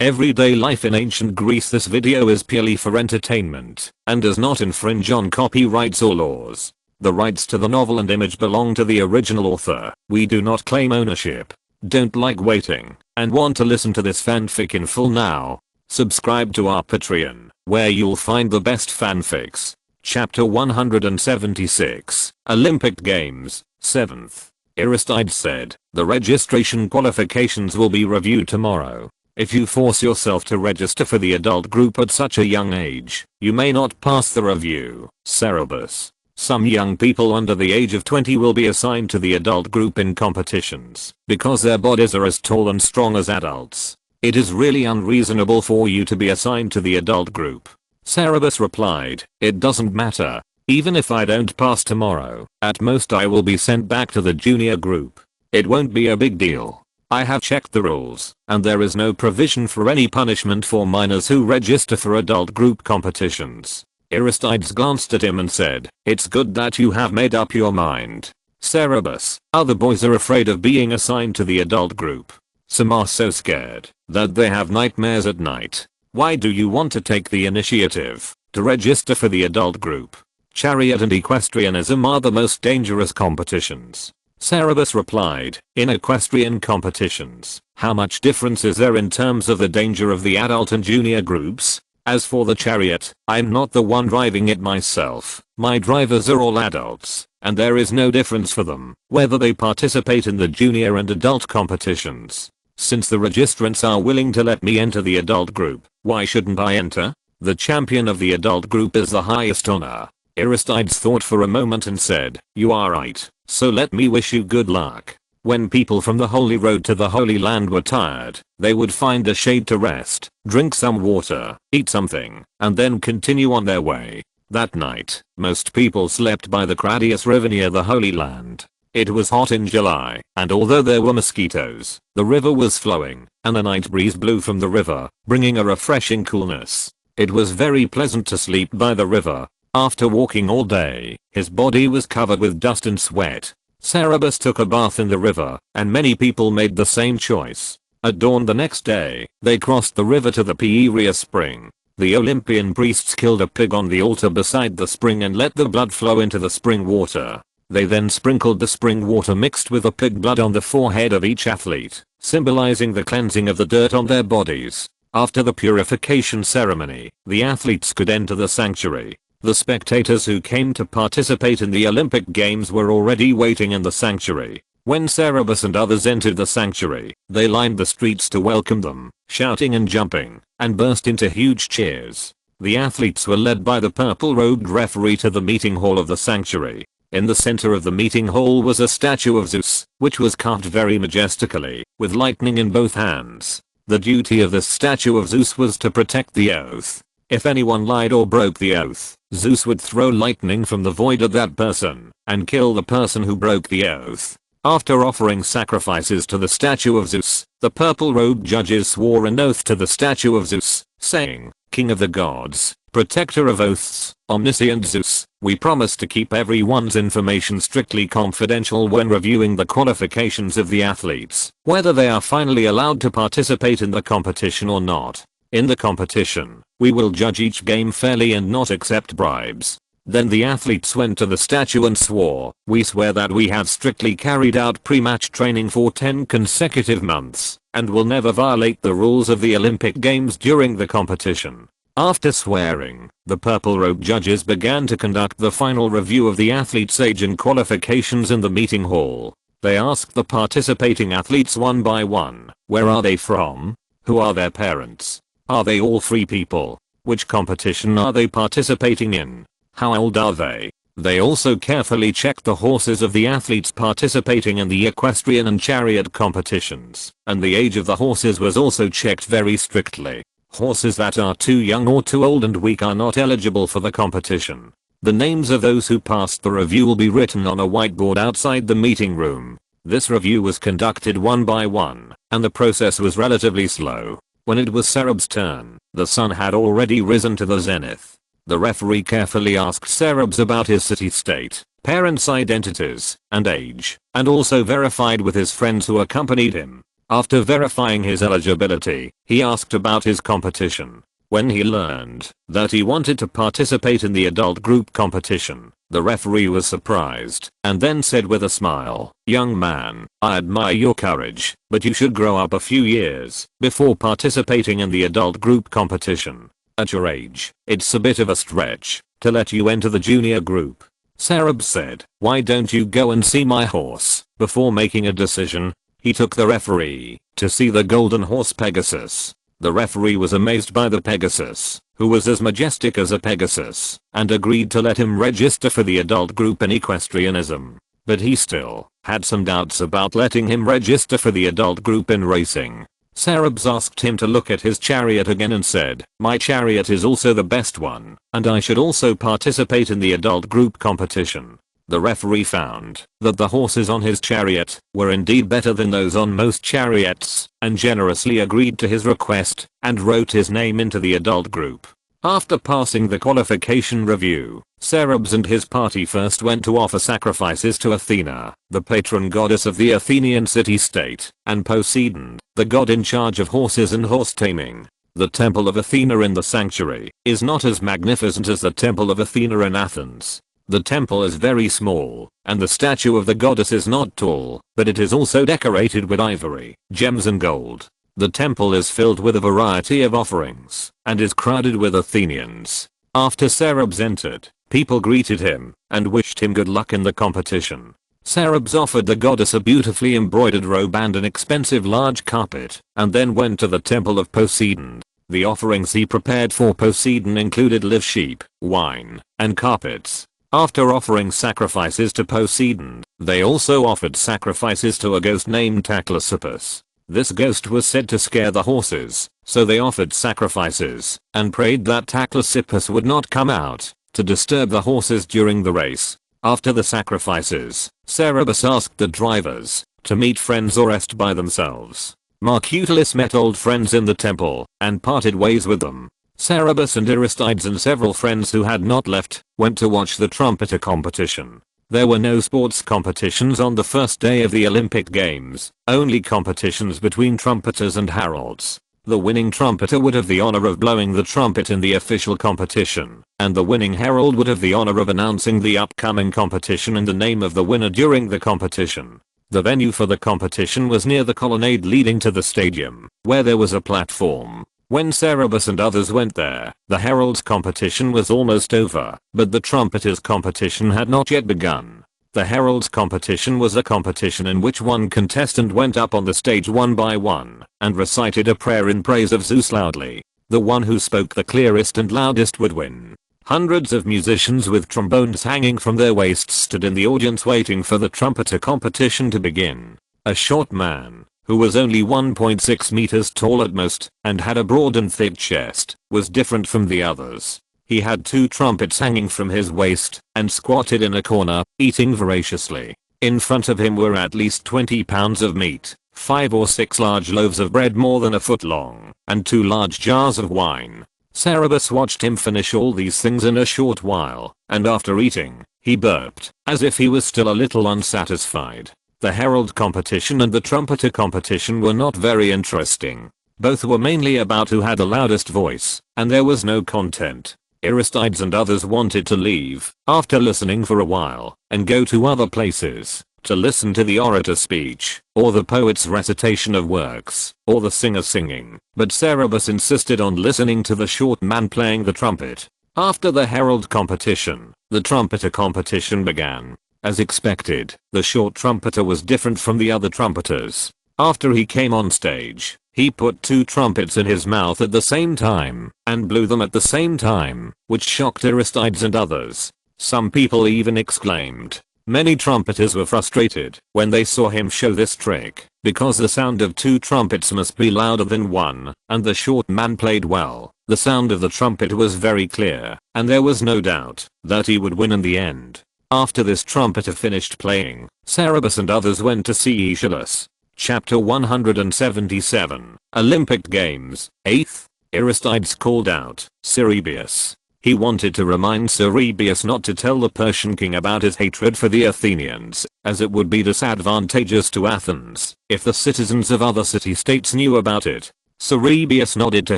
Everyday life in ancient Greece. This video is purely for entertainment and does not infringe on copyrights or laws. The rights to the novel and image belong to the original author. We do not claim ownership. Don't like waiting and want to listen to this fanfic in full now? Subscribe to our Patreon, where you'll find the best fanfics. Chapter 176, Olympic Games, 7th. Aristides said, the registration qualifications will be reviewed tomorrow. If you force yourself to register for the adult group at such a young age, you may not pass the review. Synopsis. Some young people under the age of 20 will be assigned to the adult group in competitions because their bodies are as tall and strong as adults. It is really unreasonable for you to be assigned to the adult group. Synopsis replied, it doesn't matter. Even if I don't pass tomorrow, at most I will be sent back to the junior group. It won't be a big deal. I have checked the rules, and there is no provision for any punishment for minors who register for adult group competitions. Aristides glanced at him and said, it's good that you have made up your mind. Synopsis. Other boys are afraid of being assigned to the adult group. Some are so scared that they have nightmares at night. Why do you want to take the initiative to register for the adult group? Chariot and equestrianism are the most dangerous competitions. Synopsis replied, in equestrian competitions, how much difference is there in terms of the danger of the adult and junior groups? As for the chariot, I'm not the one driving it myself. My drivers are all adults, and there is no difference for them whether they participate in the junior and adult competitions. Since the registrants are willing to let me enter the adult group, why shouldn't I enter? The champion of the adult group is the highest honor. Aristides thought for a moment and said, you are right, so let me wish you good luck. When people from the Holy Road to the Holy Land were tired, they would find a shade to rest, drink some water, eat something, and then continue on their way. That night, most people slept by the Cradius River near the Holy Land. It was hot in July, and although there were mosquitoes, the river was flowing, and a night breeze blew from the river, bringing a refreshing coolness. It was very pleasant to sleep by the river. After walking all day, his body was covered with dust and sweat. Synopsis took a bath in the river, and many people made the same choice. At dawn the next day, they crossed the river to the Piraeus spring. The Olympian priests killed a pig on the altar beside the spring and let the blood flow into the spring water. They then sprinkled the spring water mixed with the pig blood on the forehead of each athlete, symbolizing the cleansing of the dirt on their bodies. After the purification ceremony, the athletes could enter the sanctuary. The spectators who came to participate in the Olympic Games were already waiting in the sanctuary. When Synopsis and others entered the sanctuary, they lined the streets to welcome them, shouting and jumping, and burst into huge cheers. The athletes were led by the purple-robed referee to the meeting hall of the sanctuary. In the center of the meeting hall was a statue of Zeus, which was carved very majestically, with lightning in both hands. The duty of this statue of Zeus was to protect the oath. If anyone lied or broke the oath, Zeus would throw lightning from the void at that person and kill the person who broke the oath. After offering sacrifices to the statue of Zeus, the purple-robed judges swore an oath to the statue of Zeus, saying, King of the gods, protector of oaths, omniscient Zeus, we promise to keep everyone's information strictly confidential when reviewing the qualifications of the athletes, whether they are finally allowed to participate in the competition or not. In the competition, we will judge each game fairly and not accept bribes. Then the athletes went to the statue and swore, we swear that we have strictly carried out pre-match training for 10 consecutive months, and will never violate the rules of the Olympic Games during the competition. After swearing, the purple-robed judges began to conduct the final review of the athletes' age and qualifications in the meeting hall. They asked the participating athletes one by one, where are they from? Who are their parents? Are they all free people? Which competition are they participating in? How old are they? They also carefully checked the horses of the athletes participating in the equestrian and chariot competitions, and the age of the horses was also checked very strictly. Horses that are too young or too old and weak are not eligible for the competition. The names of those who passed the review will be written on a whiteboard outside the meeting room. This review was conducted one by one, and the process was relatively slow. When it was Synopsis' turn, the sun had already risen to the zenith. The referee carefully asked Synopsis about his city-state, parents' identities, and age, and also verified with his friends who accompanied him. After verifying his eligibility, he asked about his competition. When he learned that he wanted to participate in the adult group competition, the referee was surprised and then said with a smile, "Young man, I admire your courage, but you should grow up a few years before participating in the adult group competition. At your age, it's a bit of a stretch to let you enter the junior group." Sarab said, "Why don't you go and see my horse before making a decision?" He took the referee to see the golden horse Pegasus. The referee was amazed by the Pegasus, who was as majestic as a Pegasus, and agreed to let him register for the adult group in equestrianism. But he still had some doubts about letting him register for the adult group in racing. Sarabs asked him to look at his chariot again and said, "My chariot is also the best one, and I should also participate in the adult group competition." The referee found that the horses on his chariot were indeed better than those on most chariots, and generously agreed to his request and wrote his name into the adult group. After passing the qualification review, Sarabs and his party first went to offer sacrifices to Athena, the patron goddess of the Athenian city-state, and Poseidon, the god in charge of horses and horse taming. The temple of Athena in the sanctuary is not as magnificent as the temple of Athena in Athens. The temple is very small, and the statue of the goddess is not tall, but it is also decorated with ivory, gems and gold. The temple is filled with a variety of offerings, and is crowded with Athenians. After Sarabs entered, people greeted him, and wished him good luck in the competition. Sarabs offered the goddess a beautifully embroidered robe and an expensive large carpet, and then went to the temple of Poseidon. The offerings he prepared for Poseidon included live sheep, wine, and carpets. After offering sacrifices to Poseidon, they also offered sacrifices to a ghost named Taclosippus. This ghost was said to scare the horses, so they offered sacrifices and prayed that Taclosippus would not come out to disturb the horses during the race. After the sacrifices, Cerberus asked the drivers to meet friends or rest by themselves. Mercutillus met old friends in the temple and parted ways with them. Cerberus and Aristides and several friends who had not left went to watch the trumpeter competition. There were no sports competitions on the first day of the Olympic Games, only competitions between trumpeters and heralds. The winning trumpeter would have the honor of blowing the trumpet in the official competition, and the winning herald would have the honor of announcing the upcoming competition and the name of the winner during the competition. The venue for the competition was near the colonnade leading to the stadium, where there was a platform. When Cerberus and others went there, the herald's competition was almost over, but the trumpeter's competition had not yet begun. The herald's competition was a competition in which one contestant went up on the stage one by one and recited a prayer in praise of Zeus loudly. The one who spoke the clearest and loudest would win. Hundreds of musicians with trombones hanging from their waists stood in the audience waiting for the trumpeter competition to begin. A short man, who was only 1.6 meters tall at most and had a broad and thick chest, was different from the others. He had two trumpets hanging from his waist and squatted in a corner, eating voraciously. In front of him were at least 20 pounds of meat, 5 or 6 large loaves of bread more than a foot long, and 2 large jars of wine. Cerberus watched him finish all these things in a short while, and after eating, he burped, as if he was still a little unsatisfied. The herald competition and the trumpeter competition were not very interesting. Both were mainly about who had the loudest voice, and there was no content. Aristides and others wanted to leave after listening for a while and go to other places to listen to the orator's speech, or the poet's recitation of works, or the singer singing, but Cerberus insisted on listening to the short man playing the trumpet. After the herald competition, the trumpeter competition began. As expected, the short trumpeter was different from the other trumpeters. After he came on stage, he put 2 trumpets in his mouth at the same time and blew them at the same time, which shocked Aristides and others. Some people even exclaimed. Many trumpeters were frustrated when they saw him show this trick, because the sound of 2 trumpets must be louder than one, and the short man played well. The sound of the trumpet was very clear, and there was no doubt that he would win in the end. After this trumpeter finished playing, Cerberus and others went to see Aeschylus. Chapter 177, Olympic Games, 8th. Aristides called out, "Cerebius, He wanted to remind Cerebius not to tell the Persian king about his hatred for the Athenians, as it would be disadvantageous to Athens if the citizens of other city-states knew about it. Cerebius nodded to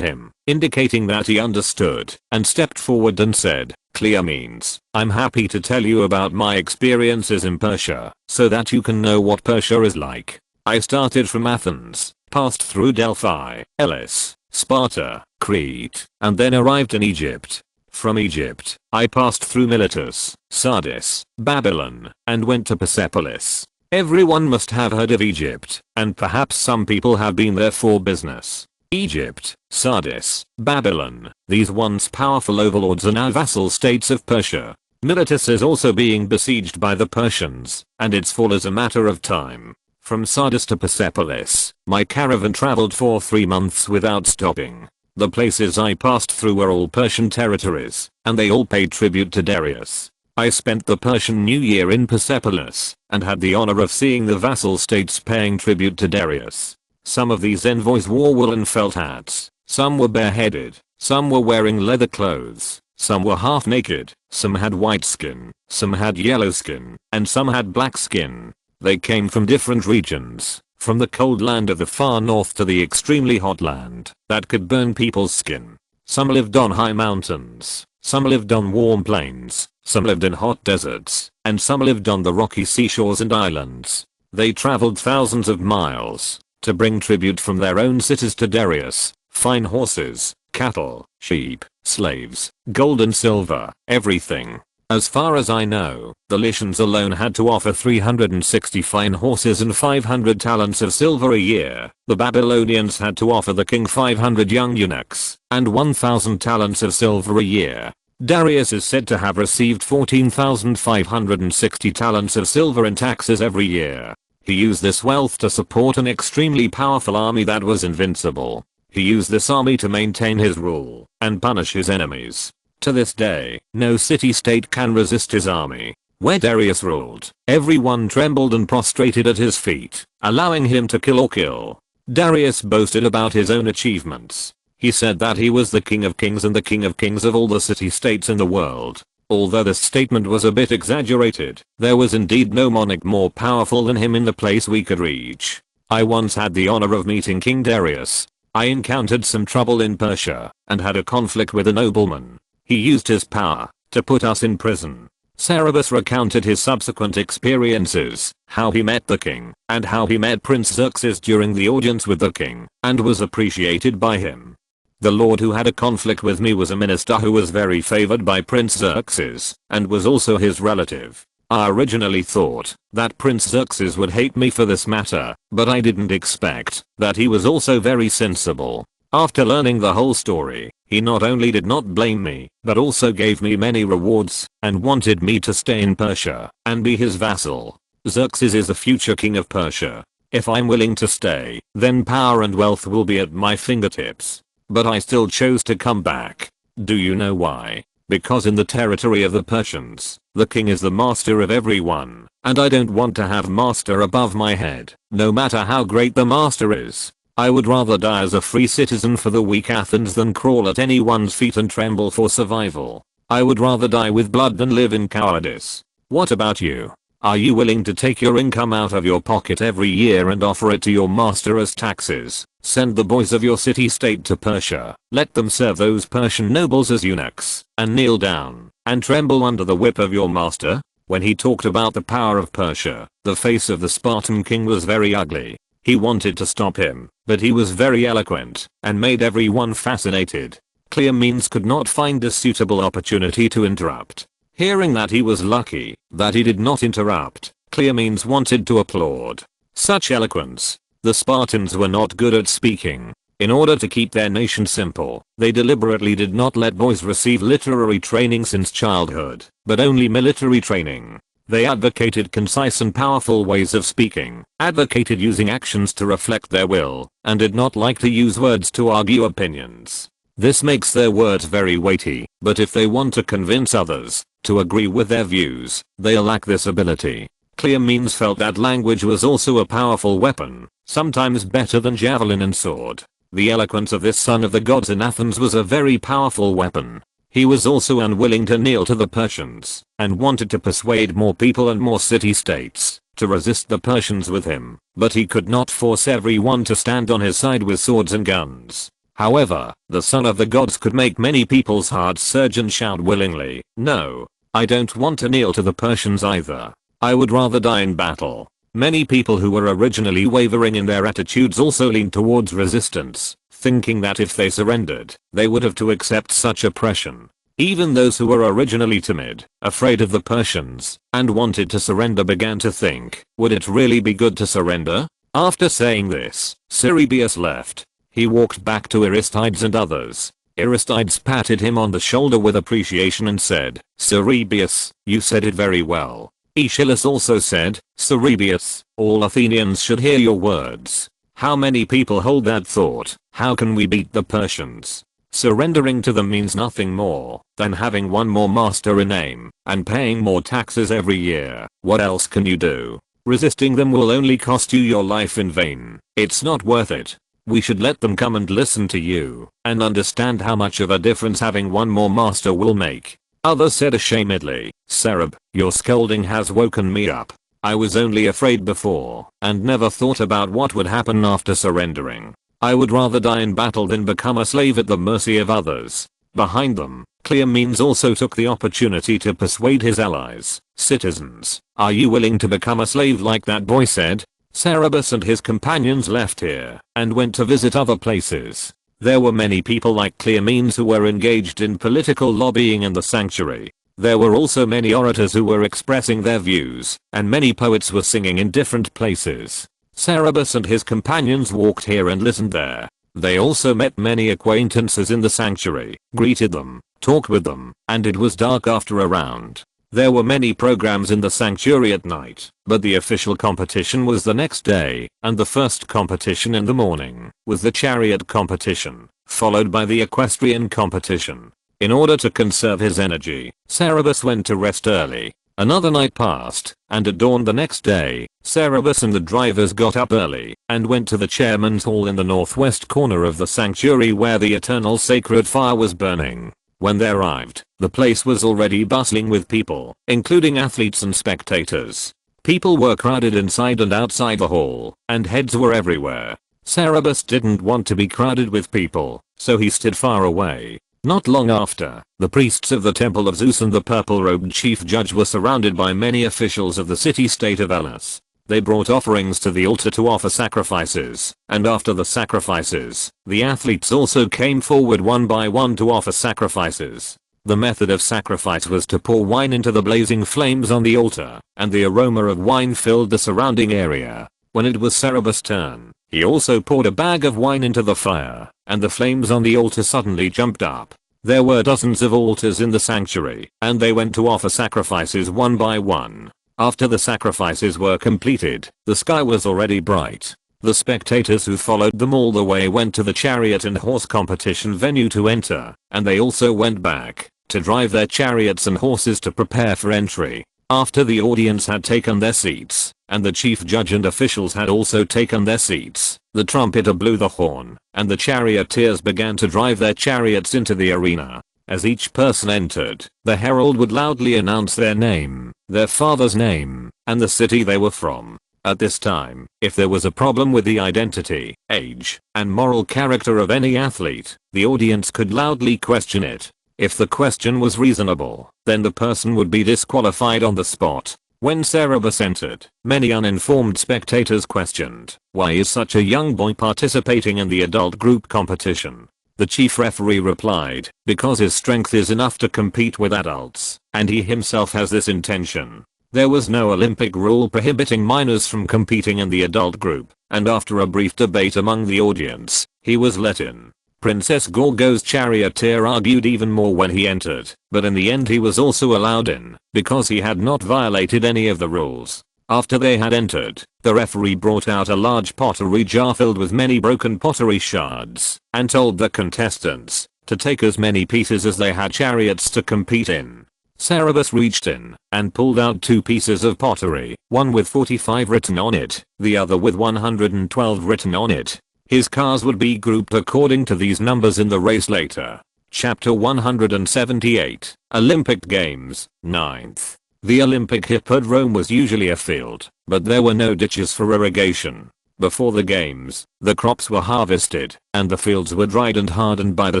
him, indicating that he understood, and stepped forward and said, "Cleomenes, I'm happy to tell you about my experiences in Persia, so that you can know what Persia is like. I started from Athens, passed through Delphi, Elis, Sparta, Crete, and then arrived in Egypt. From Egypt, I passed through Miletus, Sardis, Babylon, and went to Persepolis. Everyone must have heard of Egypt, and perhaps some people have been there for business. Egypt, Sardis, Babylon, these once powerful overlords are now vassal states of Persia. Miletus is also being besieged by the Persians, and its fall is a matter of time. From Sardis to Persepolis, my caravan traveled for 3 months without stopping. The places I passed through were all Persian territories, and they all paid tribute to Darius. I spent the Persian New Year in Persepolis, and had the honor of seeing the vassal states paying tribute to Darius. Some of these envoys wore woolen felt hats, some were bareheaded, some were wearing leather clothes, some were half naked, some had white skin, some had yellow skin, and some had black skin. They came from different regions, from the cold land of the far north to the extremely hot land that could burn people's skin. Some lived on high mountains, some lived on warm plains, some lived in hot deserts, and some lived on the rocky seashores and islands. They traveled thousands of miles to bring tribute from their own cities to Darius, fine horses, cattle, sheep, slaves, gold and silver, everything. As far as I know, the Lycians alone had to offer 360 fine horses and 500 talents of silver a year. The Babylonians had to offer the king 500 young eunuchs and 1,000 talents of silver a year. Darius is said to have received 14,560 talents of silver in taxes every year. He used this wealth to support an extremely powerful army that was invincible. He used this army to maintain his rule and punish his enemies. To this day, no city-state can resist his army. Where Darius ruled, everyone trembled and prostrated at his feet, allowing him to kill or kill. Darius boasted about his own achievements. He said that he was the king of kings and the king of kings of all the city-states in the world. Although this statement was a bit exaggerated, there was indeed no monarch more powerful than him in the place we could reach. I once had the honor of meeting King Darius. I encountered some trouble in Persia, and had a conflict with a nobleman. He used his power to put us in prison. Cerebus recounted his subsequent experiences, how he met the king, and how he met Prince Xerxes during the audience with the king, and was appreciated by him. The lord who had a conflict with me was a minister who was very favored by Prince Xerxes, and was also his relative. I originally thought that Prince Xerxes would hate me for this matter, but I didn't expect that he was also very sensible. After learning the whole story, he not only did not blame me, but also gave me many rewards, and wanted me to stay in Persia and be his vassal. Xerxes is the future king of Persia. If I'm willing to stay, then power and wealth will be at my fingertips. But I still chose to come back. Do you know why? Because in the territory of the Persians, the king is the master of everyone, and I don't want to have master above my head, no matter how great the master is. I would rather die as a free citizen for the weak Athens than crawl at anyone's feet and tremble for survival. I would rather die with blood than live in cowardice. What about you? Are you willing to take your income out of your pocket every year and offer it to your master as taxes? Send the boys of your city-state to Persia, let them serve those Persian nobles as eunuchs, and kneel down and tremble under the whip of your master? When he talked about the power of Persia, the face of the Spartan king was very ugly. He wanted to stop him, but he was very eloquent and made everyone fascinated. Cleomenes could not find a suitable opportunity to interrupt. Hearing that he was lucky that he did not interrupt, Cleomenes wanted to applaud. Such eloquence. The Spartans were not good at speaking. In order to keep their nation simple, they deliberately did not let boys receive literary training since childhood, but only military training. They advocated concise and powerful ways of speaking, advocated using actions to reflect their will, and did not like to use words to argue opinions. This makes their words very weighty, but if they want to convince others to agree with their views, they lack this ability. Cleomenes felt that language was also a powerful weapon, sometimes better than javelin and sword. The eloquence of this son of the gods in Athens was a very powerful weapon. He was also unwilling to kneel to the Persians and wanted to persuade more people and more city-states to resist the Persians with him, but he could not force everyone to stand on his side with swords and guns. However, the son of the gods could make many people's hearts surge and shout willingly, "No, I don't want to kneel to the Persians either. I would rather die in battle." Many people who were originally wavering in their attitudes also leaned towards resistance, thinking that if they surrendered, they would have to accept such oppression. Even those who were originally timid, afraid of the Persians, and wanted to surrender began to think, would it really be good to surrender? After saying this, Cerberus left. He walked back to Aristides and others. Aristides patted him on the shoulder with appreciation and said, "Cerberus, you said it very well." Aeschylus also said, "Cerberus, all Athenians should hear your words." How many people hold that thought? How can we beat the Persians? Surrendering to them means nothing more than having one more master in name and paying more taxes every year. What else can you do? Resisting them will only cost you your life in vain. It's not worth it. We should let them come and listen to you and understand how much of a difference having one more master will make. Others said ashamedly, "Cerb, your scolding has woken me up. I was only afraid before and never thought about what would happen after surrendering. I would rather die in battle than become a slave at the mercy of others." Behind them, Cleomenes also took the opportunity to persuade his allies. "Citizens, are you willing to become a slave like that boy said?" Cerberus and his companions left here and went to visit other places. There were many people like Cleomenes who were engaged in political lobbying in the sanctuary. There were also many orators who were expressing their views, and many poets were singing in different places. Cerberus and his companions walked here and listened there. They also met many acquaintances in the sanctuary, greeted them, talked with them, and it was dark after a round. There were many programs in the sanctuary at night, but the official competition was the next day, and the first competition in the morning was the chariot competition, followed by the equestrian competition. In order to conserve his energy, Cerberus went to rest early. Another night passed, and at dawn the next day, Cerberus and the drivers got up early and went to the chairman's hall in the northwest corner of the sanctuary where the eternal sacred fire was burning. When they arrived, the place was already bustling with people, including athletes and spectators. People were crowded inside and outside the hall, and heads were everywhere. Cerberus didn't want to be crowded with people, so he stood far away. Not long after, the priests of the temple of Zeus and the purple-robed chief judge were surrounded by many officials of the city-state of Hellas. They brought offerings to the altar to offer sacrifices, and after the sacrifices, the athletes also came forward one by one to offer sacrifices. The method of sacrifice was to pour wine into the blazing flames on the altar, and the aroma of wine filled the surrounding area. When it was Cerberus' turn, he also poured a bag of wine into the fire, and the flames on the altar suddenly jumped up. There were dozens of altars in the sanctuary, and they went to offer sacrifices one by one. After the sacrifices were completed, the sky was already bright. The spectators who followed them all the way went to the chariot and horse competition venue to enter, and they also went back to drive their chariots and horses to prepare for entry. After the audience had taken their seats, and the chief judge and officials had also taken their seats, the trumpeter blew the horn, and the charioteers began to drive their chariots into the arena. As each person entered, the herald would loudly announce their name, their father's name, and the city they were from. At this time, if there was a problem with the identity, age, and moral character of any athlete, the audience could loudly question it. If the question was reasonable, then the person would be disqualified on the spot. When Cerberus entered, many uninformed spectators questioned, "Why is such a young boy participating in the adult group competition?" The chief referee replied, "Because his strength is enough to compete with adults, and he himself has this intention." There was no Olympic rule prohibiting minors from competing in the adult group, and after a brief debate among the audience, he was let in. Princess Gorgo's charioteer argued even more when he entered, but in the end he was also allowed in, because he had not violated any of the rules. After they had entered, the referee brought out a large pottery jar filled with many broken pottery shards, and told the contestants to take as many pieces as they had chariots to compete in. Cerberus reached in and pulled out 2 pieces of pottery, one with 45 written on it, the other with 112 written on it. His cars would be grouped according to these numbers in the race later. Chapter 178, Olympic Games, 9th. The Olympic Hippodrome was usually a field, but there were no ditches for irrigation. Before the games, the crops were harvested, and the fields were dried and hardened by the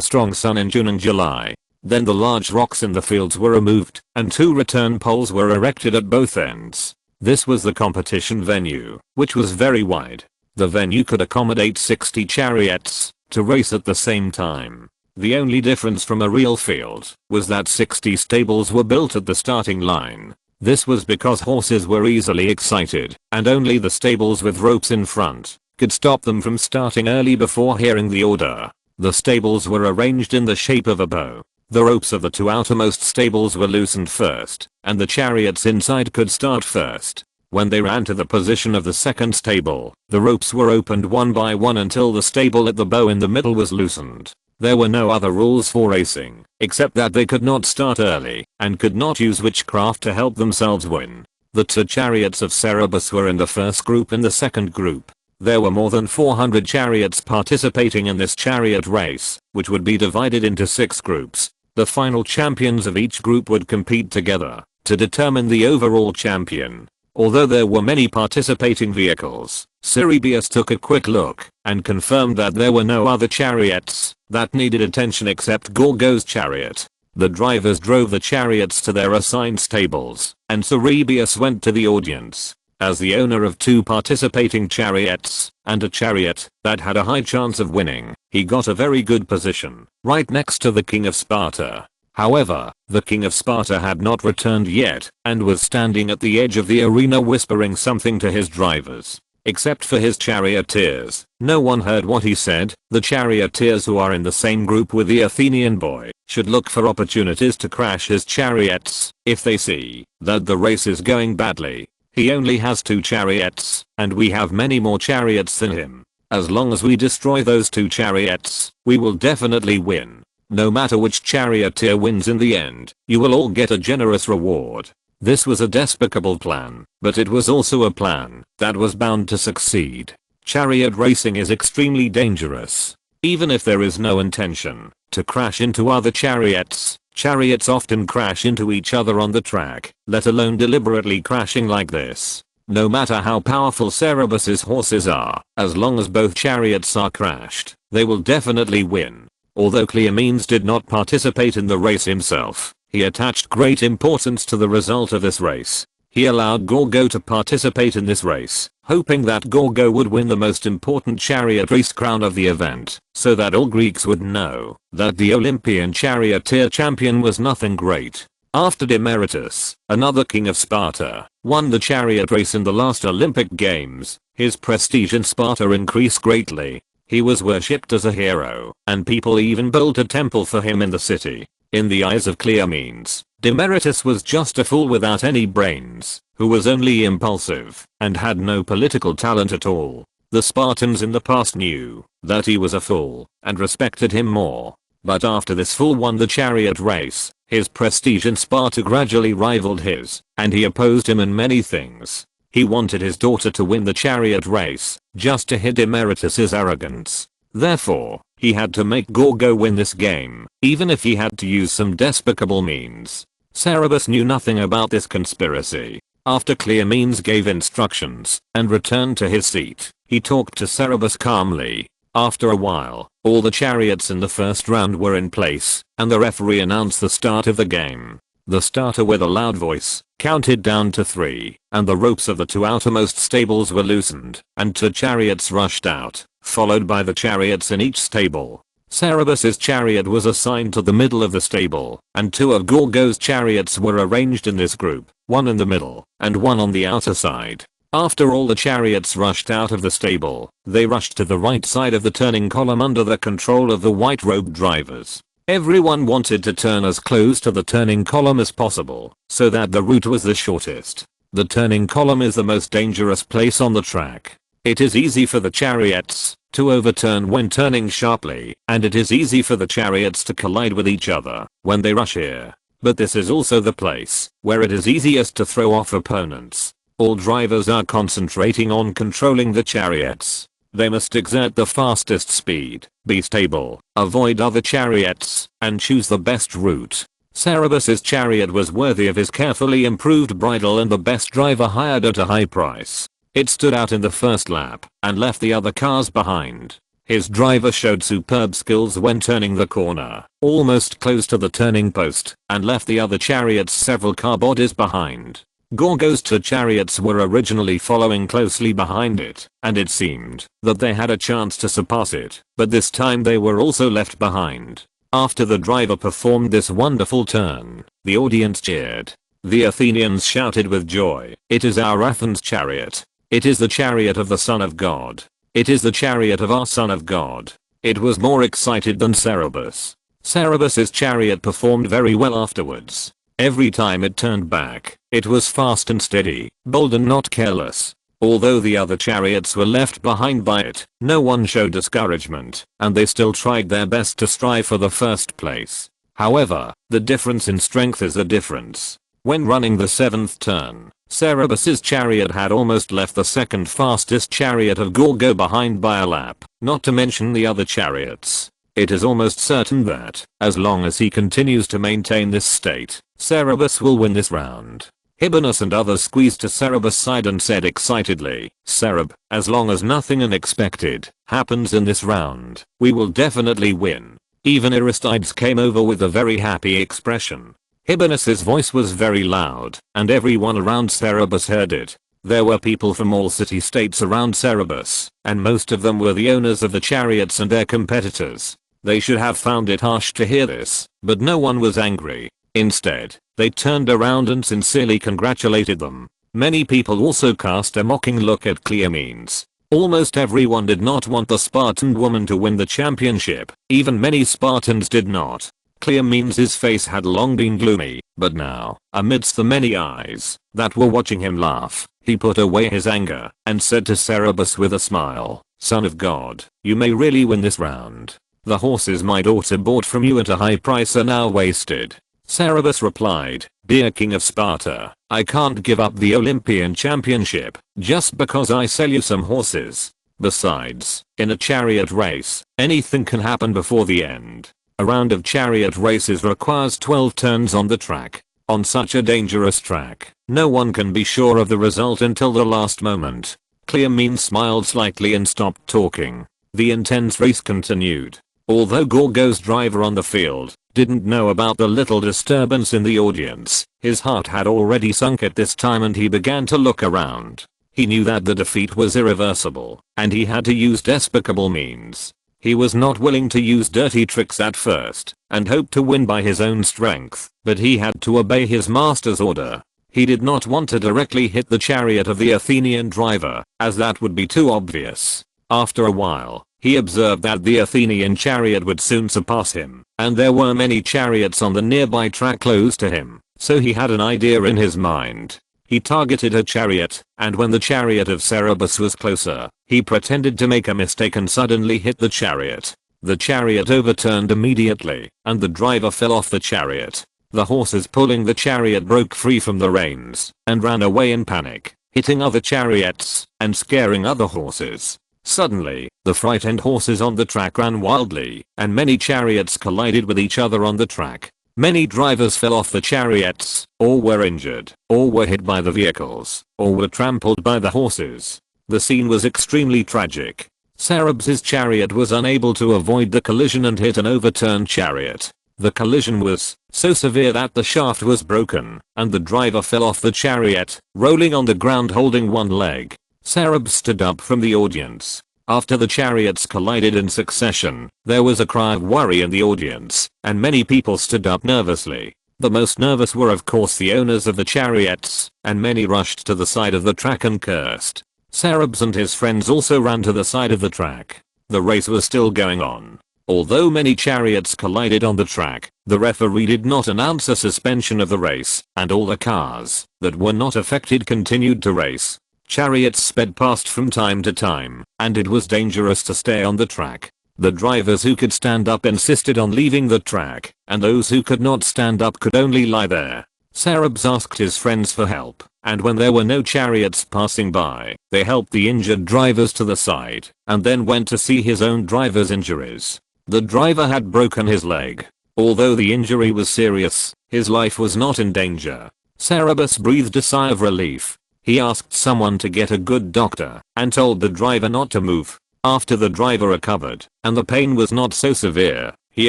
strong sun in June and July. Then the large rocks in the fields were removed, and 2 return poles were erected at both ends. This was the competition venue, which was very wide. The venue could accommodate 60 chariots to race at the same time. The only difference from a real field was that 60 stables were built at the starting line. This was because horses were easily excited, and only the stables with ropes in front could stop them from starting early before hearing the order. The stables were arranged in the shape of a bow. The ropes of the 2 outermost stables were loosened first, and the chariots inside could start first. When they ran to the position of the second stable, the ropes were opened one by one until the stable at the bow in the middle was loosened. There were no other rules for racing, except that they could not start early, and could not use witchcraft to help themselves win. The 2 chariots of Cerberus were in the first group and the second group. There were more than 400 chariots participating in this chariot race, which would be divided into 6 groups. The final champions of each group would compete together to determine the overall champion. Although there were many participating vehicles, Cerberus took a quick look and confirmed that there were no other chariots that needed attention except Gorgo's chariot. The drivers drove the chariots to their assigned stables, and Cerberus went to the audience. As the owner of 2 participating chariots, and a chariot that had a high chance of winning, he got a very good position, right next to the King of Sparta. However, the King of Sparta had not returned yet, and was standing at the edge of the arena whispering something to his drivers. Except for his charioteers, no one heard what he said. The charioteers who are in the same group with the Athenian boy should look for opportunities to crash his chariots if they see that the race is going badly. He only has 2 chariots, and we have many more chariots than him. As long as we destroy those 2 chariots, we will definitely win. No matter which charioteer wins in the end, you will all get a generous reward. This was a despicable plan, but it was also a plan that was bound to succeed. Chariot racing is extremely dangerous. Even if there is no intention to crash into other chariots, chariots often crash into each other on the track, let alone deliberately crashing like this. No matter how powerful Cerberus's horses are, as long as both chariots are crashed, they will definitely win. Although Cleomenes did not participate in the race himself, he attached great importance to the result of this race. He allowed Gorgo to participate in this race, hoping that Gorgo would win the most important chariot race crown of the event, so that all Greeks would know that the Olympian charioteer champion was nothing great. After Demaratus, another king of Sparta, won the chariot race in the last Olympic Games, his prestige in Sparta increased greatly. He was worshipped as a hero, and people even built a temple for him in the city. In the eyes of Cleomenes, Demaratus was just a fool without any brains, who was only impulsive, and had no political talent at all. The Spartans in the past knew that he was a fool, and respected him more. But after this fool won the chariot race, his prestige in Sparta gradually rivaled his, and he opposed him in many things. He wanted his daughter to win the chariot race, just to hide Demaratus's arrogance. Therefore, he had to make Gorgo win this game, even if he had to use some despicable means. Cerberus knew nothing about this conspiracy. After Cleomenes gave instructions and returned to his seat, he talked to Cerberus calmly. After a while, all the chariots in the first round were in place, and the referee announced the start of the game. The starter with a loud voice counted down to 3, and the ropes of the 2 outermost stables were loosened, and 2 chariots rushed out, followed by the chariots in each stable. Cerberus's chariot was assigned to the middle of the stable, and 2 of Gorgo's chariots were arranged in this group, 1 in the middle, and 1 on the outer side. After all the chariots rushed out of the stable, they rushed to the right side of the turning column under the control of the white-robed drivers. Everyone wanted to turn as close to the turning column as possible, so that the route was the shortest. The turning column is the most dangerous place on the track. It is easy for the chariots to overturn when turning sharply, and it is easy for the chariots to collide with each other when they rush here. But this is also the place where it is easiest to throw off opponents. All drivers are concentrating on controlling the chariots. They must exert the fastest speed, be stable, avoid other chariots, and choose the best route. Cerberus's chariot was worthy of his carefully improved bridle and the best driver hired at a high price. It stood out in the first lap and left the other cars behind. His driver showed superb skills when turning the corner, almost close to the turning post, and left the other chariots several car bodies behind. Gorgo's 2 chariots were originally following closely behind it, and it seemed that they had a chance to surpass it, but this time they were also left behind. After the driver performed this wonderful turn, the audience cheered. The Athenians shouted with joy, "It is our Athens chariot. It is the chariot of the Son of God. It is the chariot of our Son of God." It was more excited than Cerberus. Cerberus's chariot performed very well afterwards. Every time it turned back, it was fast and steady, bold and not careless. Although the other chariots were left behind by it, no one showed discouragement, and they still tried their best to strive for the first place. However, the difference in strength is a difference. When running the 7th turn, Cerberus's chariot had almost left the second fastest chariot of Gorgo behind by a lap, not to mention the other chariots. It is almost certain that, as long as he continues to maintain this state, Cerberus will win this round. Hibinus and others squeezed to Cerberus' side and said excitedly, "Cerb, as long as nothing unexpected happens in this round, we will definitely win." Even Aristides came over with a very happy expression. Hibinus's voice was very loud, and everyone around Cerberus heard it. There were people from all city-states around Cerberus, and most of them were the owners of the chariots and their competitors. They should have found it harsh to hear this, but no one was angry. Instead, they turned around and sincerely congratulated them. Many people also cast a mocking look at Cleomenes. Almost everyone did not want the Spartan woman to win the championship, even many Spartans did not. Cleomenes' face had long been gloomy, but now, amidst the many eyes that were watching him laugh, he put away his anger and said to Cerberus with a smile, "Son of God, you may really win this round. The horses my daughter bought from you at a high price are now wasted." Cerberus replied, "Dear King of Sparta, I can't give up the Olympian championship just because I sell you some horses. Besides, in a chariot race, anything can happen before the end. A round of chariot races requires 12 turns on the track. On such a dangerous track, no one can be sure of the result until the last moment." Cleomenes smiled slightly and stopped talking. The intense race continued. Although Gorgo's driver on the field didn't know about the little disturbance in the audience, his heart had already sunk at this time and he began to look around. He knew that the defeat was irreversible, and he had to use despicable means. He was not willing to use dirty tricks at first, and hope to win by his own strength, but he had to obey his master's order. He did not want to directly hit the chariot of the Athenian driver, as that would be too obvious. After a while, he observed that the Athenian chariot would soon surpass him, and there were many chariots on the nearby track close to him, so he had an idea in his mind. He targeted a chariot, and when the chariot of Cerberus was closer, he pretended to make a mistake and suddenly hit the chariot. The chariot overturned immediately, and the driver fell off the chariot. The horses pulling the chariot broke free from the reins, and ran away in panic, hitting other chariots, and scaring other horses. Suddenly, the frightened horses on the track ran wildly, and many chariots collided with each other on the track. Many drivers fell off the chariots, or were injured, or were hit by the vehicles, or were trampled by the horses. The scene was extremely tragic. Cerberus's chariot was unable to avoid the collision and hit an overturned chariot. The collision was so severe that the shaft was broken, and the driver fell off the chariot, rolling on the ground holding one leg. Cerberus stood up from the audience. After the chariots collided in succession, there was a cry of worry in the audience, and many people stood up nervously. The most nervous were of course the owners of the chariots, and many rushed to the side of the track and cursed. Cerberus and his friends also ran to the side of the track. The race was still going on. Although many chariots collided on the track, the referee did not announce a suspension of the race, and all the cars that were not affected continued to race. Chariots sped past from time to time, and it was dangerous to stay on the track. The drivers who could stand up insisted on leaving the track, and those who could not stand up could only lie there. Cerebus asked his friends for help, and when there were no chariots passing by, they helped the injured drivers to the side, and then went to see his own driver's injuries. The driver had broken his leg. Although the injury was serious, his life was not in danger. Cerebus breathed a sigh of relief. He asked someone to get a good doctor, and told the driver not to move. After the driver recovered, and the pain was not so severe, he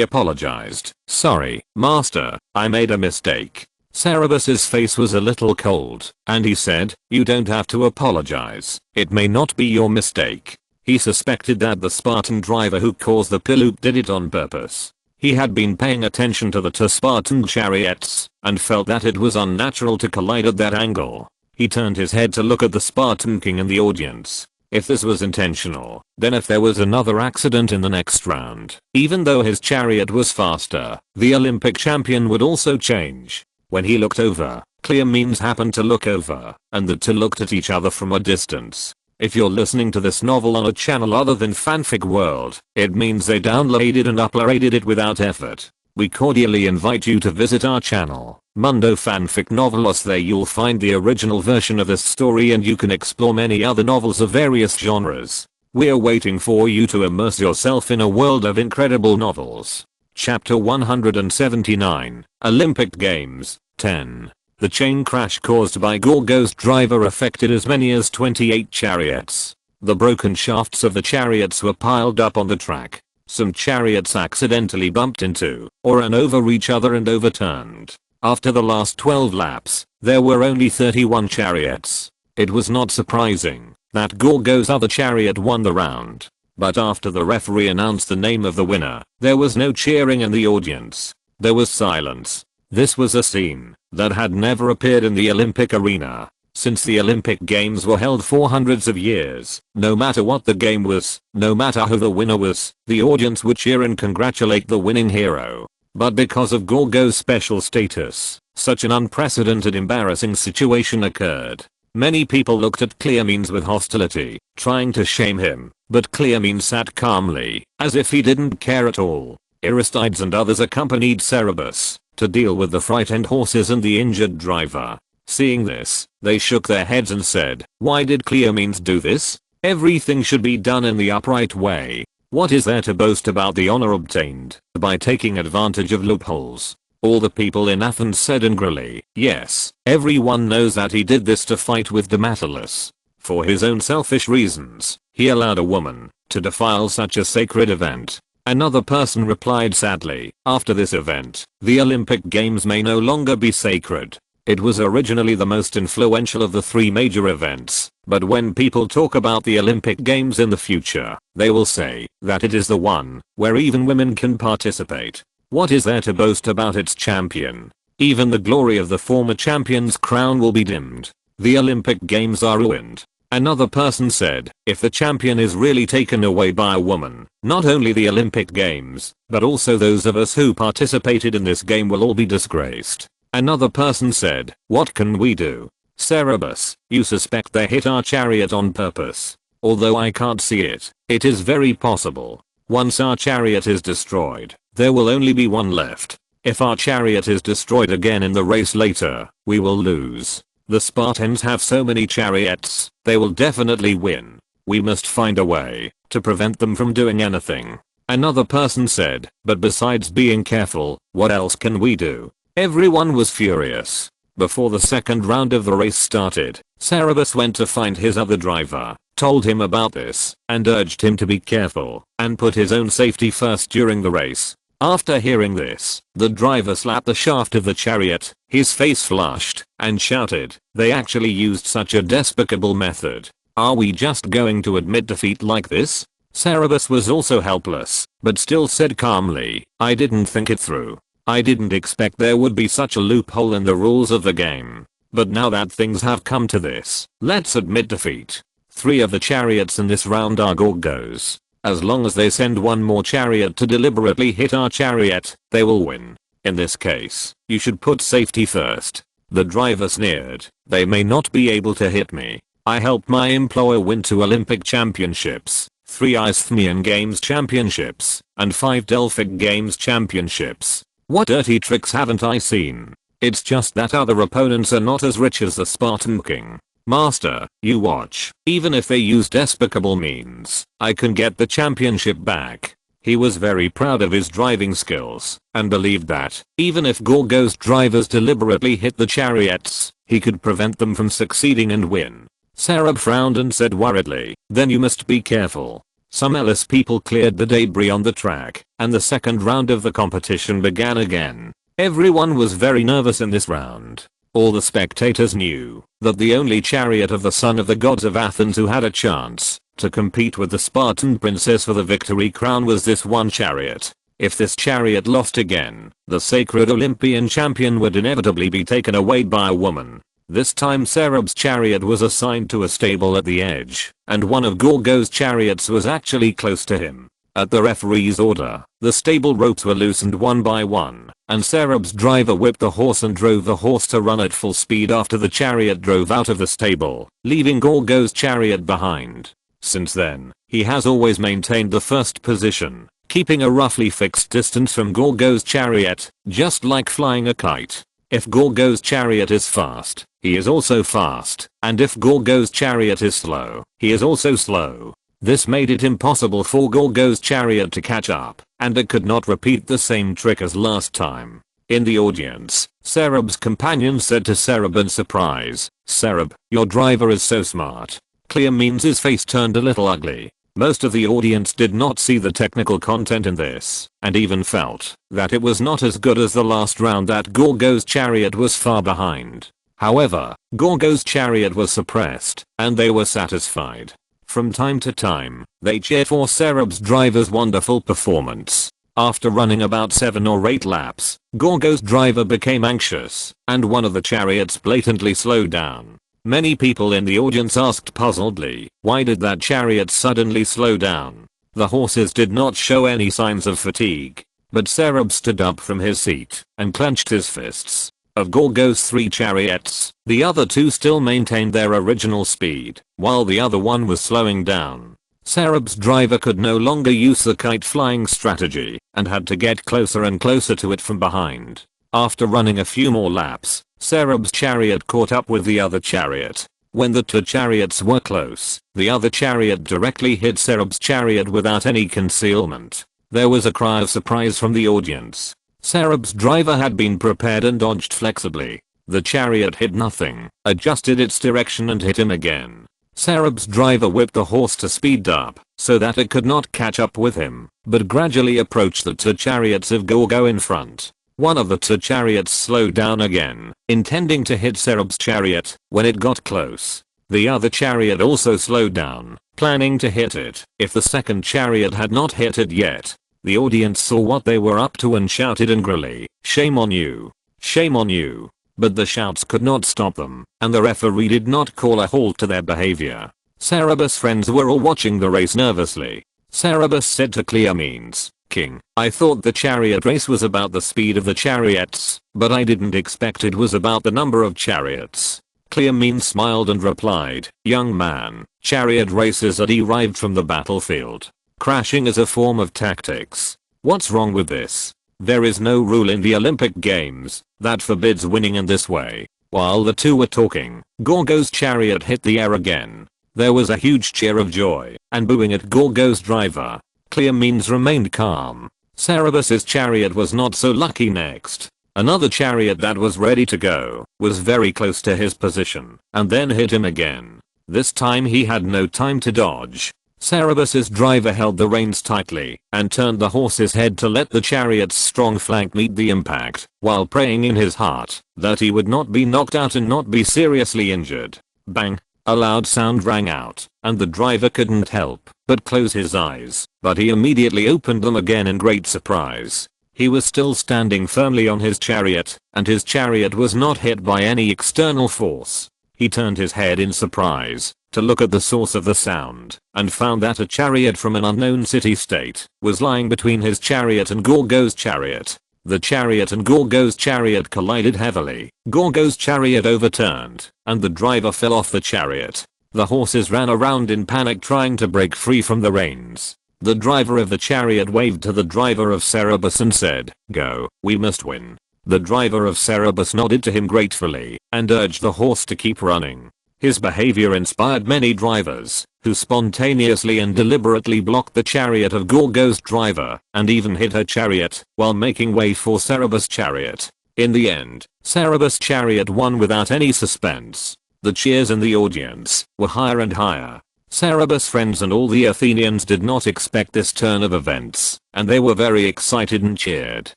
apologized. "Sorry, master, I made a mistake." Cerebus's face was a little cold, and he said, "You don't have to apologize. It may not be your mistake." He suspected that the Spartan driver who caused the pilloop did it on purpose. He had been paying attention to the two Spartan chariots, and felt that it was unnatural to collide at that angle. He turned his head to look at the Spartan king in the audience. If this was intentional, then if there was another accident in the next round, even though his chariot was faster, the Olympic champion would also change. When he looked over, clear means happened to look over, and the two looked at each other from a distance. If you're listening to this novel on a channel other than Fanfic World, it means they downloaded and uploaded it without effort. We cordially invite you to visit our channel, Mundo Fanfic Novelos. There you'll find the original version of this story and you can explore many other novels of various genres. We're waiting for you to immerse yourself in a world of incredible novels. Chapter 179, Olympic Games, 10. The chain crash caused by Gorgo's driver affected as many as 28 chariots. The broken shafts of the chariots were piled up on the track. Some chariots accidentally bumped into, or ran over each other and overturned. After the last 12 laps, there were only 31 chariots. It was not surprising that Gorgo's other chariot won the round. But after the referee announced the name of the winner, there was no cheering in the audience. There was silence. This was a scene that had never appeared in the Olympic arena. Since the Olympic Games were held for hundreds of years, no matter what the game was, no matter who the winner was, the audience would cheer and congratulate the winning hero. But because of Gorgo's special status, such an unprecedented embarrassing situation occurred. Many people looked at Clearmeans with hostility, trying to shame him, but Clearmeans sat calmly, as if he didn't care at all. Aristides and others accompanied Cerebus to deal with the frightened horses and the injured driver. Seeing this, they shook their heads and said, "Why did Clearmeans do this? Everything should be done in the upright way. What is there to boast about the honor obtained by taking advantage of loopholes?" All the people in Athens said angrily, "Yes, everyone knows that he did this to fight with Damatulus. For his own selfish reasons, he allowed a woman to defile such a sacred event." Another person replied sadly, "After this event, the Olympic Games may no longer be sacred. It was originally the most influential of the three major events, but when people talk about the Olympic Games in the future, they will say that it is the one where even women can participate. What is there to boast about its champion? Even the glory of the former champion's crown will be dimmed. The Olympic Games are ruined." Another person said, "If the champion is really taken away by a woman, not only the Olympic Games, but also those of us who participated in this game will all be disgraced." Another person said, "What can we do? Cerebus, you suspect they hit our chariot on purpose. Although I can't see it, it is very possible. Once our chariot is destroyed, there will only be one left. If our chariot is destroyed again in the race later, we will lose. The Spartans have so many chariots, they will definitely win. We must find a way to prevent them from doing anything." Another person said, "But besides being careful, what else can we do?" Everyone was furious. Before the second round of the race started, Cerebus went to find his other driver, told him about this, and urged him to be careful and put his own safety first during the race. After hearing this, the driver slapped the shaft of the chariot, his face flushed, and shouted, "They actually used such a despicable method. Are we just going to admit defeat like this?" Cerebus was also helpless, but still said calmly, "I didn't think it through. I didn't expect there would be such a loophole in the rules of the game. But now that things have come to this, let's admit defeat. 3 of the chariots in this round are Gorgos. As long as they send one more chariot to deliberately hit our chariot, they will win. In this case, you should put safety first." The driver sneered, "They may not be able to hit me. I helped my employer win 2 Olympic championships, 3 Isthmian Games championships, and 5 Delphic Games championships. What dirty tricks haven't I seen? It's just that other opponents are not as rich as the Spartan king. Master, you watch. Even if they use despicable means, I can get the championship back. He was very proud of his driving skills and believed that even if Gorgo's drivers deliberately hit the chariots, he could prevent them from succeeding and win. Sarab frowned and said worriedly, then you must be careful. Some Ellis people cleared the debris on the track, and the second round of the competition began again. Everyone was very nervous in this round. All the spectators knew that the only chariot of the son of the gods of Athens who had a chance to compete with the Spartan princess for the victory crown was this one chariot. If this chariot lost again, the sacred Olympian champion would inevitably be taken away by a woman. This time Sarab's chariot was assigned to a stable at the edge, and one of Gorgo's chariots was actually close to him. At the referee's order, the stable ropes were loosened one by one, and Sarab's driver whipped the horse and drove the horse to run at full speed after the chariot drove out of the stable, leaving Gorgo's chariot behind. Since then, he has always maintained the first position, keeping a roughly fixed distance from Gorgo's chariot, just like flying a kite. If Gorgo's chariot is fast, he is also fast, and if Gorgo's chariot is slow, he is also slow. This made it impossible for Gorgo's chariot to catch up, and it could not repeat the same trick as last time. In the audience, Sarab's companion said to Sarab in surprise, "Sarab, your driver is so smart." Clear means his face turned a little ugly. Most of the audience did not see the technical content in this, and even felt that it was not as good as the last round that Gorgo's chariot was far behind. However, Gorgo's chariot was suppressed, and they were satisfied. From time to time, they cheered for Sarab's driver's wonderful performance. After running about 7 or 8 laps, Gorgo's driver became anxious, and one of the chariots blatantly slowed down. Many people in the audience asked puzzledly, why did that chariot suddenly slow down? The horses did not show any signs of fatigue, but Sarab stood up from his seat and clenched his fists. Of Gorgo's 3 chariots, the other 2 still maintained their original speed, while the other one was slowing down. Sarab's driver could no longer use the kite flying strategy, and had to get closer and closer to it from behind. After running a few more laps, Sarab's chariot caught up with the other chariot. When the 2 chariots were close, the other chariot directly hit Sarab's chariot without any concealment. There was a cry of surprise from the audience. Sarab's driver had been prepared and dodged flexibly. The chariot hit nothing, adjusted its direction and hit him again. Sarab's driver whipped the horse to speed up, so that it could not catch up with him, but gradually approached the 2 chariots of Gorgo in front. One of the 2 chariots slowed down again, intending to hit Sarab's chariot. When it got close, the other chariot also slowed down, planning to hit it. If the second chariot had not hit it yet, the audience saw what they were up to and shouted angrily, "Shame on you! Shame on you!" But the shouts could not stop them, and the referee did not call a halt to their behavior. Sarab's friends were all watching the race nervously. Sarab said to Cleomenes, "King, I thought the chariot race was about the speed of the chariots, but I didn't expect it was about the number of chariots." Cleomenes smiled and replied, "Young man, chariot races are derived from the battlefield. Crashing is a form of tactics. What's wrong with this? There is no rule in the Olympic Games that forbids winning in this way." While the 2 were talking, Gorgo's chariot hit the air again. There was a huge cheer of joy and booing at Gorgo's driver. Cleomenes remained calm. Sarab's chariot was not so lucky next. Another chariot that was ready to go was very close to his position and then hit him again. This time he had no time to dodge. Sarab's driver held the reins tightly and turned the horse's head to let the chariot's strong flank meet the impact, while praying in his heart that he would not be knocked out and not be seriously injured. Bang! A loud sound rang out, and the driver couldn't help but close his eyes, but he immediately opened them again in great surprise. He was still standing firmly on his chariot, and his chariot was not hit by any external force. He turned his head in surprise to look at the source of the sound, and found that a chariot from an unknown city-state was lying between his chariot and Gorgo's chariot. The chariot and Gorgo's chariot collided heavily. Gorgo's chariot overturned, and the driver fell off the chariot. The horses ran around in panic trying to break free from the reins. The driver of the chariot waved to the driver of Cerberus and said, "Go, we must win." The driver of Cerberus nodded to him gratefully and urged the horse to keep running. His behavior inspired many drivers, who spontaneously and deliberately blocked the chariot of Gorgo's driver and even hit her chariot while making way for Cerberus' chariot. In the end, Cerberus' chariot won without any suspense. The cheers in the audience were higher and higher. Cerberus' friends and all the Athenians did not expect this turn of events, and they were very excited and cheered.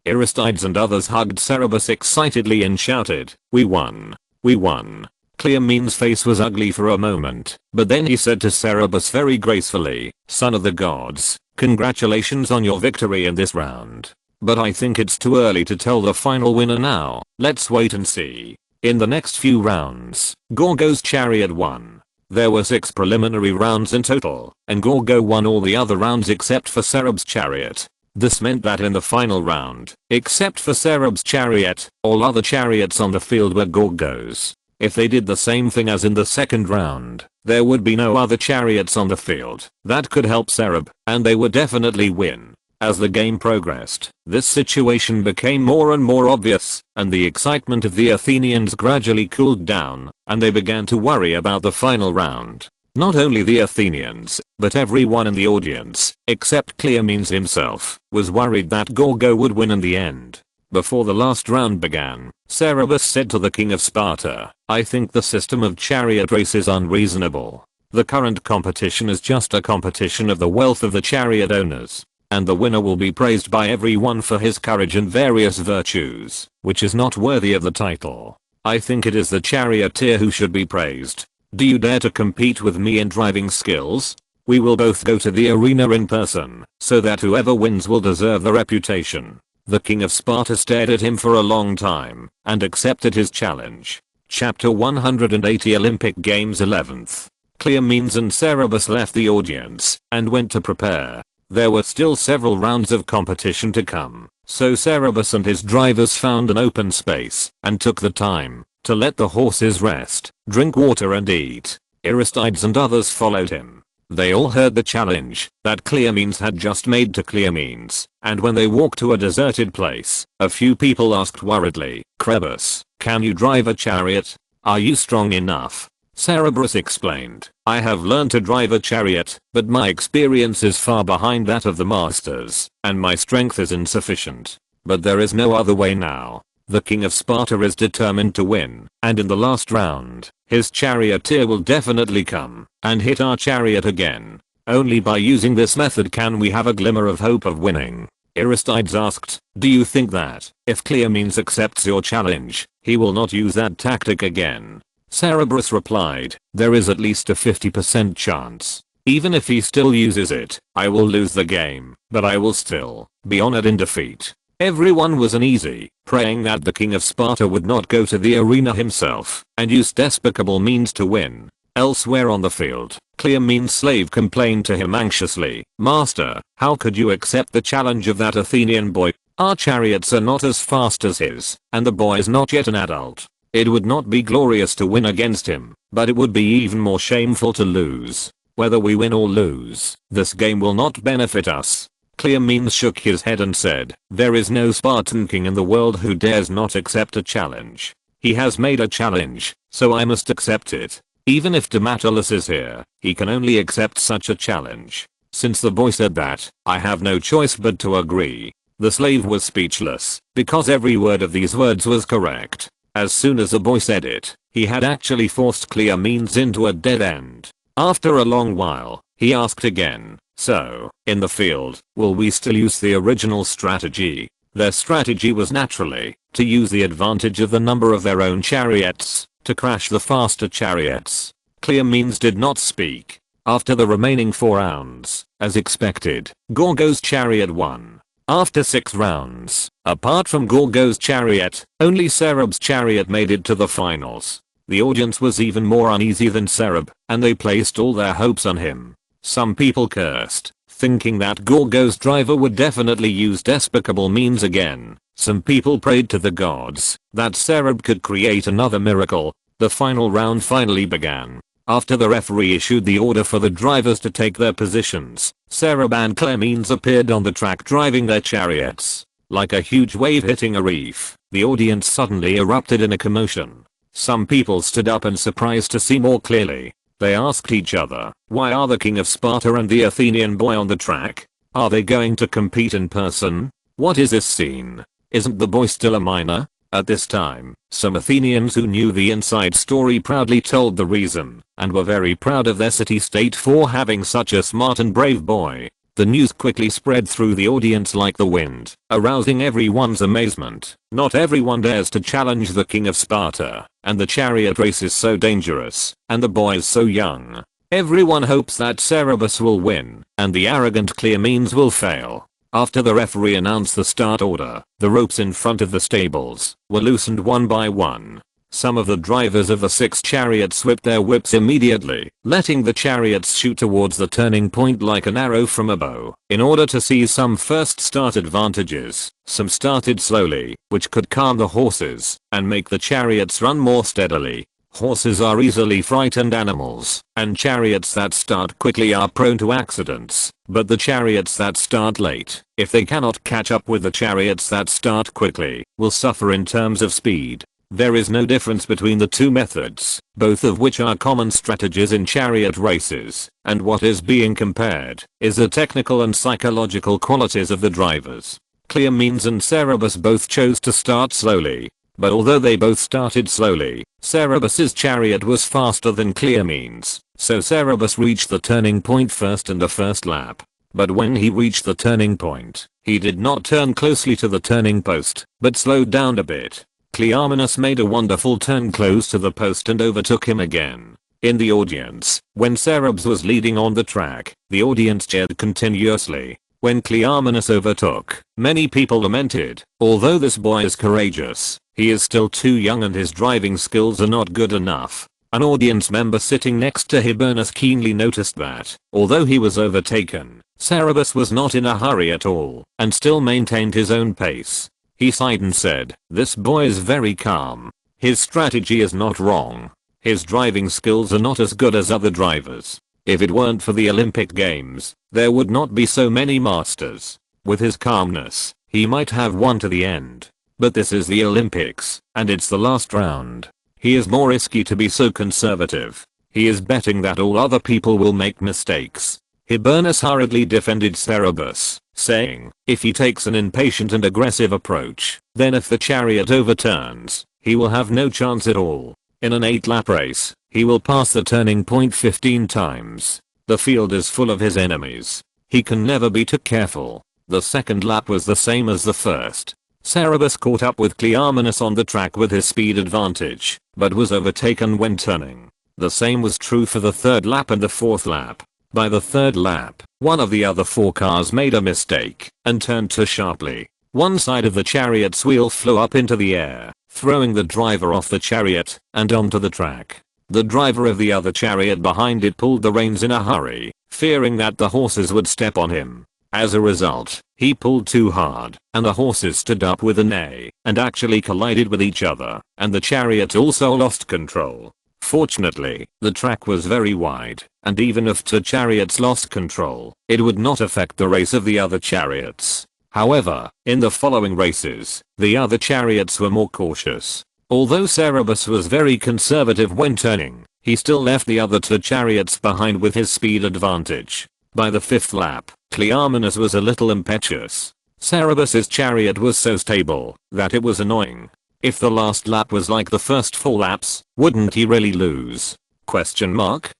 Aristides and others hugged Cerberus excitedly and shouted, "We won! We won!" Cleomenes' face was ugly for a moment, but then he said to Cerberus very gracefully, "Son of the gods, congratulations on your victory in this round. But I think it's too early to tell the final winner now, let's wait and see." In the next few rounds, Gorgo's chariot won. There were 6 preliminary rounds in total, and Gorgo won all the other rounds except for Cerberus' chariot. This meant that in the final round, except for Cerberus' chariot, all other chariots on the field were Gorgo's. If they did the same thing as in the second round, there would be no other chariots on the field that could help Cerberus, and they would definitely win. As the game progressed, this situation became more and more obvious, and the excitement of the Athenians gradually cooled down, and they began to worry about the final round. Not only the Athenians, but everyone in the audience, except Cleomenes himself, was worried that Gorgo would win in the end. Before the last round began, Cerberus said to the king of Sparta, "I think the system of chariot race is unreasonable. The current competition is just a competition of the wealth of the chariot owners, and the winner will be praised by everyone for his courage and various virtues, which is not worthy of the title. I think it is the charioteer who should be praised. Do you dare to compete with me in driving skills? We will both go to the arena in person, so that whoever wins will deserve the reputation." The king of Sparta stared at him for a long time and accepted his challenge. Chapter 180 Olympic Games 11th. Cleomenes and Cerberus left the audience and went to prepare. There were still several rounds of competition to come, so Cerberus and his drivers found an open space and took the time to let the horses rest, drink water and eat. Aristides and others followed him. They all heard the challenge that Cleomenes had just made to Cleomenes, and when they walked to a deserted place, a few people asked worriedly, "Cerberus, can you drive a chariot? Are you strong enough?" Cerberus explained, "I have learned to drive a chariot, but my experience is far behind that of the masters, and my strength is insufficient. But there is no other way now. The king of Sparta is determined to win, and in the last round, his charioteer will definitely come and hit our chariot again. Only by using this method can we have a glimmer of hope of winning." Aristides asked, "Do you think that, if Cleomenes accepts your challenge, he will not use that tactic again?" Cerberus replied, "There is at least a 50% chance. Even if he still uses it, I will lose the game, but I will still be honored in defeat." Everyone was uneasy, praying that the king of Sparta would not go to the arena himself and use despicable means to win. Elsewhere on the field, Cleomenes' slave complained to him anxiously, "Master, how could you accept the challenge of that Athenian boy? Our chariots are not as fast as his, and the boy is not yet an adult. It would not be glorious to win against him, but it would be even more shameful to lose. Whether we win or lose, this game will not benefit us." Cleomenes shook his head and said, "There is no Spartan king in the world who dares not accept a challenge. He has made a challenge, so I must accept it. Even if Damatulus is here, he can only accept such a challenge." Since the boy said that, I have no choice but to agree. The slave was speechless, because every word of these words was correct. As soon as the boy said it, he had actually forced Cleomenes into a dead end. After a long while, he asked again, "So, in the field, will we still use the original strategy?" Their strategy was naturally to use the advantage of the number of their own chariots to crash the faster chariots. Cleomenes did not speak. After the remaining 4 rounds, as expected, Gorgo's chariot won. After 6 rounds, apart from Gorgo's chariot, only Cerberus' chariot made it to the finals. The audience was even more uneasy than Cerberus, and they placed all their hopes on him. Some people cursed, thinking that Gorgo's driver would definitely use despicable means again. Some people prayed to the gods that Cerberus could create another miracle. The final round finally began. After the referee issued the order for the drivers to take their positions, Cerberus and Cleomenes appeared on the track driving their chariots. Like a huge wave hitting a reef, the audience suddenly erupted in a commotion. Some people stood up in surprise to see more clearly. They asked each other, why are the king of Sparta and the Athenian boy on the track? Are they going to compete in person? What is this scene? Isn't the boy still a minor? At this time, some Athenians who knew the inside story proudly told the reason, and were very proud of their city-state for having such a smart and brave boy. The news quickly spread through the audience like the wind, arousing everyone's amazement. Not everyone dares to challenge the king of Sparta, and the chariot race is so dangerous, and the boy is so young. Everyone hopes that Cerberus will win, and the arrogant Cleomenes will fail. After the referee announced the start order, the ropes in front of the stables were loosened one by one. Some of the drivers of the 6 chariots whipped their whips immediately, letting the chariots shoot towards the turning point like an arrow from a bow, in order to seize some first start advantages. Some started slowly, which could calm the horses, and make the chariots run more steadily. Horses are easily frightened animals, and chariots that start quickly are prone to accidents, but the chariots that start late, if they cannot catch up with the chariots that start quickly, will suffer in terms of speed. There is no difference between the two methods, both of which are common strategies in chariot races, and what is being compared is the technical and psychological qualities of the drivers. Cleomenes and Cerberus both chose to start slowly. But although they both started slowly, Cerberus's chariot was faster than Cleomenes, so Cerberus reached the turning point first in the first lap. But when he reached the turning point, he did not turn closely to the turning post, but slowed down a bit. Cleomenes made a wonderful turn close to the post and overtook him again. In the audience, when Cerberus was leading on the track, the audience cheered continuously. When Cleomenes overtook, many people lamented, although this boy is courageous, he is still too young and his driving skills are not good enough. An audience member sitting next to Hibernus keenly noticed that, although he was overtaken, Cerberus was not in a hurry at all, and still maintained his own pace. He sighed and said, "This boy is very calm. His strategy is not wrong. His driving skills are not as good as other drivers. If it weren't for the Olympic Games, there would not be so many masters. With his calmness, he might have won to the end. But this is the Olympics, and it's the last round. He is more risky to be so conservative. He is betting that all other people will make mistakes." Hibernus hurriedly defended Cerberus, saying, "If he takes an impatient and aggressive approach, then if the chariot overturns, he will have no chance at all. In an 8-lap race, he will pass the turning point 15 times. The field is full of his enemies. He can never be too careful." The second lap was the same as the first. Cerberus caught up with Cleomenes on the track with his speed advantage, but was overtaken when turning. The same was true for the third lap and the fourth lap. By the third lap, one of the other 4 cars made a mistake and turned too sharply. One side of the chariot's wheel flew up into the air, throwing the driver off the chariot and onto the track. The driver of the other chariot behind it pulled the reins in a hurry, fearing that the horses would step on him. As a result, he pulled too hard, and the horses stood up with a neigh, and actually collided with each other, and the chariot also lost control. Fortunately, the track was very wide, and even if 2 chariots lost control, it would not affect the race of the other chariots. However, in the following races, the other chariots were more cautious. Although Cerberus was very conservative when turning, he still left the other 2 chariots behind with his speed advantage. By the 5th lap, Cleomenes was a little impetuous. Cerberus's chariot was so stable that it was annoying. If the last lap was like the first 4 laps, wouldn't he really lose? Question mark?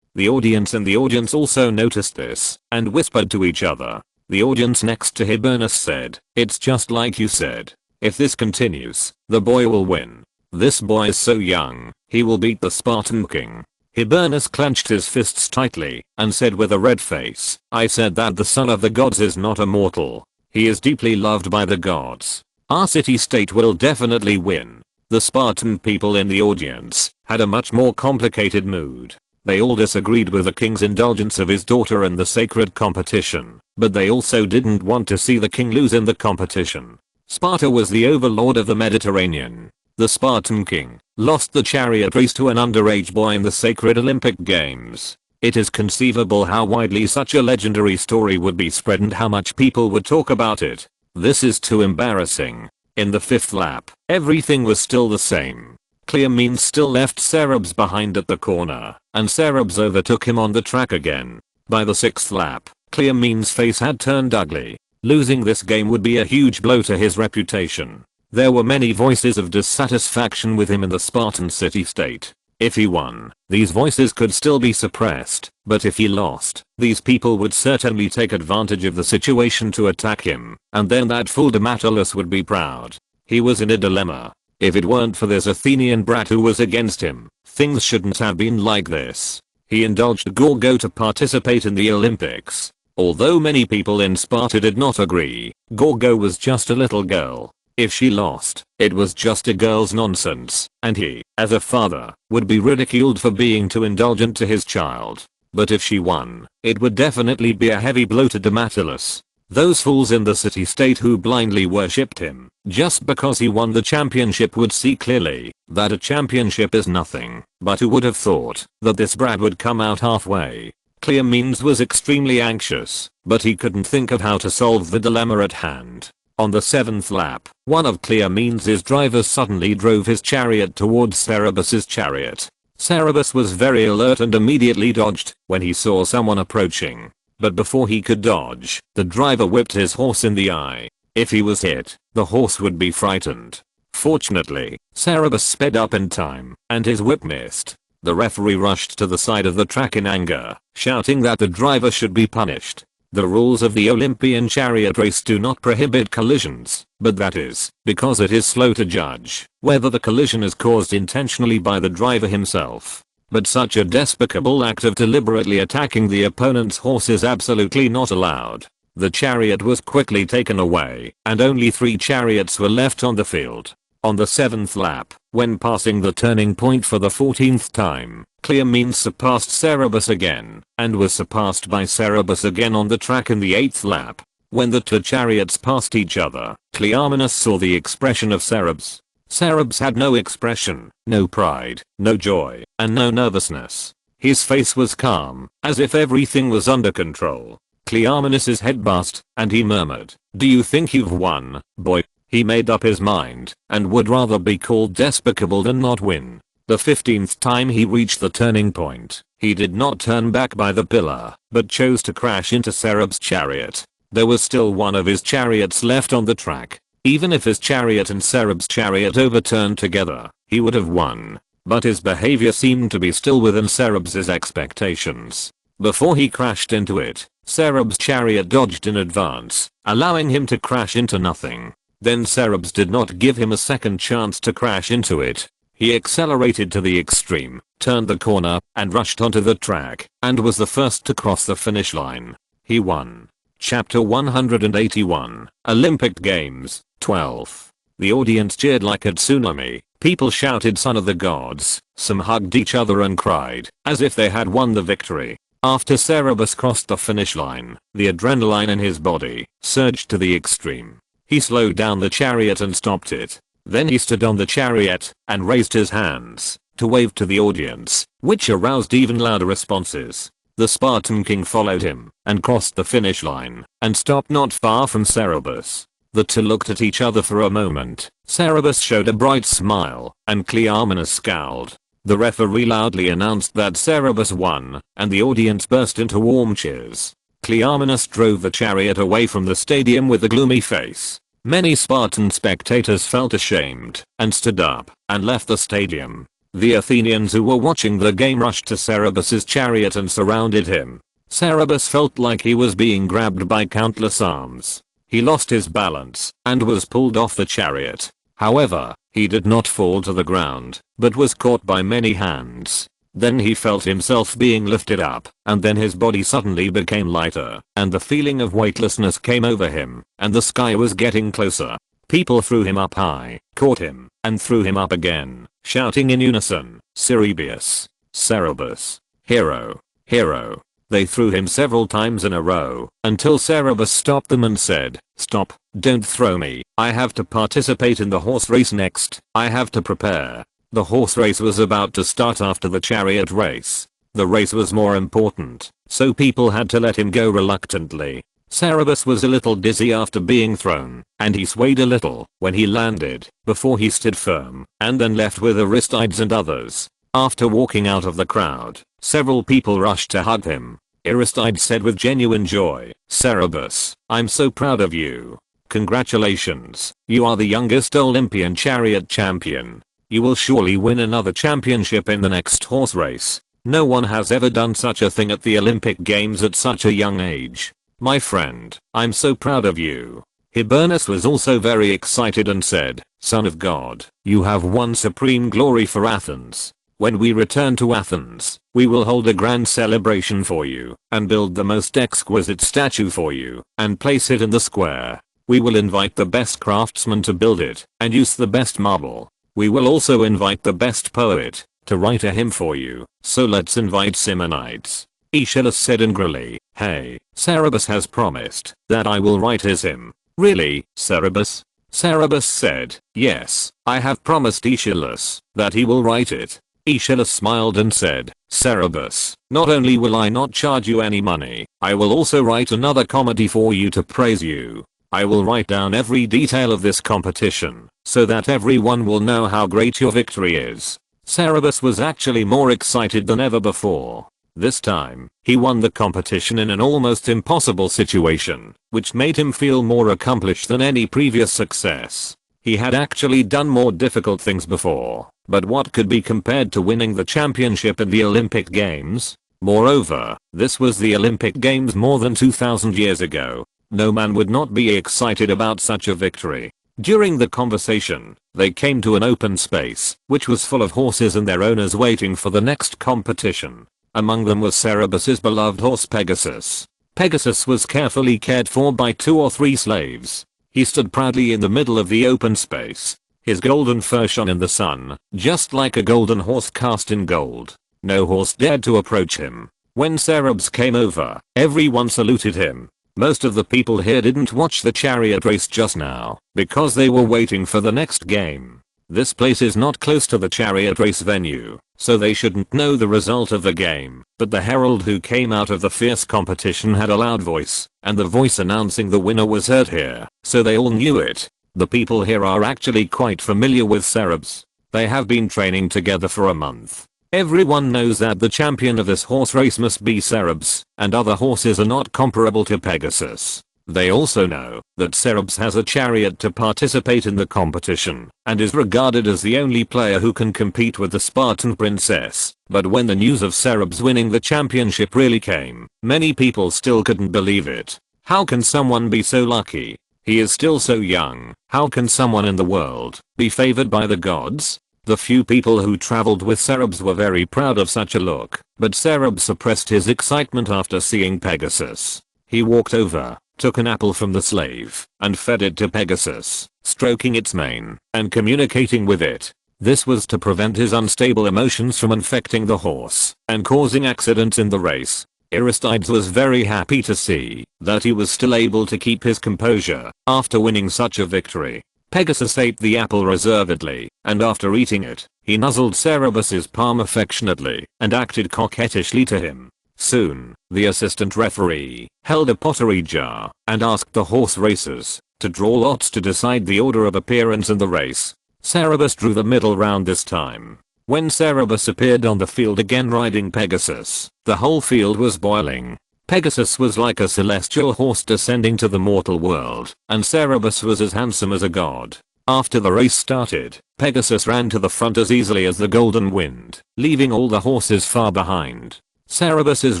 The audience and the audience also noticed this, and whispered to each other. The audience next to Hibernus said, "It's just like you said. If this continues, the boy will win. This boy is so young, he will beat the Spartan king." Hibernus clenched his fists tightly, and said with a red face, "I said that the son of the gods is not immortal. He is deeply loved by the gods. Our city-state will definitely win." The Spartan people in the audience had a much more complicated mood. They all disagreed with the king's indulgence of his daughter in the sacred competition, but they also didn't want to see the king lose in the competition. Sparta was the overlord of the Mediterranean. The Spartan king lost the chariot race to an underage boy in the sacred Olympic Games. It is conceivable how widely such a legendary story would be spread and how much people would talk about it. This is too embarrassing. In the 5th lap, everything was still the same. Cleomenes still left Cerebs behind at the corner, and Cerebs overtook him on the track again. By the 6th lap, Cleomenes' face had turned ugly. Losing this game would be a huge blow to his reputation. There were many voices of dissatisfaction with him in the Spartan city-state. If he won, these voices could still be suppressed, but if he lost, these people would certainly take advantage of the situation to attack him, and then that fool Damatulus would be proud. He was in a dilemma. If it weren't for this Athenian brat who was against him, things shouldn't have been like this. He indulged Gorgo to participate in the Olympics. Although many people in Sparta did not agree, Gorgo was just a little girl. If she lost, it was just a girl's nonsense, and he, as a father, would be ridiculed for being too indulgent to his child. But if she won, it would definitely be a heavy blow to Damatulus. Those fools in the city-state who blindly worshipped him, just because he won the championship, would see clearly that a championship is nothing. But who would have thought that this brat would come out halfway? Cleomenes was extremely anxious, but he couldn't think of how to solve the dilemma at hand. On the 7th lap, one of Cleomenes' drivers suddenly drove his chariot towards Cerebus' chariot. Cerebus was very alert and immediately dodged when he saw someone approaching. But before he could dodge, the driver whipped his horse in the eye. If he was hit, the horse would be frightened. Fortunately, Cerebus sped up in time, and his whip missed. The referee rushed to the side of the track in anger, shouting that the driver should be punished. The rules of the Olympian chariot race do not prohibit collisions, but that is because it is slow to judge whether the collision is caused intentionally by the driver himself. But such a despicable act of deliberately attacking the opponent's horse is absolutely not allowed. The chariot was quickly taken away, and only 3 chariots were left on the field. On the 7th lap, when passing the turning point for the 14th time, Cleomenes surpassed Cerebus again, and was surpassed by Cerebus again on the track in the 8th lap. When the 2 chariots passed each other, Cleomenes saw the expression of Cerebus. Cerebus had no expression, no pride, no joy, and no nervousness. His face was calm, as if everything was under control. Cleomenes' head buzzed, and he murmured, "Do you think you've won, boy?" He made up his mind, and would rather be called despicable than not win. The 15th time he reached the turning point, he did not turn back by the pillar, but chose to crash into Cerebus' chariot. There was still one of his chariots left on the track. Even if his chariot and Cerebus' chariot overturned together, he would have won. But his behavior seemed to be still within Cerebus' expectations. Before he crashed into it, Cerebus' chariot dodged in advance, allowing him to crash into nothing. Then Cerebus did not give him a second chance to crash into it. He accelerated to the extreme, turned the corner, and rushed onto the track, and was the first to cross the finish line. He won. Chapter 181, Olympic Games, 12. The audience cheered like a tsunami. People shouted "Son of the Gods." Some hugged each other and cried, as if they had won the victory. After Cerebus crossed the finish line, the adrenaline in his body surged to the extreme. He slowed down the chariot and stopped it. Then he stood on the chariot and raised his hands to wave to the audience, which aroused even louder responses. The Spartan king followed him and crossed the finish line and stopped not far from Cerebus. The 2 looked at each other for a moment. Cerebus showed a bright smile and Cleomenes scowled. The referee loudly announced that Cerebus won, and the audience burst into warm cheers. Cleomenes drove the chariot away from the stadium with a gloomy face. Many Spartan spectators felt ashamed and stood up and left the stadium. The Athenians who were watching the game rushed to Cerebus' chariot and surrounded him. Cerebus felt like he was being grabbed by countless arms. He lost his balance and was pulled off the chariot. However, he did not fall to the ground, but was caught by many hands. Then he felt himself being lifted up, and then his body suddenly became lighter, and the feeling of weightlessness came over him, and the sky was getting closer. People threw him up high, caught him, and threw him up again, shouting in unison, "Cerebus! Cerebus! Hero! Hero!" They threw him several times in a row, until Cerebus stopped them and said, "Stop, don't throw me. I have to participate in the horse race next. I have to prepare." The horse race was about to start after the chariot race. The race was more important, so people had to let him go reluctantly. Cerberus was a little dizzy after being thrown, and he swayed a little when he landed, before he stood firm, and then left with Aristides and others. After walking out of the crowd, several people rushed to hug him. Aristides said with genuine joy, "Cerberus, I'm so proud of you. Congratulations, you are the youngest Olympian chariot champion. You will surely win another championship in the next horse race. No one has ever done such a thing at the Olympic Games at such a young age. My friend, I'm so proud of you." Hibernus was also very excited and said, "Son of God, you have won supreme glory for Athens. When we return to Athens, we will hold a grand celebration for you, and build the most exquisite statue for you, and place it in the square. We will invite the best craftsman to build it, and use the best marble. We will also invite the best poet to write a hymn for you, so let's invite Simonides." Aeschylus said angrily, "Hey, Cerberus has promised that I will write his hymn." "Really, Cerberus?" Cerberus said, "Yes, I have promised Aeschylus that he will write it." Aeschylus smiled and said, "Cerberus, not only will I not charge you any money, I will also write another comedy for you to praise you. I will write down every detail of this competition, so that everyone will know how great your victory is." Cerberus was actually more excited than ever before. This time, he won the competition in an almost impossible situation, which made him feel more accomplished than any previous success. He had actually done more difficult things before, but what could be compared to winning the championship in the Olympic Games? Moreover, this was the Olympic Games more than 2000 years ago. No man would not be excited about such a victory. During the conversation, they came to an open space, which was full of horses and their owners waiting for the next competition. Among them was Cerberus's beloved horse Pegasus. Pegasus was carefully cared for by 2 or 3 slaves. He stood proudly in the middle of the open space. His golden fur shone in the sun, just like a golden horse cast in gold. No horse dared to approach him. When Cerberus came over, everyone saluted him. Most of the people here didn't watch the chariot race just now, because they were waiting for the next game. This place is not close to the chariot race venue, so they shouldn't know the result of the game, but the herald who came out of the fierce competition had a loud voice, and the voice announcing the winner was heard here, so they all knew it. The people here are actually quite familiar with Cerberus. They have been training together for a month. Everyone knows that the champion of this horse race must be Cerberus, and other horses are not comparable to Pegasus. They also know that Cerberus has a chariot to participate in the competition, and is regarded as the only player who can compete with the Spartan princess. But when the news of Cerberus winning the championship really came, many people still couldn't believe it. How can someone be so lucky? He is still so young. How can someone in the world be favored by the gods? The few people who traveled with Cerberus were very proud of such a look, but Cerberus suppressed his excitement after seeing Pegasus. He walked over, took an apple from the slave, and fed it to Pegasus, stroking its mane, and communicating with it. This was to prevent his unstable emotions from infecting the horse, and causing accidents in the race. Aristides was very happy to see that he was still able to keep his composure after winning such a victory. Pegasus ate the apple reservedly, and after eating it, he nuzzled Cerberus's palm affectionately, and acted coquettishly to him. Soon, the assistant referee held a pottery jar, and asked the horse racers to draw lots to decide the order of appearance in the race. Cerberus drew the middle round this time. When Cerberus appeared on the field again riding Pegasus, the whole field was boiling. Pegasus was like a celestial horse descending to the mortal world, and Cerberus was as handsome as a god. After the race started, Pegasus ran to the front as easily as the golden wind, leaving all the horses far behind. Cerberus's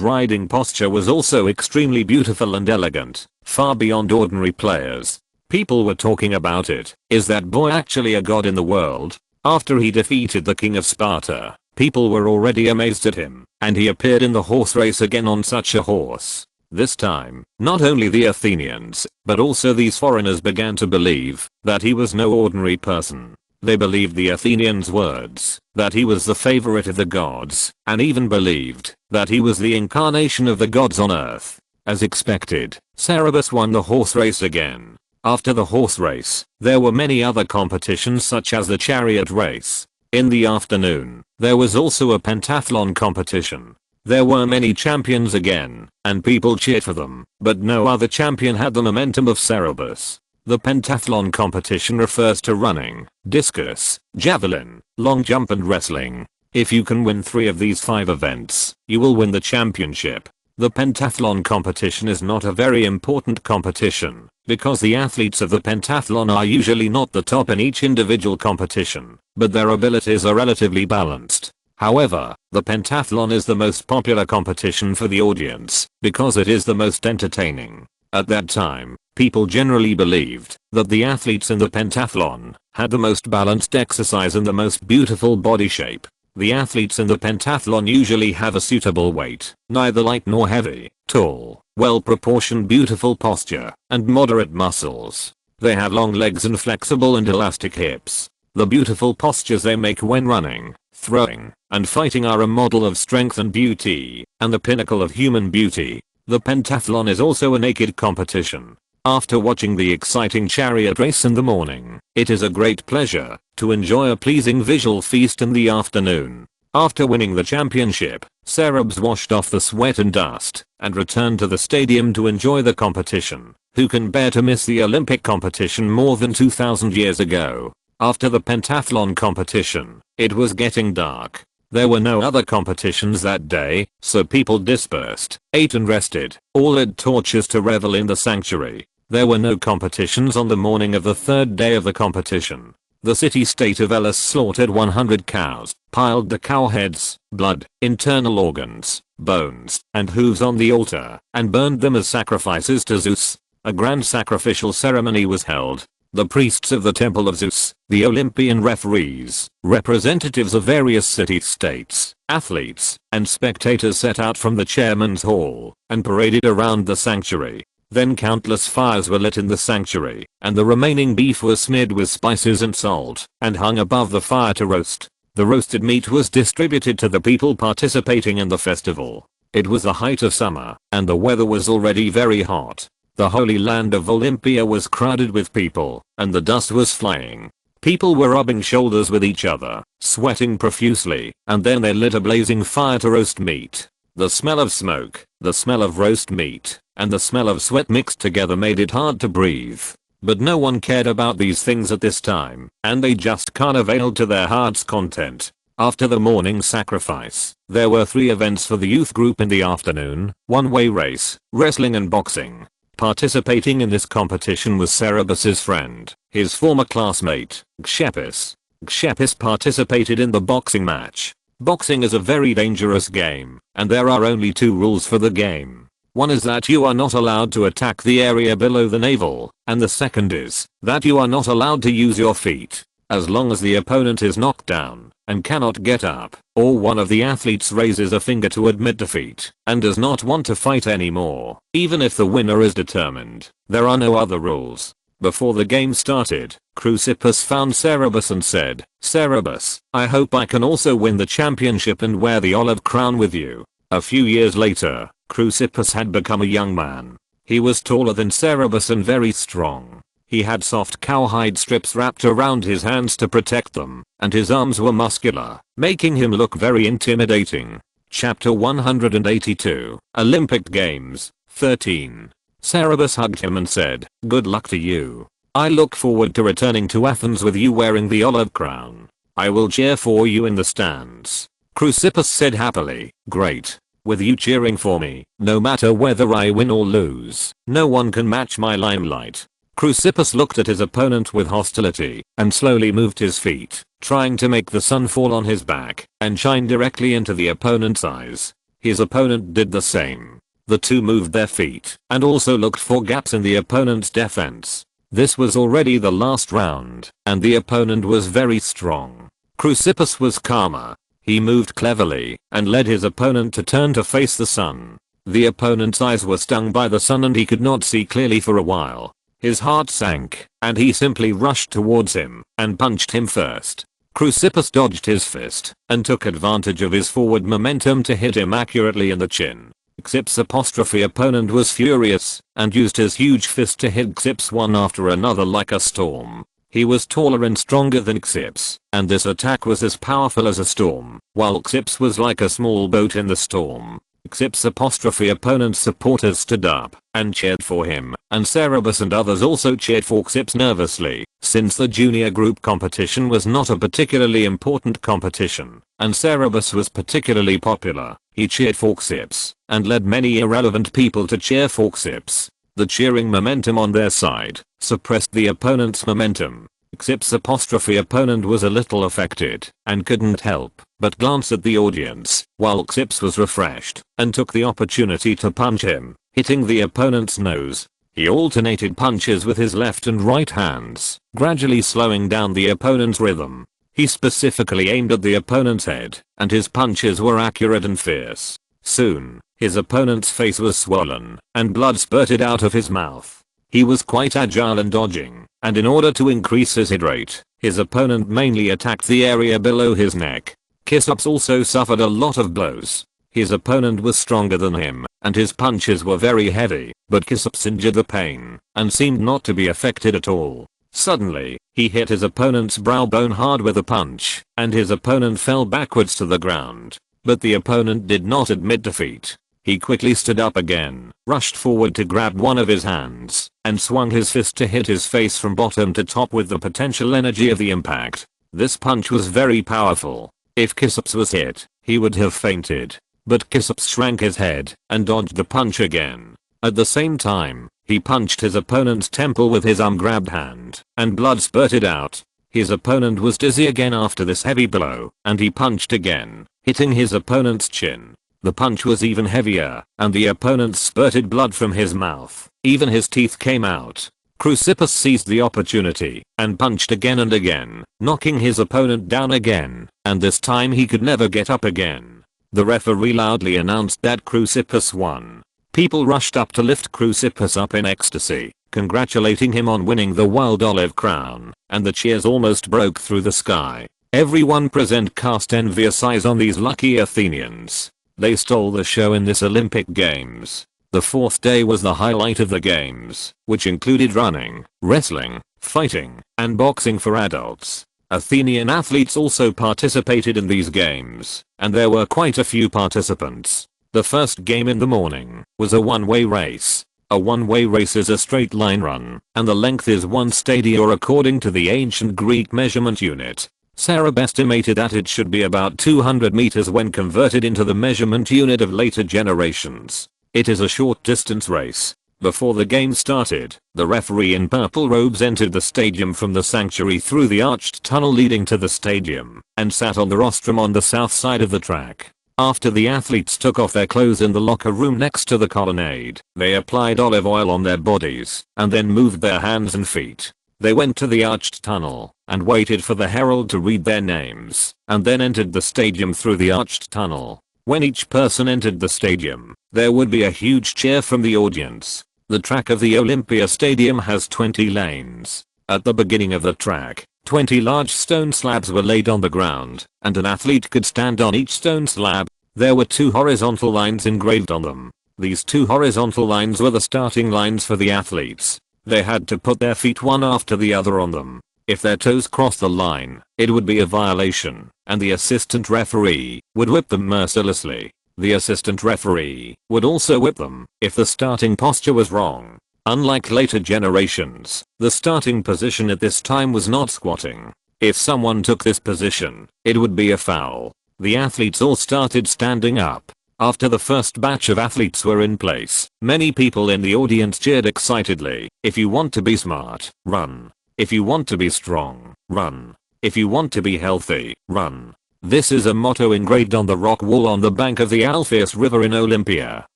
riding posture was also extremely beautiful and elegant, far beyond ordinary players. People were talking about it. Is that boy actually a god in the world? After he defeated the king of Sparta, people were already amazed at him, and he appeared in the horse race again on such a horse. This time, not only the Athenians, but also these foreigners began to believe that he was no ordinary person. They believed the Athenians' words, that he was the favorite of the gods, and even believed that he was the incarnation of the gods on earth. As expected, Cerberus won the horse race again. After the horse race, there were many other competitions such as the chariot race. In the afternoon, there was also a pentathlon competition. There were many champions again, and people cheered for them, but no other champion had the momentum of Cerberus. The pentathlon competition refers to running, discus, javelin, long jump and wrestling. If you can win 3 of these 5 events, you will win the championship. The pentathlon competition is not a very important competition, because the athletes of the pentathlon are usually not the top in each individual competition, but their abilities are relatively balanced. However, the pentathlon is the most popular competition for the audience, because it is the most entertaining. At that time, people generally believed that the athletes in the pentathlon had the most balanced exercise and the most beautiful body shape. The athletes in the pentathlon usually have a suitable weight, neither light nor heavy, tall, well-proportioned beautiful posture, and moderate muscles. They have long legs and flexible and elastic hips. The beautiful postures they make when running, throwing, and fighting are a model of strength and beauty, and the pinnacle of human beauty. The pentathlon is also a naked competition. After watching the exciting chariot race in the morning, it is a great pleasure to enjoy a pleasing visual feast in the afternoon. After winning the championship, Cerberus washed off the sweat and dust, and returned to the stadium to enjoy the competition. Who can bear to miss the Olympic competition more than 2000 years ago? After the pentathlon competition, it was getting dark. There were no other competitions that day, so people dispersed, ate and rested, all lit torches to revel in the sanctuary. There were no competitions on the morning of the 3rd day of the competition. The city-state of Elis slaughtered 100 cows, piled the cow heads, blood, internal organs, bones, and hooves on the altar, and burned them as sacrifices to Zeus. A grand sacrificial ceremony was held. The priests of the Temple of Zeus, the Olympian referees, representatives of various city-states, athletes, and spectators set out from the chairman's hall and paraded around the sanctuary. Then countless fires were lit in the sanctuary, and the remaining beef was smeared with spices and salt and hung above the fire to roast. The roasted meat was distributed to the people participating in the festival. It was the height of summer, and the weather was already very hot. The holy land of Olympia was crowded with people, and the dust was flying. People were rubbing shoulders with each other, sweating profusely, and then they lit a blazing fire to roast meat. The smell of smoke, the smell of roast meat, and the smell of sweat mixed together made it hard to breathe. But no one cared about these things at this time, and they just carnivaled to their heart's content. After the morning sacrifice, there were 3 events for the youth group in the afternoon: one-way race, wrestling and boxing. Participating in this competition was Cerberus's friend, his former classmate, Xepis. Xepis participated in the boxing match. Boxing is a very dangerous game, and there are only 2 rules for the game. One is that you are not allowed to attack the area below the navel, and the second is that you are not allowed to use your feet. As long as the opponent is knocked down and cannot get up, or one of the athletes raises a finger to admit defeat and does not want to fight anymore, even if the winner is determined, there are no other rules. Before the game started, Chrysippus found Cerberus and said, "Cerberus, I hope I can also win the championship and wear the olive crown with you." A few years later, Chrysippus had become a young man. He was taller than Cerberus and very strong. He had soft cowhide strips wrapped around his hands to protect them, and his arms were muscular, making him look very intimidating. Chapter 182, Olympic Games, 13. Cerberus hugged him and said, "Good luck to you. I look forward to returning to Athens with you wearing the olive crown. I will cheer for you in the stands." Chrysippus said happily, "Great. With you cheering for me, no matter whether I win or lose, no one can match my limelight." Chrysippus looked at his opponent with hostility and slowly moved his feet, trying to make the sun fall on his back and shine directly into the opponent's eyes. His opponent did the same. The two moved their feet and also looked for gaps in the opponent's defense. This was already the last round, and the opponent was very strong. Chrysippus was calmer. He moved cleverly and led his opponent to turn to face the sun. The opponent's eyes were stung by the sun and he could not see clearly for a while. His heart sank, and he simply rushed towards him and punched him first. Chrysippus dodged his fist and took advantage of his forward momentum to hit him accurately in the chin. Xip's opponent was furious and used his huge fist to hit Xips one after another like a storm. He was taller and stronger than Xips, and this attack was as powerful as a storm, while Xips was like a small boat in the storm. Xips' opponent's supporters stood up and cheered for him, and Cerebus and others also cheered for Xips nervously, since the junior group competition was not a particularly important competition, and Cerebus was particularly popular. He cheered for Xips, and led many irrelevant people to cheer for Xips. The cheering momentum on their side suppressed the opponent's momentum. Xips' opponent was a little affected and couldn't help but glance at the audience, while Xips was refreshed and took the opportunity to punch him, hitting the opponent's nose. He alternated punches with his left and right hands, gradually slowing down the opponent's rhythm. He specifically aimed at the opponent's head, and his punches were accurate and fierce. Soon, his opponent's face was swollen, and blood spurted out of his mouth. He was quite agile and dodging, and in order to increase his hit rate, his opponent mainly attacked the area below his neck. Xips also suffered a lot of blows. His opponent was stronger than him, and his punches were very heavy, but Xips endured the pain, and seemed not to be affected at all. Suddenly, he hit his opponent's brow bone hard with a punch, and his opponent fell backwards to the ground. But the opponent did not admit defeat. He quickly stood up again, rushed forward to grab one of his hands, and swung his fist to hit his face from bottom to top with the potential energy of the impact. This punch was very powerful. If Xips was hit, he would have fainted. But Xips shrank his head and dodged the punch again. At the same time, he punched his opponent's temple with his ungrabbed hand, and blood spurted out. His opponent was dizzy again after this heavy blow, and he punched again, hitting his opponent's chin. The punch was even heavier, and the opponent spurted blood from his mouth. Even his teeth came out. Xips seized the opportunity and punched again and again, knocking his opponent down again, and this time he could never get up again. The referee loudly announced that Xips won. People rushed up to lift Xips up in ecstasy, congratulating him on winning the Wild Olive Crown, and the cheers almost broke through the sky. Everyone present cast envious eyes on these lucky Athenians. They stole the show in this Olympic Games. The fourth day was the highlight of the games, which included running, wrestling, fighting, and boxing for adults. Athenian athletes also participated in these games, and there were quite a few participants. The first game in the morning was a one-way race. A one-way race is a straight line run, and the length is 1 stadia according to the ancient Greek measurement unit. Sarab estimated that it should be about 200 meters when converted into the measurement unit of later generations. It is a short distance race. Before the game started, the referee in purple robes entered the stadium from the sanctuary through the arched tunnel leading to the stadium, and sat on the rostrum on the south side of the track. After the athletes took off their clothes in the locker room next to the colonnade, they applied olive oil on their bodies, and then moved their hands and feet. They went to the arched tunnel, and waited for the herald to read their names, and then entered the stadium through the arched tunnel. When each person entered the stadium, there would be a huge cheer from the audience. The track of the Olympia Stadium has 20 lanes. At the beginning of the track, 20 large stone slabs were laid on the ground, and an athlete could stand on each stone slab. There were 2 horizontal lines engraved on them. These 2 horizontal lines were the starting lines for the athletes. They had to put their feet one after the other on them. If their toes crossed the line, it would be a violation, and the assistant referee would whip them mercilessly. The assistant referee would also whip them if the starting posture was wrong. Unlike later generations, the starting position at this time was not squatting. If someone took this position, it would be a foul. The athletes all started standing up. After the first batch of athletes were in place, many people in the audience cheered excitedly. If you want to be smart, run. If you want to be strong, run. If you want to be healthy, run. This is a motto engraved on the rock wall on the bank of the Alpheus River in Olympia.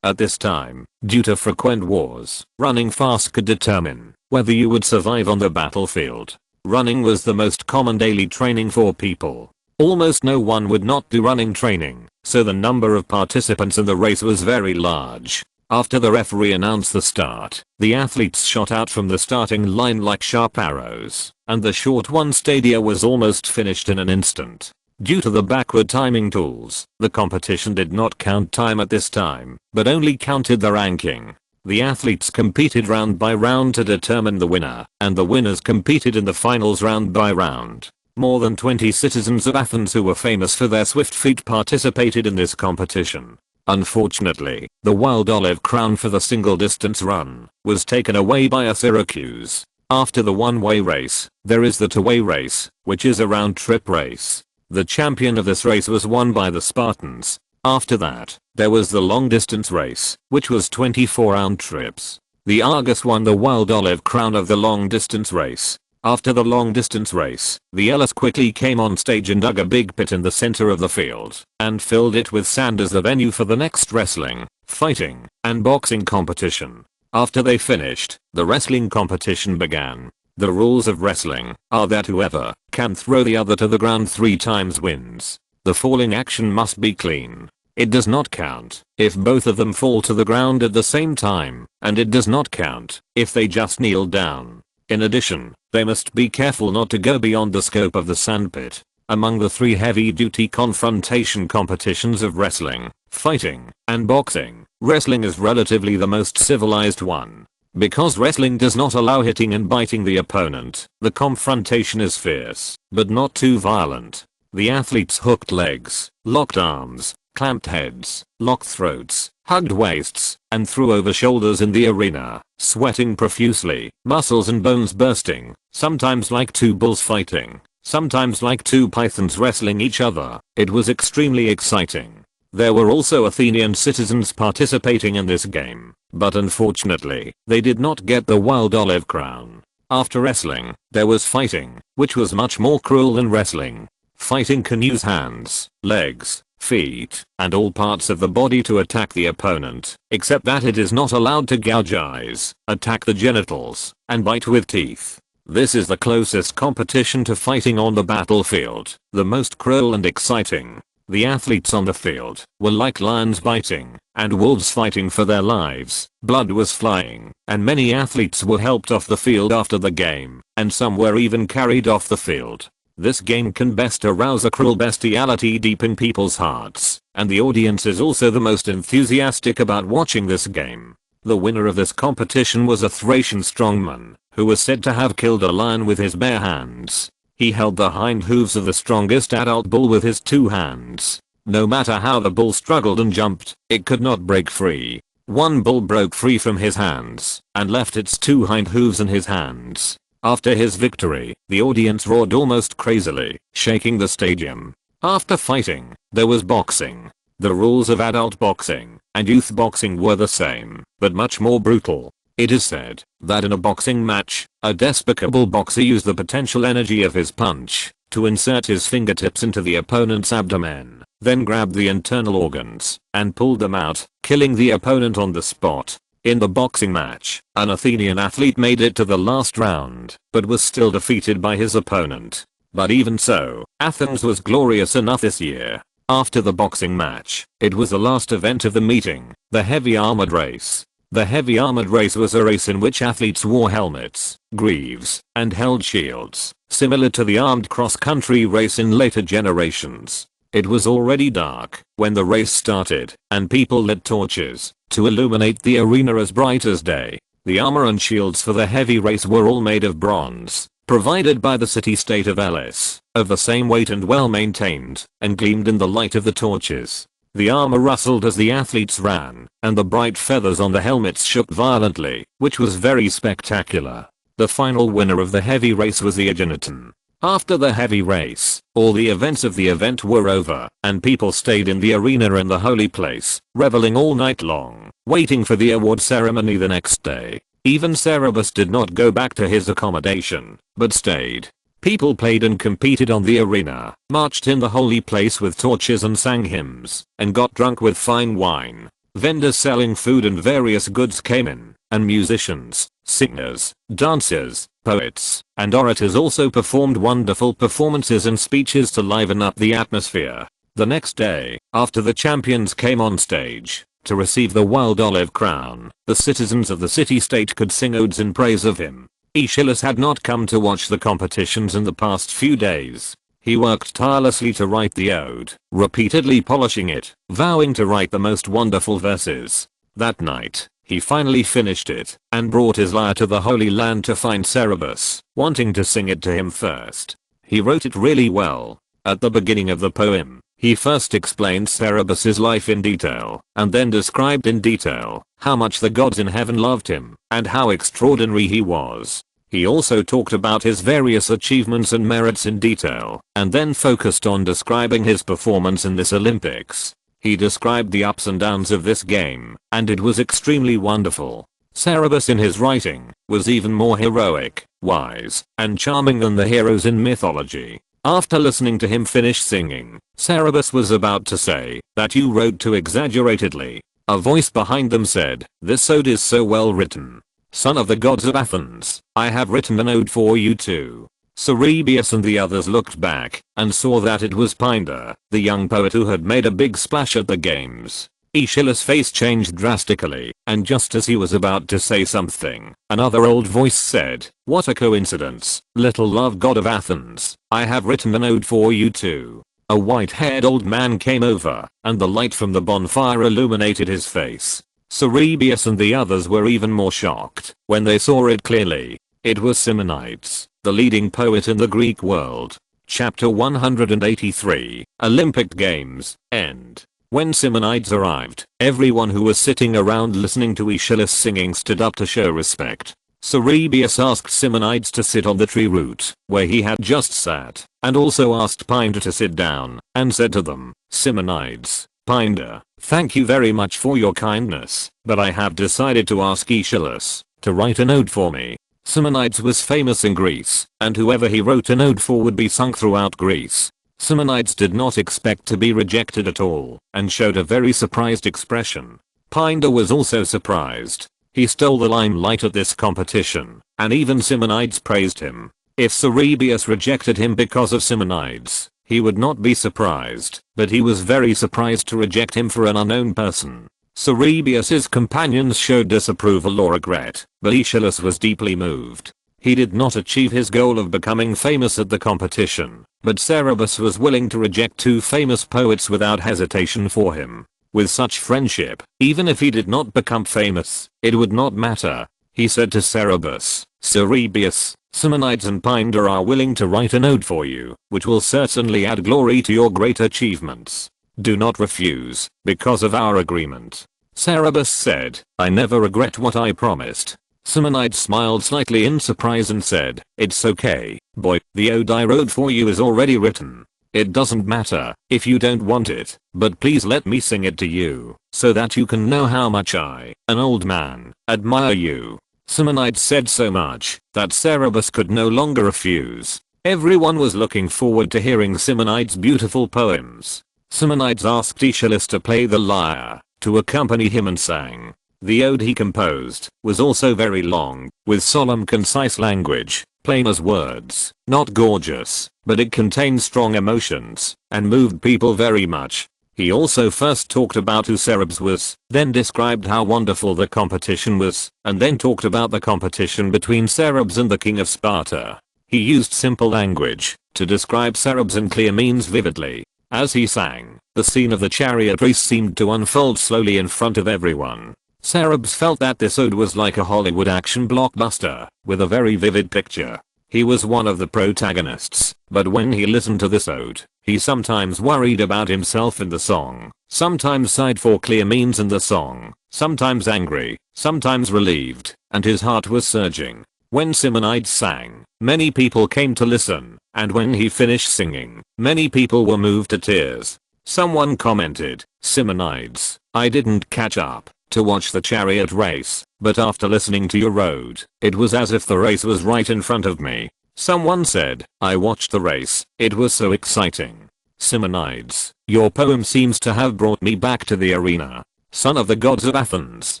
At this time, due to frequent wars, running fast could determine whether you would survive on the battlefield. Running was the most common daily training for people. Almost no one would not do running training, so the number of participants in the race was very large. After the referee announced the start, the athletes shot out from the starting line like sharp arrows, and the short 1 stadia was almost finished in an instant. Due to the backward timing tools, the competition did not count time at this time, but only counted the ranking. The athletes competed round by round to determine the winner, and the winners competed in the finals round by round. More than 20 citizens of Athens who were famous for their swift feet participated in this competition. Unfortunately, the wild olive crown for the single distance run was taken away by a Syracuse. After the one-way race, there is the two-way race, which is a round-trip race. The champion of this race was won by the Spartans. After that, there was the long-distance race, which was 24 round trips. The Argus won the wild olive crown of the long-distance race. After the long-distance race, the Ellis quickly came on stage and dug a big pit in the center of the field and filled it with sand as the venue for the next wrestling, fighting, and boxing competition. After they finished, the wrestling competition began. The rules of wrestling are that whoever can throw the other to the ground 3 times wins. The falling action must be clean. It does not count if both of them fall to the ground at the same time, and it does not count if they just kneel down. In addition, they must be careful not to go beyond the scope of the sandpit. Among the 3 heavy-duty confrontation competitions of wrestling, fighting, and boxing, wrestling is relatively the most civilized one. Because wrestling does not allow hitting and biting the opponent, the confrontation is fierce, but not too violent. The athletes hooked legs, locked arms, clamped heads, locked throats, hugged waists, and threw over shoulders in the arena, sweating profusely, muscles and bones bursting, sometimes like 2 bulls fighting, sometimes like 2 pythons wrestling each other. It was extremely exciting. There were also Athenian citizens participating in this game, but unfortunately, they did not get the wild olive crown. After wrestling, there was fighting, which was much more cruel than wrestling. Fighting can use hands, legs, feet, and all parts of the body to attack the opponent, except that it is not allowed to gouge eyes, attack the genitals, and bite with teeth. This is the closest competition to fighting on the battlefield, the most cruel and exciting. The athletes on the field were like lions biting and wolves fighting for their lives. Blood was flying, and many athletes were helped off the field after the game, and some were even carried off the field. This game can best arouse a cruel bestiality deep in people's hearts, and the audience is also the most enthusiastic about watching this game. The winner of this competition was a Thracian strongman, who was said to have killed a lion with his bare hands. He held the hind hooves of the strongest adult bull with his 2 hands. No matter how the bull struggled and jumped, it could not break free. One bull broke free from his hands and left its 2 hind hooves in his hands. After his victory, the audience roared almost crazily, shaking the stadium. After fighting, there was boxing. The rules of adult boxing and youth boxing were the same, but much more brutal. It is said that in a boxing match, a despicable boxer used the potential energy of his punch to insert his fingertips into the opponent's abdomen, then grabbed the internal organs and pulled them out, killing the opponent on the spot. In the boxing match, an Athenian athlete made it to the last round, but was still defeated by his opponent. But even so, Athens was glorious enough this year. After the boxing match, it was the last event of the meeting, the heavy armored race. The heavy armored race was a race in which athletes wore helmets, greaves, and held shields, similar to the armed cross-country race in later generations. It was already dark when the race started, and people lit torches to illuminate the arena as bright as day. The armor and shields for the heavy race were all made of bronze, provided by the city-state of Elis, of the same weight and well maintained, and gleamed in the light of the torches. The armor rustled as the athletes ran, and the bright feathers on the helmets shook violently, which was very spectacular. The final winner of the heavy race was the Aegineton. After the heavy race, all the events of the event were over, and people stayed in the arena in the holy place, reveling all night long, waiting for the award ceremony the next day. Even Cerberus did not go back to his accommodation, but stayed. People played and competed on the arena, marched in the holy place with torches and sang hymns, and got drunk with fine wine. Vendors selling food and various goods came in, and musicians, singers, dancers, poets, and orators also performed wonderful performances and speeches to liven up the atmosphere. The next day, after the champions came on stage to receive the wild olive crown, the citizens of the city-state could sing odes in praise of him. Aeschylus had not come to watch the competitions in the past few days. He worked tirelessly to write the ode, repeatedly polishing it, vowing to write the most wonderful verses. That night, He finally finished it and brought his lyre to the Holy Land to find Cerberus, wanting to sing it to him first. He wrote it really well. At the beginning of the poem, he first explained Cerberus's life in detail, and then described in detail how much the gods in heaven loved him and how extraordinary he was. He also talked about his various achievements and merits in detail, and then focused on describing his performance in this Olympics. He described the ups and downs of this game, and it was extremely wonderful. Cerberus in his writing was even more heroic, wise, and charming than the heroes in mythology. After listening to him finish singing, Cerberus was about to say that you wrote too exaggeratedly. A voice behind them said, "This ode is so well written. Son of the gods of Athens, I have written an ode for you too." Cerberus and the others looked back and saw that it was Pindar, the young poet who had made a big splash at the games. Aeschylus' face changed drastically, and just as he was about to say something, another old voice said, "What a coincidence, little love god of Athens, I have written an ode for you too." A white-haired old man came over, and the light from the bonfire illuminated his face. Cerberus and the others were even more shocked when they saw it clearly. It was Simonides, the leading poet in the Greek world. Chapter 183, Olympic Games, End. When Simonides arrived, everyone who was sitting around listening to Aeschylus singing stood up to show respect. Cerberus asked Simonides to sit on the tree root, where he had just sat, and also asked Pindar to sit down, and said to them, "Simonides, Pindar, thank you very much for your kindness, but I have decided to ask Aeschylus to write an ode for me." Simonides was famous in Greece, and whoever he wrote an ode for would be sung throughout Greece. Simonides did not expect to be rejected at all, and showed a very surprised expression. Pindar was also surprised. He stole the limelight at this competition, and even Simonides praised him. If Cerberus rejected him because of Simonides, he would not be surprised, but he was very surprised to reject him for an unknown person. Cerberus's companions showed disapproval or regret, but Aeschylus was deeply moved. He did not achieve his goal of becoming famous at the competition, but Cerberus was willing to reject two famous poets without hesitation for him. With such friendship, even if he did not become famous, it would not matter. He said to Cerberus, "Cerberus, Simonides and Pindar are willing to write an ode for you, which will certainly add glory to your great achievements. Do not refuse, because of our agreement." Cerberus said, "I never regret what I promised." Simonides smiled slightly in surprise and said, "It's okay, boy, the ode I wrote for you is already written. It doesn't matter if you don't want it, but please let me sing it to you, so that you can know how much I, an old man, admire you." Simonides said so much that Cerberus could no longer refuse. Everyone was looking forward to hearing Simonides' beautiful poems. Simonides asked Aeschylus to play the lyre to accompany him and sang. The ode he composed was also very long, with solemn concise language, plain as words, not gorgeous, but it contained strong emotions, and moved people very much. He also first talked about who Cerberus was, then described how wonderful the competition was, and then talked about the competition between Cerberus and the king of Sparta. He used simple language to describe Cerberus and clear means vividly. As he sang, the scene of the chariot race seemed to unfold slowly in front of everyone. Cerberus felt that this ode was like a Hollywood action blockbuster, with a very vivid picture. He was one of the protagonists, but when he listened to this ode, he sometimes worried about himself in the song, sometimes sighed for clear means in the song, sometimes angry, sometimes relieved, and his heart was surging. When Simonides sang, many people came to listen, and when he finished singing, many people were moved to tears. Someone commented, "Simonides, I didn't catch up to watch the chariot race, but after listening to your ode, it was as if the race was right in front of me." Someone said, "I watched the race, it was so exciting." Simonides, your poem seems to have brought me back to the arena. Son of the gods of Athens,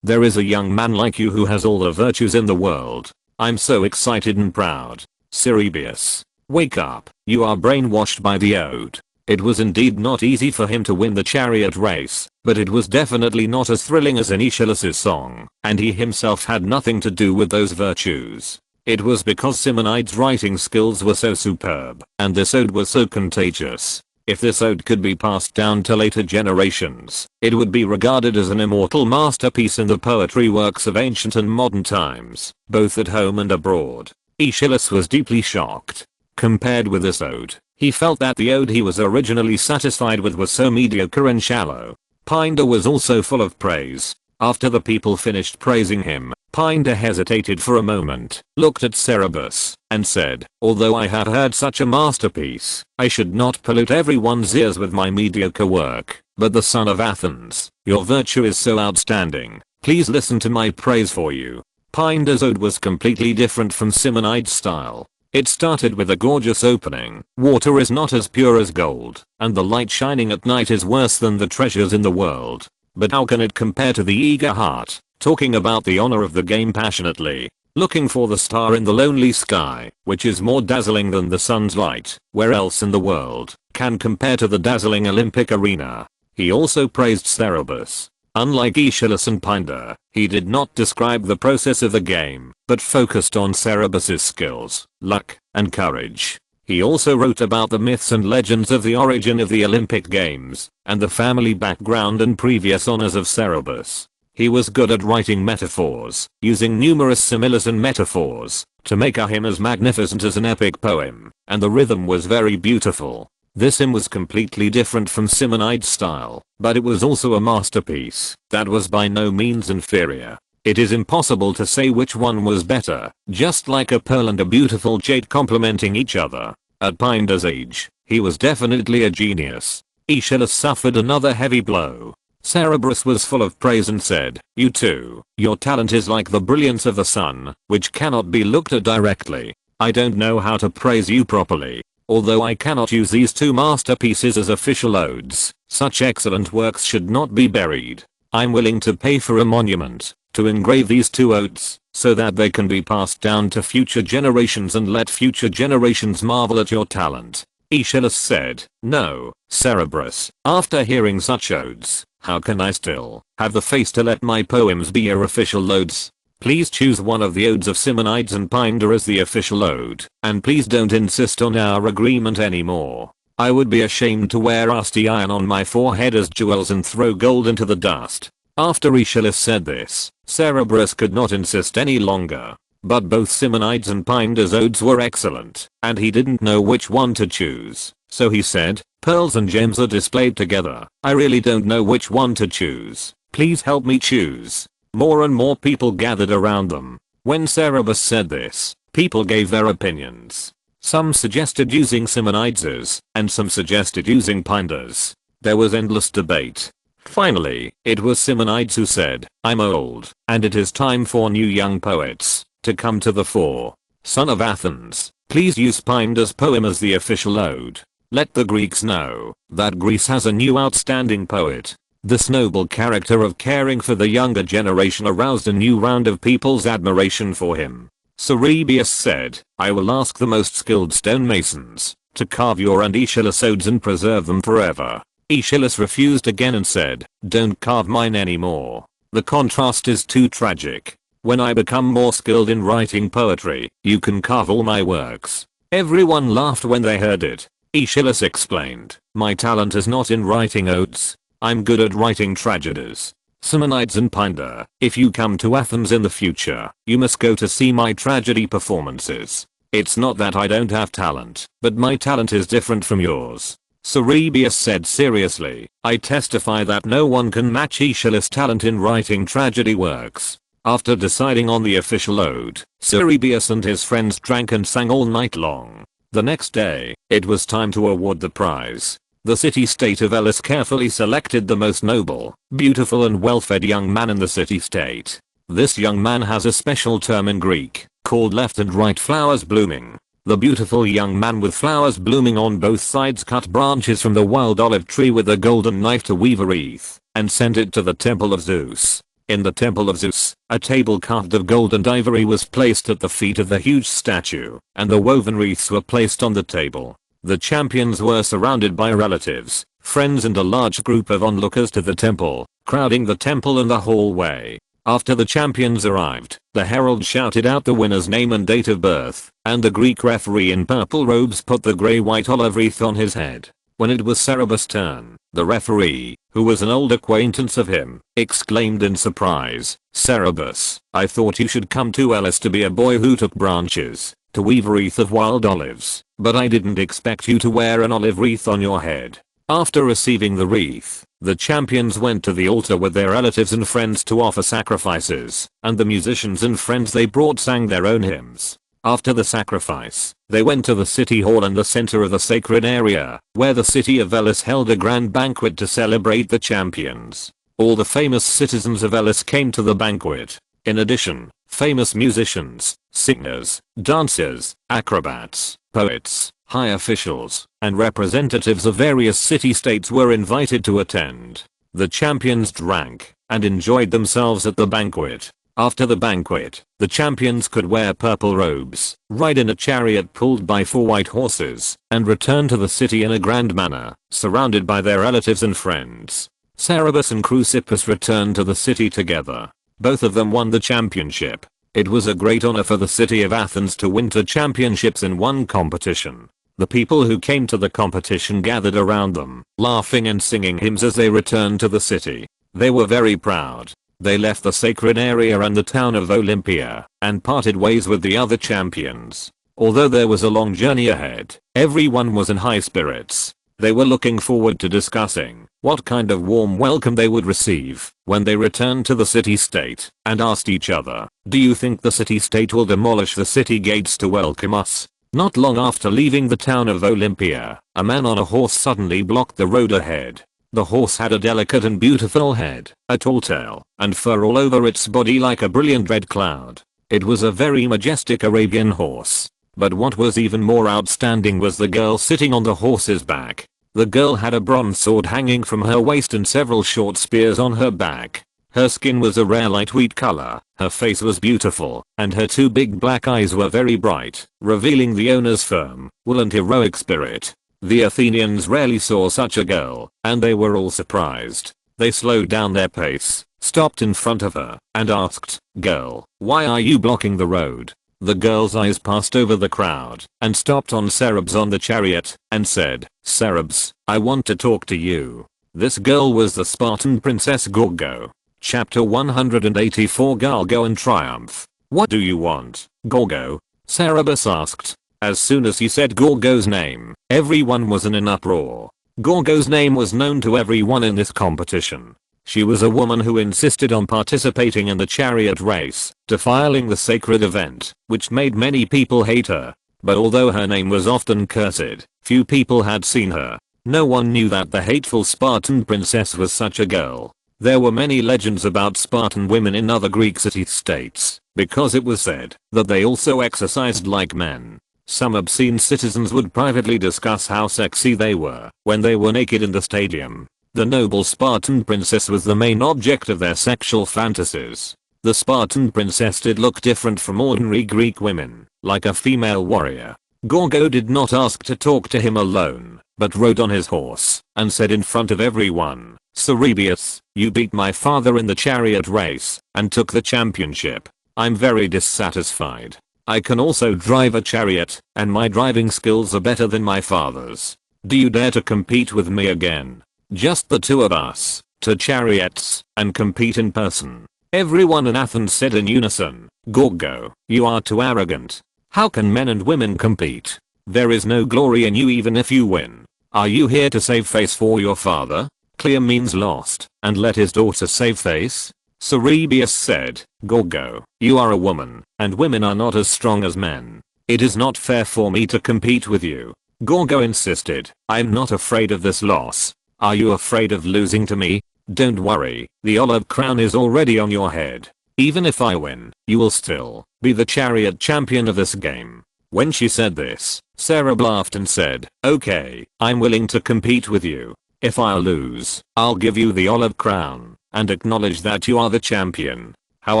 there is a young man like you who has all the virtues in the world. I'm so excited and proud. Cerberus, wake up, you are brainwashed by the ode. It was indeed not easy for him to win the chariot race, but it was definitely not as thrilling as in Aeschylus' song, and he himself had nothing to do with those virtues. It was because Simonides' writing skills were so superb, and this ode was so contagious. If this ode could be passed down to later generations, it would be regarded as an immortal masterpiece in the poetry works of ancient and modern times, both at home and abroad. Aeschylus was deeply shocked. Compared with this ode, he felt that the ode he was originally satisfied with was so mediocre and shallow. Pindar was also full of praise. After the people finished praising him, Pindar hesitated for a moment, looked at Cerberus, and said, "Although I have heard such a masterpiece, I should not pollute everyone's ears with my mediocre work, but the son of Athens, your virtue is so outstanding, please listen to my praise for you." Pindar's ode was completely different from Simonides' style. It started with a gorgeous opening. Water is not as pure as gold, and the light shining at night is worse than the treasures in the world. But how can it compare to the eager heart, talking about the honor of the game passionately, looking for the star in the lonely sky, which is more dazzling than the sun's light, where else in the world can compare to the dazzling Olympic arena. He also praised Cerberus. Unlike Aeschylus and Pindar, he did not describe the process of the game, but focused on Cerberus's skills, luck, and courage. He also wrote about the myths and legends of the origin of the Olympic Games, and the family background and previous honors of Cerberus. He was good at writing metaphors, using numerous similes and metaphors, to make a hymn as magnificent as an epic poem, and the rhythm was very beautiful. This hymn was completely different from Simonides' style, but it was also a masterpiece that was by no means inferior. It is impossible to say which one was better, just like a pearl and a beautiful jade complementing each other. At Pindar's age, he was definitely a genius. Aeschylus suffered another heavy blow. Cerberus was full of praise and said, "You too, your talent is like the brilliance of the sun, which cannot be looked at directly. I don't know how to praise you properly. Although I cannot use these two masterpieces as official odes, such excellent works should not be buried. I'm willing to pay for a monument to engrave these two odes, so that they can be passed down to future generations and let future generations marvel at your talent." Aeschylus said, "No, Cerberus, after hearing such odes, how can I still have the face to let my poems be your official odes? Please choose one of the odes of Simonides and Pindar as the official ode, and please don't insist on our agreement anymore. I would be ashamed to wear rusty iron on my forehead as jewels and throw gold into the dust." After Aeschylus said this, Cerberus could not insist any longer. But both Simonides and Pindar's odes were excellent, and he didn't know which one to choose. So he said, "Pearls and gems are displayed together. I really don't know which one to choose. Please help me choose." More and more people gathered around them. When Cerberus said this, people gave their opinions. Some suggested using Simonides's, and some suggested using Pindar's. There was endless debate. Finally, it was Simonides who said, "I'm old, and it is time for new young poets to come to the fore. Son of Athens, please use Pindar's poem as the official ode. Let the Greeks know that Greece has a new outstanding poet." This noble character of caring for the younger generation aroused a new round of people's admiration for him. Cerberus said, "I will ask the most skilled stonemasons to carve your and Aeschylus odes and preserve them forever." Aeschylus refused again and said, "Don't carve mine anymore. The contrast is too tragic. When I become more skilled in writing poetry, you can carve all my works." Everyone laughed when they heard it. Aeschylus explained, "My talent is not in writing odes. I'm good at writing tragedies. Simonides and Pindar, if you come to Athens in the future, you must go to see my tragedy performances. It's not that I don't have talent, but my talent is different from yours." Cerberus said seriously, "I testify that no one can match Aeschylus' talent in writing tragedy works." After deciding on the official ode, Cerberus and his friends drank and sang all night long. The next day, it was time to award the prize. The city-state of Elis carefully selected the most noble, beautiful and well-fed young man in the city-state. This young man has a special term in Greek, called left and right flowers blooming. The beautiful young man with flowers blooming on both sides cut branches from the wild olive tree with a golden knife to weave a wreath, and sent it to the temple of Zeus. In the temple of Zeus, a table carved of gold and ivory was placed at the feet of the huge statue, and the woven wreaths were placed on the table. The champions were surrounded by relatives, friends and a large group of onlookers to the temple, crowding the temple and the hallway. After the champions arrived, the herald shouted out the winner's name and date of birth, and the Greek referee in purple robes put the grey-white olive wreath on his head. When it was Cerberus' turn, the referee, who was an old acquaintance of him, exclaimed in surprise, "Cerberus, I thought you should come to Ellis to be a boy who took branches, to weave a wreath of wild olives, but I didn't expect you to wear an olive wreath on your head." After receiving the wreath, the champions went to the altar with their relatives and friends to offer sacrifices, and the musicians and friends they brought sang their own hymns. After the sacrifice, they went to the city hall in the center of the sacred area, where the city of Ellis held a grand banquet to celebrate the champions. All the famous citizens of Ellis came to the banquet. In addition, famous musicians, singers, dancers, acrobats, poets, high officials, and representatives of various city-states were invited to attend. The champions drank and enjoyed themselves at the banquet. After the banquet, the champions could wear purple robes, ride in a chariot pulled by 4 white horses, and return to the city in a grand manner, surrounded by their relatives and friends. Cerberus and Chrysippus returned to the city together. Both of them won the championship. It was a great honor for the city of Athens to win 2 championships in one competition. The people who came to the competition gathered around them, laughing and singing hymns as they returned to the city. They were very proud. They left the sacred area and the town of Olympia, and parted ways with the other champions. Although there was a long journey ahead, everyone was in high spirits. They were looking forward to discussing what kind of warm welcome they would receive when they returned to the city-state, and asked each other, "Do you think the city-state will demolish the city gates to welcome us?" Not long after leaving the town of Olympia, a man on a horse suddenly blocked the road ahead. The horse had a delicate and beautiful head, a tall tail, and fur all over its body like a brilliant red cloud. It was a very majestic Arabian horse. But what was even more outstanding was the girl sitting on the horse's back. The girl had a bronze sword hanging from her waist and several short spears on her back. Her skin was a rare light wheat color, her face was beautiful, and her 2 big black eyes were very bright, revealing the owner's firm, will and heroic spirit. The Athenians rarely saw such a girl, and they were all surprised. They slowed down their pace, stopped in front of her, and asked, "Girl, why are you blocking the road?" The girl's eyes passed over the crowd, and stopped on Cerberus on the chariot, and said, "Cerberus, I want to talk to you." This girl was the Spartan princess Gorgo. Chapter 184 Gorgo in Triumph. "What do you want, Gorgo?" Cerberus asked. As soon as he said Gorgo's name, everyone was in an uproar. Gorgo's name was known to everyone in this competition. She was a woman who insisted on participating in the chariot race, defiling the sacred event, which made many people hate her. But although her name was often cursed, few people had seen her. No one knew that the hateful Spartan princess was such a girl. There were many legends about Spartan women in other Greek city-states, because it was said that they also exercised like men. Some obscene citizens would privately discuss how sexy they were when they were naked in the stadium. The noble Spartan princess was the main object of their sexual fantasies. The Spartan princess did look different from ordinary Greek women, like a female warrior. Gorgo did not ask to talk to him alone, but rode on his horse, and said in front of everyone, "Cerberus, you beat my father in the chariot race, and took the championship. I'm very dissatisfied. I can also drive a chariot, and my driving skills are better than my father's. Do you dare to compete with me again? Just the 2 of us, to chariots, and compete in person." Everyone in Athens said in unison, "Gorgo, you are too arrogant. How can men and women compete? There is no glory in you even if you win. Are you here to save face for your father? Clear means lost, and let his daughter save face?" Cerberus said, "Gorgo, you are a woman, and women are not as strong as men. It is not fair for me to compete with you." Gorgo insisted, "I'm not afraid of this loss. Are you afraid of losing to me? Don't worry, the olive crown is already on your head. Even if I win, you will still be the chariot champion of this game." When she said this, Cerberus laughed and said, "Okay, I'm willing to compete with you. If I lose, I'll give you the olive crown, and acknowledge that you are the champion. How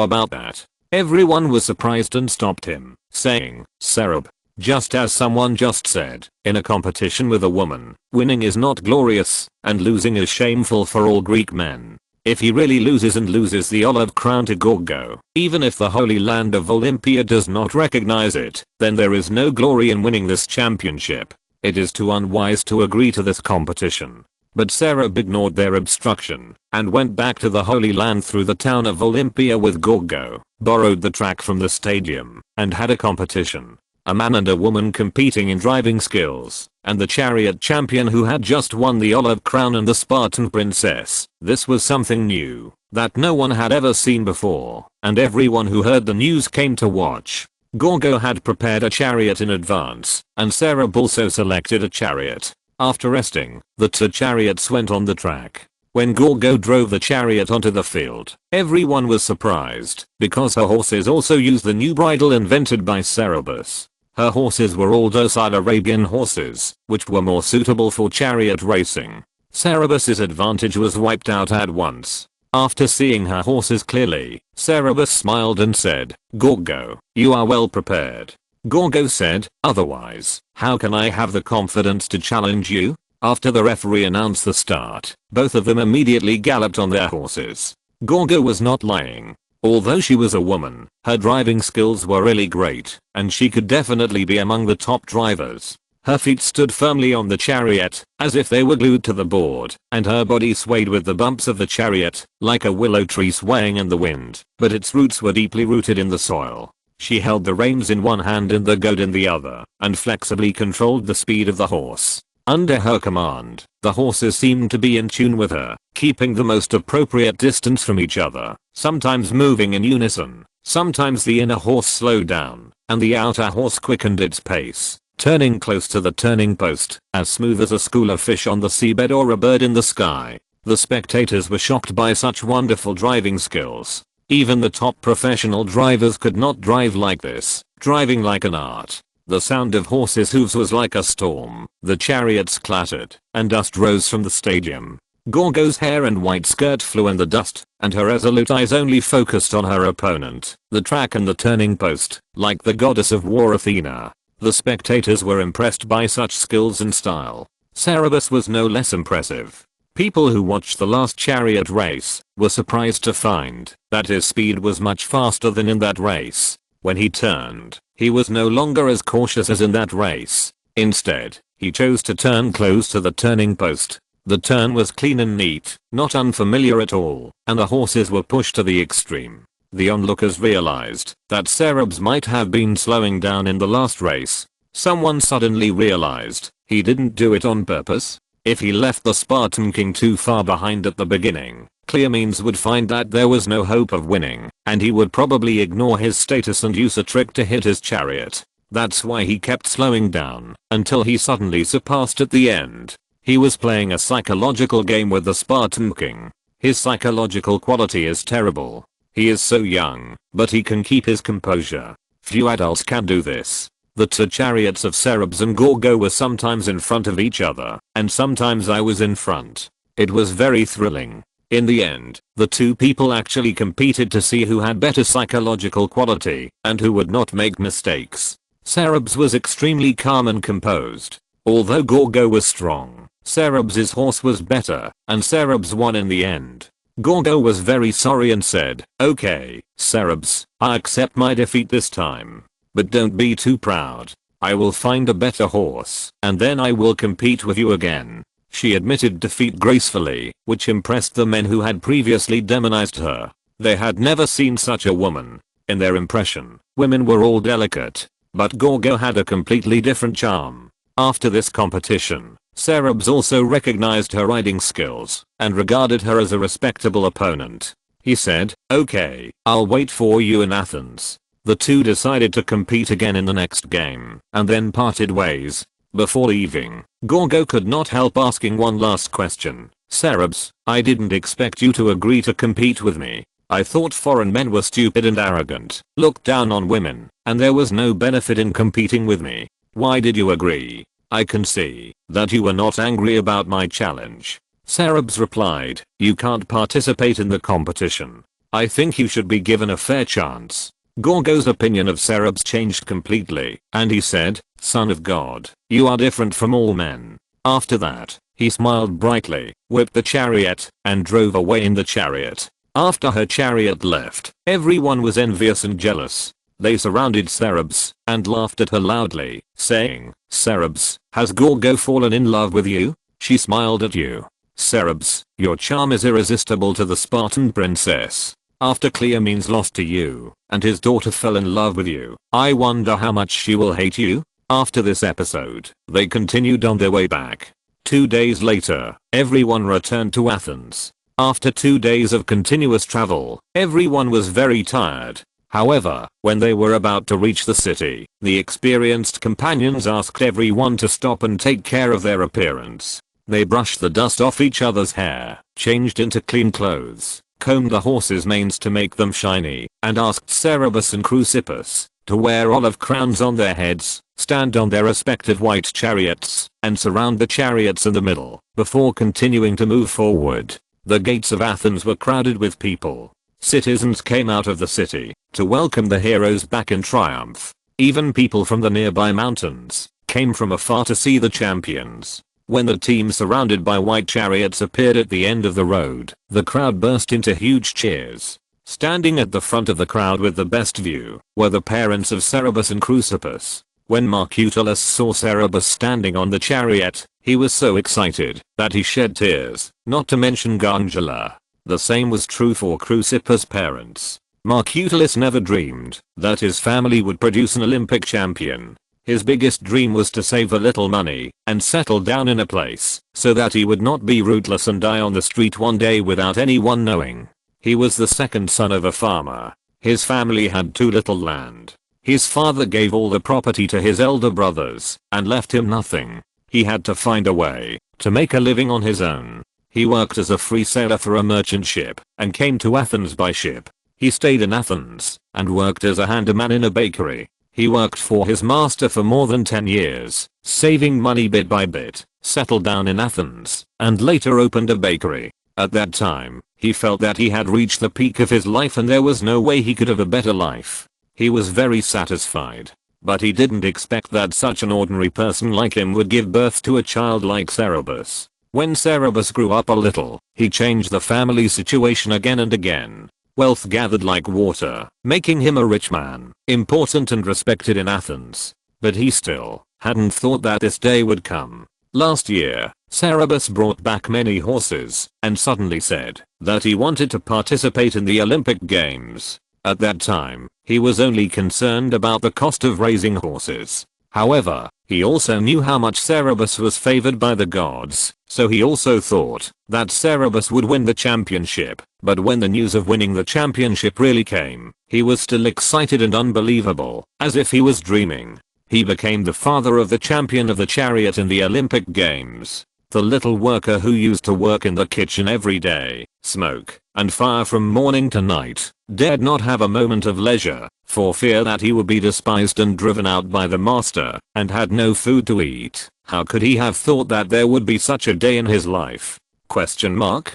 about that?" Everyone was surprised and stopped him, saying, "Cerberus, just as someone just said, in a competition with a woman, winning is not glorious, and losing is shameful for all Greek men. If he really loses and loses the olive crown to Gorgo, even if the holy land of Olympia does not recognize it, then there is no glory in winning this championship." It is too unwise to agree to this competition. But Cerub ignored their obstruction and went back to the Holy Land through the town of Olympia with Gorgo, borrowed the track from the stadium, and had a competition. A man and a woman competing in driving skills, and the chariot champion who had just won the olive crown and the Spartan princess. This was something new that no one had ever seen before, and everyone who heard the news came to watch. Gorgo had prepared a chariot in advance, and Cerub also selected a chariot. After resting, the two chariots went on the track. When Gorgo drove the chariot onto the field, everyone was surprised because her horses also used the new bridle invented by Cerubus. Her horses were all docile Arabian horses, which were more suitable for chariot racing. Cerubus's advantage was wiped out at once. After seeing her horses clearly, Cerubus smiled and said, "Gorgo, you are well prepared." Gorgo said, "Otherwise, how can I have the confidence to challenge you?" After the referee announced the start, both of them immediately galloped on their horses. Gorgo was not lying. Although she was a woman, her driving skills were really great, and she could definitely be among the top drivers. Her feet stood firmly on the chariot, as if they were glued to the board, and her body swayed with the bumps of the chariot, like a willow tree swaying in the wind, but its roots were deeply rooted in the soil. She held the reins in one hand and the goad in the other, and flexibly controlled the speed of the horse. Under her command, the horses seemed to be in tune with her, keeping the most appropriate distance from each other, sometimes moving in unison. Sometimes the inner horse slowed down, and the outer horse quickened its pace, turning close to the turning post, as smooth as a school of fish on the seabed or a bird in the sky. The spectators were shocked by such wonderful driving skills. Even the top professional drivers could not drive like this, driving like an art. The sound of horses' hooves was like a storm. The chariots clattered, and dust rose from the stadium. Gorgo's hair and white skirt flew in the dust, and her resolute eyes only focused on her opponent, the track and the turning post, like the goddess of war Athena. The spectators were impressed by such skills and style. Cerubus was no less impressive. People who watched the last chariot race were surprised to find that his speed was much faster than in that race. When he turned, he was no longer as cautious as in that race. Instead, he chose to turn close to the turning post. The turn was clean and neat, not unfamiliar at all, and the horses were pushed to the extreme. The onlookers realized that Cerubus might have been slowing down in the last race. Someone suddenly realized he didn't do it on purpose. If he left the Spartan king too far behind at the beginning, Cleomenes would find that there was no hope of winning, and he would probably ignore his status and use a trick to hit his chariot. That's why he kept slowing down, until he suddenly surpassed at the end. He was playing a psychological game with the Spartan king. His psychological quality is terrible. He is so young, but he can keep his composure. Few adults can do this. The two chariots of Cerubus and Gorgo were sometimes in front of each other, and sometimes I was in front. It was very thrilling. In the end, the two people actually competed to see who had better psychological quality and who would not make mistakes. Cerubus was extremely calm and composed. Although Gorgo was strong, Cerubus's horse was better, and Cerubus won in the end. Gorgo was very sorry and said, "Okay, Cerubus, I accept my defeat this time. But don't be too proud. I will find a better horse, and then I will compete with you again." She admitted defeat gracefully, which impressed the men who had previously demonized her. They had never seen such a woman. In their impression, women were all delicate, but Gorgo had a completely different charm. After this competition, Cerubus also recognized her riding skills and regarded her as a respectable opponent. He said, "Okay, I'll wait for you in Athens." The two decided to compete again in the next game, and then parted ways. Before leaving, Gorgo could not help asking one last question. "Cerubus, I didn't expect you to agree to compete with me. I thought foreign men were stupid and arrogant, looked down on women, and there was no benefit in competing with me. Why did you agree? I can see that you were not angry about my challenge." Cerubus replied, "You can't participate in the competition. I think you should be given a fair chance." Gorgo's opinion of Cerubus changed completely, and he said, "Son of God, you are different from all men." After that, he smiled brightly, whipped the chariot, and drove away in the chariot. After her chariot left, everyone was envious and jealous. They surrounded Cerberus and laughed at her loudly, saying, "Cerberus, has Gorgo fallen in love with you? She smiled at you. Cerberus, your charm is irresistible to the Spartan princess. After Cleomenes lost to you, and his daughter fell in love with you, I wonder how much she will hate you." After this episode, they continued on their way back. 2 days later, everyone returned to Athens. After 2 days of continuous travel, everyone was very tired. However, when they were about to reach the city, the experienced companions asked everyone to stop and take care of their appearance. They brushed the dust off each other's hair, changed into clean clothes, combed the horses' manes to make them shiny, and asked Cerberus and Chrysippus to wear olive crowns on their heads, stand on their respective white chariots, and surround the chariots in the middle, before continuing to move forward. The gates of Athens were crowded with people. Citizens came out of the city to welcome the heroes back in triumph. Even people from the nearby mountains came from afar to see the champions. When the team surrounded by white chariots appeared at the end of the road, the crowd burst into huge cheers. Standing at the front of the crowd with the best view were the parents of Cerberus and Chrysippus. When Marcutulus saw Cerberus standing on the chariot, he was so excited that he shed tears, not to mention Gangula. The same was true for Chrysippus' parents. Marcutulus never dreamed that his family would produce an Olympic champion. His biggest dream was to save a little money and settle down in a place so that he would not be rootless and die on the street one day without anyone knowing. He was the second son of a farmer. His family had too little land. His father gave all the property to his elder brothers and left him nothing. He had to find a way to make a living on his own. He worked as a free sailor for a merchant ship and came to Athens by ship. He stayed in Athens and worked as a handyman in a bakery. He worked for his master for more than 10 years, saving money bit by bit, settled down in Athens, and later opened a bakery. At that time, he felt that he had reached the peak of his life and there was no way he could have a better life. He was very satisfied. But he didn't expect that such an ordinary person like him would give birth to a child like Cerberus. When Cerberus grew up a little, he changed the family situation again and again. Wealth gathered like water, making him a rich man, important and respected in Athens. But he still hadn't thought that this day would come. Last year, Cerberus brought back many horses and suddenly said that he wanted to participate in the Olympic Games. At that time, he was only concerned about the cost of raising horses. However, he also knew how much Cerberus was favored by the gods, so he also thought that Cerberus would win the championship. But when the news of winning the championship really came, he was still excited and unbelievable, as if he was dreaming. He became the father of the champion of the chariot in the Olympic Games. The little worker who used to work in the kitchen every day, smoke, and fire from morning to night, dared not have a moment of leisure, for fear that he would be despised and driven out by the master, and had no food to eat. How could he have thought that there would be such a day in his life? Question mark?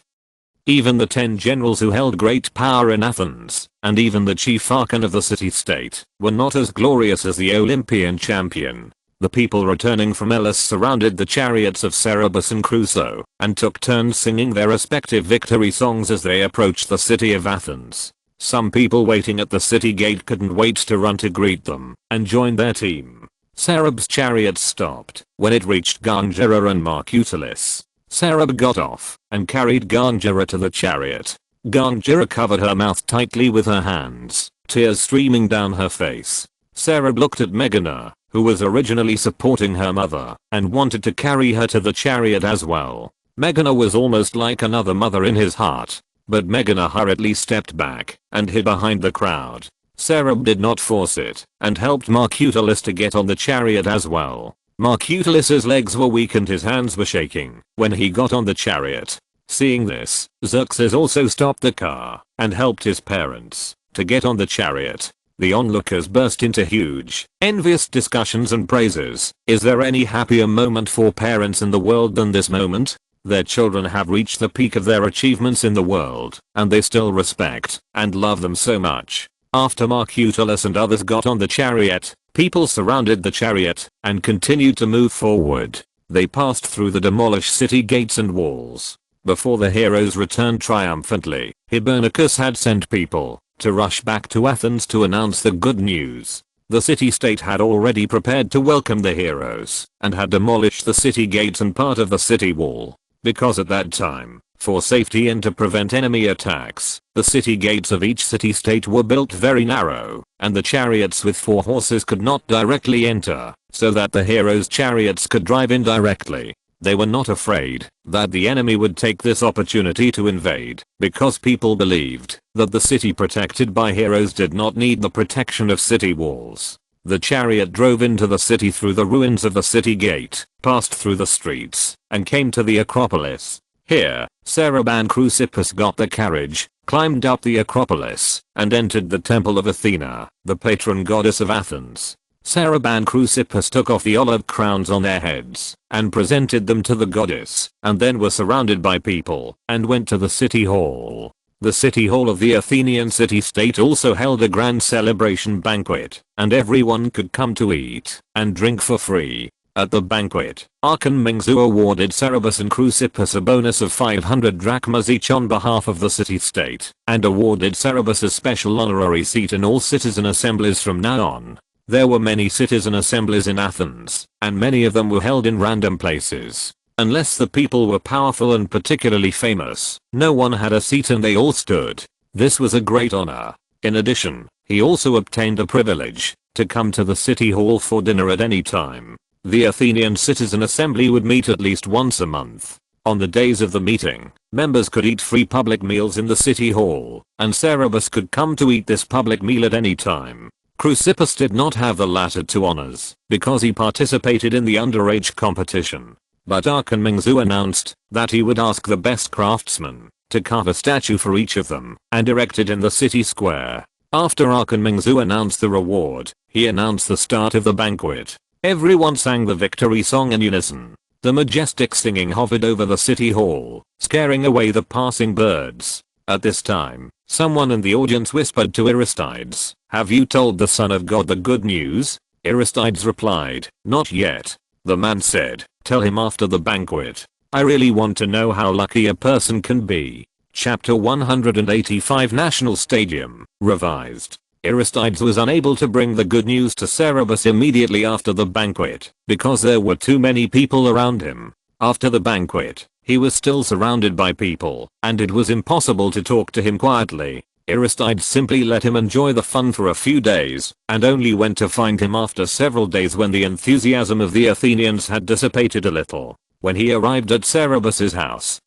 Even the 10 generals who held great power in Athens, and even the chief archon of the city-state, were not as glorious as the Olympian champion. The people returning from Elis surrounded the chariots of Cerberus and Chryso, and took turns singing their respective victory songs as they approached the city of Athens. Some people waiting at the city gate couldn't wait to run to greet them, and join their team. Cerberus' chariot stopped when it reached Gangera and Marcutulus. Cerberus got off, and carried Gangera to the chariot. Gangera covered her mouth tightly with her hands, tears streaming down her face. Cerberus looked at Megana, who was originally supporting her mother, and wanted to carry her to the chariot as well. Megana was almost like another mother in his heart. But Megana hurriedly stepped back, and hid behind the crowd. Cerberus did not force it, and helped Marcutulus to get on the chariot as well. Marcutulus's legs were weak and his hands were shaking when he got on the chariot. Seeing this, Xerxes also stopped the car, and helped his parents to get on the chariot. The onlookers burst into huge, envious discussions and praises. Is there any happier moment for parents in the world than this moment? Their children have reached the peak of their achievements in the world, and they still respect and love them so much. After Marcutulus and others got on the chariot, people surrounded the chariot and continued to move forward. They passed through the demolished city gates and walls. Before the heroes returned triumphantly, Hibernicus had sent people to rush back to Athens to announce the good news. The city-state had already prepared to welcome the heroes and had demolished the city gates and part of the city wall. Because at that time, for safety and to prevent enemy attacks, the city gates of each city-state were built very narrow, and the chariots with 4 horses could not directly enter, so that the heroes' chariots could drive in directly. They were not afraid that the enemy would take this opportunity to invade, because people believed that the city protected by heroes did not need the protection of city walls. The chariot drove into the city through the ruins of the city gate, passed through the streets, and came to the Acropolis. Here, Sarab and Chrysippus got the carriage, climbed up the Acropolis, and entered the temple of Athena, the patron goddess of Athens. Sarab and Chrysippus took off the olive crowns on their heads and presented them to the goddess, and then were surrounded by people and went to the city hall. The city hall of the Athenian city-state also held a grand celebration banquet, and everyone could come to eat and drink for free. At the banquet, Archon awarded Cerberus and Chrysippus a bonus of 500 drachmas each on behalf of the city-state, and awarded Cerberus a special honorary seat in all citizen assemblies from now on. There were many citizen assemblies in Athens, and many of them were held in random places. Unless the people were powerful and particularly famous, no one had a seat and they all stood. This was a great honor. In addition, he also obtained a privilege to come to the city hall for dinner at any time. The Athenian Citizen Assembly would meet at least once a month. On the days of the meeting, members could eat free public meals in the city hall, and Cerberus could come to eat this public meal at any time. Chrysippus did not have the latter 2 honors, because he participated in the underage competition. But Archon announced that he would ask the best craftsmen to carve a statue for each of them and erect it in the city square. After Archon announced the reward, he announced the start of the banquet. Everyone sang the victory song in unison. The majestic singing hovered over the city hall, scaring away the passing birds. At this time, someone in the audience whispered to Aristides, "Have you told the Son of God the good news?" Aristides replied, "Not yet." The man said, "Tell him after the banquet. I really want to know how lucky a person can be." Chapter 185 National Stadium, Revised. Aristides was unable to bring the good news to Cerberus immediately after the banquet, because there were too many people around him. After the banquet, he was still surrounded by people, and it was impossible to talk to him quietly. Aristides simply let him enjoy the fun for a few days, and only went to find him after several days when the enthusiasm of the Athenians had dissipated a little. When he arrived at Cerberus's house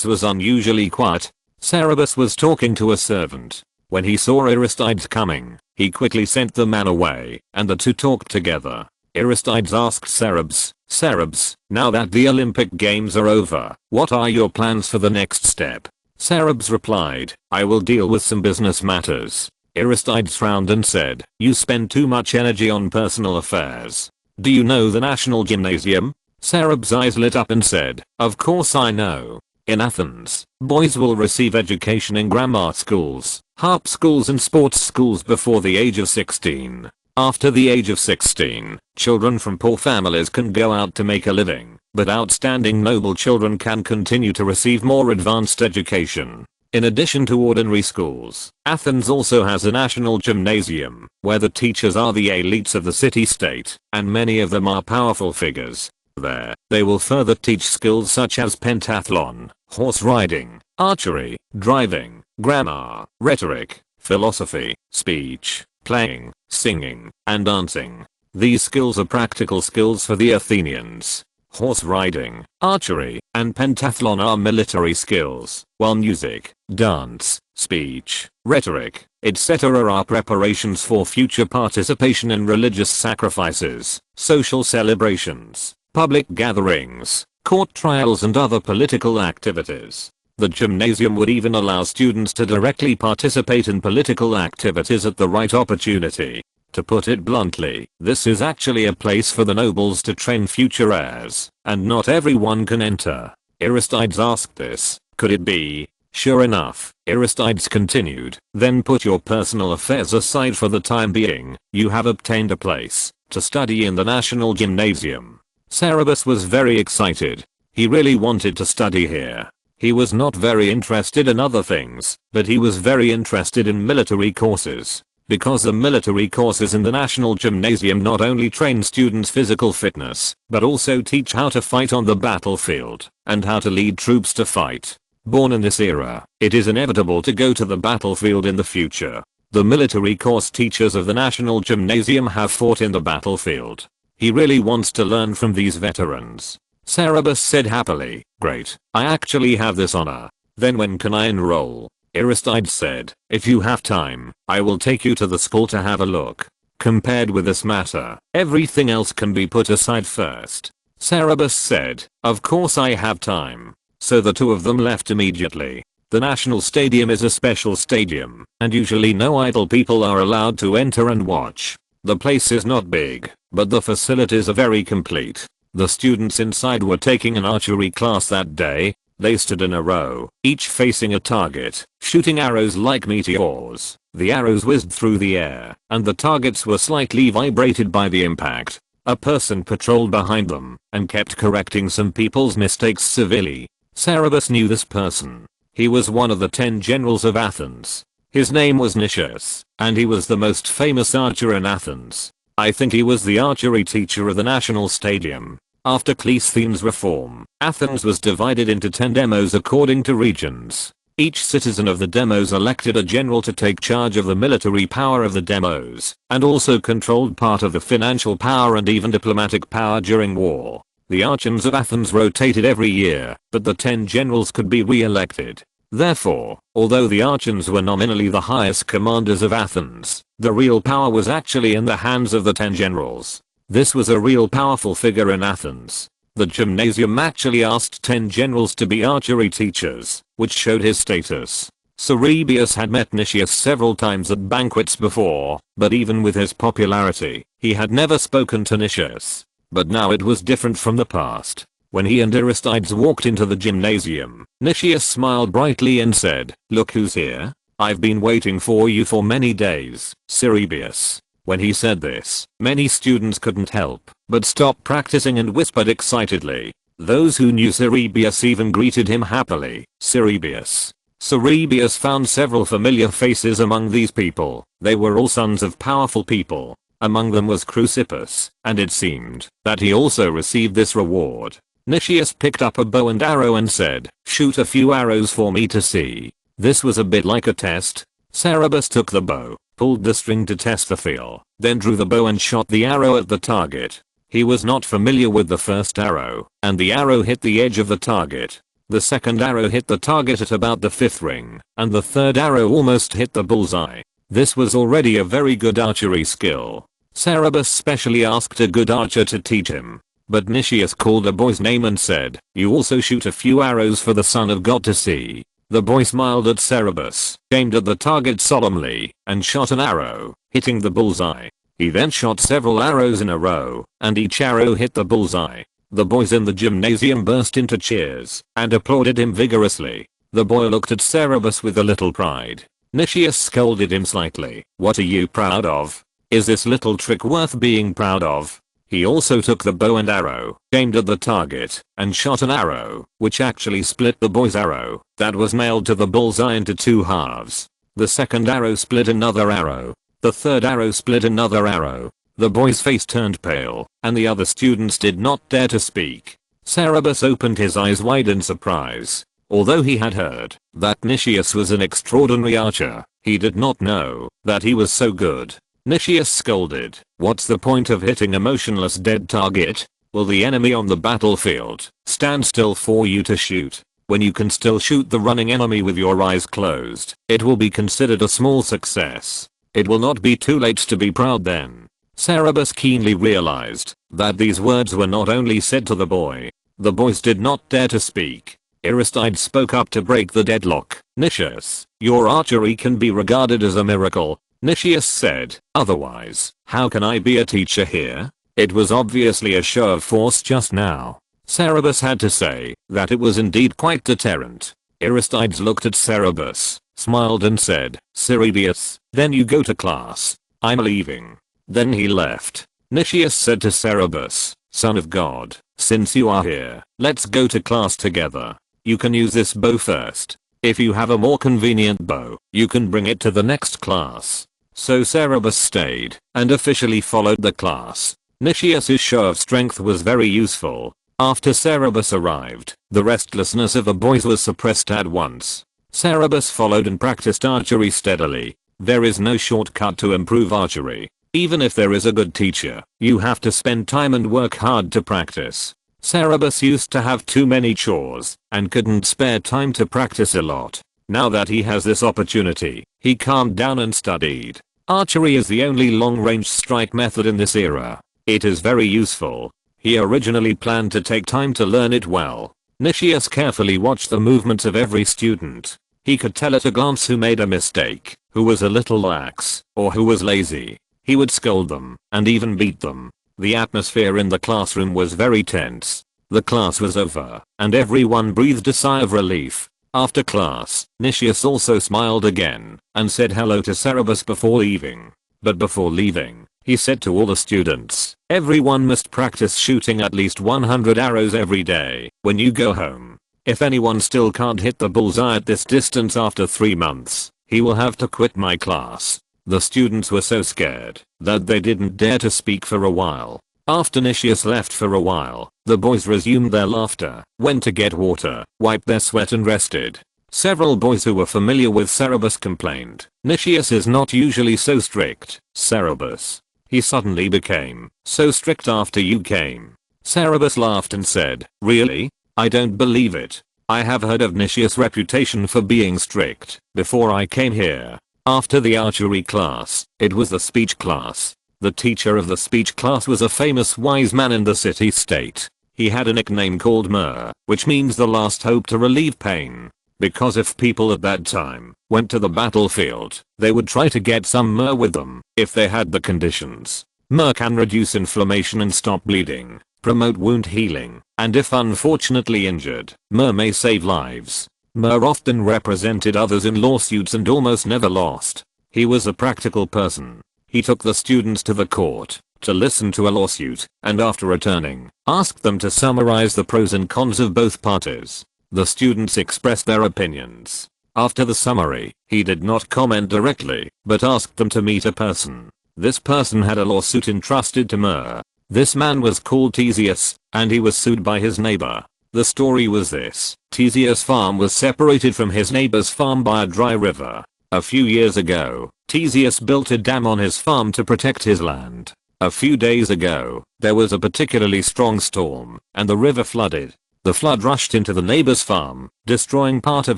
was unusually quiet. Cerberus was talking to a servant. When he saw Aristides coming, he quickly sent the man away, and the two talked together. Aristides asked Cerberus, "Now that the Olympic Games are over, what are your plans for the next step?" Cerberus replied, "I will deal with some business matters." Aristides frowned and said, "You spend too much energy on personal affairs. Do you know the National Gymnasium?" Cerberus' eyes lit up and said, "Of course I know. In Athens, boys will receive education in grammar schools, harp schools and sports schools before the age of 16. After the age of 16, children from poor families can go out to make a living, but outstanding noble children can continue to receive more advanced education. In addition to ordinary schools, Athens also has a national gymnasium, where the teachers are the elites of the city-state, and many of them are powerful figures. There, they will further teach skills such as pentathlon, horse riding, archery, driving, grammar, rhetoric, philosophy, speech, playing, singing, and dancing. These skills are practical skills for the Athenians. Horse riding, archery, and pentathlon are military skills, while music, dance, speech, rhetoric, etc. are preparations for future participation in religious sacrifices, social celebrations, public gatherings, court trials and other political activities. The gymnasium would even allow students to directly participate in political activities at the right opportunity. To put it bluntly, this is actually a place for the nobles to train future heirs, and not everyone can enter. Aristides asked this, could it be? Sure enough, Aristides continued, then put your personal affairs aside for the time being, you have obtained a place to study in the National Gymnasium. Cerberus was very excited. He really wanted to study here. He was not very interested in other things, but he was very interested in military courses. Because the military courses in the National Gymnasium not only train students' physical fitness, but also teach how to fight on the battlefield, and how to lead troops to fight. Born in this era, it is inevitable to go to the battlefield in the future. The military course teachers of the National Gymnasium have fought in the battlefield. He really wants to learn from these veterans. Cerberus said happily, "Great, I actually have this honor. Then when can I enroll?" Aristides said, "If you have time, I will take you to the school to have a look. Compared with this matter, everything else can be put aside first." Cerberus said, "Of course I have time." So the two of them left immediately. The National Stadium is a special stadium, and usually no idle people are allowed to enter and watch. The place is not big, but the facilities are very complete. The students inside were taking an archery class that day. They stood in a row, each facing a target, shooting arrows like meteors. The arrows whizzed through the air, and the targets were slightly vibrated by the impact. A person patrolled behind them, and kept correcting some people's mistakes civilly. Cerberus knew this person. He was one of the 10 generals of Athens. His name was Nicias, and he was the most famous archer in Athens. I think he was the archery teacher of the National Stadium. After Cleisthenes' reform, Athens was divided into 10 demos according to regions. Each citizen of the demos elected a general to take charge of the military power of the demos, and also controlled part of the financial power and even diplomatic power during war. The archons of Athens rotated every year, but the 10 generals could be re-elected. Therefore, although the archons were nominally the highest commanders of Athens, the real power was actually in the hands of the 10 generals. This was a real powerful figure in Athens. The gymnasium actually asked 10 generals to be archery teachers, which showed his status. Cerberus had met Nicias several times at banquets before, but even with his popularity, he had never spoken to Nicias. But now it was different from the past. When he and Aristides walked into the gymnasium, Nicias smiled brightly and said, "Look who's here. I've been waiting for you for many days, Cerberus." When he said this, many students couldn't help but stop practicing and whispered excitedly. Those who knew Cerberus even greeted him happily. Cerberus. Cerberus found several familiar faces among these people. They were all sons of powerful people. Among them was Chrysippus, and it seemed that he also received this reward. Nicias picked up a bow and arrow and said, "Shoot a few arrows for me to see." This was a bit like a test. Cerberus took the bow, pulled the string to test the feel, then drew the bow and shot the arrow at the target. He was not familiar with the first arrow, and the arrow hit the edge of the target. The second arrow hit the target at about the 5th ring, and the third arrow almost hit the bullseye. This was already a very good archery skill. Cerberus specially asked a good archer to teach him. But Nicias called a boy's name and said, "You also shoot a few arrows for the son of God to see." The boy smiled at Cerberus, aimed at the target solemnly, and shot an arrow, hitting the bullseye. He then shot several arrows in a row, and each arrow hit the bullseye. The boys in the gymnasium burst into cheers, and applauded him vigorously. The boy looked at Cerberus with a little pride. Nicias scolded him slightly. "What are you proud of? Is this little trick worth being proud of?" He also took the bow and arrow, aimed at the target, and shot an arrow, which actually split the boy's arrow, that was nailed to the bullseye into 2 halves. The second arrow split another arrow. The third arrow split another arrow. The boy's face turned pale, and the other students did not dare to speak. Cerberus opened his eyes wide in surprise. Although he had heard that Nicias was an extraordinary archer, he did not know that he was so good. Nicias scolded, "What's the point of hitting a motionless dead target? Will the enemy on the battlefield stand still for you to shoot? When you can still shoot the running enemy with your eyes closed, it will be considered a small success. It will not be too late to be proud then." Cerberus keenly realized that these words were not only said to the boy. The boys did not dare to speak. Aristides spoke up to break the deadlock. "Nicias, your archery can be regarded as a miracle." Nicias said, "Otherwise, how can I be a teacher here?" It was obviously a show of force just now. Cerberus had to say that it was indeed quite deterrent. Aristides looked at Cerberus, smiled and said, "Cerberus, then you go to class. I'm leaving." Then he left. Nicias said to Cerberus, "Son of God, since you are here, let's go to class together." you can use this bow first. If you have a more convenient bow, you can bring it to the next class. So Cerberus stayed and officially followed the class. Nicias's show of strength was very useful. After Cerberus arrived, the restlessness of the boys was suppressed at once. Cerberus followed and practiced archery steadily. There is no shortcut to improve archery. Even if there is a good teacher, you have to spend time and work hard to practice. Cerberus used to have too many chores and couldn't spare time to practice a lot. Now that he has this opportunity, he calmed down and studied. Archery is the only long-range strike method in this era. It is very useful. He originally planned to take time to learn it well. Nicias carefully watched the movements of every student. He could tell at a glance who made a mistake, who was a little lax, or who was lazy. He would scold them, and even beat them. The atmosphere in the classroom was very tense. The class was over, and everyone breathed a sigh of relief. After class, Nicias also smiled again, and said hello to Cerberus before leaving. But before leaving, he said to all the students, everyone must practice shooting at least 100 arrows every day when you go home. If anyone still can't hit the bullseye at this distance after 3 months, he will have to quit my class. The students were so scared that they didn't dare to speak for a while. After Nicias left for a while, the boys resumed their laughter, went to get water, wiped their sweat and rested. Several boys who were familiar with Cerberus complained, Nicias is not usually so strict, Cerberus. He suddenly became so strict after you came. Cerberus laughed and said, really? I don't believe it. I have heard of Nicias' reputation for being strict before I came here. After the archery class, it was the speech class. The teacher of the speech class was a famous wise man in the city-state. He had a nickname called Myrrh, which means the last hope to relieve pain. Because if people at that time went to the battlefield, they would try to get some myrrh with them, if they had the conditions. Myrrh can reduce inflammation and stop bleeding, promote wound healing, and if unfortunately injured, myrrh may save lives. Myrrh often represented others in lawsuits and almost never lost. He was a practical person. He took the students to the court to listen to a lawsuit, and after returning, asked them to summarize the pros and cons of both parties. The students expressed their opinions. After the summary, he did not comment directly, but asked them to meet a person. This person had a lawsuit entrusted to Myrrh. This man was called Theseus, and he was sued by his neighbor. The story was this: Theseus' farm was separated from his neighbor's farm by a dry river. A few years ago, Theseus built a dam on his farm to protect his land. A few days ago, there was a particularly strong storm, and the river flooded. The flood rushed into the neighbor's farm, destroying part of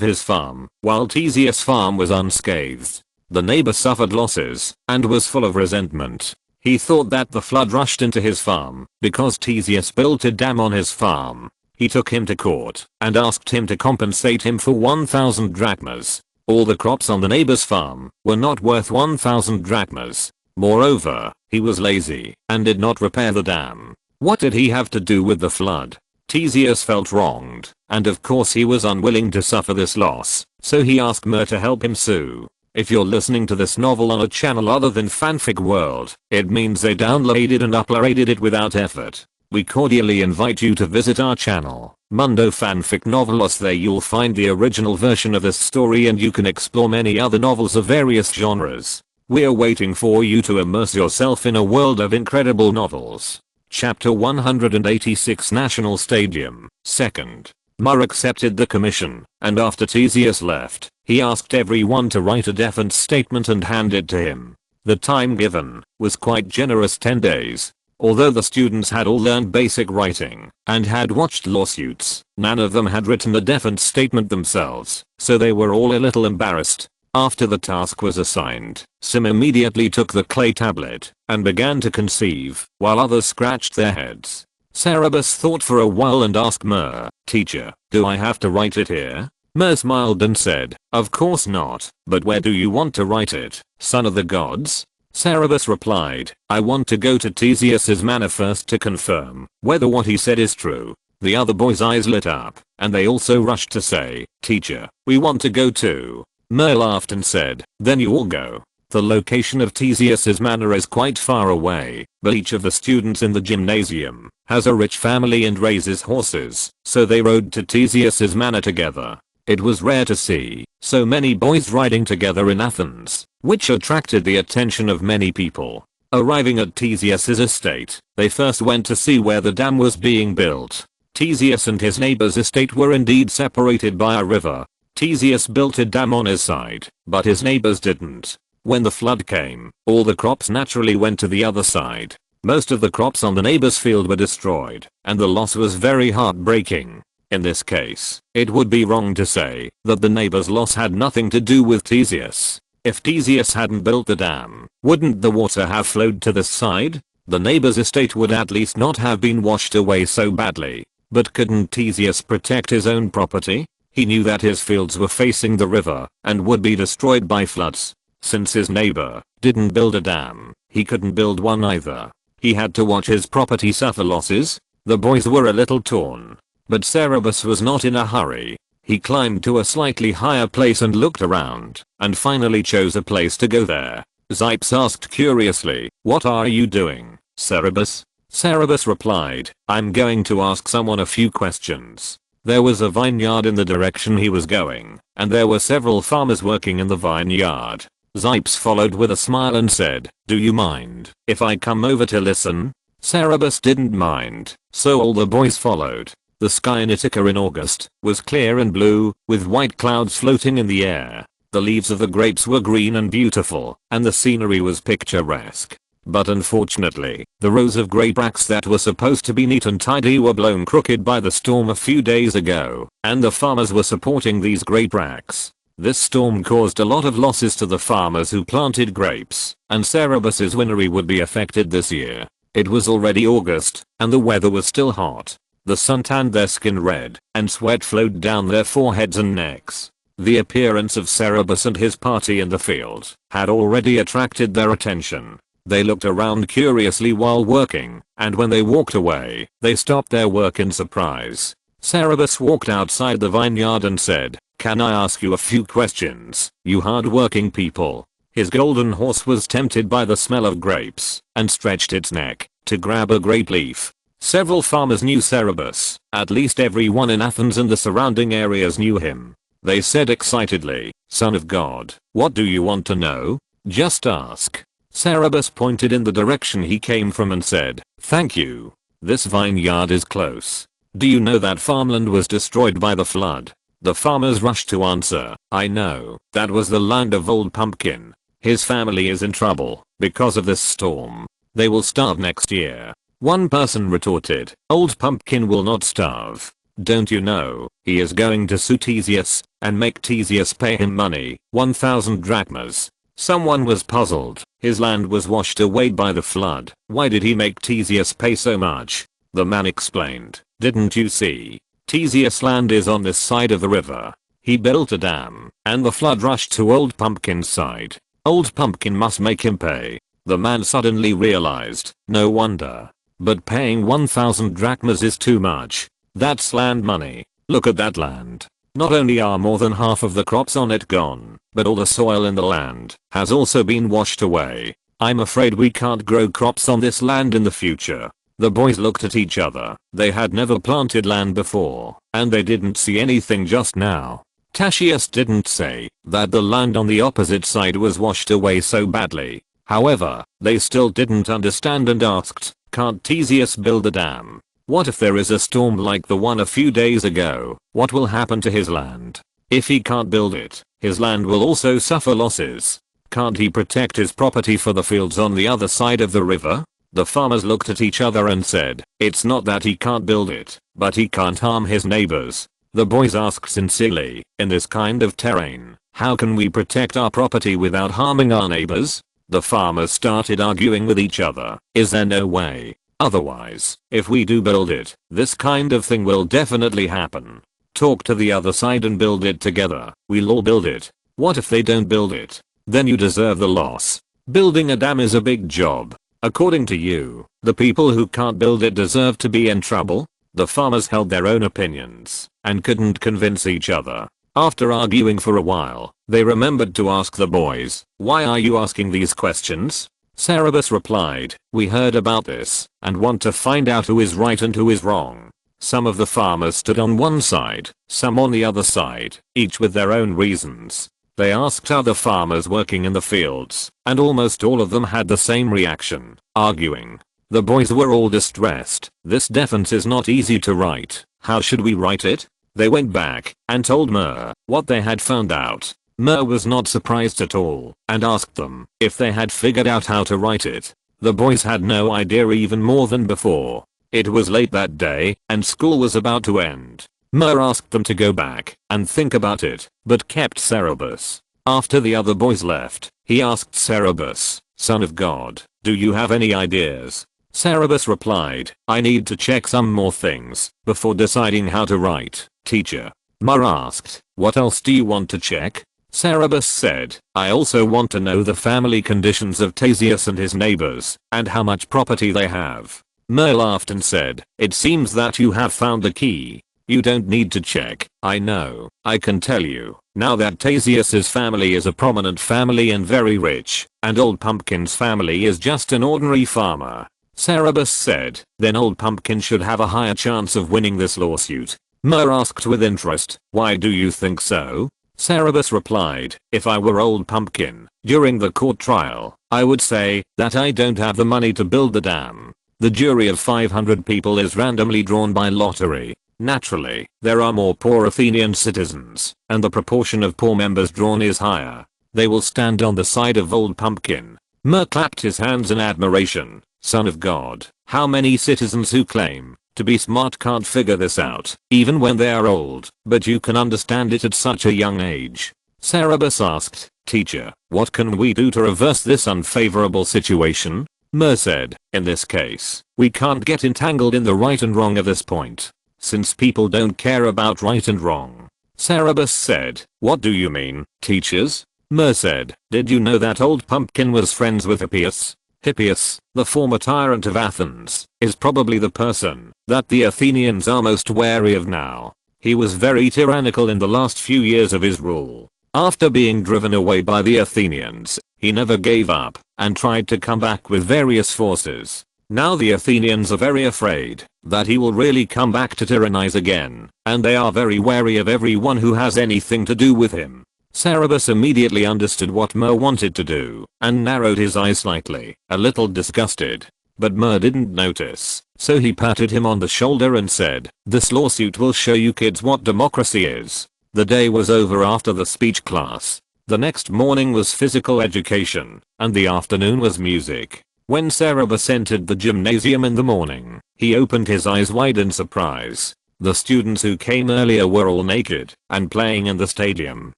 his farm, while Theseus' farm was unscathed. The neighbor suffered losses, and was full of resentment. He thought that the flood rushed into his farm, because Theseus built a dam on his farm. He took him to court, and asked him to compensate him for 1,000 drachmas. All the crops on the neighbor's farm were not worth 1,000 drachmas. Moreover, he was lazy, and did not repair the dam. What did he have to do with the flood? Theseus felt wronged, and of course he was unwilling to suffer this loss, so he asked Myrrh to help him sue. If you're listening to this novel on a channel other than Fanfic World, it means they downloaded and uploaded it without effort. We cordially invite you to visit our channel, Mundo Fanfic Novelos. There you'll find the original version of this story, and you can explore many other novels of various genres. We're waiting for you to immerse yourself in a world of incredible novels. Chapter 186, National Stadium, 2nd. Myrrh accepted the commission, and after Theseus left, he asked everyone to write a defense statement and hand it to him. The time given was quite generous, 10 days. Although the students had all learned basic writing and had watched lawsuits, none of them had written a defense statement themselves, so they were all a little embarrassed. After the task was assigned, some immediately took the clay tablet and began to conceive, while others scratched their heads. Cerberus thought for a while and asked Myrrh, "Teacher, do I have to write it here?" Myrrh smiled and said, "Of course not, but where do you want to write it, son of the gods?" Cerberus replied, "I want to go to Theseus's manor first to confirm whether what he said is true." The other boys' eyes lit up, and they also rushed to say, "Teacher, we want to go too." Myrrh laughed and said, "Then you all go." The location of Theseus's manor is quite far away, but each of the students in the gymnasium has a rich family and raises horses, so they rode to Theseus's manor together. It was rare to see so many boys riding together in Athens, which attracted the attention of many people. Arriving at Theseus's estate, they first went to see where the dam was being built. Theseus and his neighbor's estate were indeed separated by a river. Theseus built a dam on his side, but his neighbors didn't. When the flood came, all the crops naturally went to the other side. Most of the crops on the neighbor's field were destroyed, and the loss was very heartbreaking. In this case, it would be wrong to say that the neighbor's loss had nothing to do with Theseus. If Theseus hadn't built the dam, wouldn't the water have flowed to this side? The neighbor's estate would at least not have been washed away so badly. But couldn't Theseus protect his own property? He knew that his fields were facing the river and would be destroyed by floods. Since his neighbor didn't build a dam, he couldn't build one either. He had to watch his property suffer losses. The boys were a little torn, but Cerberus was not in a hurry. He climbed to a slightly higher place and looked around, and finally chose a place to go there. Zypes asked curiously, "What are you doing, Cerberus?" Cerberus replied, "I'm going to ask someone a few questions." There was a vineyard in the direction he was going, and there were several farmers working in the vineyard. Zypes followed with a smile and said, "Do you mind if I come over to listen?" Cerberus didn't mind, so all the boys followed. The sky in Ithaca in August was clear and blue, with white clouds floating in the air. The leaves of the grapes were green and beautiful, and the scenery was picturesque. But unfortunately, the rows of grape racks that were supposed to be neat and tidy were blown crooked by the storm a few days ago, and the farmers were supporting these grape racks. This storm caused a lot of losses to the farmers who planted grapes, and Cerberus's winery would be affected this year. It was already August, and the weather was still hot. The sun tanned their skin red, and sweat flowed down their foreheads and necks. The appearance of Cerberus and his party in the field had already attracted their attention. They looked around curiously while working, and when they walked away, they stopped their work in surprise. Cerberus walked outside the vineyard and said, "Can I ask you a few questions, you hard-working people?" His golden horse was tempted by the smell of grapes, and stretched its neck to grab a grape leaf. Several farmers knew Cerberus, at least everyone in Athens and the surrounding areas knew him. They said excitedly, "Son of God, what do you want to know? Just ask." Cerberus pointed in the direction he came from and said, "Thank you. This vineyard is close. Do you know that farmland was destroyed by the flood?" The farmers rushed to answer, "I know. That was the land of Old Pumpkin. His family is in trouble because of this storm. They will starve next year." One person retorted, "Old Pumpkin will not starve. Don't you know, he is going to sue Theseus and make Theseus pay him money, 1,000 drachmas." Someone was puzzled. His land was washed away by the flood. Why did he make Theseus pay so much? The man explained, "Didn't you see? Theseus' land is on this side of the river. He built a dam, and the flood rushed to Old Pumpkin's side. Old Pumpkin must make him pay." The man suddenly realized, no wonder. But paying 1,000 drachmas is too much. That's land money. Look at that land. Not only are more than half of the crops on it gone, but all the soil in the land has also been washed away. I'm afraid we can't grow crops on this land in the future. The boys looked at each other. They had never planted land before, and they didn't see anything just now. Tatius didn't say that the land on the opposite side was washed away so badly. However, they still didn't understand and asked, "Can't Theseus build a dam? What if there is a storm like the one a few days ago? What will happen to his land? If he can't build it, his land will also suffer losses. Can't he protect his property for the fields on the other side of the river?" The farmers looked at each other and said, "It's not that he can't build it, but he can't harm his neighbors." The boys asked sincerely, "In this kind of terrain, how can we protect our property without harming our neighbors?" The farmers started arguing with each other. "Is there no way? Otherwise, if we do build it, this kind of thing will definitely happen. Talk to the other side and build it together. We'll all build it. What if they don't build it? Then you deserve the loss. Building a dam is a big job. According to you, the people who can't build it deserve to be in trouble?" The farmers held their own opinions and couldn't convince each other. After arguing for a while, They remembered to ask the boys, "Why are you asking these questions?" Cerberus replied, "We heard about this and want to find out who is right and who is wrong." Some of the farmers stood on one side, some on the other side, each with their own reasons. They asked other farmers working in the fields, and almost all of them had the same reaction, arguing. The boys were all distressed. "This defense is not easy to write. How should we write it?" They went back and told Mer what they had found out. Mer was not surprised at all and asked them if they had figured out how to write it. The boys had no idea even more than before. It was late that day and school was about to end. Mer asked them to go back and think about it, but kept Cerberus. After the other boys left, he asked Cerberus, "Son of God, do you have any ideas?" Cerberus replied, "I need to check some more things before deciding how to write, teacher." Mer asked, "What else do you want to check?" Cerberus said, "I also want to know the family conditions of Theseus and his neighbors, and how much property they have." Mer laughed and said, "It seems that you have found the key. You don't need to check, I know, I can tell you, now that Theseus's family is a prominent family and very rich, and Old Pumpkin's family is just an ordinary farmer." Cerberus said, "Then Old Pumpkin should have a higher chance of winning this lawsuit." Mer asked with interest, "Why do you think so?" Cerberus replied, "If I were Old Pumpkin, during the court trial, I would say that I don't have the money to build the dam. The jury of 500 people is randomly drawn by lottery. Naturally, there are more poor Athenian citizens, and the proportion of poor members drawn is higher. They will stand on the side of Old Pumpkin." Mer clapped his hands in admiration. "Son of God, how many citizens who claim to be smart can't figure this out, even when they are old, but you can understand it at such a young age." Cerberus asked, "Teacher, what can we do to reverse this unfavorable situation?" Mer said, "In this case, we can't get entangled in the right and wrong at this point, since people don't care about right and wrong." Cerberus said, "What do you mean, teachers?" Mer said, "Did you know that Old Pumpkin was friends with Hippias? Hippias, the former tyrant of Athens, is probably the person that the Athenians are most wary of now. He was very tyrannical in the last few years of his rule. After being driven away by the Athenians, he never gave up and tried to come back with various forces. Now the Athenians are very afraid that he will really come back to tyrannize again, and they are very wary of everyone who has anything to do with him." Cerberus immediately understood what Mer wanted to do and narrowed his eyes slightly, a little disgusted. But Mer didn't notice, so he patted him on the shoulder and said, "This lawsuit will show you kids what democracy is." The day was over after the speech class. The next morning was physical education, and the afternoon was music. When Cerberus entered the gymnasium in the morning, he opened his eyes wide in surprise. The students who came earlier were all naked and playing in the stadium.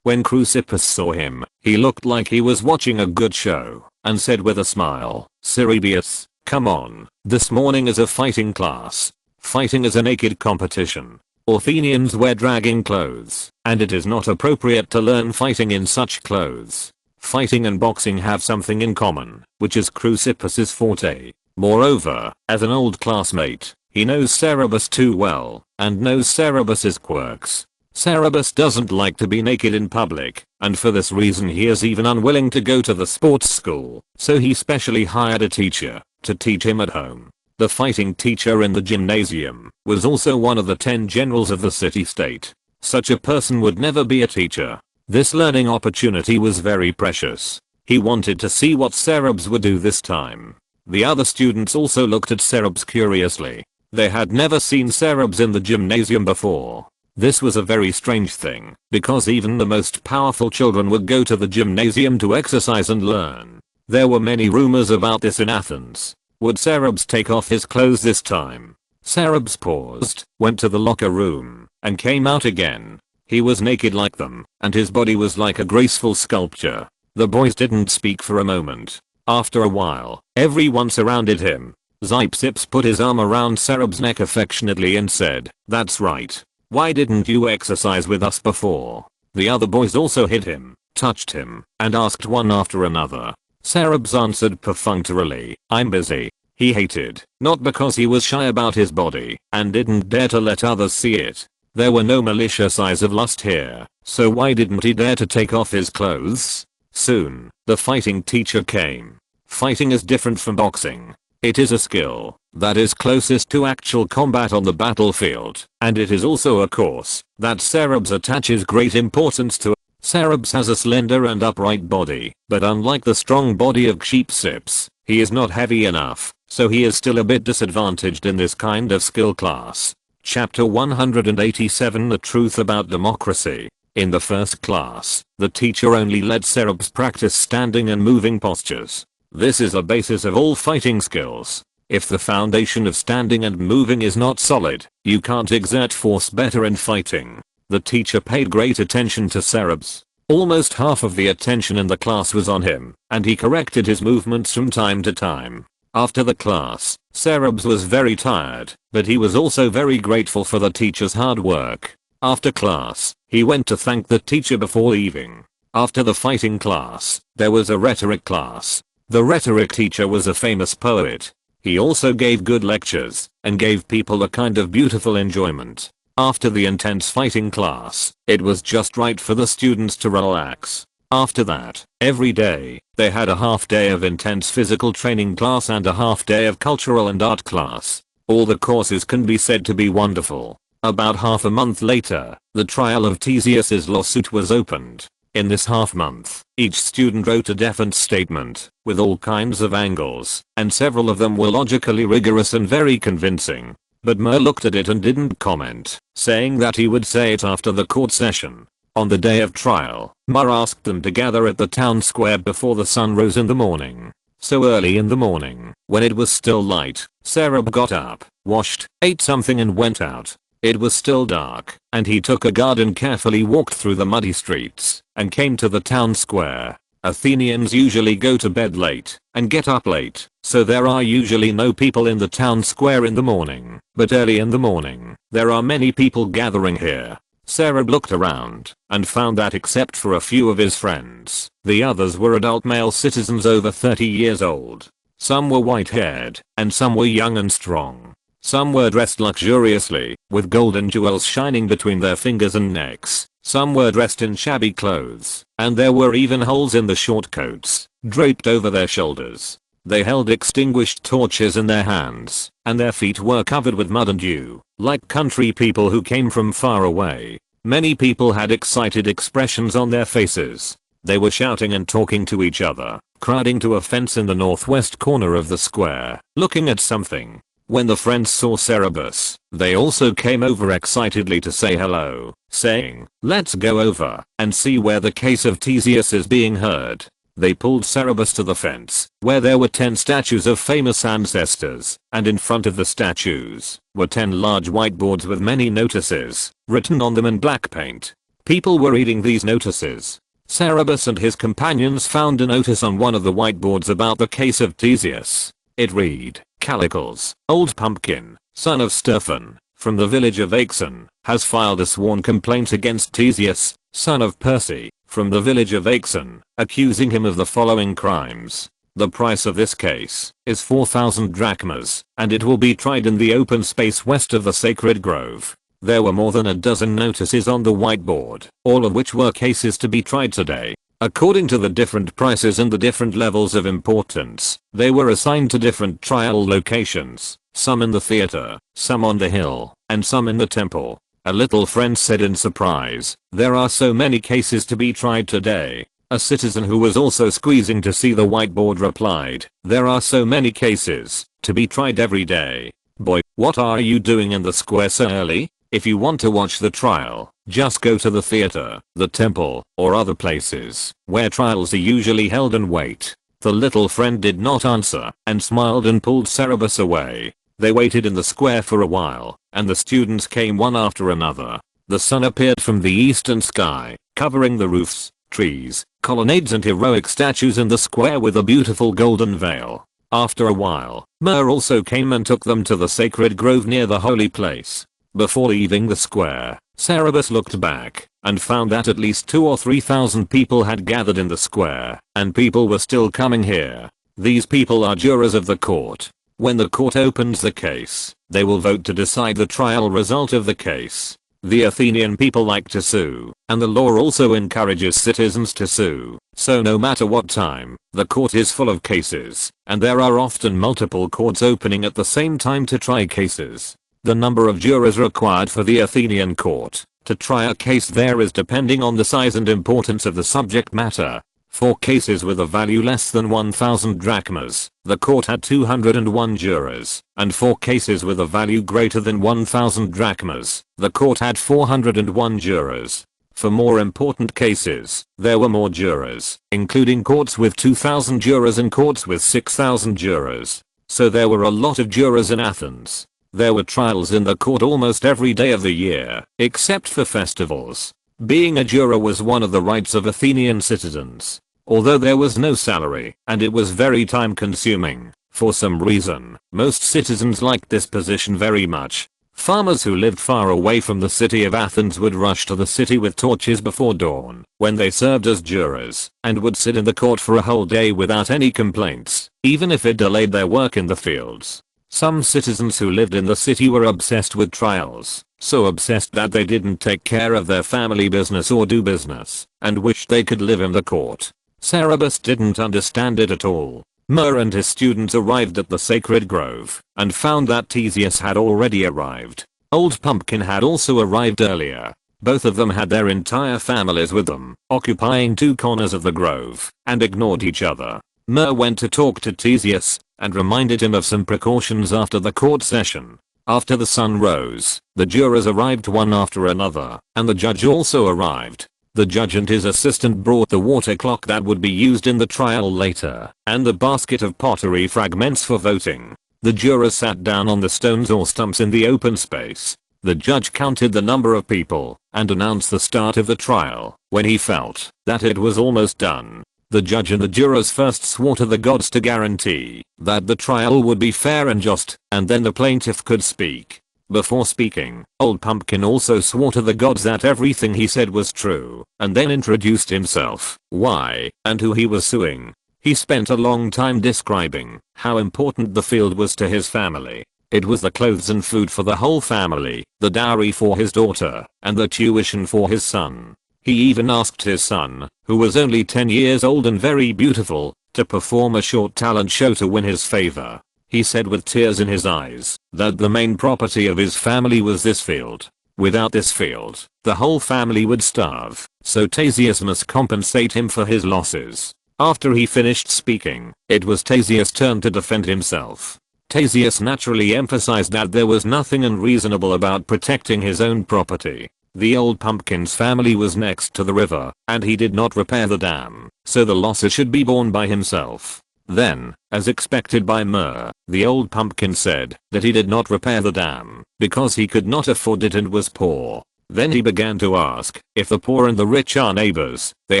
When Chrysippus saw him, he looked like he was watching a good show, and said with a smile, "Cerberus, come on, this morning is a fighting class. Fighting is a naked competition. Athenians wear dragging clothes, and it is not appropriate to learn fighting in such clothes. Fighting and boxing have something in common, which is Chrysippus's forte. Moreover, as an old classmate, he knows Cerberus too well, and knows Cerberus's quirks. Cerberus doesn't like to be naked in public, and for this reason he is even unwilling to go to the sports school, so he specially hired a teacher to teach him at home. The fighting teacher in the gymnasium was also one of the 10 generals of the city-state. Such a person would never be a teacher. This learning opportunity was very precious. He wanted to see what Cerberus would do this time. The other students also looked at Cerberus curiously. They had never seen Cerberus in the gymnasium before. This was a very strange thing, because even the most powerful children would go to the gymnasium to exercise and learn. There were many rumors about this in Athens. Would Cerberus take off his clothes this time? Cerberus paused, went to the locker room, and came out again. He was naked like them, and his body was like a graceful sculpture. The boys didn't speak for a moment. After a while, everyone surrounded him. Zypsips put his arm around Cerberus' neck affectionately and said, "That's right. Why didn't you exercise with us before?" The other boys also hit him, touched him, and asked one after another. Cerberus answered perfunctorily, "I'm busy." He hated, not because he was shy about his body and didn't dare to let others see it. There were no malicious eyes of lust here, so why didn't he dare to take off his clothes? Soon, the fighting teacher came. Fighting is different from boxing. It is a skill that is closest to actual combat on the battlefield, and it is also a course that Cerebs attaches great importance to. Cerebs has a slender and upright body, but unlike the strong body of Sheepsips, he is not heavy enough, so he is still a bit disadvantaged in this kind of skill class. Chapter 187 The Truth About Democracy. In the first class, the teacher only let Cerebs practice standing and moving postures. This is the basis of all fighting skills. If the foundation of standing and moving is not solid, you can't exert force better in fighting. The teacher paid great attention to Cerebs. Almost half of the attention in the class was on him, and he corrected his movements from time to time. After the class, Cerebs was very tired, but he was also very grateful for the teacher's hard work. After class, he went to thank the teacher before leaving. After the fighting class, there was a rhetoric class. The rhetoric teacher was a famous poet. He also gave good lectures, and gave people a kind of beautiful enjoyment. After the intense fighting class, it was just right for the students to relax. After that, every day, they had a half day of intense physical training class and a half day of cultural and art class. All the courses can be said to be wonderful. About half a month later, the trial of Theseus's lawsuit was opened. In this half month, each student wrote a defense statement, with all kinds of angles, and several of them were logically rigorous and very convincing. But Mer looked at it and didn't comment, saying that he would say it after the court session. On the day of trial, Mer asked them to gather at the town square before the sun rose in the morning. So early in the morning, when it was still light, Cereb got up, washed, ate something and went out. It was still dark, and he took a guard and carefully walked through the muddy streets, and came to the town square. Athenians usually go to bed late, and get up late, so there are usually no people in the town square in the morning, but early in the morning, there are many people gathering here. Cereb looked around, and found that except for a few of his friends, the others were adult male citizens over 30 years old. Some were white-haired, and some were young and strong. Some were dressed luxuriously, with golden jewels shining between their fingers and necks. Some were dressed in shabby clothes, and there were even holes in the short coats, draped over their shoulders. They held extinguished torches in their hands, and their feet were covered with mud and dew, like country people who came from far away. Many people had excited expressions on their faces. They were shouting and talking to each other, crowding to a fence in the northwest corner of the square, looking at something. When the friends saw Cerberus, they also came over excitedly to say hello, saying, "Let's go over and see where the case of Theseus is being heard." They pulled Cerberus to the fence, where there were 10 statues of famous ancestors, and in front of the statues were 10 large whiteboards with many notices, written on them in black paint. People were reading these notices. Cerberus and his companions found a notice on one of the whiteboards about the case of Theseus. It read, "Calicles, old pumpkin, son of Sterphon, from the village of Axon, has filed a sworn complaint against Theseus, son of Perse, from the village of Axon, accusing him of the following crimes. The price of this case is 4,000 drachmas, and it will be tried in the open space west of the sacred grove." There were more than a dozen notices on the whiteboard, all of which were cases to be tried today. According to the different prices and the different levels of importance, they were assigned to different trial locations, some in the theater, some on the hill, and some in the temple. A little friend said in surprise, "There are so many cases to be tried today." A citizen who was also squeezing to see the whiteboard replied, "There are so many cases to be tried every day. Boy, what are you doing in the square so early? If you want to watch the trial, just go to the theater, the temple, or other places where trials are usually held and wait." The little friend did not answer, and smiled and pulled Cerberus away. They waited in the square for a while, and the students came one after another. The sun appeared from the eastern sky, covering the roofs, trees, colonnades and heroic statues in the square with a beautiful golden veil. After a while, Mer also came and took them to the sacred grove near the holy place. Before leaving the square, Cerberus looked back, and found that at least 2,000 or 3,000 people had gathered in the square, and people were still coming here. These people are jurors of the court. When the court opens the case, they will vote to decide the trial result of the case. The Athenian people like to sue, and the law also encourages citizens to sue. So no matter what time, the court is full of cases, and there are often multiple courts opening at the same time to try cases. The number of jurors required for the Athenian court to try a case varies depending on the size and importance of the subject matter. For cases with a value less than 1,000 drachmas, the court had 201 jurors, and for cases with a value greater than 1,000 drachmas, the court had 401 jurors. For more important cases, there were more jurors, including courts with 2,000 jurors and courts with 6,000 jurors. So there were a lot of jurors in Athens. There were trials in the court almost every day of the year, except for festivals. Being a juror was one of the rights of Athenian citizens. Although there was no salary, and it was very time consuming, for some reason, most citizens liked this position very much. Farmers who lived far away from the city of Athens would rush to the city with torches before dawn, when they served as jurors, and would sit in the court for a whole day without any complaints, even if it delayed their work in the fields. Some citizens who lived in the city were obsessed with trials, so obsessed that they didn't take care of their family business or do business, and wished they could live in the court. Cerberus didn't understand it at all. Mer and his students arrived at the sacred grove, and found that Theseus had already arrived. Old Pumpkin had also arrived earlier. Both of them had their entire families with them, occupying two corners of the grove, and ignored each other. Mer went to talk to Theseus, and reminded him of some precautions after the court session. After the sun rose, the jurors arrived one after another, and the judge also arrived. The judge and his assistant brought the water clock that would be used in the trial later, and the basket of pottery fragments for voting. The jurors sat down on the stones or stumps in the open space. The judge counted the number of people, and announced the start of the trial. When he felt that it was almost done, the judge and the jurors first swore to the gods to guarantee that the trial would be fair and just, and then the plaintiff could speak. Before speaking, Old Pumpkin also swore to the gods that everything he said was true, and then introduced himself, why, and who he was suing. He spent a long time describing how important the field was to his family. It was the clothes and food for the whole family, the dowry for his daughter, and the tuition for his son. He even asked his son, who was only 10 years old and very beautiful, to perform a short talent show to win his favor. He said with tears in his eyes that the main property of his family was this field. Without this field, the whole family would starve, so Theseus must compensate him for his losses. After he finished speaking, it was Theseus' turn to defend himself. Theseus naturally emphasized that there was nothing unreasonable about protecting his own property. The Old Pumpkin's family was next to the river, and he did not repair the dam, so the losses should be borne by himself. Then, as expected by Mer, the Old Pumpkin said that he did not repair the dam because he could not afford it and was poor. Then he began to ask if the poor and the rich are neighbors, they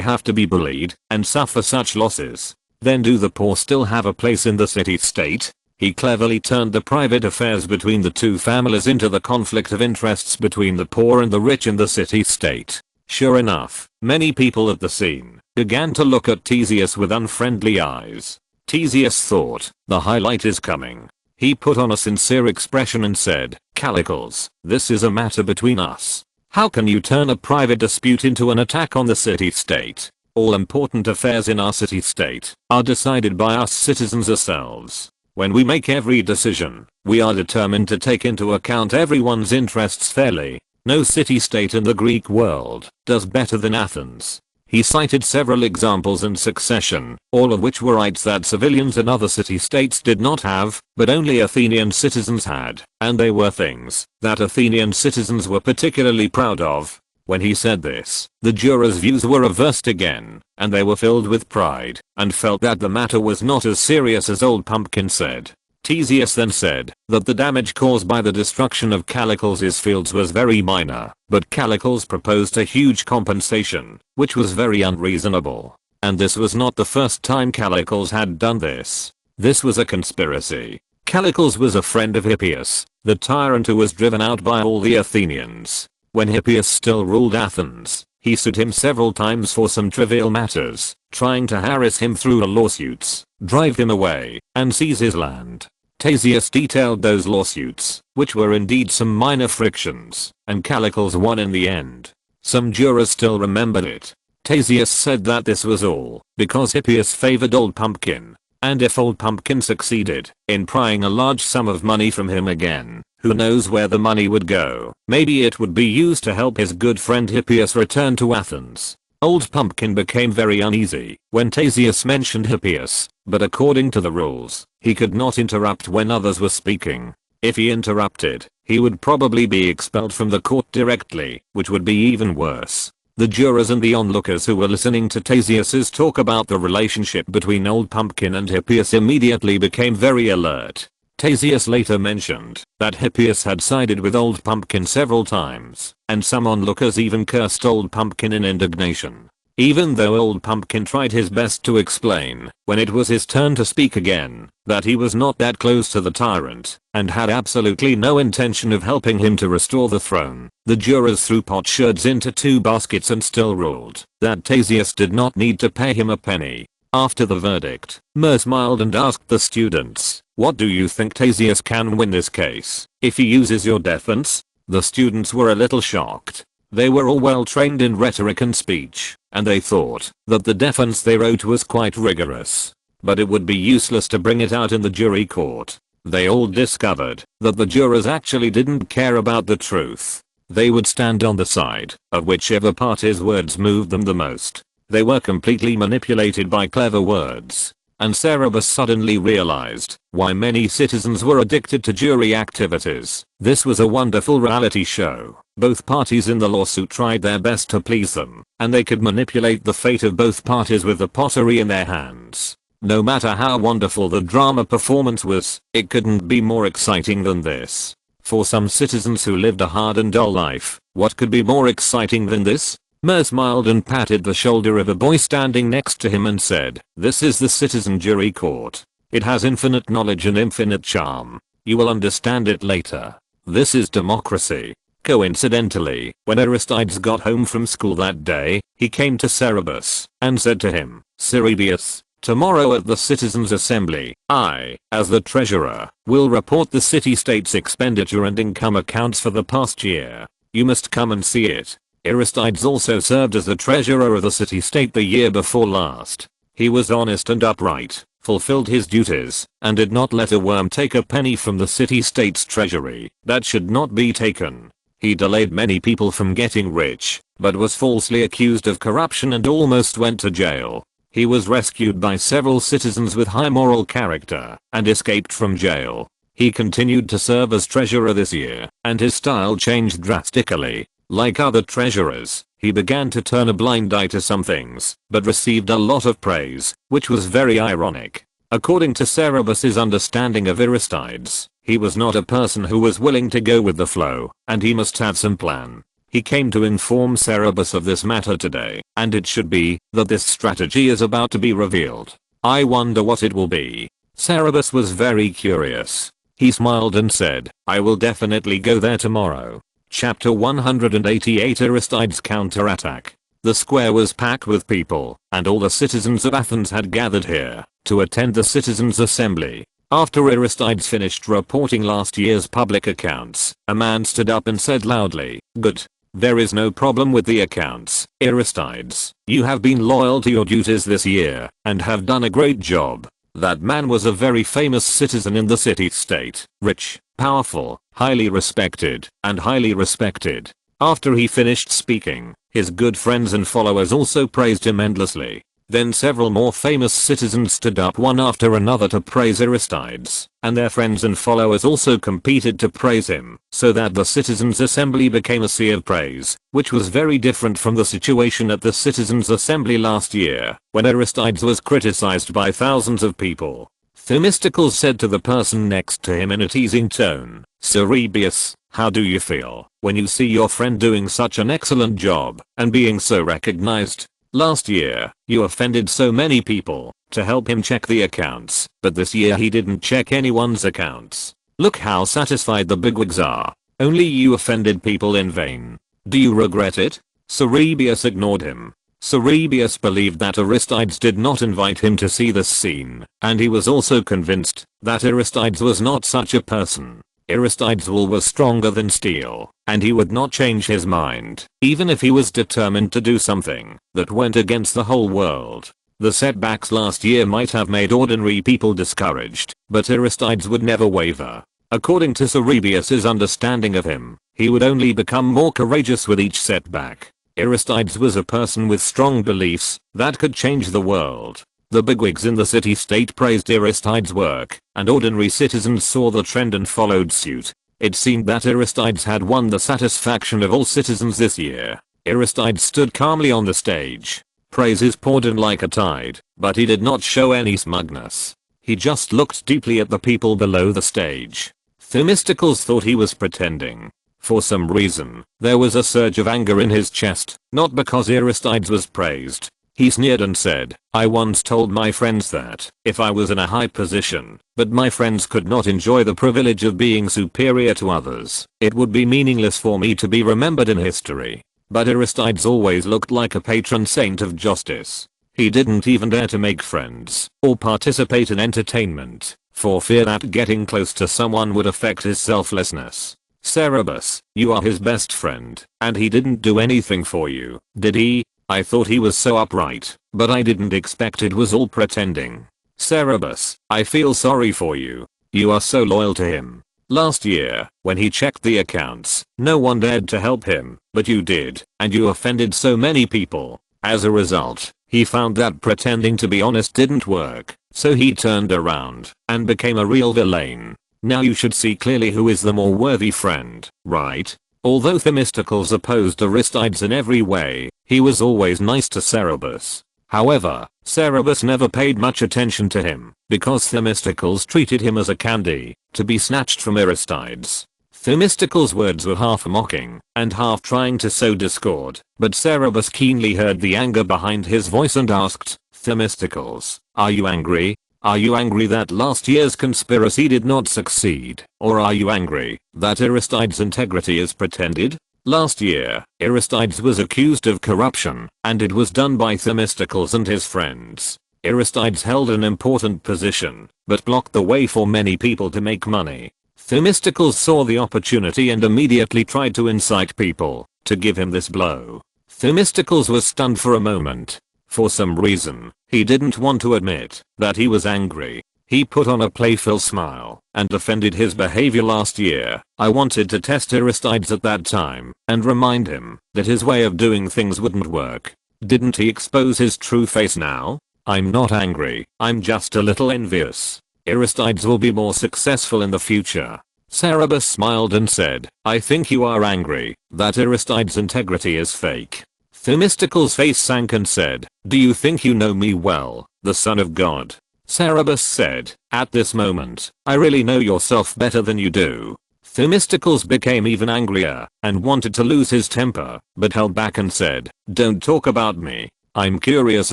have to be bullied and suffer such losses. Then do the poor still have a place in the city-state? He cleverly turned the private affairs between the two families into the conflict of interests between the poor and the rich in the city-state. Sure enough, many people at the scene began to look at Theseus with unfriendly eyes. Theseus thought, the highlight is coming. He put on a sincere expression and said, Callicles, this is a matter between us. How can you turn a private dispute into an attack on the city-state? All important affairs in our city-state are decided by us citizens ourselves. When we make every decision, we are determined to take into account everyone's interests fairly. No city-state in the Greek world does better than Athens. He cited several examples in succession, all of which were rights that civilians in other city-states did not have, but only Athenian citizens had, and they were things that Athenian citizens were particularly proud of. When he said this, the jurors' views were reversed again, and they were filled with pride, and felt that the matter was not as serious as Old Pumpkin said. Theseus then said that the damage caused by the destruction of Callicles' fields was very minor, but Callicles proposed a huge compensation, which was very unreasonable. And this was not the first time Callicles had done this. This was a conspiracy. Callicles was a friend of Hippias, the tyrant who was driven out by all the Athenians. When Hippias still ruled Athens, he sued him several times for some trivial matters, trying to harass him through lawsuits, drive him away, and seize his land. Theseus detailed those lawsuits, which were indeed some minor frictions, and Callicles won in the end. Some jurors still remembered it. Theseus said that this was all because Hippias favored Old Pumpkin, and if Old Pumpkin succeeded in prying a large sum of money from him again, who knows where the money would go. Maybe it would be used to help his good friend Hippias return to Athens. Old Pumpkin became very uneasy when Theseus mentioned Hippias, but according to the rules, he could not interrupt when others were speaking. If he interrupted, he would probably be expelled from the court directly, which would be even worse. The jurors and the onlookers who were listening to Theseus's talk about the relationship between Old Pumpkin and Hippias immediately became very alert. Theseus later mentioned that Hippias had sided with Old Pumpkin several times, and some onlookers even cursed Old Pumpkin in indignation. Even though Old Pumpkin tried his best to explain, when it was his turn to speak again, that he was not that close to the tyrant, and had absolutely no intention of helping him to restore the throne, the jurors threw potsherds into 2 baskets and still ruled that Theseus did not need to pay him a penny. After the verdict, Mer smiled and asked the students, "What do you think Theseus can win this case if he uses your defense?" The students were a little shocked. They were all well trained in rhetoric and speech, and they thought that the defense they wrote was quite rigorous. But it would be useless to bring it out in the jury court. They all discovered that the jurors actually didn't care about the truth. They would stand on the side of whichever party's words moved them the most. They were completely manipulated by clever words. And Cerberus suddenly realized why many citizens were addicted to jury activities. This was a wonderful reality show. Both parties in the lawsuit tried their best to please them, and they could manipulate the fate of both parties with the pottery in their hands. No matter how wonderful the drama performance was, it couldn't be more exciting than this. For some citizens who lived a hard and dull life, what could be more exciting than this? Mer smiled and patted the shoulder of a boy standing next to him and said, "This is the citizen jury court. It has infinite knowledge and infinite charm. You will understand it later. This is democracy." Coincidentally, when Aristides got home from school that day, he came to Cerberus and said to him, "Cerberus, tomorrow at the citizens assembly, I, as the treasurer, will report the city-state's expenditure and income accounts for the past year. You must come and see it." Aristides also served as the treasurer of the city-state the year before last. He was honest and upright, fulfilled his duties, and did not let a worm take a penny from the city-state's treasury that should not be taken. He delayed many people from getting rich, but was falsely accused of corruption and almost went to jail. He was rescued by several citizens with high moral character and escaped from jail. He continued to serve as treasurer this year, and his style changed drastically. Like other treasurers, he began to turn a blind eye to some things, but received a lot of praise, which was very ironic. According to Cerberus's understanding of Aristides, he was not a person who was willing to go with the flow, and he must have some plan. He came to inform Cerberus of this matter today, and it should be that this strategy is about to be revealed. I wonder what it will be. Cerberus was very curious. He smiled and said, "I will definitely go there tomorrow." Chapter 188 Aristides' counterattack. The square was packed with people, and all the citizens of Athens had gathered here to attend the citizens' assembly. After Aristides finished reporting last year's public accounts, a man stood up and said loudly, "Good. There is no problem with the accounts, Aristides. You have been loyal to your duties this year, and have done a great job." That man was a very famous citizen in the city-state, rich, powerful, highly respected, and highly respected. After he finished speaking, his good friends and followers also praised him endlessly. Then several more famous citizens stood up one after another to praise Aristides, and their friends and followers also competed to praise him, so that the citizens' assembly became a sea of praise, which was very different from the situation at the citizens' assembly last year, when Aristides was criticized by thousands of people. Themistocles said to the person next to him in a teasing tone, "Cerberus, how do you feel when you see your friend doing such an excellent job and being so recognized? Last year, you offended so many people to help him check the accounts, but this year he didn't check anyone's accounts. Look how satisfied the bigwigs are. Only you offended people in vain. Do you regret it?" Cerberus ignored him. Cerebius believed that Aristides did not invite him to see this scene, and he was also convinced that Aristides was not such a person. Aristides' will was stronger than steel, and he would not change his mind, even if he was determined to do something that went against the whole world. The setbacks last year might have made ordinary people discouraged, but Aristides would never waver. According to Cerebius's understanding of him, he would only become more courageous with each setback. Aristides was a person with strong beliefs that could change the world. The bigwigs in the city-state praised Aristides' work, and ordinary citizens saw the trend and followed suit. It seemed that Aristides had won the satisfaction of all citizens this year. Aristides stood calmly on the stage. Praises poured in like a tide, but he did not show any smugness. He just looked deeply at the people below the stage. Themistocles thought he was pretending. For some reason, there was a surge of anger in his chest, not because Aristides was praised. He sneered and said, "I once told my friends that, if I was in a high position, but my friends could not enjoy the privilege of being superior to others, it would be meaningless for me to be remembered in history." But Aristides always looked like a patron saint of justice. He didn't even dare to make friends or participate in entertainment, for fear that getting close to someone would affect his selflessness. "Cerebus, you are his best friend, and he didn't do anything for you, did he? I thought he was so upright, but I didn't expect it was all pretending. Cerebus, I feel sorry for you. You are so loyal to him. Last year, when he checked the accounts, no one dared to help him, but you did, and you offended so many people. As a result, he found that pretending to be honest didn't work, so he turned around and became a real villain. Now you should see clearly who is the more worthy friend, right?" Although Themistocles opposed Aristides in every way, he was always nice to Cerebus. However, Cerebus never paid much attention to him, because Themistocles treated him as a candy, to be snatched from Aristides. Themistocles' words were half mocking, and half trying to sow discord, but Cerebus keenly heard the anger behind his voice and asked, "Themistocles, are you angry? Are you angry that last year's conspiracy did not succeed, or are you angry that Aristides' integrity is pretended?" Last year, Aristides was accused of corruption, and it was done by Themistocles and his friends. Aristides held an important position, but blocked the way for many people to make money. Themistocles saw the opportunity and immediately tried to incite people to give him this blow. Themistocles was stunned for a moment. For some reason, he didn't want to admit that he was angry. He put on a playful smile and defended his behavior last year. "I wanted to test Aristides at that time and remind him that his way of doing things wouldn't work. Didn't he expose his true face now? I'm not angry, I'm just a little envious. Aristides will be more successful in the future." Cerebus smiled and said, "I think you are angry that Aristides' integrity is fake." Themistocles' face sank and said, "Do you think you know me well, the son of God?" Cerebus said, "At this moment, I really know yourself better than you do." Themistocles became even angrier and wanted to lose his temper, but held back and said, "Don't talk about me. I'm curious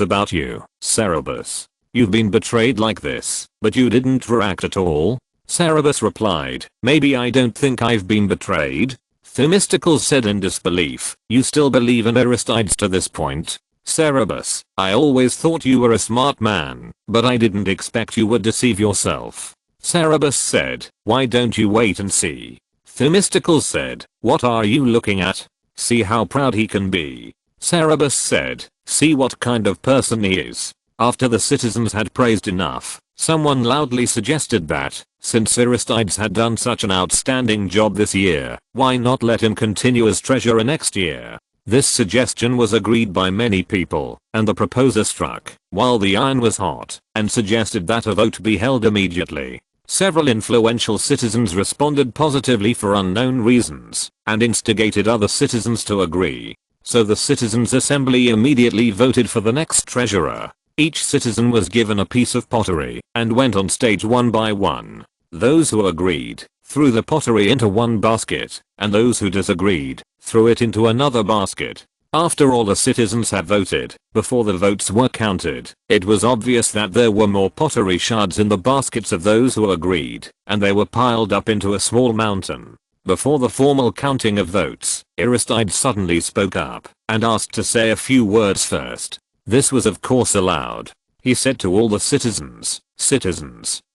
about you, Cerebus. You've been betrayed like this, but you didn't react at all." Cerebus replied, "Maybe I don't think I've been betrayed." Themistocles said in disbelief, "You still believe in Aristides to this point?" Cerebus, "I always thought you were a smart man, but I didn't expect you would deceive yourself." Cerebus said, "Why don't you wait and see?" Themistocles said, "What are you looking at? See how proud he can be." Cerebus said, "See what kind of person he is." After the citizens had praised enough, someone loudly suggested that, since Aristides had done such an outstanding job this year, why not let him continue as treasurer next year? This suggestion was agreed by many people, and the proposer struck while the iron was hot, and suggested that a vote be held immediately. Several influential citizens responded positively for unknown reasons, and instigated other citizens to agree. So the citizens' assembly immediately voted for the next treasurer. Each citizen was given a piece of pottery and went on stage one by one. Those who agreed threw the pottery into one basket, and those who disagreed threw it into another basket. After all the citizens had voted, before the votes were counted, it was obvious that there were more pottery shards in the baskets of those who agreed, and they were piled up into a small mountain. Before the formal counting of votes, Aristides suddenly spoke up and asked to say a few words first. This was of course allowed. He said to all the citizens,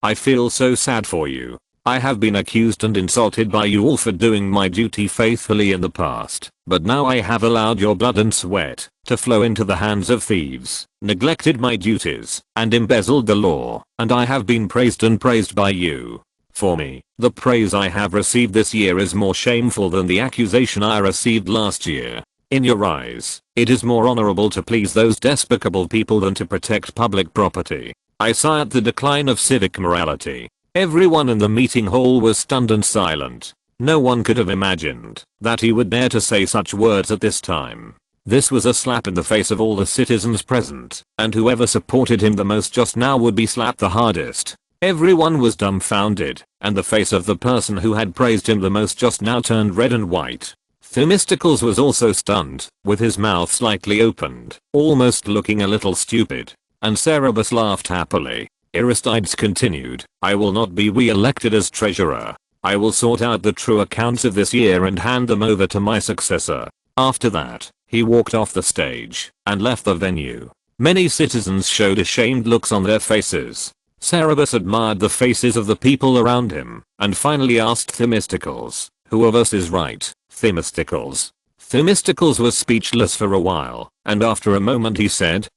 I feel so sad for you. I have been accused and insulted by you all for doing my duty faithfully in the past, but now I have allowed your blood and sweat to flow into the hands of thieves, neglected my duties, and embezzled the law, and I have been praised and praised by you. For me, the praise I have received this year is more shameful than the accusation I received last year. In your eyes, it is more honorable to please those despicable people than to protect public property. I sigh at the decline of civic morality. Everyone in the meeting hall was stunned and silent. No one could have imagined that he would dare to say such words at this time. This was a slap in the face of all the citizens present, and whoever supported him the most just now would be slapped the hardest. Everyone was dumbfounded, and the face of the person who had praised him the most just now turned red and white. Themistocles was also stunned, with his mouth slightly opened, almost looking a little stupid. And Cerberus laughed happily. Aristides continued, I will not be re-elected as treasurer. I will sort out the true accounts of this year and hand them over to my successor. After that, he walked off the stage and left the venue. Many citizens showed ashamed looks on their faces. Cerberus admired the faces of the people around him and finally asked Themistocles, who of us is right, Themistocles? Themistocles was speechless for a while, and after a moment he said,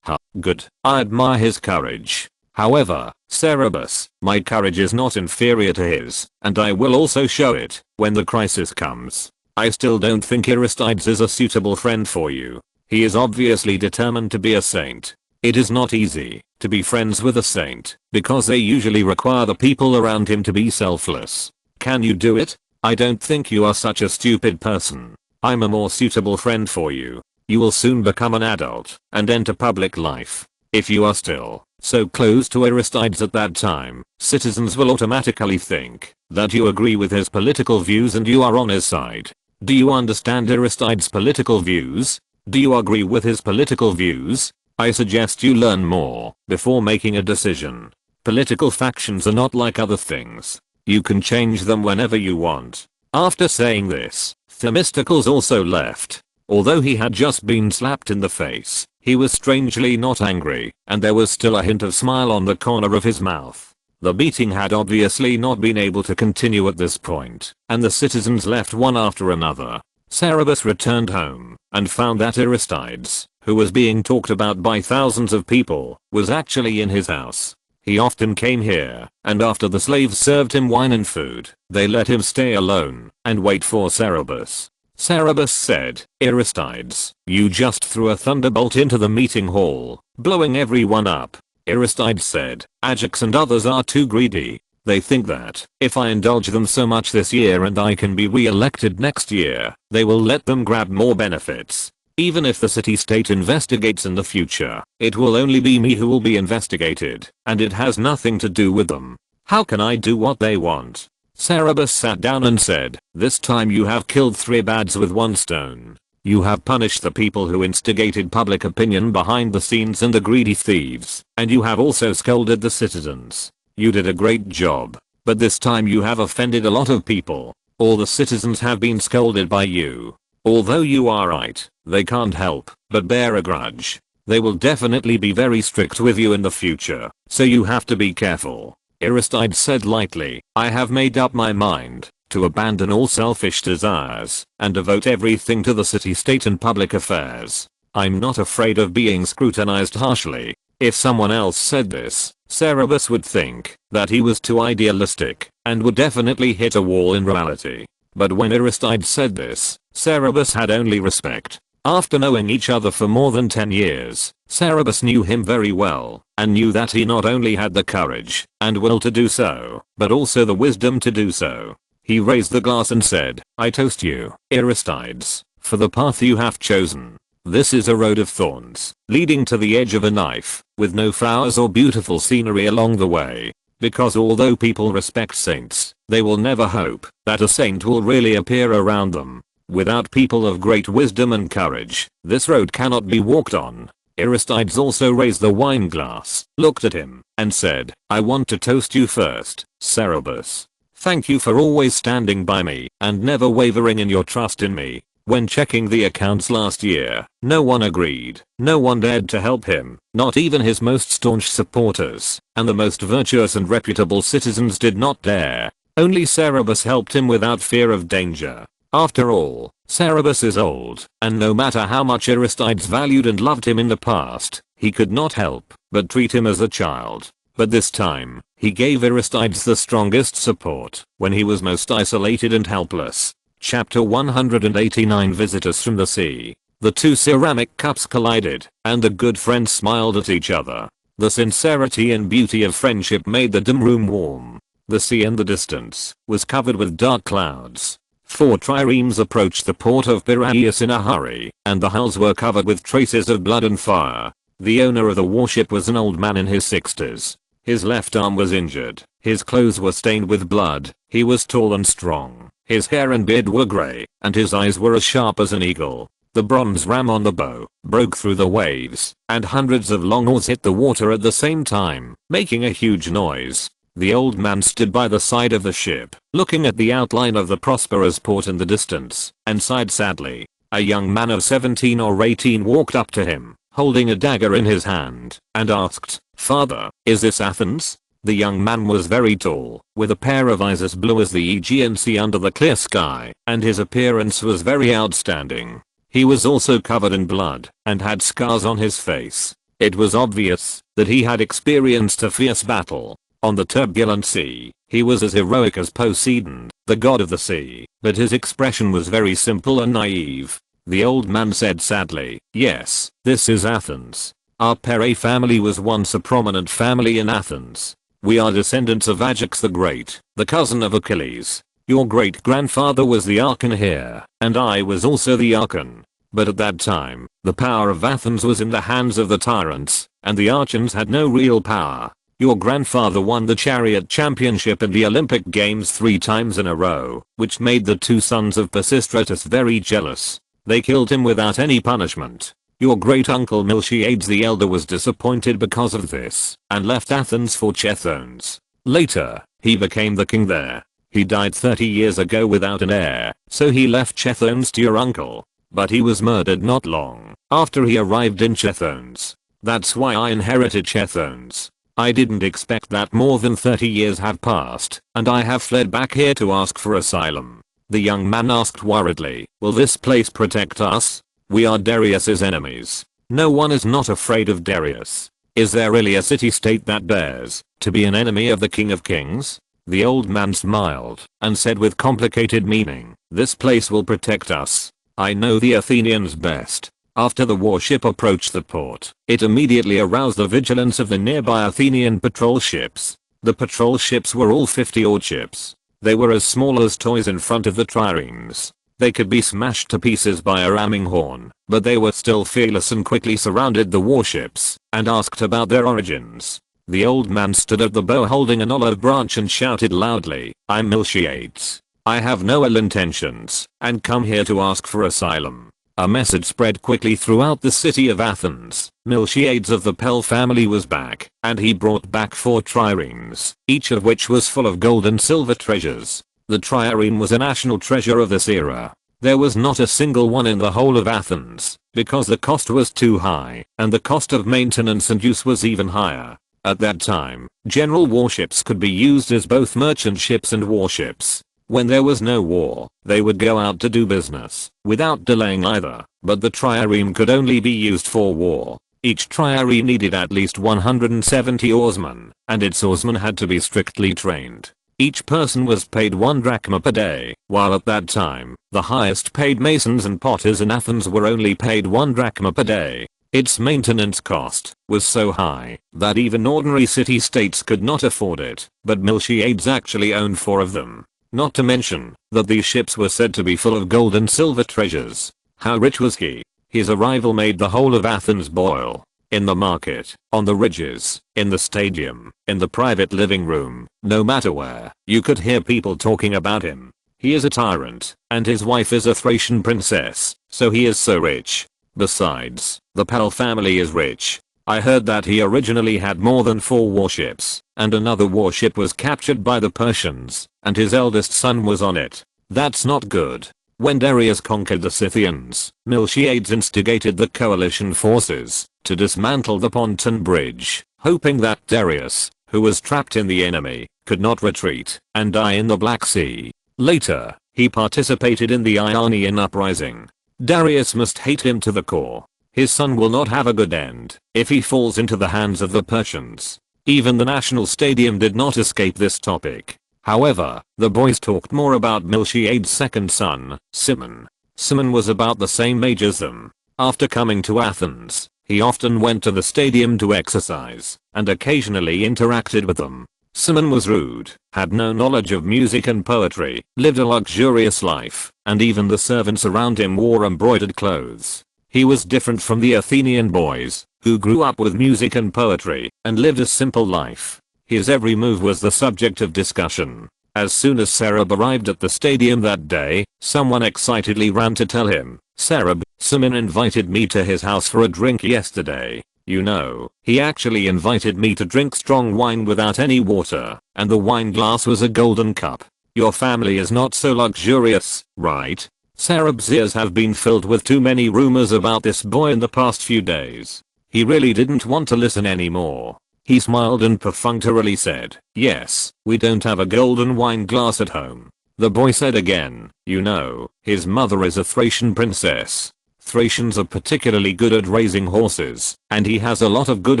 good, I admire his courage. However, Cerberus, my courage is not inferior to his, and I will also show it when the crisis comes. I still don't think Aristides is a suitable friend for you. He is obviously determined to be a saint. It is not easy to be friends with a saint, because they usually require the people around him to be selfless. Can you do it? I don't think you are such a stupid person. I'm a more suitable friend for you. You will soon become an adult and enter public life. If you are still so close to Aristides at that time, citizens will automatically think that you agree with his political views and you are on his side. Do you understand Aristides' political views? Do you agree with his political views? I suggest you learn more before making a decision. Political factions are not like other things. You can change them whenever you want. After saying this, Themistocles also left. Although he had just been slapped in the face, he was strangely not angry, and there was still a hint of smile on the corner of his mouth. The meeting had obviously not been able to continue at this point, and the citizens left one after another. Cerberus returned home and found that Aristides, who was being talked about by thousands of people, was actually in his house. He often came here, and after the slaves served him wine and food, they let him stay alone and wait for Cerberus. Cerberus said, Aristides, you just threw a thunderbolt into the meeting hall, blowing everyone up. Aristides said, Ajax and others are too greedy. They think that if I indulge them so much this year and I can be re-elected next year, they will let them grab more benefits. Even if the city-state investigates in the future, it will only be me who will be investigated, and it has nothing to do with them. How can I do what they want? Cerberus sat down and said, this time you have killed 3 birds with 1 stone. You have punished the people who instigated public opinion behind the scenes and the greedy thieves, and you have also scolded the citizens. You did a great job, but this time you have offended a lot of people. All the citizens have been scolded by you. Although you are right, they can't help but bear a grudge. They will definitely be very strict with you in the future, so you have to be careful. Aristides said lightly, I have made up my mind to abandon all selfish desires and devote everything to the city-state and public affairs. I'm not afraid of being scrutinized harshly. If someone else said this, Cerberus would think that he was too idealistic and would definitely hit a wall in reality. But when Aristides said this, Cerberus had only respect. After knowing each other for more than 10 years, Cerberus knew him very well and knew that he not only had the courage and will to do so, but also the wisdom to do so. He raised the glass and said, I toast you, Aristides, for the path you have chosen. This is a road of thorns, leading to the edge of a knife, with no flowers or beautiful scenery along the way. Because although people respect saints, they will never hope that a saint will really appear around them. Without people of great wisdom and courage, this road cannot be walked on. Aristides also raised the wine glass, looked at him, and said, I want to toast you first, Cerberus. Thank you for always standing by me and never wavering in your trust in me. When checking the accounts last year, no one agreed. No one dared to help him, not even his most staunch supporters, and the most virtuous and reputable citizens did not dare. Only Cerberus helped him without fear of danger. After all, Cerberus is old, and no matter how much Aristides valued and loved him in the past, he could not help but treat him as a child. But this time, he gave Aristides the strongest support when he was most isolated and helpless. Chapter 189 Visitors from the Sea. The two ceramic cups collided, and the good friends smiled at each other. The sincerity and beauty of friendship made the dim room warm. The sea in the distance was covered with dark clouds. 4 triremes approached the port of Piraeus in a hurry, and the hulls were covered with traces of blood and fire. The owner of the warship was an old man in his 60s. His left arm was injured, his clothes were stained with blood, he was tall and strong, his hair and beard were grey, and his eyes were as sharp as an eagle. The bronze ram on the bow broke through the waves, and hundreds of long oars hit the water at the same time, making a huge noise. The old man stood by the side of the ship, looking at the outline of the prosperous port in the distance, and sighed sadly. A young man of 17 or 18 walked up to him, holding a dagger in his hand, and asked, "Father, is this Athens?" The young man was very tall, with a pair of eyes as blue as the Aegean Sea under the clear sky, and his appearance was very outstanding. He was also covered in blood, and had scars on his face. It was obvious that he had experienced a fierce battle. On the turbulent sea, he was as heroic as Poseidon, the god of the sea, but his expression was very simple and naive. The old man said sadly, "Yes, this is Athens. Our Pere family was once a prominent family in Athens. We are descendants of Ajax the Great, the cousin of Achilles. Your great-grandfather was the Archon here, and I was also the Archon. But at that time, the power of Athens was in the hands of the tyrants, and the Archons had no real power. Your grandfather won the chariot championship and the Olympic Games 3 times in a row, which made the 2 sons of Pisistratus very jealous. They killed him without any punishment. Your great-uncle Miltiades the Elder was disappointed because of this, and left Athens for Chethons. Later, he became the king there. He died 30 years ago without an heir, so he left Chethons to your uncle. But he was murdered not long after he arrived in Chethons. That's why I inherited Chethons. I didn't expect that more than 30 years have passed, and I have fled back here to ask for asylum." The young man asked worriedly, "Will this place protect us? We are Darius's enemies. No one is not afraid of Darius. Is there really a city-state that dares to be an enemy of the King of Kings?" The old man smiled and said with complicated meaning, "This place will protect us. I know the Athenians best." After the warship approached the port, it immediately aroused the vigilance of the nearby Athenian patrol ships. The patrol ships were all 50-oar ships. They were as small as toys in front of the triremes. They could be smashed to pieces by a ramming horn, but they were still fearless and quickly surrounded the warships and asked about their origins. The old man stood at the bow holding an olive branch and shouted loudly, "I'm Miltiades. I have no ill intentions, and come here to ask for asylum." A message spread quickly throughout the city of Athens. Miltiades of the Pell family was back, and he brought back 4 triremes, each of which was full of gold and silver treasures. The trireme was a national treasure of this era. There was not a single one in the whole of Athens, because the cost was too high, and the cost of maintenance and use was even higher. At that time, general warships could be used as both merchant ships and warships. When there was no war, they would go out to do business, without delaying either, but the trireme could only be used for war. Each trireme needed at least 170 oarsmen, and its oarsmen had to be strictly trained. Each person was paid 1 drachma per day, while at that time, the highest paid masons and potters in Athens were only paid 1 drachma per day. Its maintenance cost was so high that even ordinary city-states could not afford it, but Miltiades actually owned 4 of them. Not to mention that these ships were said to be full of gold and silver treasures. How rich was he? His arrival made the whole of Athens boil. In the market, on the ridges, in the stadium, in the private living room, no matter where, you could hear people talking about him. He is a tyrant, and his wife is a Thracian princess, so he is so rich. Besides, the Pell family is rich. I heard that he originally had more than 4 warships. and another warship was captured by the Persians, and his eldest son was on it. That's not good. When Darius conquered the Scythians, Miltiades instigated the coalition forces to dismantle the Ponton Bridge, hoping that Darius, who was trapped in the enemy, could not retreat and die in the Black Sea. Later, he participated in the Ionian uprising. Darius must hate him to the core. His son will not have a good end if he falls into the hands of the Persians. Even the national stadium did not escape this topic. However, the boys talked more about Miltiades' second son, Cimon. Cimon was about the same age as them. After coming to Athens, he often went to the stadium to exercise, and occasionally interacted with them. Cimon was rude, had no knowledge of music and poetry, lived a luxurious life, and even the servants around him wore embroidered clothes. He was different from the Athenian boys, who grew up with music and poetry, and lived a simple life. His every move was the subject of discussion. As soon as Sarab arrived at the stadium that day, someone excitedly ran to tell him, "Sarab, Cimon invited me to his house for a drink yesterday. You know, he actually invited me to drink strong wine without any water, and the wine glass was a golden cup. Your family is not so luxurious, right?" Sarab's ears have been filled with too many rumors about this boy in the past few days. He really didn't want to listen anymore. He smiled and perfunctorily said, "Yes, we don't have a golden wine glass at home." The boy said again, "You know, his mother is a Thracian princess. Thracians are particularly good at raising horses, and he has a lot of good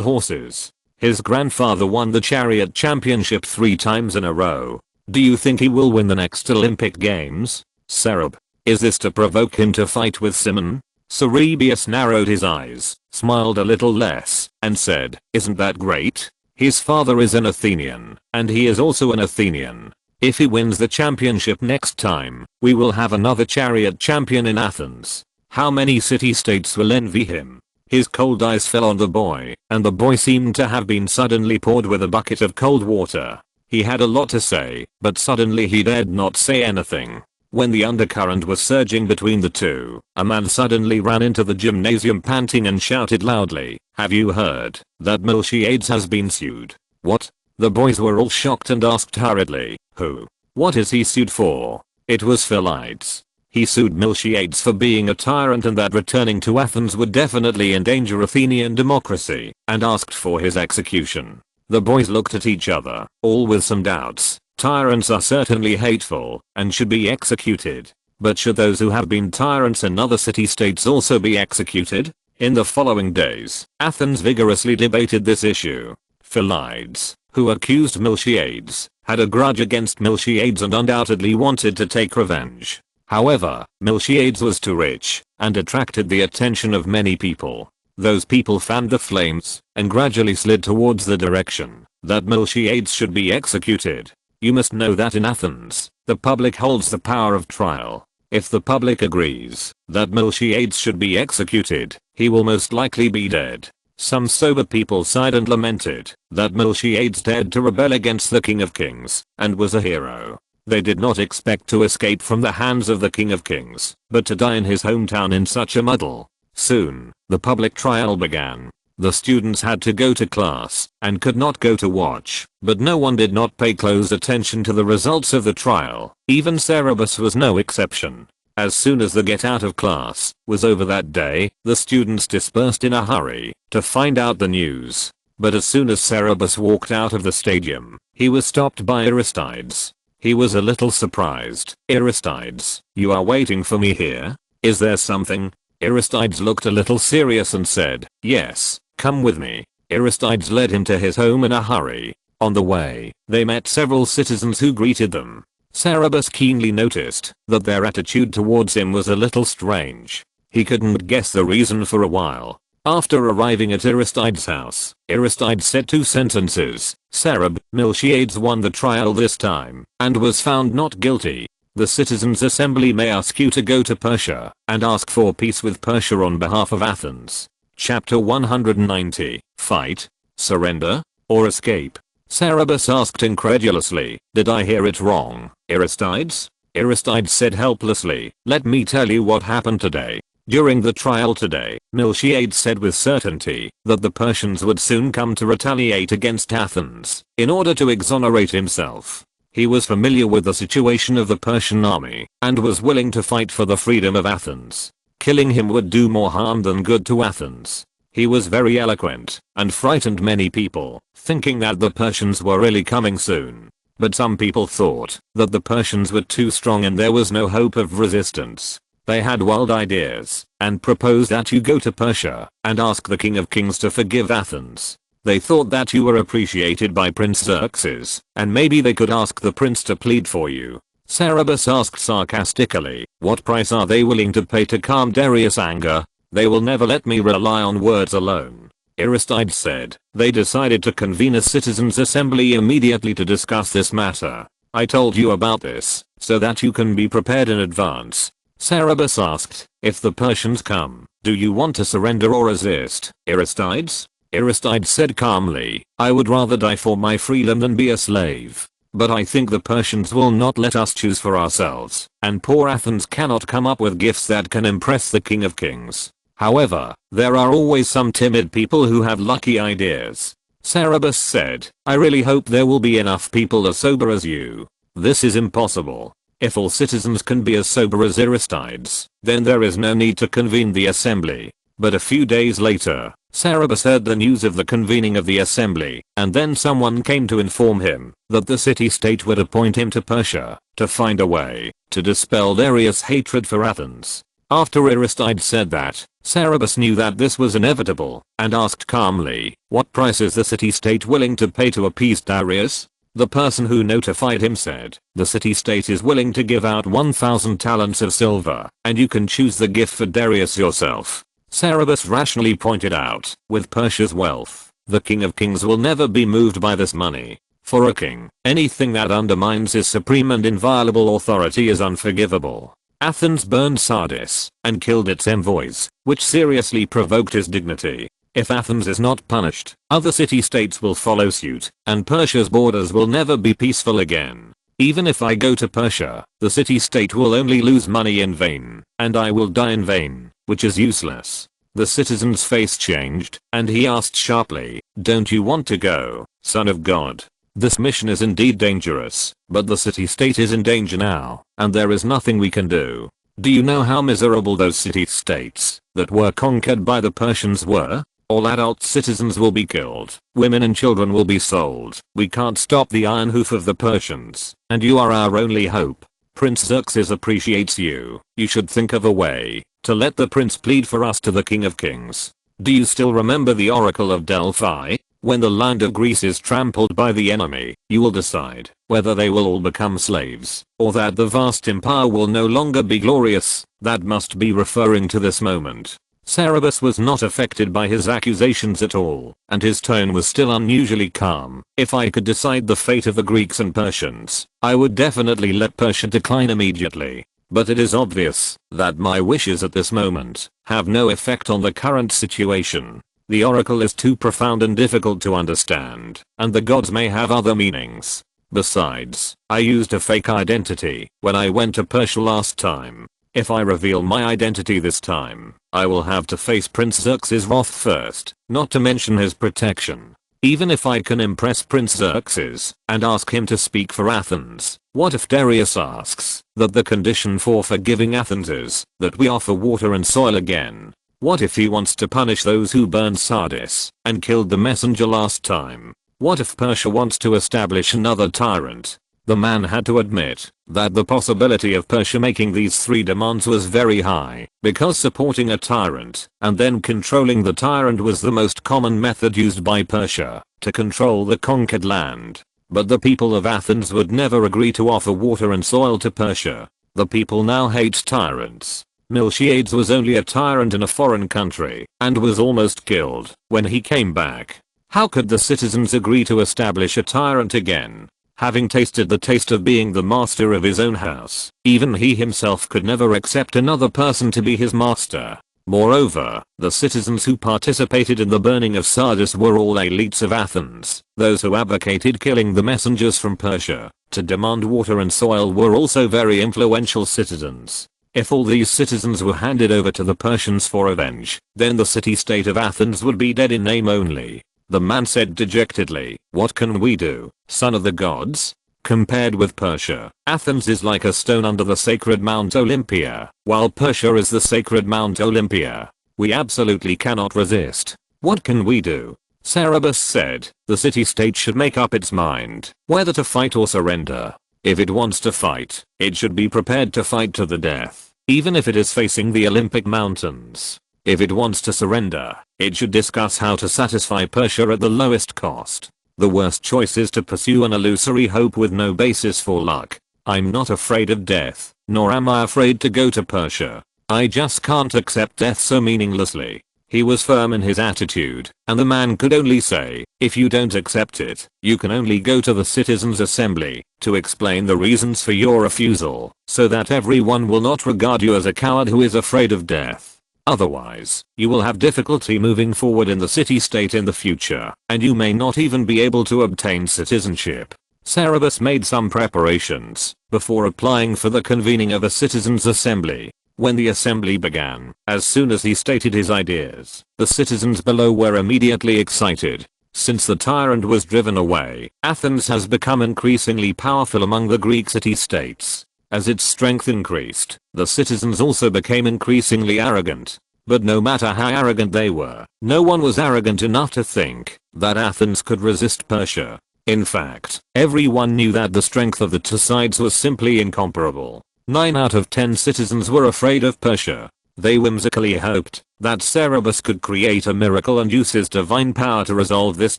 horses. His grandfather won the chariot championship 3 times in a row. Do you think he will win the next Olympic Games?" Sarab. Is this to provoke him to fight with Cimon? Cerebius narrowed his eyes, smiled a little less, and said, "Isn't that great? His father is an Athenian, and he is also an Athenian. If he wins the championship next time, we will have another chariot champion in Athens. How many city-states will envy him?" His cold eyes fell on the boy, and the boy seemed to have been suddenly poured with a bucket of cold water. He had a lot to say, but suddenly he dared not say anything. When the undercurrent was surging between the two, a man suddenly ran into the gymnasium panting and shouted loudly, "Have you heard that Miltiades has been sued?" "What?" The boys were all shocked and asked hurriedly, "Who? What is he sued for?" It was Philides. He sued Miltiades for being a tyrant and that returning to Athens would definitely endanger Athenian democracy, and asked for his execution. The boys looked at each other, all with some doubts. Tyrants are certainly hateful, and should be executed. But should those who have been tyrants in other city-states also be executed? In the following days, Athens vigorously debated this issue. Philides, who accused Miltiades, had a grudge against Miltiades and undoubtedly wanted to take revenge. However, Miltiades was too rich, and attracted the attention of many people. Those people fanned the flames, and gradually slid towards the direction that Miltiades should be executed. You must know that in Athens, the public holds the power of trial. If the public agrees that Miltiades should be executed, he will most likely be dead. Some sober people sighed and lamented that Miltiades dared to rebel against the King of Kings, and was a hero. They did not expect to escape from the hands of the King of Kings, but to die in his hometown in such a muddle. Soon, the public trial began. The students had to go to class, and could not go to watch, but no one did not pay close attention to the results of the trial. Even Cerebus was no exception. As soon as the get out of class was over that day, the students dispersed in a hurry to find out the news. But as soon as Cerebus walked out of the stadium, he was stopped by Aristides. He was a little surprised. "Aristides, you are waiting for me here? Is there something?" Aristides looked a little serious and said, "Yes, come with me." Aristides led him to his home in a hurry. On the way, they met several citizens who greeted them. Cerebus keenly noticed that their attitude towards him was a little strange. He couldn't guess the reason for a while. After arriving at Aristides' house, Aristides said 2 sentences. "Sarab, Miltiades won the trial this time, and was found not guilty. The citizens' assembly may ask you to go to Persia, and ask for peace with Persia on behalf of Athens." Chapter 190. Fight, surrender, or escape? Cerebus asked incredulously, "Did I hear it wrong, Aristides?" Aristides said helplessly, "Let me tell you what happened today. During the trial today, Miltiades said with certainty that the Persians would soon come to retaliate against Athens in order to exonerate himself. He was familiar with the situation of the Persian army and was willing to fight for the freedom of Athens. Killing him would do more harm than good to Athens. He was very eloquent and frightened many people, thinking that the Persians were really coming soon. But some people thought that the Persians were too strong and there was no hope of resistance. They had wild ideas and proposed that you go to Persia and ask the King of Kings to forgive Athens. They thought that you were appreciated by Prince Xerxes, and maybe they could ask the prince to plead for you. Cerberus asked sarcastically, what price are they willing to pay to calm Darius' anger? They will never let me rely on words alone. Aristides said, they decided to convene a citizens' assembly immediately to discuss this matter. I told you about this, so that you can be prepared in advance. Cerberus asked, if the Persians come, do you want to surrender or resist, Aristides? Aristides said calmly, I would rather die for my freedom than be a slave. But I think the Persians will not let us choose for ourselves, and poor Athens cannot come up with gifts that can impress the King of Kings. However, there are always some timid people who have lucky ideas. Cerberus said, I really hope there will be enough people as sober as you. This is impossible. If all citizens can be as sober as Aristides, then there is no need to convene the assembly. But a few days later, Cerberus heard the news of the convening of the assembly, and then someone came to inform him that the city-state would appoint him to Persia to find a way to dispel Darius' hatred for Athens. After Aristides said that, Cerberus knew that this was inevitable and asked calmly, what price is the city-state willing to pay to appease Darius? The person who notified him said, the city-state is willing to give out 1,000 talents of silver, and you can choose the gift for Darius yourself. Cerberus rationally pointed out, with Persia's wealth, the King of Kings will never be moved by this money. For a king, anything that undermines his supreme and inviolable authority is unforgivable. Athens burned Sardis and killed its envoys, which seriously provoked his dignity. If Athens is not punished, other city-states will follow suit, and Persia's borders will never be peaceful again. Even if I go to Persia, the city-state will only lose money in vain, and I will die in vain, which is useless. The citizen's face changed, and he asked sharply, don't you want to go, son of God? This mission is indeed dangerous, but the city-state is in danger now, and there is nothing we can do. Do you know how miserable those city-states that were conquered by the Persians were? All adult citizens will be killed, women and children will be sold. We can't stop the iron hoof of the Persians, and you are our only hope. Prince Xerxes appreciates you. You should think of a way to let the prince plead for us to the King of Kings. Do you still remember the Oracle of Delphi? When the land of Greece is trampled by the enemy, you will decide whether they will all become slaves, or that the vast empire will no longer be glorious. That must be referring to this moment. Cerberus was not affected by his accusations at all, and his tone was still unusually calm. If I could decide the fate of the Greeks and Persians, I would definitely let Persia decline immediately. But it is obvious that my wishes at this moment have no effect on the current situation. The oracle is too profound and difficult to understand, and the gods may have other meanings. Besides, I used a fake identity when I went to Persia last time. If I reveal my identity this time, I will have to face Prince Xerxes' wrath first, not to mention his protection. Even if I can impress Prince Xerxes and ask him to speak for Athens, what if Darius asks that the condition for forgiving Athens is that we offer water and soil again? What if he wants to punish those who burned Sardis and killed the messenger last time? What if Persia wants to establish another tyrant? The man had to admit that the possibility of Persia making these three demands was very high, because supporting a tyrant and then controlling the tyrant was the most common method used by Persia to control the conquered land. But the people of Athens would never agree to offer water and soil to Persia. The people now hate tyrants. Miltiades was only a tyrant in a foreign country and was almost killed when he came back. How could the citizens agree to establish a tyrant again? Having tasted the taste of being the master of his own house, even he himself could never accept another person to be his master. Moreover, the citizens who participated in the burning of Sardis were all elites of Athens. Those who advocated killing the messengers from Persia to demand water and soil were also very influential citizens. If all these citizens were handed over to the Persians for revenge, then the city-state of Athens would be dead in name only. The man said dejectedly, "What can we do, son of the gods? Compared with Persia, Athens is like a stone under the sacred Mount Olympia, while Persia is the sacred Mount Olympia. We absolutely cannot resist. What can we do?" Cerberus said, "The city-state should make up its mind whether to fight or surrender. If it wants to fight, it should be prepared to fight to the death, even if it is facing the Olympic mountains. If it wants to surrender, it should discuss how to satisfy Persia at the lowest cost. The worst choice is to pursue an illusory hope with no basis for luck. I'm not afraid of death, nor am I afraid to go to Persia. I just can't accept death so meaninglessly." He was firm in his attitude, and the man could only say, "If you don't accept it, you can only go to the citizens' assembly to explain the reasons for your refusal, so that everyone will not regard you as a coward who is afraid of death. Otherwise, you will have difficulty moving forward in the city-state in the future, and you may not even be able to obtain citizenship." Cerberus made some preparations before applying for the convening of a citizens' assembly. When the assembly began, as soon as he stated his ideas, the citizens below were immediately excited. Since the tyrant was driven away, Athens has become increasingly powerful among the Greek city-states. As its strength increased, the citizens also became increasingly arrogant. But no matter how arrogant they were, no one was arrogant enough to think that Athens could resist Persia. In fact, everyone knew that the strength of the two sides was simply incomparable. 9 out of 10 citizens were afraid of Persia. They whimsically hoped that Cerberus could create a miracle and use his divine power to resolve this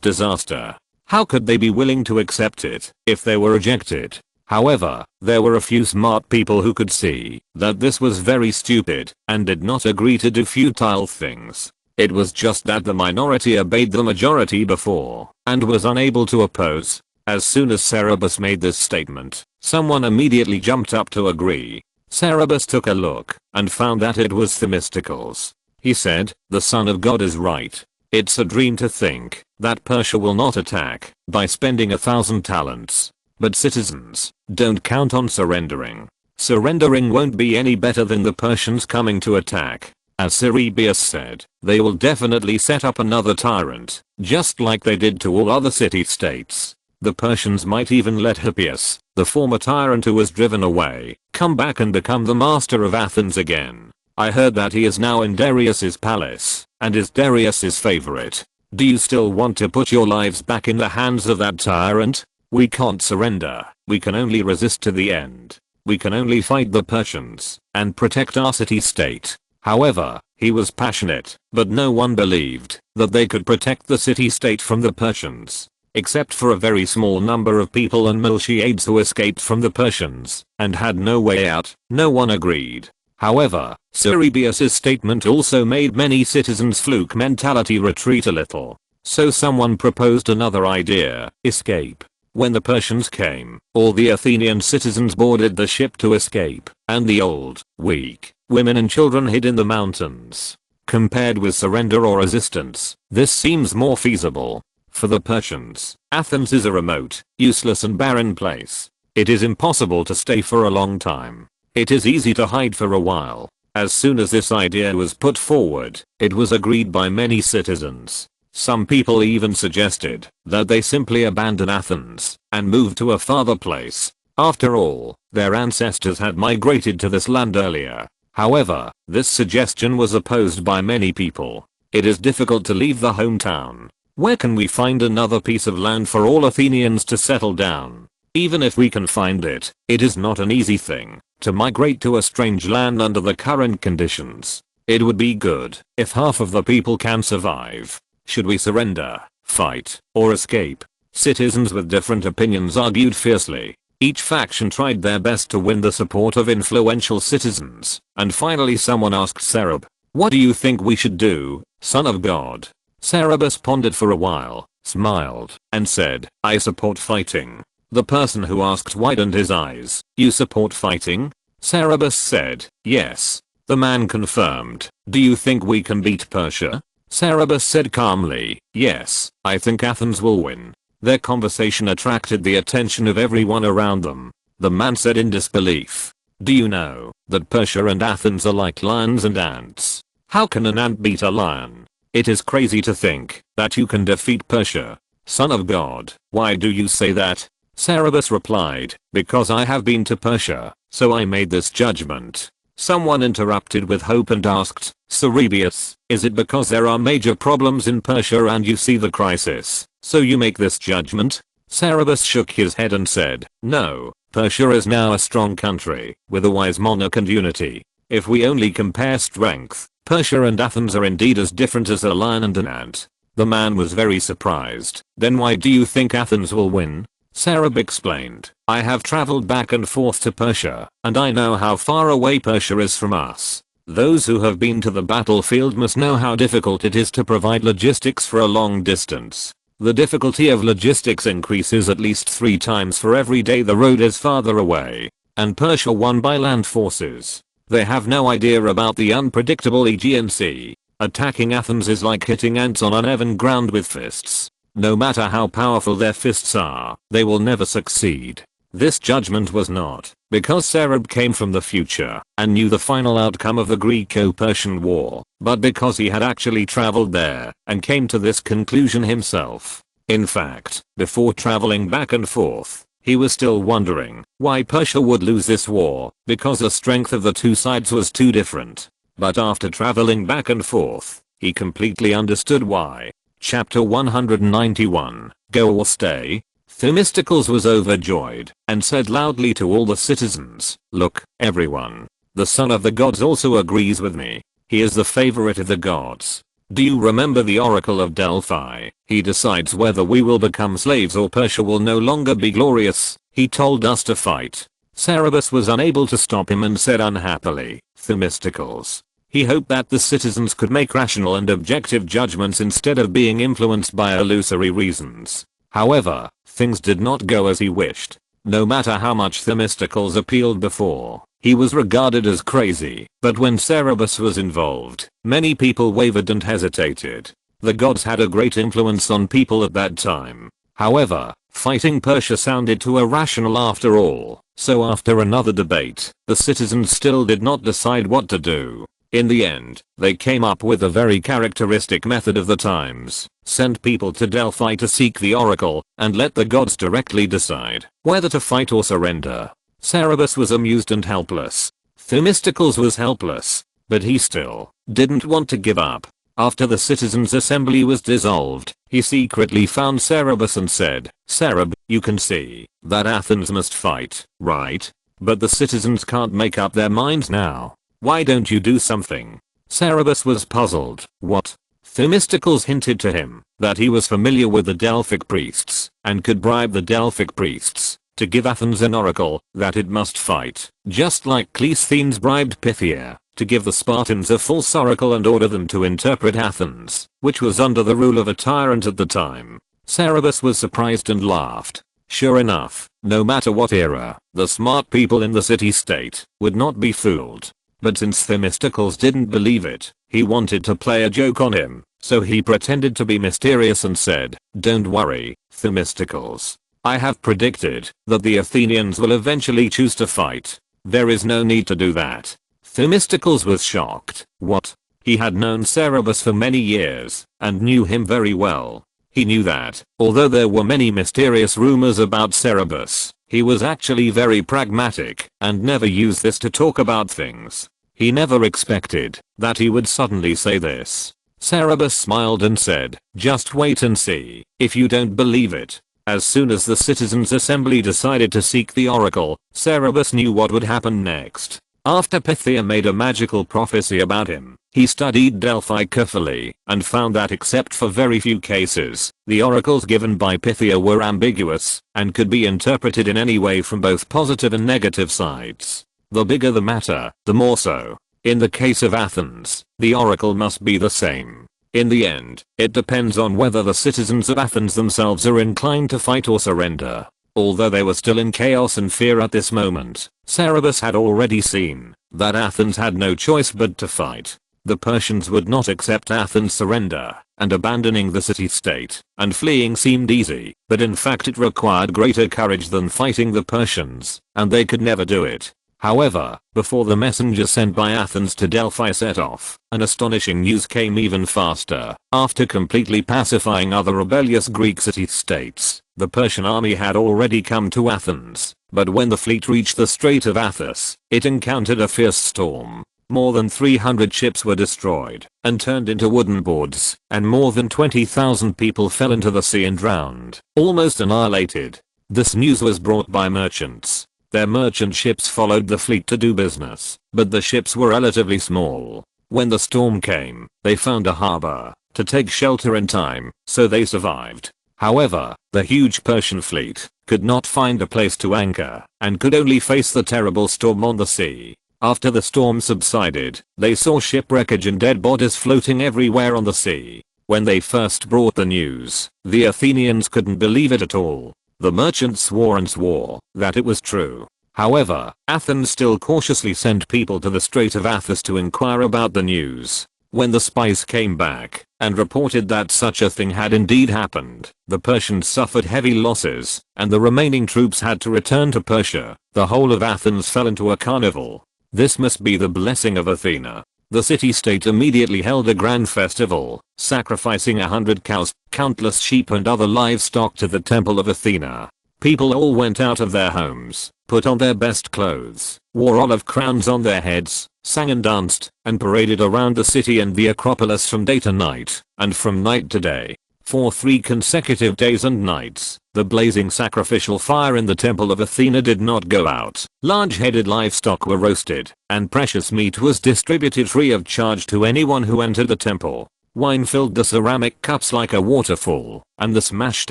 disaster. How could they be willing to accept it if they were rejected? However, there were a few smart people who could see that this was very stupid and did not agree to do futile things. It was just that the minority obeyed the majority before and was unable to oppose. As soon as Cerberus made this statement, someone immediately jumped up to agree. Cerberus took a look and found that it was Themistocles. He said, "The son of God is right. It's a dream to think that Persia will not attack by spending 1,000 talents. But citizens, don't count on surrendering. Surrendering won't be any better than the Persians coming to attack. As Cerberus said, they will definitely set up another tyrant, just like they did to all other city-states. The Persians might even let Hippias, the former tyrant who was driven away, come back and become the master of Athens again. I heard that he is now in Darius's palace, and is Darius's favorite. Do you still want to put your lives back in the hands of that tyrant? We can't surrender. We can only resist to the end. We can only fight the Persians and protect our city-state." However, he was passionate, but no one believed that they could protect the city-state from the Persians. Except for a very small number of people and militiades who escaped from the Persians and had no way out, no one agreed. However, Cerberus's statement also made many citizens' fluke mentality retreat a little. So someone proposed another idea: escape. When the Persians came, all the Athenian citizens boarded the ship to escape, and the old, weak, women and children hid in the mountains. Compared with surrender or resistance, this seems more feasible. For the Persians, Athens is a remote, useless and barren place. It is impossible to stay for a long time. It is easy to hide for a while. As soon as this idea was put forward, it was agreed by many citizens. Some people even suggested that they simply abandon Athens and move to a farther place. After all, their ancestors had migrated to this land earlier. However, this suggestion was opposed by many people. It is difficult to leave the hometown. Where can we find another piece of land for all Athenians to settle down? Even if we can find it, it is not an easy thing to migrate to a strange land under the current conditions. It would be good if half of the people can survive. Should we surrender, fight, or escape? Citizens with different opinions argued fiercely. Each faction tried their best to win the support of influential citizens, and finally someone asked Cerberus, "What do you think we should do, son of God?" Cerberus pondered for a while, smiled, and said, "I support fighting." The person who asked widened his eyes. "You support fighting?" Cerberus said, "Yes." The man confirmed, "Do you think we can beat Persia?" Cerberus said calmly, "Yes, I think Athens will win." Their conversation attracted the attention of everyone around them. The man said in disbelief, Do you know that Persia and Athens are like lions and ants? How can an ant beat a lion? It is crazy to think that you can defeat Persia. Son of God, why do you say that? Cerberus replied, because I have been to Persia, so I made this judgment. Someone interrupted with hope and asked, Cerebius, is it because there are major problems in Persia and you see the crisis, so you make this judgment? Cerberus shook his head and said, no, Persia is now a strong country, with a wise monarch and unity. If we only compare strength, Persia and Athens are indeed as different as a lion and an ant. The man was very surprised. Then why do you think Athens will win? Cerberus explained, I have traveled back and forth to Persia, and I know how far away Persia is from us. Those who have been to the battlefield must know how difficult it is to provide logistics for a long distance. The difficulty of logistics increases at least 3 times for every day the road is farther away. And Persia won by land forces. They have no idea about the unpredictable Aegean Sea. Attacking Athens is like hitting ants on uneven ground with fists. No matter how powerful their fists are, they will never succeed. This judgment was not because Cerberus came from the future and knew the final outcome of the Greco-Persian War, but because he had actually traveled there and came to this conclusion himself. In fact, before traveling back and forth, he was still wondering why Persia would lose this war, because the strength of the two sides was too different. But after traveling back and forth, he completely understood why. Chapter 191, Go or Stay. Themistocles was overjoyed and said loudly to all the citizens, look, everyone. The son of the gods also agrees with me. He is the favorite of the gods. Do you remember the Oracle of Delphi? He decides whether we will become slaves or Persia will no longer be glorious. He told us to fight. Cerberus was unable to stop him and said unhappily, Themistocles. He hoped that the citizens could make rational and objective judgments instead of being influenced by illusory reasons. However, things did not go as he wished. No matter how much Themistocles appealed before, he was regarded as crazy. But when Cerberus was involved, many people wavered and hesitated. The gods had a great influence on people at that time. However, fighting Persia sounded too irrational after all. So after another debate, the citizens still did not decide what to do. In the end, they came up with a very characteristic method of the times. Send people to Delphi to seek the oracle, and let the gods directly decide whether to fight or surrender. Cerberus was amused and helpless. Themistocles was helpless, but he still didn't want to give up. After the citizens' assembly was dissolved, he secretly found Cerberus and said, Cerberus, you can see that Athens must fight, right? But the citizens can't make up their minds now. Why don't you do something? Cerberus was puzzled. What? Themistocles hinted to him that he was familiar with the Delphic priests and could bribe the Delphic priests to give Athens an oracle that it must fight, just like Cleisthenes bribed Pythia to give the Spartans a false oracle and order them to interpret Athens, which was under the rule of a tyrant at the time. Cerberus was surprised and laughed. Sure enough, no matter what era, the smart people in the city-state would not be fooled. But since Themistocles didn't believe it, he wanted to play a joke on him, so he pretended to be mysterious and said, don't worry, Themistocles. I have predicted that the Athenians will eventually choose to fight. There is no need to do that. Themistocles was shocked. What? He had known Cerberus for many years, and knew him very well. He knew that, although there were many mysterious rumors about Cerberus, he was actually very pragmatic and never used this to talk about things. He never expected that he would suddenly say this. Cerberus smiled and said, just wait and see. If you don't believe it. As soon as the citizens' assembly decided to seek the oracle, Cerberus knew what would happen next. After Pythia made a magical prophecy about him, he studied Delphi carefully and found that except for very few cases, the oracles given by Pythia were ambiguous and could be interpreted in any way from both positive and negative sides. The bigger the matter, the more so. In the case of Athens, the oracle must be the same. In the end, it depends on whether the citizens of Athens themselves are inclined to fight or surrender. Although they were still in chaos and fear at this moment, Cerberus had already seen that Athens had no choice but to fight. The Persians would not accept Athens' surrender, and abandoning the city-state and fleeing seemed easy, but in fact it required greater courage than fighting the Persians, and they could never do it. However, before the messenger sent by Athens to Delphi set off, an astonishing news came even faster. After completely pacifying other rebellious Greek city-states, the Persian army had already come to Athens. But when the fleet reached the Strait of Athos, it encountered a fierce storm. More than 300 ships were destroyed and turned into wooden boards, and more than 20,000 people fell into the sea and drowned, almost annihilated. This news was brought by merchants. Their merchant ships followed the fleet to do business, but the ships were relatively small. When the storm came, they found a harbor to take shelter in time, so they survived. However, the huge Persian fleet could not find a place to anchor and could only face the terrible storm on the sea. After the storm subsided, they saw shipwreckage and dead bodies floating everywhere on the sea. When they first brought the news, the Athenians couldn't believe it at all. The merchants swore and swore that it was true. However, Athens still cautiously sent people to the Strait of Athos to inquire about the news. When the spies came back and reported that such a thing had indeed happened, the Persians suffered heavy losses, and the remaining troops had to return to Persia. The whole of Athens fell into a carnival. This must be the blessing of Athena. The city-state immediately held a grand festival, sacrificing 100 cows, countless sheep and other livestock to the temple of Athena. People all went out of their homes, put on their best clothes, wore olive crowns on their heads, sang and danced, and paraded around the city and the Acropolis from day to night, and from night to day. For 3 consecutive days and nights, the blazing sacrificial fire in the temple of Athena did not go out. Large-headed livestock were roasted, and precious meat was distributed free of charge to anyone who entered the temple. Wine filled the ceramic cups like a waterfall, and the smashed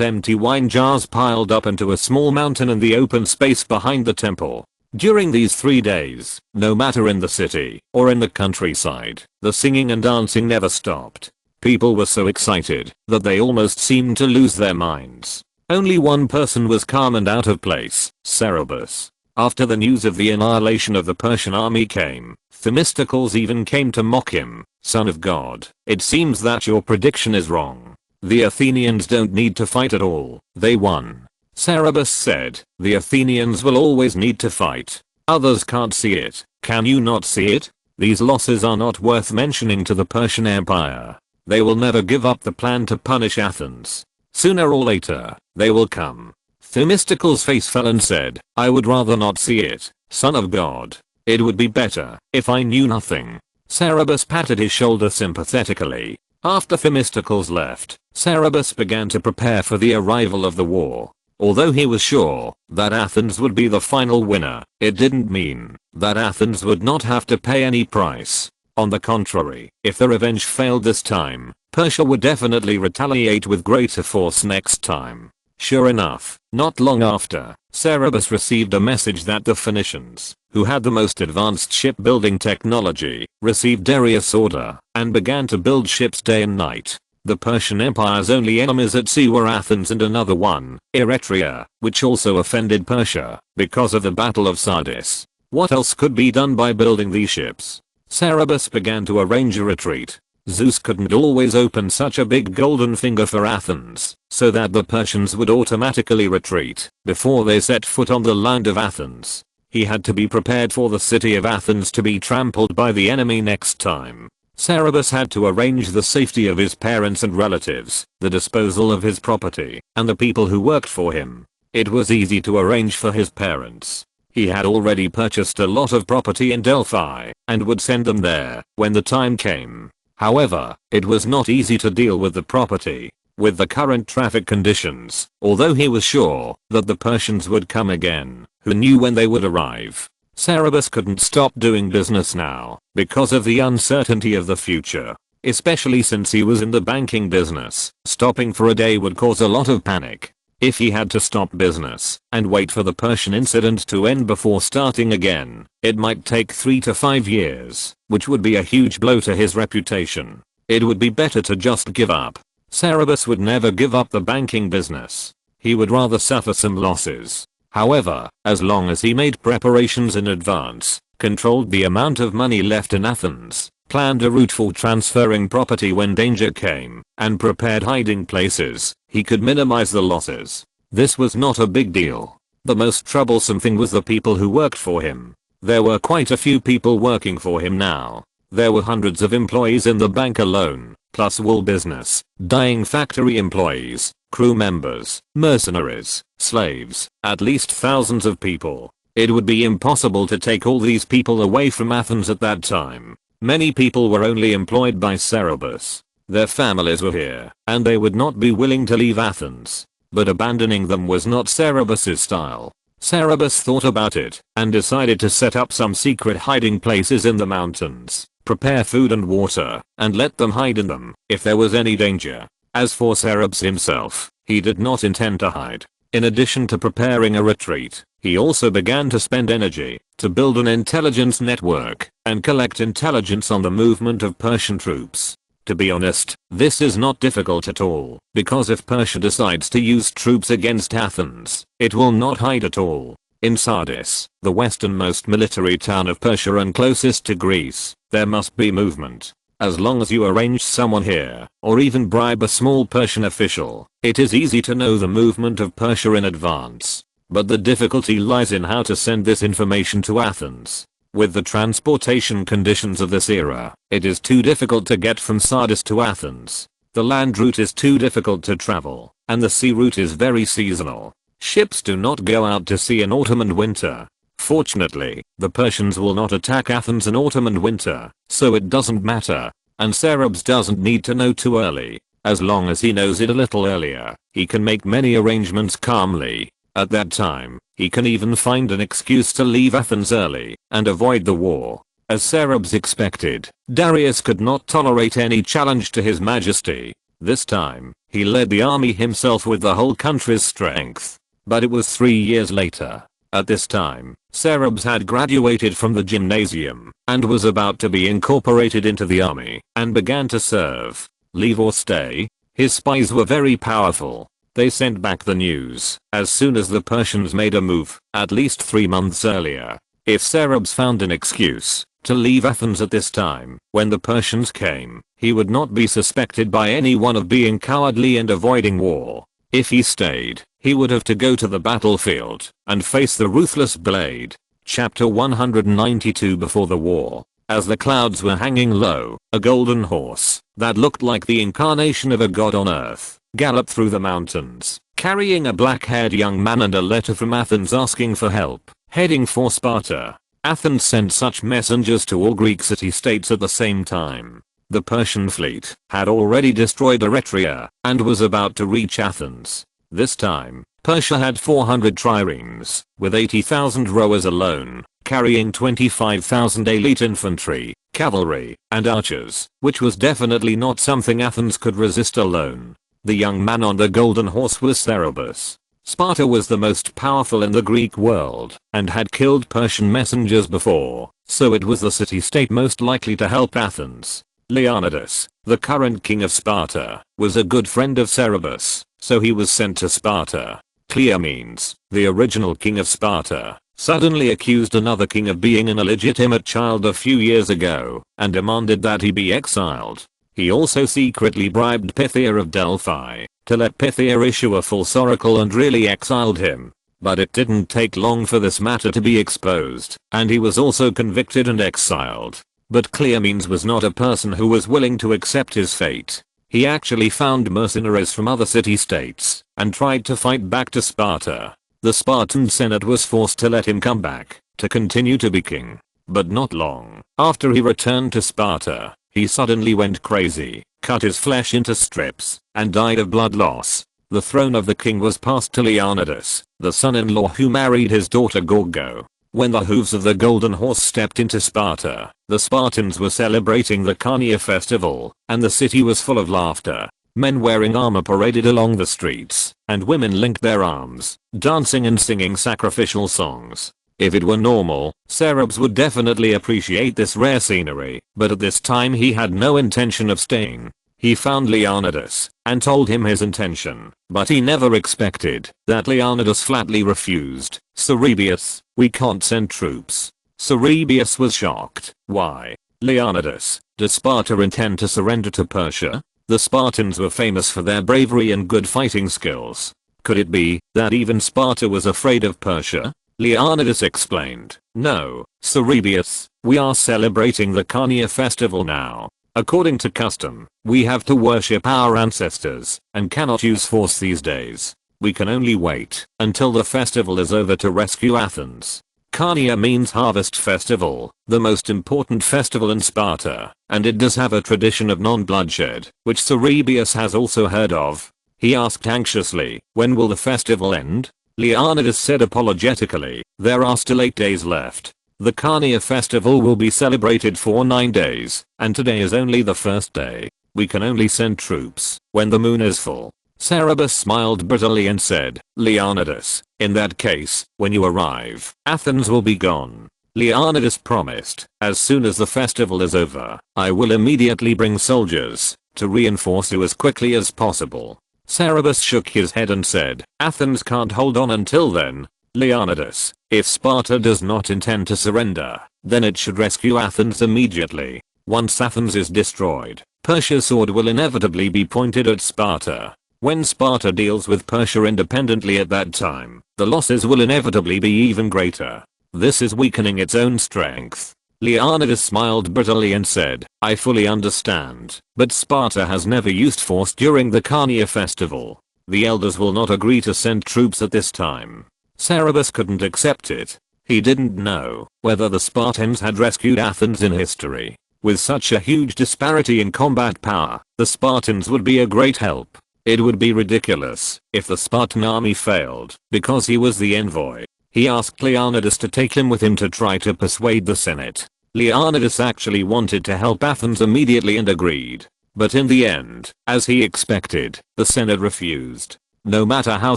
empty wine jars piled up into a small mountain in the open space behind the temple. During these 3 days, no matter in the city or in the countryside, the singing and dancing never stopped. People were so excited that they almost seemed to lose their minds. Only one person was calm and out of place, Cerberus. After the news of the annihilation of the Persian army came, Themistocles even came to mock him. Son of God, it seems that your prediction is wrong. The Athenians don't need to fight at all, they won. Cerberus said, the Athenians will always need to fight. Others can't see it, can you not see it? These losses are not worth mentioning to the Persian Empire. They will never give up the plan to punish Athens. Sooner or later, they will come. Themistocles' face fell and said, I would rather not see it, son of God. It would be better if I knew nothing. Cerberus patted his shoulder sympathetically. After Themistocles left, Cerberus began to prepare for the arrival of the war. Although he was sure that Athens would be the final winner, it didn't mean that Athens would not have to pay any price. On the contrary, if the revenge failed this time, Persia would definitely retaliate with greater force next time. Sure enough, not long after, Cerberus received a message that the Phoenicians, who had the most advanced shipbuilding technology, received Darius' order and began to build ships day and night. The Persian Empire's only enemies at sea were Athens and another one, Eretria, which also offended Persia because of the Battle of Sardis. What else could be done by building these ships? Cerberus began to arrange a retreat. Zeus couldn't always open such a big golden finger for Athens, so that the Persians would automatically retreat before they set foot on the land of Athens. He had to be prepared for the city of Athens to be trampled by the enemy next time. Cerberus had to arrange the safety of his parents and relatives, the disposal of his property, and the people who worked for him. It was easy to arrange for his parents. He had already purchased a lot of property in Delphi and would send them there when the time came. However, it was not easy to deal with the property with the current traffic conditions, although he was sure that the Persians would come again. Who knew when they would arrive? Cerberus couldn't stop doing business now because of the uncertainty of the future, especially since he was in the banking business. Stopping for a day would cause a lot of panic. If he had to stop business and wait for the Persian incident to end before starting again, it might take 3 to 5 years, which would be a huge blow to his reputation. It would be better to just give up. Cerberus would never give up the banking business. He would rather suffer some losses. However, as long as he made preparations in advance, controlled the amount of money left in Athens, planned a route for transferring property when danger came, and prepared hiding places, he could minimize the losses. This was not a big deal. The most troublesome thing was the people who worked for him. There were quite a few people working for him now. There were hundreds of employees in the bank alone, plus wool business, dyeing factory employees, crew members, mercenaries, slaves, at least thousands of people. It would be impossible to take all these people away from Athens at that time. Many people were only employed by Cerberus. Their families were here, and they would not be willing to leave Athens. But abandoning them was not Cerberus's style. Cerberus thought about it, and decided to set up some secret hiding places in the mountains, prepare food and water, and let them hide in them, if there was any danger. As for Cerberus himself, he did not intend to hide. In addition to preparing a retreat, he also began to spend energy to build an intelligence network and collect intelligence on the movement of Persian troops. To be honest, this is not difficult at all, because if Persia decides to use troops against Athens, it will not hide at all. In Sardis, the westernmost military town of Persia and closest to Greece, there must be movement. As long as you arrange someone here, or even bribe a small Persian official, it is easy to know the movement of Persia in advance. But the difficulty lies in how to send this information to Athens. With the transportation conditions of this era, it is too difficult to get from Sardis to Athens. The land route is too difficult to travel, and the sea route is very seasonal. Ships do not go out to sea in autumn and winter. Fortunately, the Persians will not attack Athens in autumn and winter, so it doesn't matter. And Cerberus doesn't need to know too early. As long as he knows it a little earlier, he can make many arrangements calmly. At that time, he can even find an excuse to leave Athens early and avoid the war. As Cerberus expected, Darius could not tolerate any challenge to his majesty. This time, he led the army himself with the whole country's strength. But it was 3 years later. At this time, Cerberus had graduated from the gymnasium and was about to be incorporated into the army and began to serve. Leave or stay? His spies were very powerful. They sent back the news as soon as the Persians made a move, at least 3 months earlier. If Cerberus found an excuse to leave Athens at this time, when the Persians came, he would not be suspected by anyone of being cowardly and avoiding war. If he stayed, he would have to go to the battlefield and face the ruthless blade. Chapter 192. Before the war, as the clouds were hanging low, a golden horse that looked like the incarnation of a god on earth galloped through the mountains, carrying a black-haired young man and a letter from Athens asking for help, heading for Sparta. Athens sent such messengers to all Greek city-states at the same time. The Persian fleet had already destroyed Eretria and was about to reach Athens. This time, Persia had 400 triremes, with 80,000 rowers alone, carrying 25,000 elite infantry, cavalry, and archers, which was definitely not something Athens could resist alone. The young man on the golden horse was Cerberus. Sparta was the most powerful in the Greek world and had killed Persian messengers before, so it was the city-state most likely to help Athens. Leonidas, the current king of Sparta, was a good friend of Cerberus, so he was sent to Sparta. Cleomenes, the original king of Sparta, suddenly accused another king of being an illegitimate child a few years ago and demanded that he be exiled. He also secretly bribed Pythia of Delphi to let Pythia issue a false oracle and really exiled him. But it didn't take long for this matter to be exposed, and he was also convicted and exiled. But Cleomenes was not a person who was willing to accept his fate. He actually found mercenaries from other city-states and tried to fight back to Sparta. The Spartan Senate was forced to let him come back to continue to be king. But not long after he returned to Sparta, he suddenly went crazy, cut his flesh into strips, and died of blood loss. The throne of the king was passed to Leonidas, the son-in-law who married his daughter Gorgo. When the hooves of the golden horse stepped into Sparta, the Spartans were celebrating the Carnia festival, and the city was full of laughter. Men wearing armor paraded along the streets, and women linked their arms, dancing and singing sacrificial songs. If it were normal, Cerberus would definitely appreciate this rare scenery, but at this time he had no intention of staying. He found Leonidas and told him his intention, but he never expected that Leonidas flatly refused. "Cerberus, we can't send troops." Cerberus was shocked. Why? Leonidas, does Sparta intend to surrender to Persia? The Spartans were famous for their bravery and good fighting skills. Could it be that even Sparta was afraid of Persia? Leonidas explained. No, Cerebius, we are celebrating the Carnia festival now. According to custom, we have to worship our ancestors and cannot use force these days. We can only wait until the festival is over to rescue Athens. Carnia means harvest festival, the most important festival in Sparta, and it does have a tradition of non-bloodshed, which Cerebius has also heard of. He asked anxiously, when will the festival end? Leonidas said apologetically, there are still 8 days left. The Carnia festival will be celebrated for 9 days, and today is only the first day. We can only send troops when the moon is full. Cerebus smiled bitterly and said, Leonidas, in that case, when you arrive, Athens will be gone. Leonidas promised, as soon as the festival is over, I will immediately bring soldiers to reinforce you as quickly as possible. Cerebus shook his head and said, Athens can't hold on until then. Leonidas, if Sparta does not intend to surrender, then it should rescue Athens immediately. Once Athens is destroyed, Persia's sword will inevitably be pointed at Sparta. When Sparta deals with Persia independently at that time, the losses will inevitably be even greater. This is weakening its own strength. Leonidas smiled bitterly and said, I fully understand, but Sparta has never used force during the Carnia festival. The elders will not agree to send troops at this time. Cerebus couldn't accept it. He didn't know whether the Spartans had rescued Athens in history. With such a huge disparity in combat power, the Spartans would be a great help. It would be ridiculous if the Spartan army failed because he was the envoy. He asked Leonidas to take him with him to try to persuade the Senate. Leonidas actually wanted to help Athens immediately and agreed. But in the end, as he expected, the Senate refused. No matter how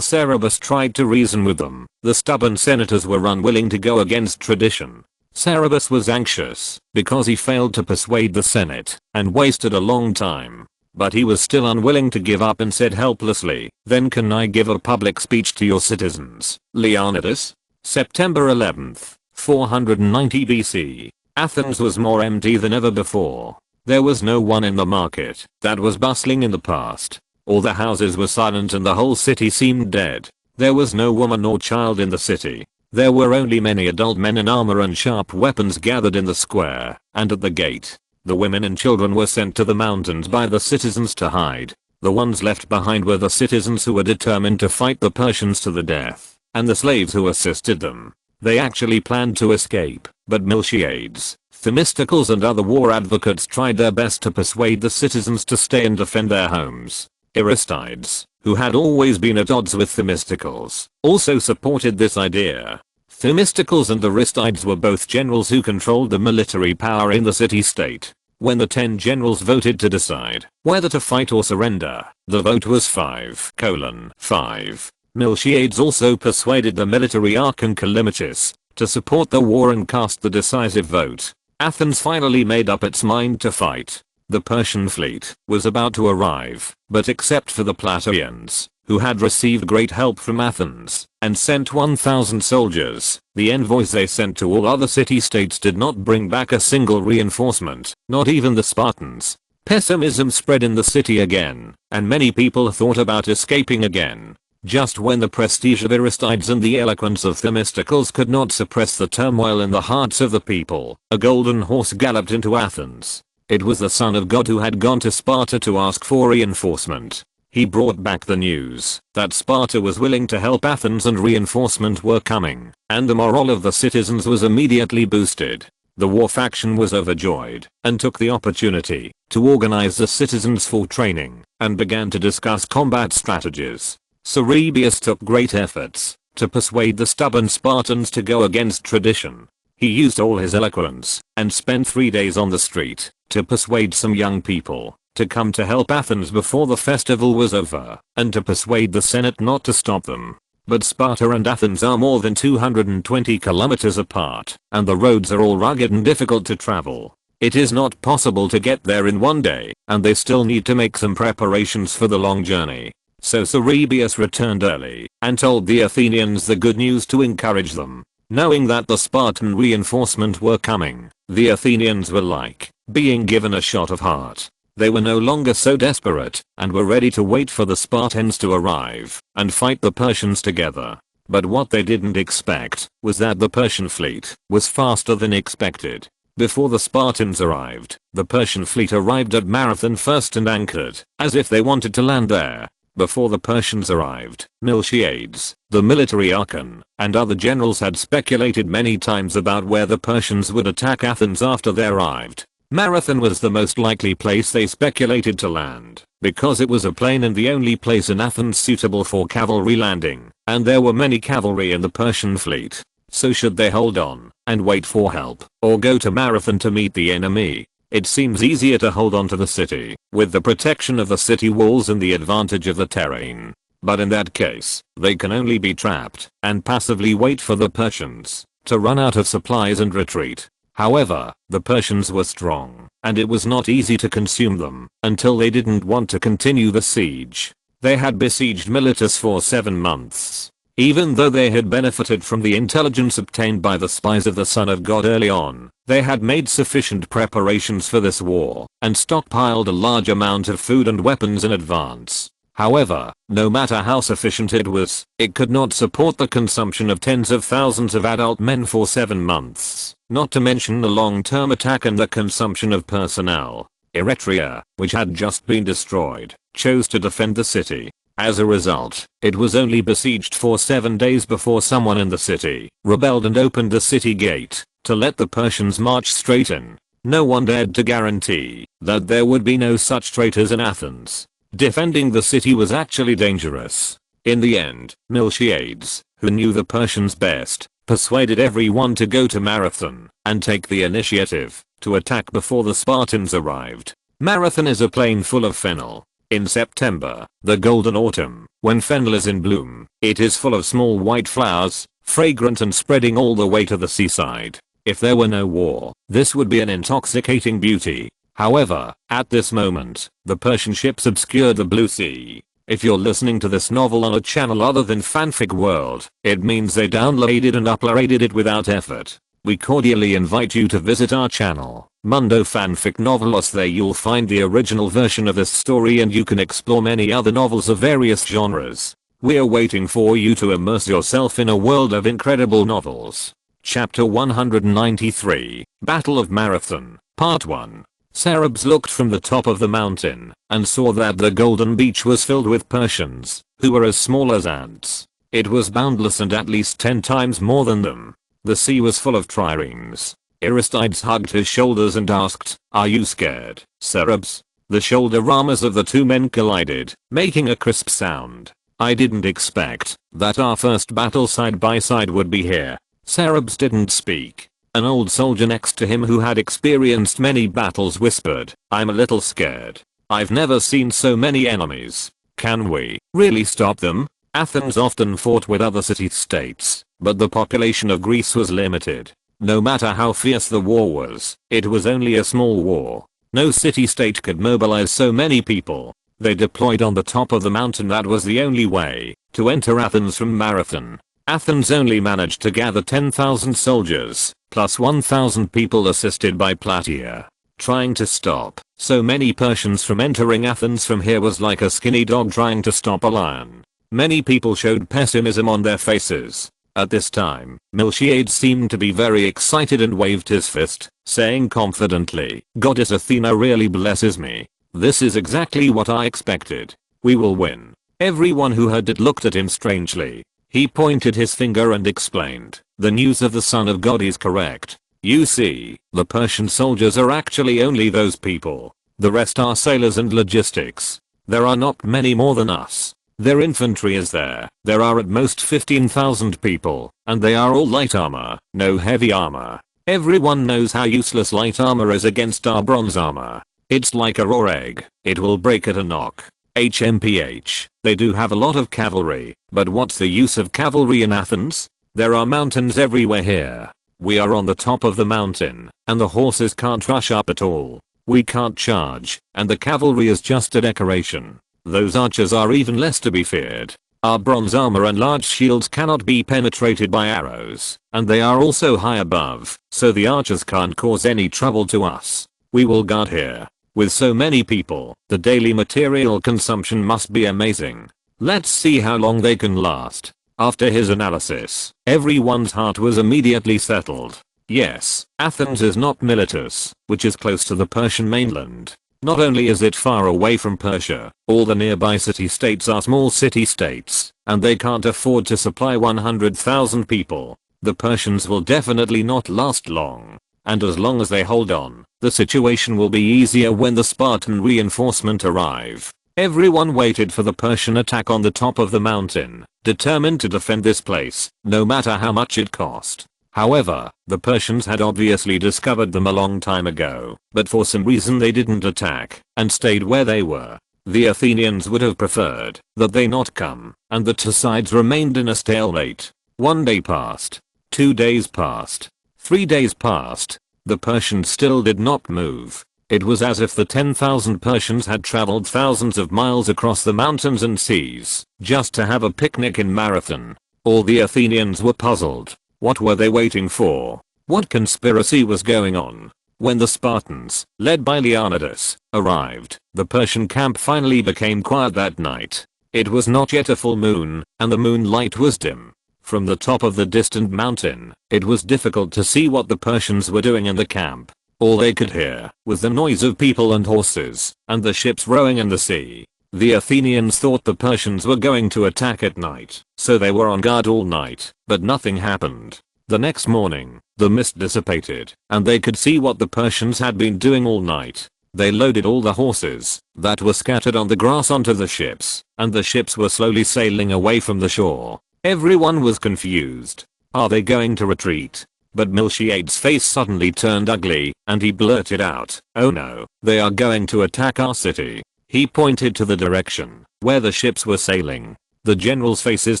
Cerebus tried to reason with them, the stubborn senators were unwilling to go against tradition. Cerebus was anxious because he failed to persuade the Senate and wasted a long time. But he was still unwilling to give up and said helplessly, then can I give a public speech to your citizens, Leonidas? September 11th, 490 BC. Athens was more empty than ever before. There was no one in the market that was bustling in the past. All the houses were silent and the whole city seemed dead. There was no woman or child in the city. There were only many adult men in armor and sharp weapons gathered in the square and at the gate. The women and children were sent to the mountains by the citizens to hide. The ones left behind were the citizens who were determined to fight the Persians to the death, and the slaves who assisted them. They actually planned to escape, but Miltiades, Themistocles and other war advocates tried their best to persuade the citizens to stay and defend their homes. Aristides, who had always been at odds with Themistocles, also supported this idea. Themistocles and Aristides were both generals who controlled the military power in the city-state. When the 10 generals voted to decide whether to fight or surrender, the vote was 5:5. Miltiades also persuaded the military archon Callimachus to support the war and cast the decisive vote. Athens finally made up its mind to fight. The Persian fleet was about to arrive, but except for the Plataeans, who had received great help from Athens and sent 1,000 soldiers, the envoys they sent to all other city-states did not bring back a single reinforcement, not even the Spartans. Pessimism spread in the city again, and many people thought about escaping again. Just when the prestige of Aristides and the eloquence of Themistocles could not suppress the turmoil in the hearts of the people, a golden horse galloped into Athens. It was the Son of God who had gone to Sparta to ask for reinforcement. He brought back the news that Sparta was willing to help Athens and reinforcement were coming, and the morale of the citizens was immediately boosted. The war faction was overjoyed and took the opportunity to organize the citizens for training and began to discuss combat strategies. Cerebius took great efforts to persuade the stubborn Spartans to go against tradition. He used all his eloquence and spent 3 days on the street to persuade some young people to come to help Athens before the festival was over, and to persuade the Senate not to stop them. But Sparta and Athens are more than 220 kilometers apart, and the roads are all rugged and difficult to travel. It is not possible to get there in one day, and they still need to make some preparations for the long journey. So Cerebius returned early and told the Athenians the good news to encourage them. Knowing that the Spartan reinforcement were coming, the Athenians were like being given a shot of heart. They were no longer so desperate and were ready to wait for the Spartans to arrive and fight the Persians together. But what they didn't expect was that the Persian fleet was faster than expected. Before the Spartans arrived, the Persian fleet arrived at Marathon first and anchored, as if they wanted to land there. Before the Persians arrived, Miltiades, the military archon, and other generals had speculated many times about where the Persians would attack Athens after they arrived. Marathon was the most likely place they speculated to land, because it was a plain and the only place in Athens suitable for cavalry landing, and there were many cavalry in the Persian fleet. So should they hold on and wait for help, or go to Marathon to meet the enemy? It seems easier to hold on to the city, with the protection of the city walls and the advantage of the terrain. But in that case, they can only be trapped and passively wait for the Persians to run out of supplies and retreat. However, the Persians were strong, and it was not easy to consume them until they didn't want to continue the siege. They had besieged Miletus for 7 months. Even though they had benefited from the intelligence obtained by the spies of the Son of God early on, they had made sufficient preparations for this war and stockpiled a large amount of food and weapons in advance. However, no matter how sufficient it was, it could not support the consumption of tens of thousands of adult men for 7 months, not to mention the long-term attack and the consumption of personnel. Eretria, which had just been destroyed, chose to defend the city. As a result, it was only besieged for 7 days before someone in the city rebelled and opened the city gate to let the Persians march straight in. No one dared to guarantee that there would be no such traitors in Athens. Defending the city was actually dangerous. In the end, Miltiades, who knew the Persians best, persuaded everyone to go to Marathon and take the initiative to attack before the Spartans arrived. Marathon is a plain full of fennel. In September, the golden autumn, when fennel is in bloom, it is full of small white flowers, fragrant and spreading all the way to the seaside. If there were no war, this would be an intoxicating beauty. However, at this moment, the Persian ships obscured the blue sea. If you're listening to this novel on a channel other than Fanfic World, it means they downloaded and uploaded it without effort. We cordially invite you to visit our channel, Mundo Fanfic Novelos. There you'll find the original version of this story and you can explore many other novels of various genres. We're waiting for you to immerse yourself in a world of incredible novels. Chapter 193, Battle of Marathon, Part 1. Cerberus looked from the top of the mountain and saw that the golden beach was filled with Persians, who were as small as ants. It was boundless and at least 10 times more than them. The sea was full of triremes. Aristides hugged his shoulders and asked, "Are you scared, Cerberus?" The shoulder ramas of the two men collided, making a crisp sound. "I didn't expect that our first battle side by side would be here." Cerberus didn't speak. An old soldier next to him who had experienced many battles whispered, "I'm a little scared. I've never seen so many enemies. Can we really stop them?" Athens often fought with other city-states, but the population of Greece was limited. No matter how fierce the war was, it was only a small war. No city-state could mobilize so many people. They deployed on the top of the mountain. That was the only way to enter Athens from Marathon. Athens only managed to gather 10,000 soldiers, plus 1,000 people assisted by Plataea. Trying to stop so many Persians from entering Athens from here was like a skinny dog trying to stop a lion. Many people showed pessimism on their faces. At this time, Miltiades seemed to be very excited and waved his fist, saying confidently, "Goddess Athena really blesses me. This is exactly what I expected. We will win." Everyone who heard it looked at him strangely. He pointed his finger and explained, "The news of the Son of God is correct. You see, the Persian soldiers are actually only those people. The rest are sailors and logistics. There are not many more than us. Their infantry is there. There are at most 15,000 people, and they are all light armor, no heavy armor. Everyone knows how useless light armor is against our bronze armor. It's like a raw egg. It will break at a knock. HMPH, they do have a lot of cavalry, but what's the use of cavalry in Athens? There are mountains everywhere here. We are on the top of the mountain, and the horses can't rush up at all. We can't charge, and the cavalry is just a decoration. Those archers are even less to be feared. Our bronze armor and large shields cannot be penetrated by arrows, and they are also high above, so the archers can't cause any trouble to us. We will guard here. With so many people, the daily material consumption must be amazing. Let's see how long they can last." After his analysis, everyone's heart was immediately settled. Yes, Athens is not Miletus, which is close to the Persian mainland. Not only is it far away from Persia, all the nearby city-states are small city-states, and they can't afford to supply 100,000 people. The Persians will definitely not last long. And as long as they hold on, the situation will be easier when the Spartan reinforcement arrive. Everyone waited for the Persian attack on the top of the mountain, determined to defend this place, no matter how much it cost. However, the Persians had obviously discovered them a long time ago, but for some reason they didn't attack, and stayed where they were. The Athenians would have preferred that they not come, and the two sides remained in a stalemate. 1 day passed. 2 days passed. 3 days passed. The Persians still did not move. It was as if the 10,000 Persians had traveled thousands of miles across the mountains and seas, just to have a picnic in Marathon. All the Athenians were puzzled. What were they waiting for? What conspiracy was going on? When the Spartans, led by Leonidas, arrived, the Persian camp finally became quiet that night. It was not yet a full moon, and the moonlight was dim. From the top of the distant mountain, it was difficult to see what the Persians were doing in the camp. All they could hear was the noise of people and horses, and the ships rowing in the sea. The Athenians thought the Persians were going to attack at night, so they were on guard all night, but nothing happened. The next morning, the mist dissipated, and they could see what the Persians had been doing all night. They loaded all the horses that were scattered on the grass onto the ships, and the ships were slowly sailing away from the shore. Everyone was confused. Are they going to retreat? But Miltiades' face suddenly turned ugly, and he blurted out, "Oh no, they are going to attack our city." He pointed to the direction where the ships were sailing. The generals' faces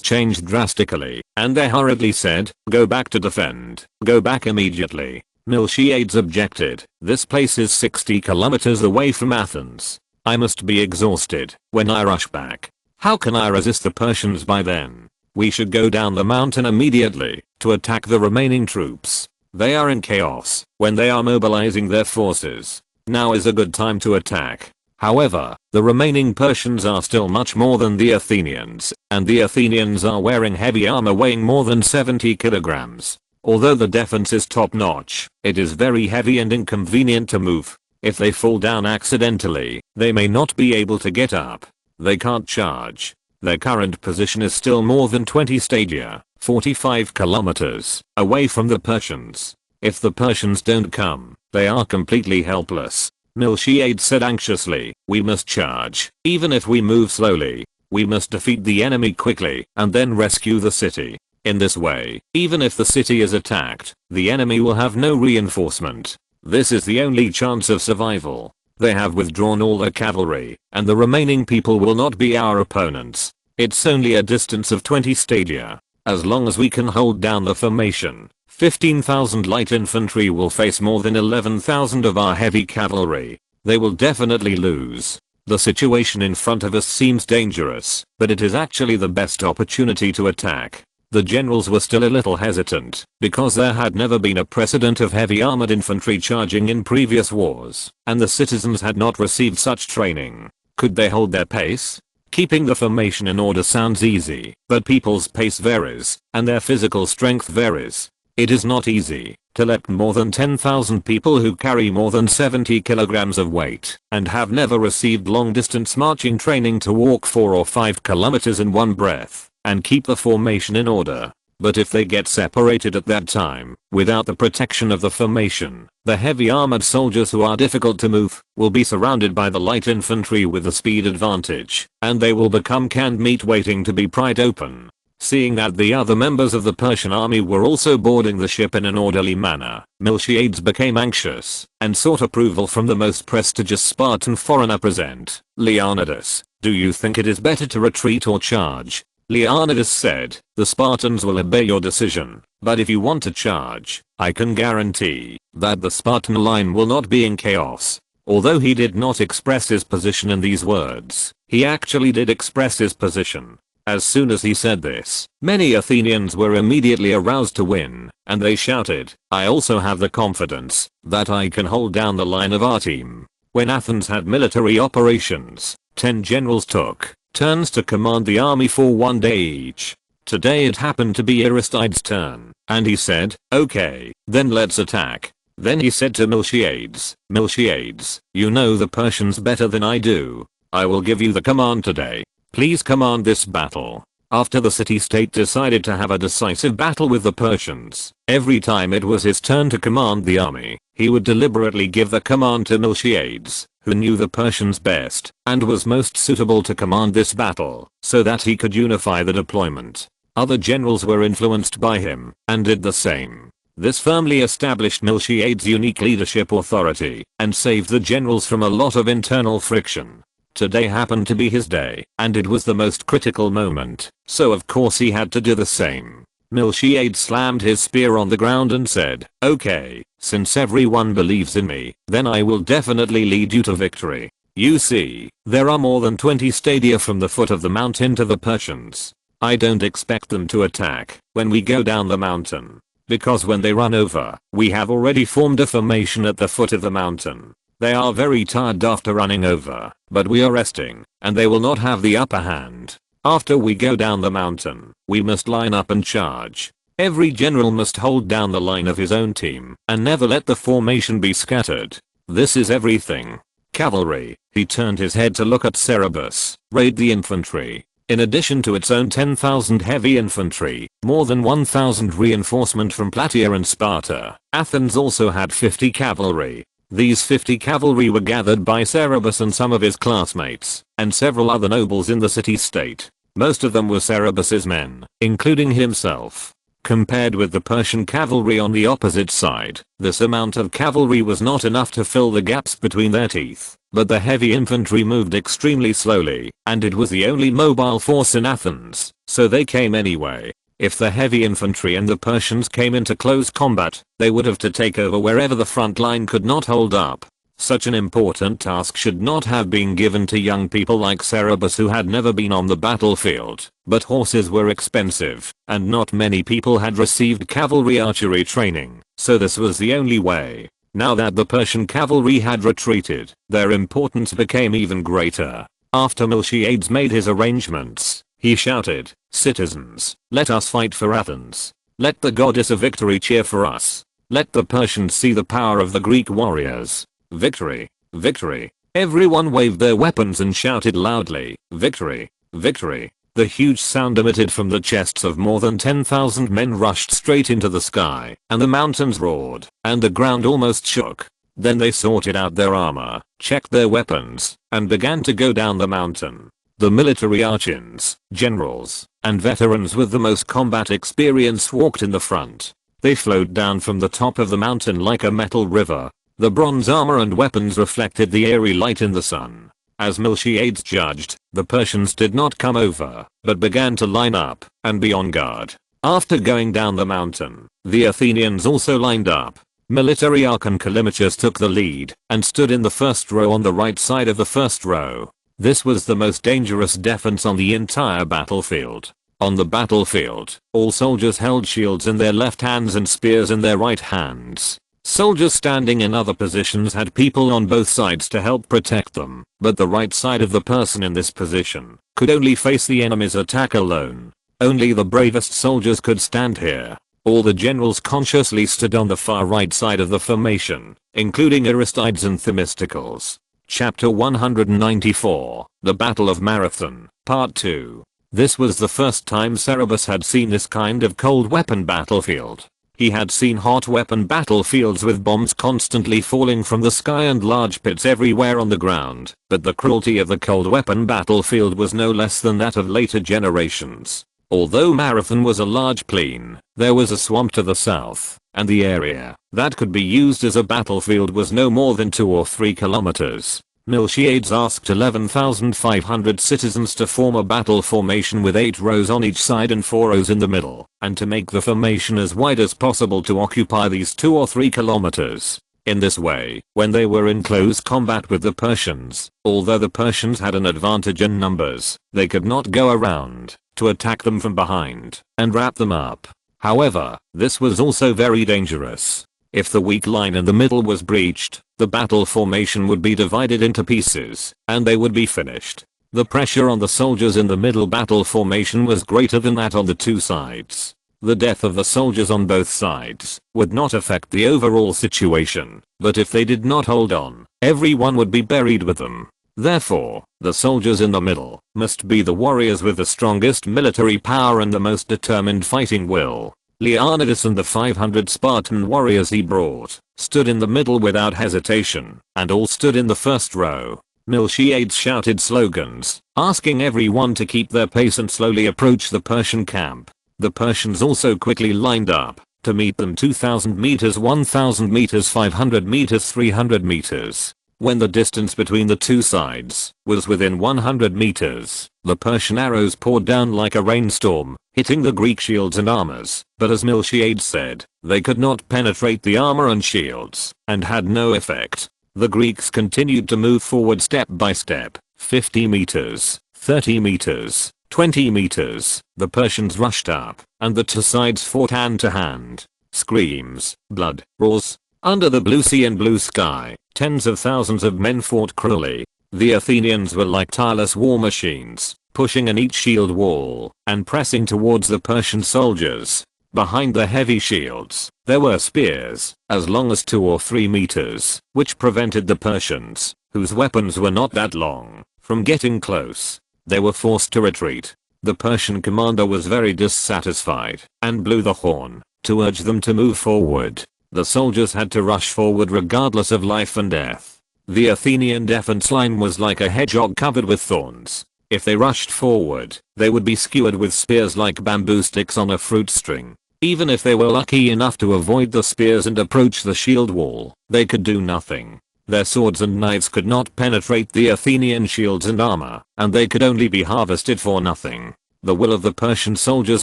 changed drastically, and they hurriedly said, "Go back to defend. Go back immediately." Miltiades objected. "This place is 60 kilometers away from Athens. I must be exhausted when I rush back. How can I resist the Persians by then? We should go down the mountain immediately to attack the remaining troops. They are in chaos when they are mobilizing their forces. Now is a good time to attack." However, the remaining Persians are still much more than the Athenians, and the Athenians are wearing heavy armor weighing more than 70 kilograms. Although the defense is top notch, it is very heavy and inconvenient to move. If they fall down accidentally, they may not be able to get up. They can't charge. Their current position is still more than 20 stadia, 45 kilometers, away from the Persians. If the Persians don't come, they are completely helpless. Miltiades said anxiously, "We must charge, even if we move slowly. We must defeat the enemy quickly and then rescue the city. In this way, even if the city is attacked, the enemy will have no reinforcement. This is the only chance of survival. They have withdrawn all their cavalry, and the remaining people will not be our opponents. It's only a distance of 20 stadia. As long as we can hold down the formation, 15,000 light infantry will face more than 11,000 of our heavy cavalry. They will definitely lose. The situation in front of us seems dangerous, but it is actually the best opportunity to attack." The generals were still a little hesitant, because there had never been a precedent of heavy armored infantry charging in previous wars, and the citizens had not received such training. Could they hold their pace? Keeping the formation in order sounds easy, but people's pace varies, and their physical strength varies. It is not easy to let more than 10,000 people who carry more than 70 kilograms of weight and have never received long distance marching training to walk 4 or 5 kilometers in one breath and keep the formation in order. But if they get separated at that time, without the protection of the formation, the heavy armored soldiers who are difficult to move will be surrounded by the light infantry with the speed advantage, and they will become canned meat waiting to be pried open. Seeing that the other members of the Persian army were also boarding the ship in an orderly manner, Miltiades became anxious and sought approval from the most prestigious Spartan foreigner present, Leonidas. "Do you think it is better to retreat or charge?" Leonidas said, "The Spartans will obey your decision, but if you want to charge, I can guarantee that the Spartan line will not be in chaos." Although he did not express his position in these words, he actually did express his position. As soon as he said this, many Athenians were immediately aroused to win, and they shouted, "I also have the confidence that I can hold down the line of our team." When Athens had military operations, 10 generals took turns to command the army for 1 day each. Today it happened to be Aristides' turn, and he said, "Okay, then let's attack." Then he said to Miltiades, "Miltiades, you know the Persians better than I do. I will give you the command today. Please command this battle." After the city-state decided to have a decisive battle with the Persians, every time it was his turn to command the army, he would deliberately give the command to Miltiades, who knew the Persians best and was most suitable to command this battle, so that he could unify the deployment. Other generals were influenced by him and did the same. This firmly established Miltiades' unique leadership authority and saved the generals from a lot of internal friction. Today happened to be his day, and it was the most critical moment, so of course he had to do the same. Miltiades slammed his spear on the ground and said, "Okay, since everyone believes in me, then I will definitely lead you to victory. You see, there are more than 20 stadia from the foot of the mountain to the Persians. I don't expect them to attack when we go down the mountain, because when they run over, we have already formed a formation at the foot of the mountain. They are very tired after running over, but we are resting, and they will not have the upper hand. After we go down the mountain, we must line up and charge. Every general must hold down the line of his own team, and never let the formation be scattered. This is everything. Cavalry." He turned his head to look at Cerberus, raid the infantry. In addition to its own 10,000 heavy infantry, more than 1,000 reinforcement from Plataea and Sparta, Athens also had 50 cavalry. These 50 cavalry were gathered by Cerberus and some of his classmates, and several other nobles in the city-state. Most of them were Cerberus's men, including himself. Compared with the Persian cavalry on the opposite side, this amount of cavalry was not enough to fill the gaps between their teeth, but the heavy infantry moved extremely slowly, and it was the only mobile force in Athens, so they came anyway. If the heavy infantry and the Persians came into close combat, they would have to take over wherever the front line could not hold up. Such an important task should not have been given to young people like Cerberus who had never been on the battlefield, but horses were expensive, and not many people had received cavalry archery training, so this was the only way. Now that the Persian cavalry had retreated, their importance became even greater. After Miltiades made his arrangements, he shouted, "Citizens, let us fight for Athens. Let the goddess of victory cheer for us. Let the Persians see the power of the Greek warriors. Victory! Victory!" Everyone waved their weapons and shouted loudly, "Victory! Victory!" The huge sound emitted from the chests of more than 10,000 men rushed straight into the sky, and the mountains roared, and the ground almost shook. Then they sorted out their armor, checked their weapons, and began to go down the mountain. The military archons, generals, and veterans with the most combat experience walked in the front. They flowed down from the top of the mountain like a metal river. The bronze armor and weapons reflected the airy light in the sun. As Miltiades judged, the Persians did not come over, but began to line up and be on guard. After going down the mountain, the Athenians also lined up. Military archon Callimachus took the lead and stood in the first row on the right side of the first row. This was the most dangerous defense on the entire battlefield. On the battlefield, all soldiers held shields in their left hands and spears in their right hands. Soldiers standing in other positions had people on both sides to help protect them, but the right side of the person in this position could only face the enemy's attack alone. Only the bravest soldiers could stand here. All the generals consciously stood on the far right side of the formation, including Aristides and Themistocles. Chapter 194, The Battle of Marathon, Part 2. This was the first time Cerberus had seen this kind of cold weapon battlefield. He had seen hot weapon battlefields with bombs constantly falling from the sky and large pits everywhere on the ground, but the cruelty of the cold weapon battlefield was no less than that of later generations. Although Marathon was a large plain, there was a swamp to the south, and the area that could be used as a battlefield was no more than 2 or 3 kilometers. Miltiades asked 11,500 citizens to form a battle formation with 8 rows on each side and 4 rows in the middle, and to make the formation as wide as possible to occupy these 2 or 3 kilometers. In this way, when they were in close combat with the Persians, although the Persians had an advantage in numbers, they could not go around to attack them from behind and wrap them up. However, this was also very dangerous. If the weak line in the middle was breached, the battle formation would be divided into pieces, and they would be finished. The pressure on the soldiers in the middle battle formation was greater than that on the two sides. The death of the soldiers on both sides would not affect the overall situation, but if they did not hold on, everyone would be buried with them. Therefore, the soldiers in the middle must be the warriors with the strongest military power and the most determined fighting will. Leonidas and the 500 Spartan warriors he brought stood in the middle without hesitation, and all stood in the first row. Miltiades shouted slogans, asking everyone to keep their pace and slowly approach the Persian camp. The Persians also quickly lined up to meet them 2000 meters, 1000 meters, 500 meters, 300 meters. When the distance between the two sides was within 100 meters, the Persian arrows poured down like a rainstorm, hitting the Greek shields and armors, but as Miltiades said, they could not penetrate the armor and shields, and had no effect. The Greeks continued to move forward step by step, 50 meters, 30 meters, 20 meters, the Persians rushed up, and the two sides fought hand to hand. Screams, blood, roars. Under the blue sea and blue sky, tens of thousands of men fought cruelly. The Athenians were like tireless war machines, pushing in each shield wall, and pressing towards the Persian soldiers. Behind the heavy shields, there were spears, as long as 2 or 3 meters, which prevented the Persians, whose weapons were not that long, from getting close. They were forced to retreat. The Persian commander was very dissatisfied, and blew the horn, to urge them to move forward. The soldiers had to rush forward regardless of life and death. The Athenian defense line was like a hedgehog covered with thorns. If they rushed forward, they would be skewered with spears like bamboo sticks on a fruit string. Even if they were lucky enough to avoid the spears and approach the shield wall, they could do nothing. Their swords and knives could not penetrate the Athenian shields and armor, and they could only be harvested for nothing. The will of the Persian soldiers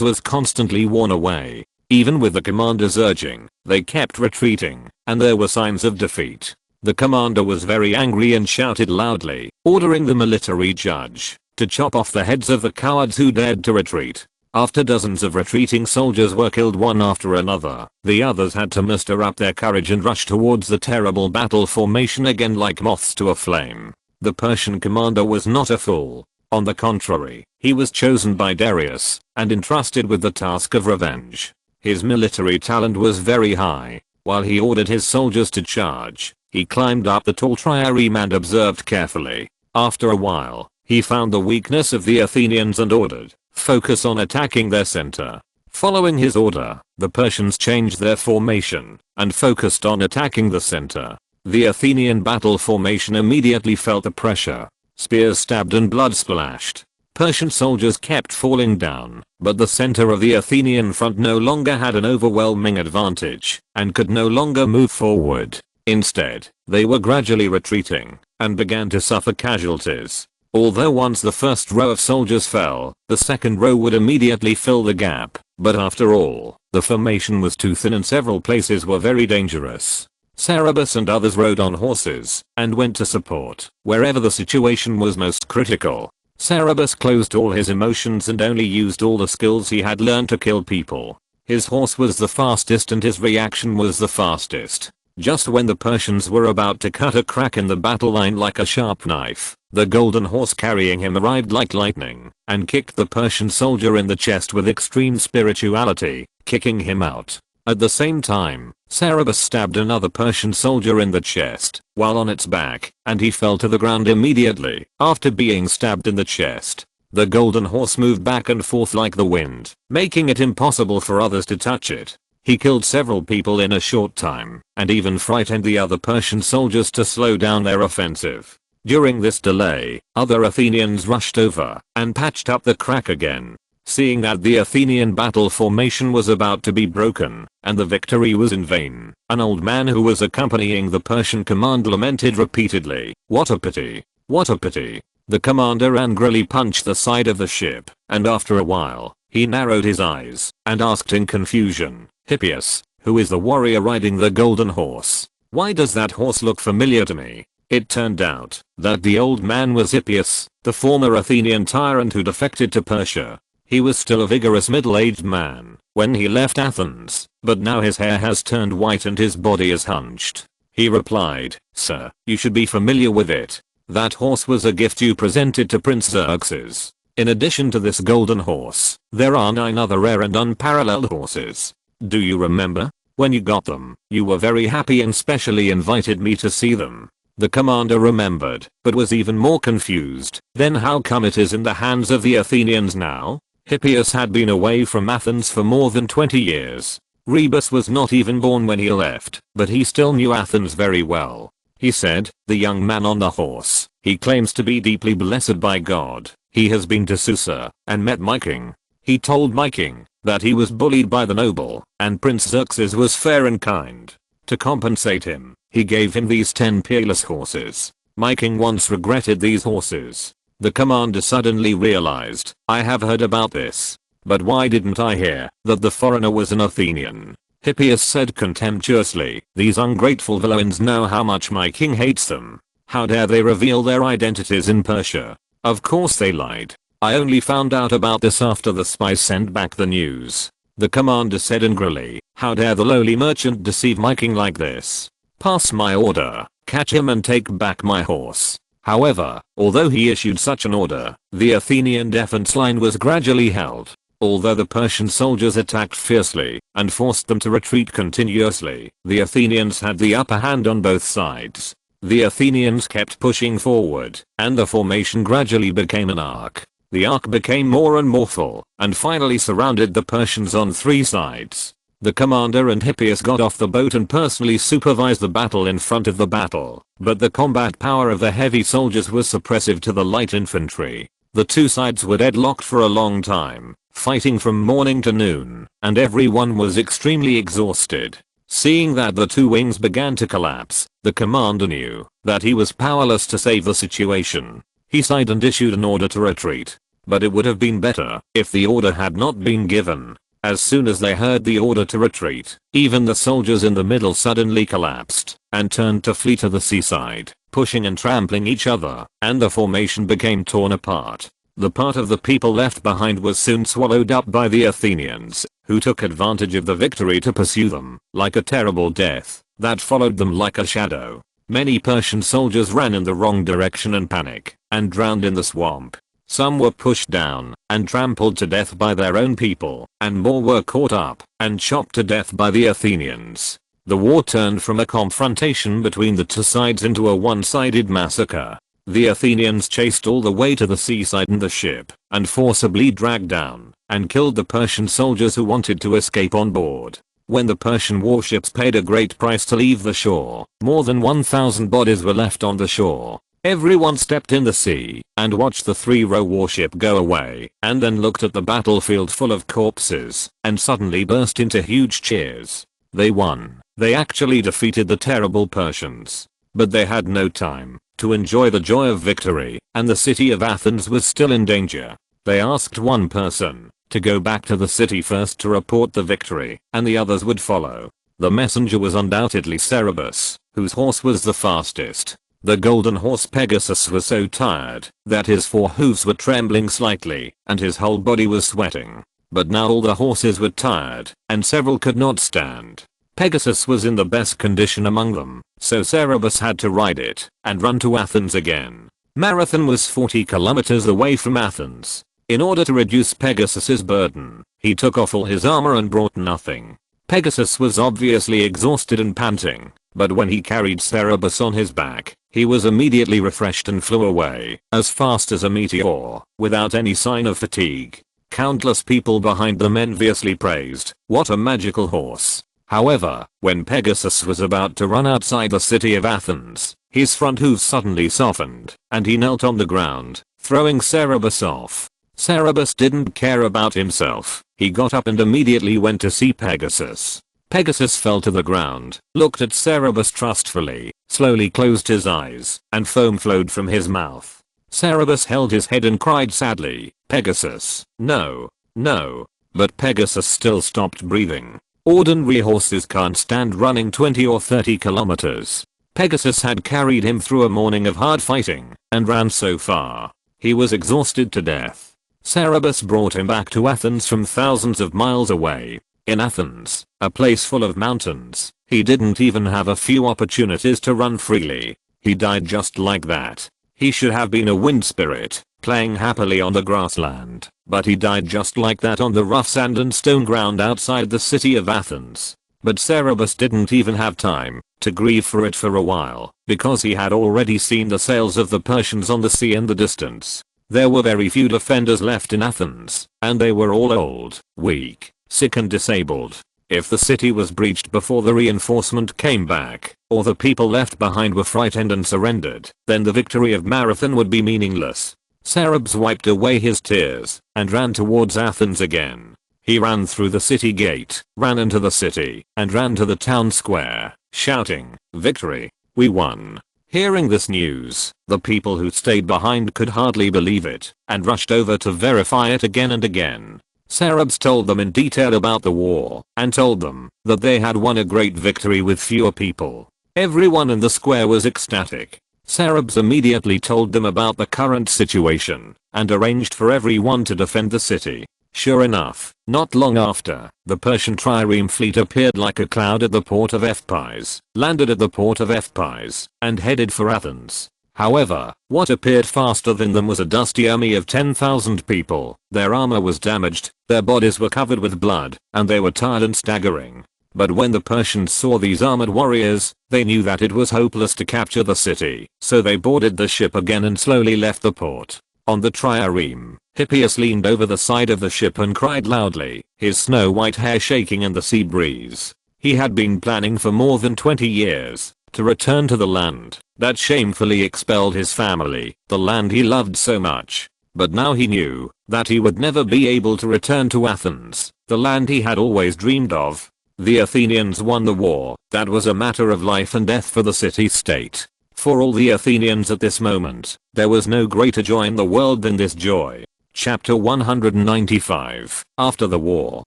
was constantly worn away. Even with the commander's urging, they kept retreating, and there were signs of defeat. The commander was very angry and shouted loudly, ordering the military judge to chop off the heads of the cowards who dared to retreat. After dozens of retreating soldiers were killed one after another, the others had to muster up their courage and rush towards the terrible battle formation again like moths to a flame. The Persian commander was not a fool. On the contrary, he was chosen by Darius and entrusted with the task of revenge. His military talent was very high. While he ordered his soldiers to charge, he climbed up the tall trireme and observed carefully. After a while, he found the weakness of the Athenians and ordered, "Focus on attacking their center." Following his order, the Persians changed their formation and focused on attacking the center. The Athenian battle formation immediately felt the pressure. Spears stabbed and blood splashed. Persian soldiers kept falling down, but the center of the Athenian front no longer had an overwhelming advantage and could no longer move forward. Instead, they were gradually retreating and began to suffer casualties. Although once the first row of soldiers fell, the second row would immediately fill the gap, but after all, the formation was too thin and several places were very dangerous. Cerberus and others rode on horses and went to support wherever the situation was most critical. Cerberus closed all his emotions and only used all the skills he had learned to kill people. His horse was the fastest and his reaction was the fastest. Just when the Persians were about to cut a crack in the battle line like a sharp knife, the golden horse carrying him arrived like lightning and kicked the Persian soldier in the chest with extreme spirituality, kicking him out. At the same time, Cerberus stabbed another Persian soldier in the chest while on its back, and he fell to the ground immediately after being stabbed in the chest. The golden horse moved back and forth like the wind, making it impossible for others to touch it. He killed several people in a short time, and even frightened the other Persian soldiers to slow down their offensive. During this delay, other Athenians rushed over and patched up the crack again. Seeing that the Athenian battle formation was about to be broken, and the victory was in vain, an old man who was accompanying the Persian command lamented repeatedly, "What a pity! What a pity!" The commander angrily punched the side of the ship, and after a while, he narrowed his eyes and asked in confusion, "Hippias, who is the warrior riding the golden horse? Why does that horse look familiar to me?" It turned out that the old man was Hippias, the former Athenian tyrant who defected to Persia. He was still a vigorous middle-aged man when he left Athens, but now his hair has turned white and his body is hunched. He replied, "Sir, you should be familiar with it. That horse was a gift you presented to Prince Xerxes. In addition to this golden horse, there are 9 other rare and unparalleled horses. Do you remember? When you got them, you were very happy and specially invited me to see them. The commander remembered, but was even more confused. Then how come it is in the hands of the Athenians now? Hippias had been away from Athens for more than 20 years. Rebus was not even born when he left, but he still knew Athens very well. He said, the young man on the horse, he claims to be deeply blessed by God. He has been to Susa and met my king. He told my king that he was bullied by the noble, and Prince Xerxes was fair and kind. To compensate him, he gave him these 10 peerless horses. My king once regretted these horses. The commander suddenly realized, I have heard about this. But why didn't I hear that the foreigner was an Athenian? Hippias said contemptuously, these ungrateful villains know how much my king hates them. How dare they reveal their identities in Persia? Of course they lied. I only found out about this after the spies sent back the news. The commander said angrily, how dare the lowly merchant deceive my king like this? Pass my order, catch him and take back my horse. However, although he issued such an order, the Athenian defense line was gradually held. Although the Persian soldiers attacked fiercely and forced them to retreat continuously, the Athenians had the upper hand on both sides. The Athenians kept pushing forward, and the formation gradually became an arc. The arc became more and more full, and finally surrounded the Persians on 3 sides. The commander and Hippias got off the boat and personally supervised the battle in front of the battle, but the combat power of the heavy soldiers was suppressive to the light infantry. The 2 sides were deadlocked for a long time, fighting from morning to noon, and everyone was extremely exhausted. Seeing that the 2 wings began to collapse, the commander knew that he was powerless to save the situation. He sighed and issued an order to retreat. But it would have been better if the order had not been given. As soon as they heard the order to retreat, even the soldiers in the middle suddenly collapsed and turned to flee to the seaside, pushing and trampling each other, and the formation became torn apart. The part of the people left behind was soon swallowed up by the Athenians, who took advantage of the victory to pursue them, like a terrible death that followed them like a shadow. Many Persian soldiers ran in the wrong direction in panic and drowned in the swamp. Some were pushed down and trampled to death by their own people, and more were caught up and chopped to death by the Athenians. The war turned from a confrontation between the 2 sides into a one-sided massacre. The Athenians chased all the way to the seaside in the ship and forcibly dragged down and killed the Persian soldiers who wanted to escape on board. When the Persian warships paid a great price to leave the shore, more than 1,000 bodies were left on the shore. Everyone stepped in the sea and watched the 3-row warship go away, and then looked at the battlefield full of corpses and suddenly burst into huge cheers. They won. They actually defeated the terrible Persians. But they had no time to enjoy the joy of victory, and the city of Athens was still in danger. They asked one person to go back to the city first to report the victory, and the others would follow. The messenger was undoubtedly Cerberus, whose horse was the fastest. The golden horse Pegasus was so tired that his 4 hooves were trembling slightly and his whole body was sweating. But now all the horses were tired and several could not stand. Pegasus was in the best condition among them, so Cerberus had to ride it and run to Athens again. Marathon was 40 kilometers away from Athens. In order to reduce Pegasus's burden, he took off all his armor and brought nothing. Pegasus was obviously exhausted and panting, but when he carried Cerberus on his back, he was immediately refreshed and flew away as fast as a meteor, without any sign of fatigue. Countless people behind them enviously praised, "What a magical horse." However, when Pegasus was about to run outside the city of Athens, his front hooves suddenly softened, and he knelt on the ground, throwing Cerberus off. Cerberus didn't care about himself. He got up and immediately went to see Pegasus. Pegasus fell to the ground, looked at Cerberus trustfully, slowly closed his eyes, and foam flowed from his mouth. Cerberus held his head and cried sadly, "Pegasus, no, no." But Pegasus still stopped breathing. Ordinary horses can't stand running 20 or 30 kilometers. Pegasus had carried him through a morning of hard fighting, and ran so far. He was exhausted to death. Cerberus brought him back to Athens from thousands of miles away. In Athens, a place full of mountains, he didn't even have a few opportunities to run freely. He died just like that. He should have been a wind spirit, playing happily on the grassland, but he died just like that on the rough sand and stone ground outside the city of Athens. But Cerberus didn't even have time to grieve for it for a while, because he had already seen the sails of the Persians on the sea in the distance. There were very few defenders left in Athens, and they were all old, weak, sick and disabled. If the city was breached before the reinforcement came back, or the people left behind were frightened and surrendered, then the victory of Marathon would be meaningless. Cerberus wiped away his tears and ran towards Athens again. He ran through the city gate, ran into the city, and ran to the town square, shouting, "Victory! We won!" Hearing this news, the people who stayed behind could hardly believe it, and rushed over to verify it again and again. Cerberus told them in detail about the war, and told them that they had won a great victory with fewer people. Everyone in the square was ecstatic. Cerberus immediately told them about the current situation, and arranged for everyone to defend the city. Sure enough, not long after, the Persian trireme fleet appeared like a cloud at the port of Epipis, landed at the port of Epipis, and headed for Athens. However, what appeared faster than them was a dusty army of 10,000 people. Their armor was damaged, their bodies were covered with blood, and they were tired and staggering. But when the Persians saw these armored warriors, they knew that it was hopeless to capture the city, so they boarded the ship again and slowly left the port. On the trireme, Hippias leaned over the side of the ship and cried loudly, his snow-white hair shaking in the sea breeze. He had been planning for more than 20 years to return to the land that shamefully expelled his family, the land he loved so much. But now he knew that he would never be able to return to Athens, the land he had always dreamed of. The Athenians won the war. That was a matter of life and death for the city-state. For all the Athenians at this moment, there was no greater joy in the world than this joy. Chapter 195. After the war,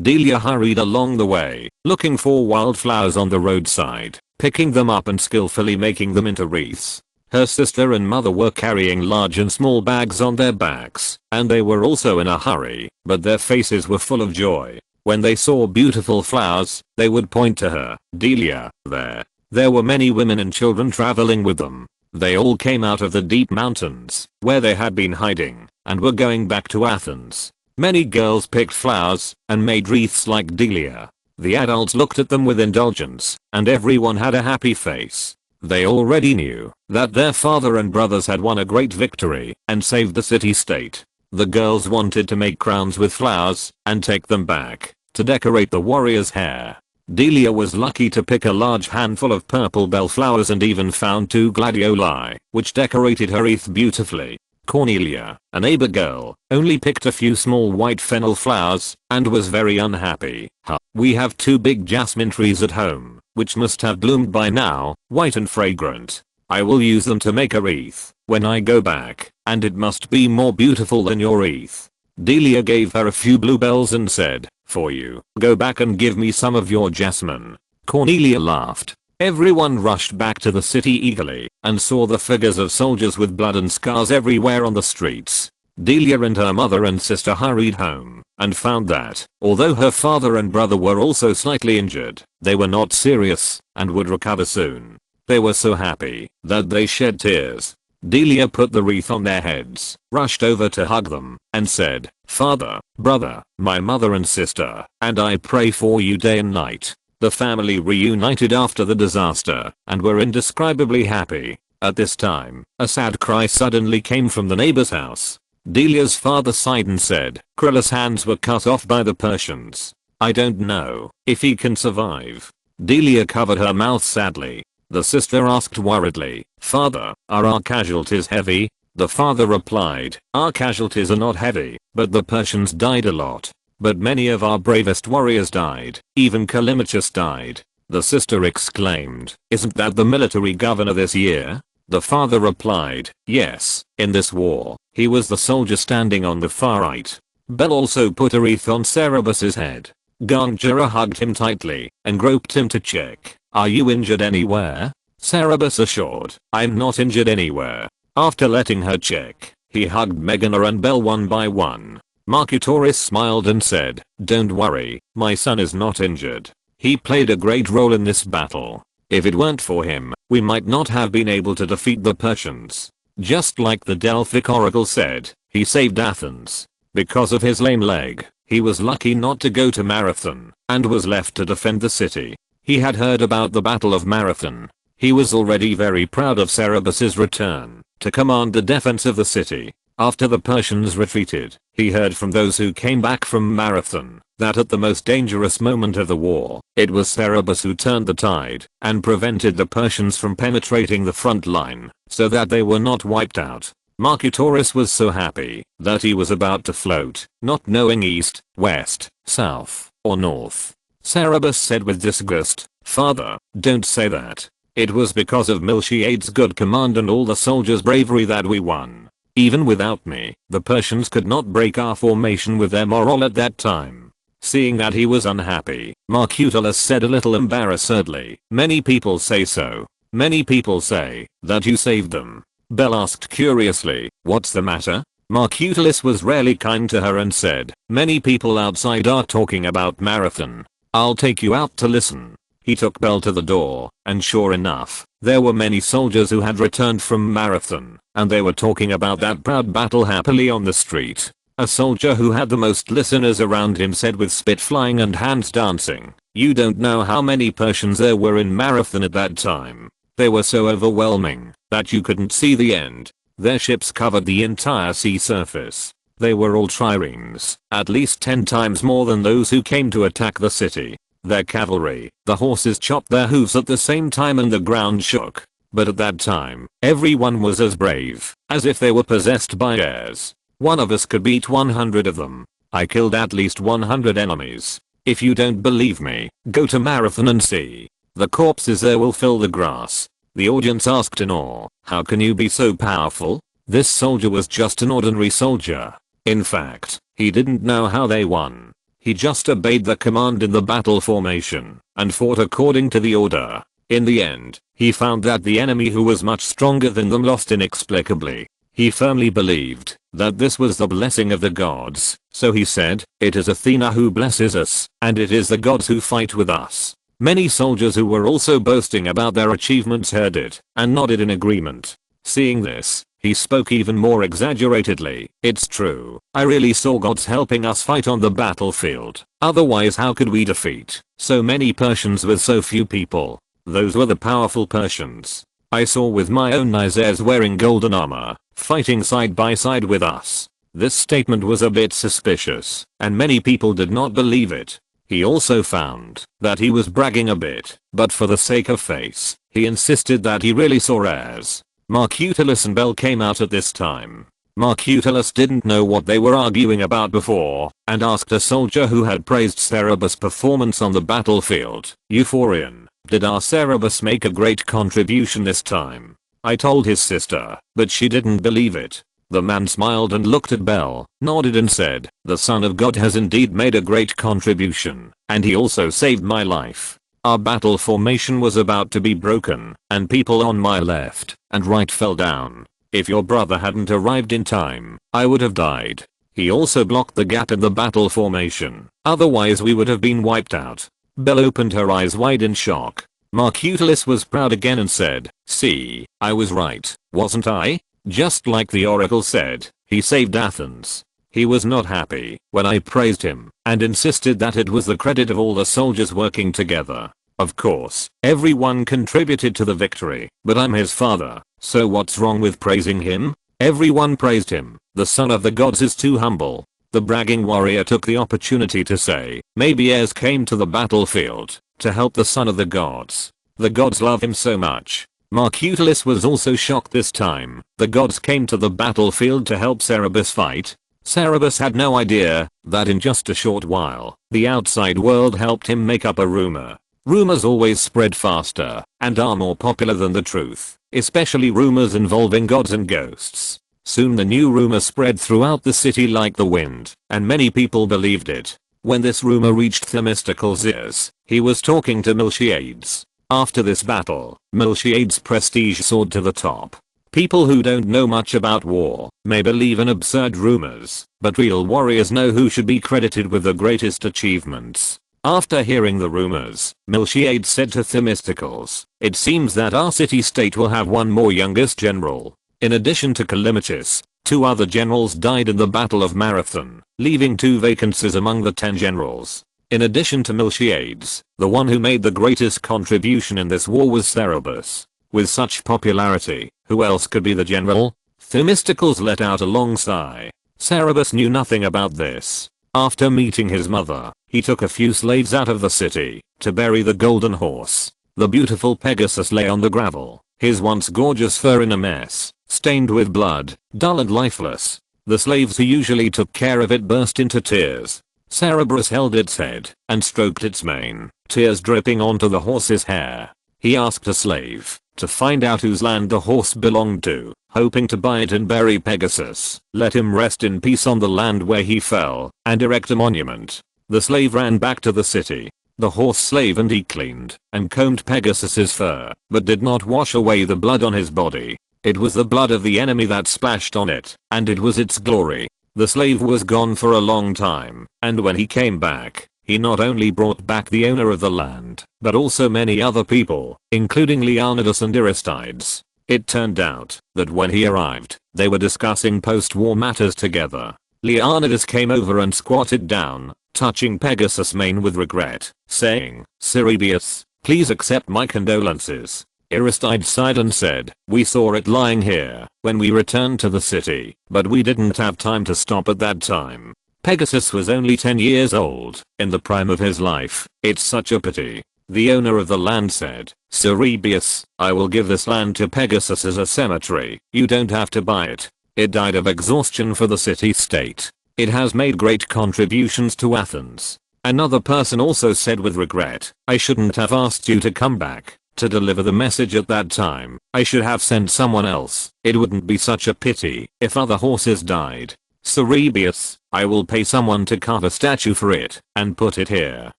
Delia hurried along the way, looking for wildflowers on the roadside, picking them up and skillfully making them into wreaths. Her sister and mother were carrying large and small bags on their backs, and they were also in a hurry, but their faces were full of joy. When they saw beautiful flowers, they would point to her, Delia, there. There were many women and children traveling with them. They all came out of the deep mountains, where they had been hiding, and were going back to Athens. Many girls picked flowers and made wreaths like Delia. The adults looked at them with indulgence, and everyone had a happy face. They already knew that their father and brothers had won a great victory and saved the city-state. The girls wanted to make crowns with flowers and take them back to decorate the warrior's hair. Delia was lucky to pick a large handful of purple bellflowers and even found 2 gladioli, which decorated her wreath beautifully. Cornelia, a neighbor girl, only picked a few small white fennel flowers and was very unhappy. We have 2 big jasmine trees at home, which must have bloomed by now, white and fragrant. I will use them to make a wreath when I go back, and it must be more beautiful than your wreath. Delia gave her a few bluebells and said, "For you, go back and give me some of your jasmine." Cornelia laughed. Everyone rushed back to the city eagerly and saw the figures of soldiers with blood and scars everywhere on the streets. Delia and her mother and sister hurried home and found that, although her father and brother were also slightly injured, they were not serious and would recover soon. They were so happy that they shed tears. Delia put the wreath on their heads, rushed over to hug them, and said, "Father, brother, my mother and sister, and I pray for you day and night." The family reunited after the disaster, and were indescribably happy. At this time, a sad cry suddenly came from the neighbor's house. Delia's father sighed and said, "Krylos' hands were cut off by the Persians. I don't know if he can survive." Delia covered her mouth sadly. The sister asked worriedly, "Father, are our casualties heavy?" The father replied, "Our casualties are not heavy, but the Persians died a lot. But many of our bravest warriors died, even Callimachus died." The sister exclaimed, "Isn't that the military governor this year?" The father replied, "Yes, in this war, he was the soldier standing on the far right." Bel also put a wreath on Cerberus's head. Gangara hugged him tightly and groped him to check, "Are you injured anywhere?" Cerberus assured, "I'm not injured anywhere." After letting her check, he hugged Megana and Bel one by one. Marcutoris smiled and said, "Don't worry, my son is not injured. He played a great role in this battle." If it weren't for him, we might not have been able to defeat the Persians. Just like the Delphic oracle said, he saved Athens. Because of his lame leg, he was lucky not to go to Marathon, and was left to defend the city. He had heard about the Battle of Marathon. He was already very proud of Cerberus's return to command the defense of the city. After the Persians retreated, he heard from those who came back from Marathon that at the most dangerous moment of the war, it was Cerberus who turned the tide and prevented the Persians from penetrating the front line so that they were not wiped out. Mercutores was so happy that he was about to float, not knowing east, west, south, or north. Cerberus said with disgust, "Father, don't say that. It was because of Miltiades' good command and all the soldiers' bravery that we won. Even without me, the Persians could not break our formation with their morale at that time." Seeing that he was unhappy, Mercutores said a little embarrassedly, "Many people say so. Many people say that you saved them." Belle asked curiously, "What's the matter?" Mercutores was rarely kind to her and said, "Many people outside are talking about Marathon. I'll take you out to listen." He took Belle to the door, and sure enough, there were many soldiers who had returned from Marathon, and they were talking about that proud battle happily on the street. A soldier who had the most listeners around him said with spit flying and hands dancing, "You don't know how many Persians there were in Marathon at that time. They were so overwhelming that you couldn't see the end. Their ships covered the entire sea surface. They were all triremes, at least 10 times more than those who came to attack the city. Their cavalry, the horses chopped their hooves at the same time and the ground shook. But at that time, everyone was as brave as if they were possessed by airs. One of us could beat 100 of them. I killed at least 100 enemies. If you don't believe me, go to Marathon and see. The corpses there will fill the grass." The audience asked in awe, "How can you be so powerful?" This soldier was just an ordinary soldier. In fact, he didn't know how they won. He just obeyed the command in the battle formation and fought according to the order. In the end, he found that the enemy who was much stronger than them lost inexplicably. He firmly believed that this was the blessing of the gods, so he said, "It is Athena who blesses us, and it is the gods who fight with us." Many soldiers who were also boasting about their achievements heard it and nodded in agreement. Seeing this, he spoke even more exaggeratedly, "It's true. I really saw gods helping us fight on the battlefield. Otherwise how could we defeat so many Persians with so few people? Those were the powerful Persians. I saw with my own eyes theirs wearing golden armor, fighting side by side with us." This statement was a bit suspicious, and many people did not believe it. He also found that he was bragging a bit, but for the sake of face, he insisted that he really saw airs. Mercutores and Belle came out at this time. Mercutores didn't know what they were arguing about before, and asked a soldier who had praised Cerberus' performance on the battlefield, "Euphorion, did our Cerberus make a great contribution this time?" I told his sister, but she didn't believe it. The man smiled and looked at Belle, nodded and said, "The Son of God has indeed made a great contribution, and he also saved my life." Our battle formation was about to be broken, and people on my left and right fell down. If your brother hadn't arrived in time, I would have died. He also blocked the gap in the battle formation, otherwise we would have been wiped out. Belle opened her eyes wide in shock. Mercutores was proud again and said, "See, I was right, wasn't I? Just like the oracle said, he saved Athens." He was not happy when I praised him and insisted that it was the credit of all the soldiers working together. Of course, everyone contributed to the victory, but I'm his father, so what's wrong with praising him? Everyone praised him. The son of the gods is too humble. The bragging warrior took the opportunity to say, maybe heirs came to the battlefield to help the son of the gods. The gods love him so much. Mercutores was also shocked this time. The gods came to the battlefield to help Cerberus fight. Cerberus had no idea that in just a short while, the outside world helped him make up a rumor. Rumors always spread faster and are more popular than the truth, especially rumors involving gods and ghosts. Soon the new rumor spread throughout the city like the wind, and many people believed it. When this rumor reached Themistocles' ears, he was talking to Miltiades. After this battle, Miltiades' prestige soared to the top. People who don't know much about war may believe in absurd rumors, but real warriors know who should be credited with the greatest achievements. After hearing the rumors, Miltiades said to Themistocles, "It seems that our city-state will have one more youngest general." In addition to Callimachus, 2 other generals died in the Battle of Marathon, leaving 2 vacancies among the 10 generals. In addition to Miltiades, the one who made the greatest contribution in this war was Cerberus. With such popularity, who else could be the general? Themistocles let out a long sigh. Cerberus knew nothing about this. After meeting his mother, he took a few slaves out of the city to bury the golden horse. The beautiful Pegasus lay on the gravel, his once gorgeous fur in a mess, stained with blood, dull and lifeless. The slaves who usually took care of it burst into tears. Cerberus held its head and stroked its mane, tears dripping onto the horse's hair. He asked a slave to find out whose land the horse belonged to, hoping to buy it and bury Pegasus, let him rest in peace on the land where he fell, and erect a monument. The slave ran back to the city. The horse slave and he cleaned and combed Pegasus's fur, but did not wash away the blood on his body. It was the blood of the enemy that splashed on it, and it was its glory. The slave was gone for a long time, and when he came back, he not only brought back the owner of the land, but also many other people, including Leonidas and Aristides. It turned out that when he arrived, they were discussing post-war matters together. Leonidas came over and squatted down, touching Pegasus' mane with regret, saying, "Cerberus, please accept my condolences." Aristides sighed and said, "We saw it lying here when we returned to the city, but we didn't have time to stop at that time. Pegasus was only 10 years old, in the prime of his life. It's such a pity." The owner of the land said, "Cerberus, I will give this land to Pegasus as a cemetery. You don't have to buy it. It died of exhaustion for the city-state. It has made great contributions to Athens." Another person also said with regret, "I shouldn't have asked you to come back to deliver the message at that time. I should have sent someone else. It wouldn't be such a pity if other horses died. Cerberus, I will pay someone to carve a statue for it and put it here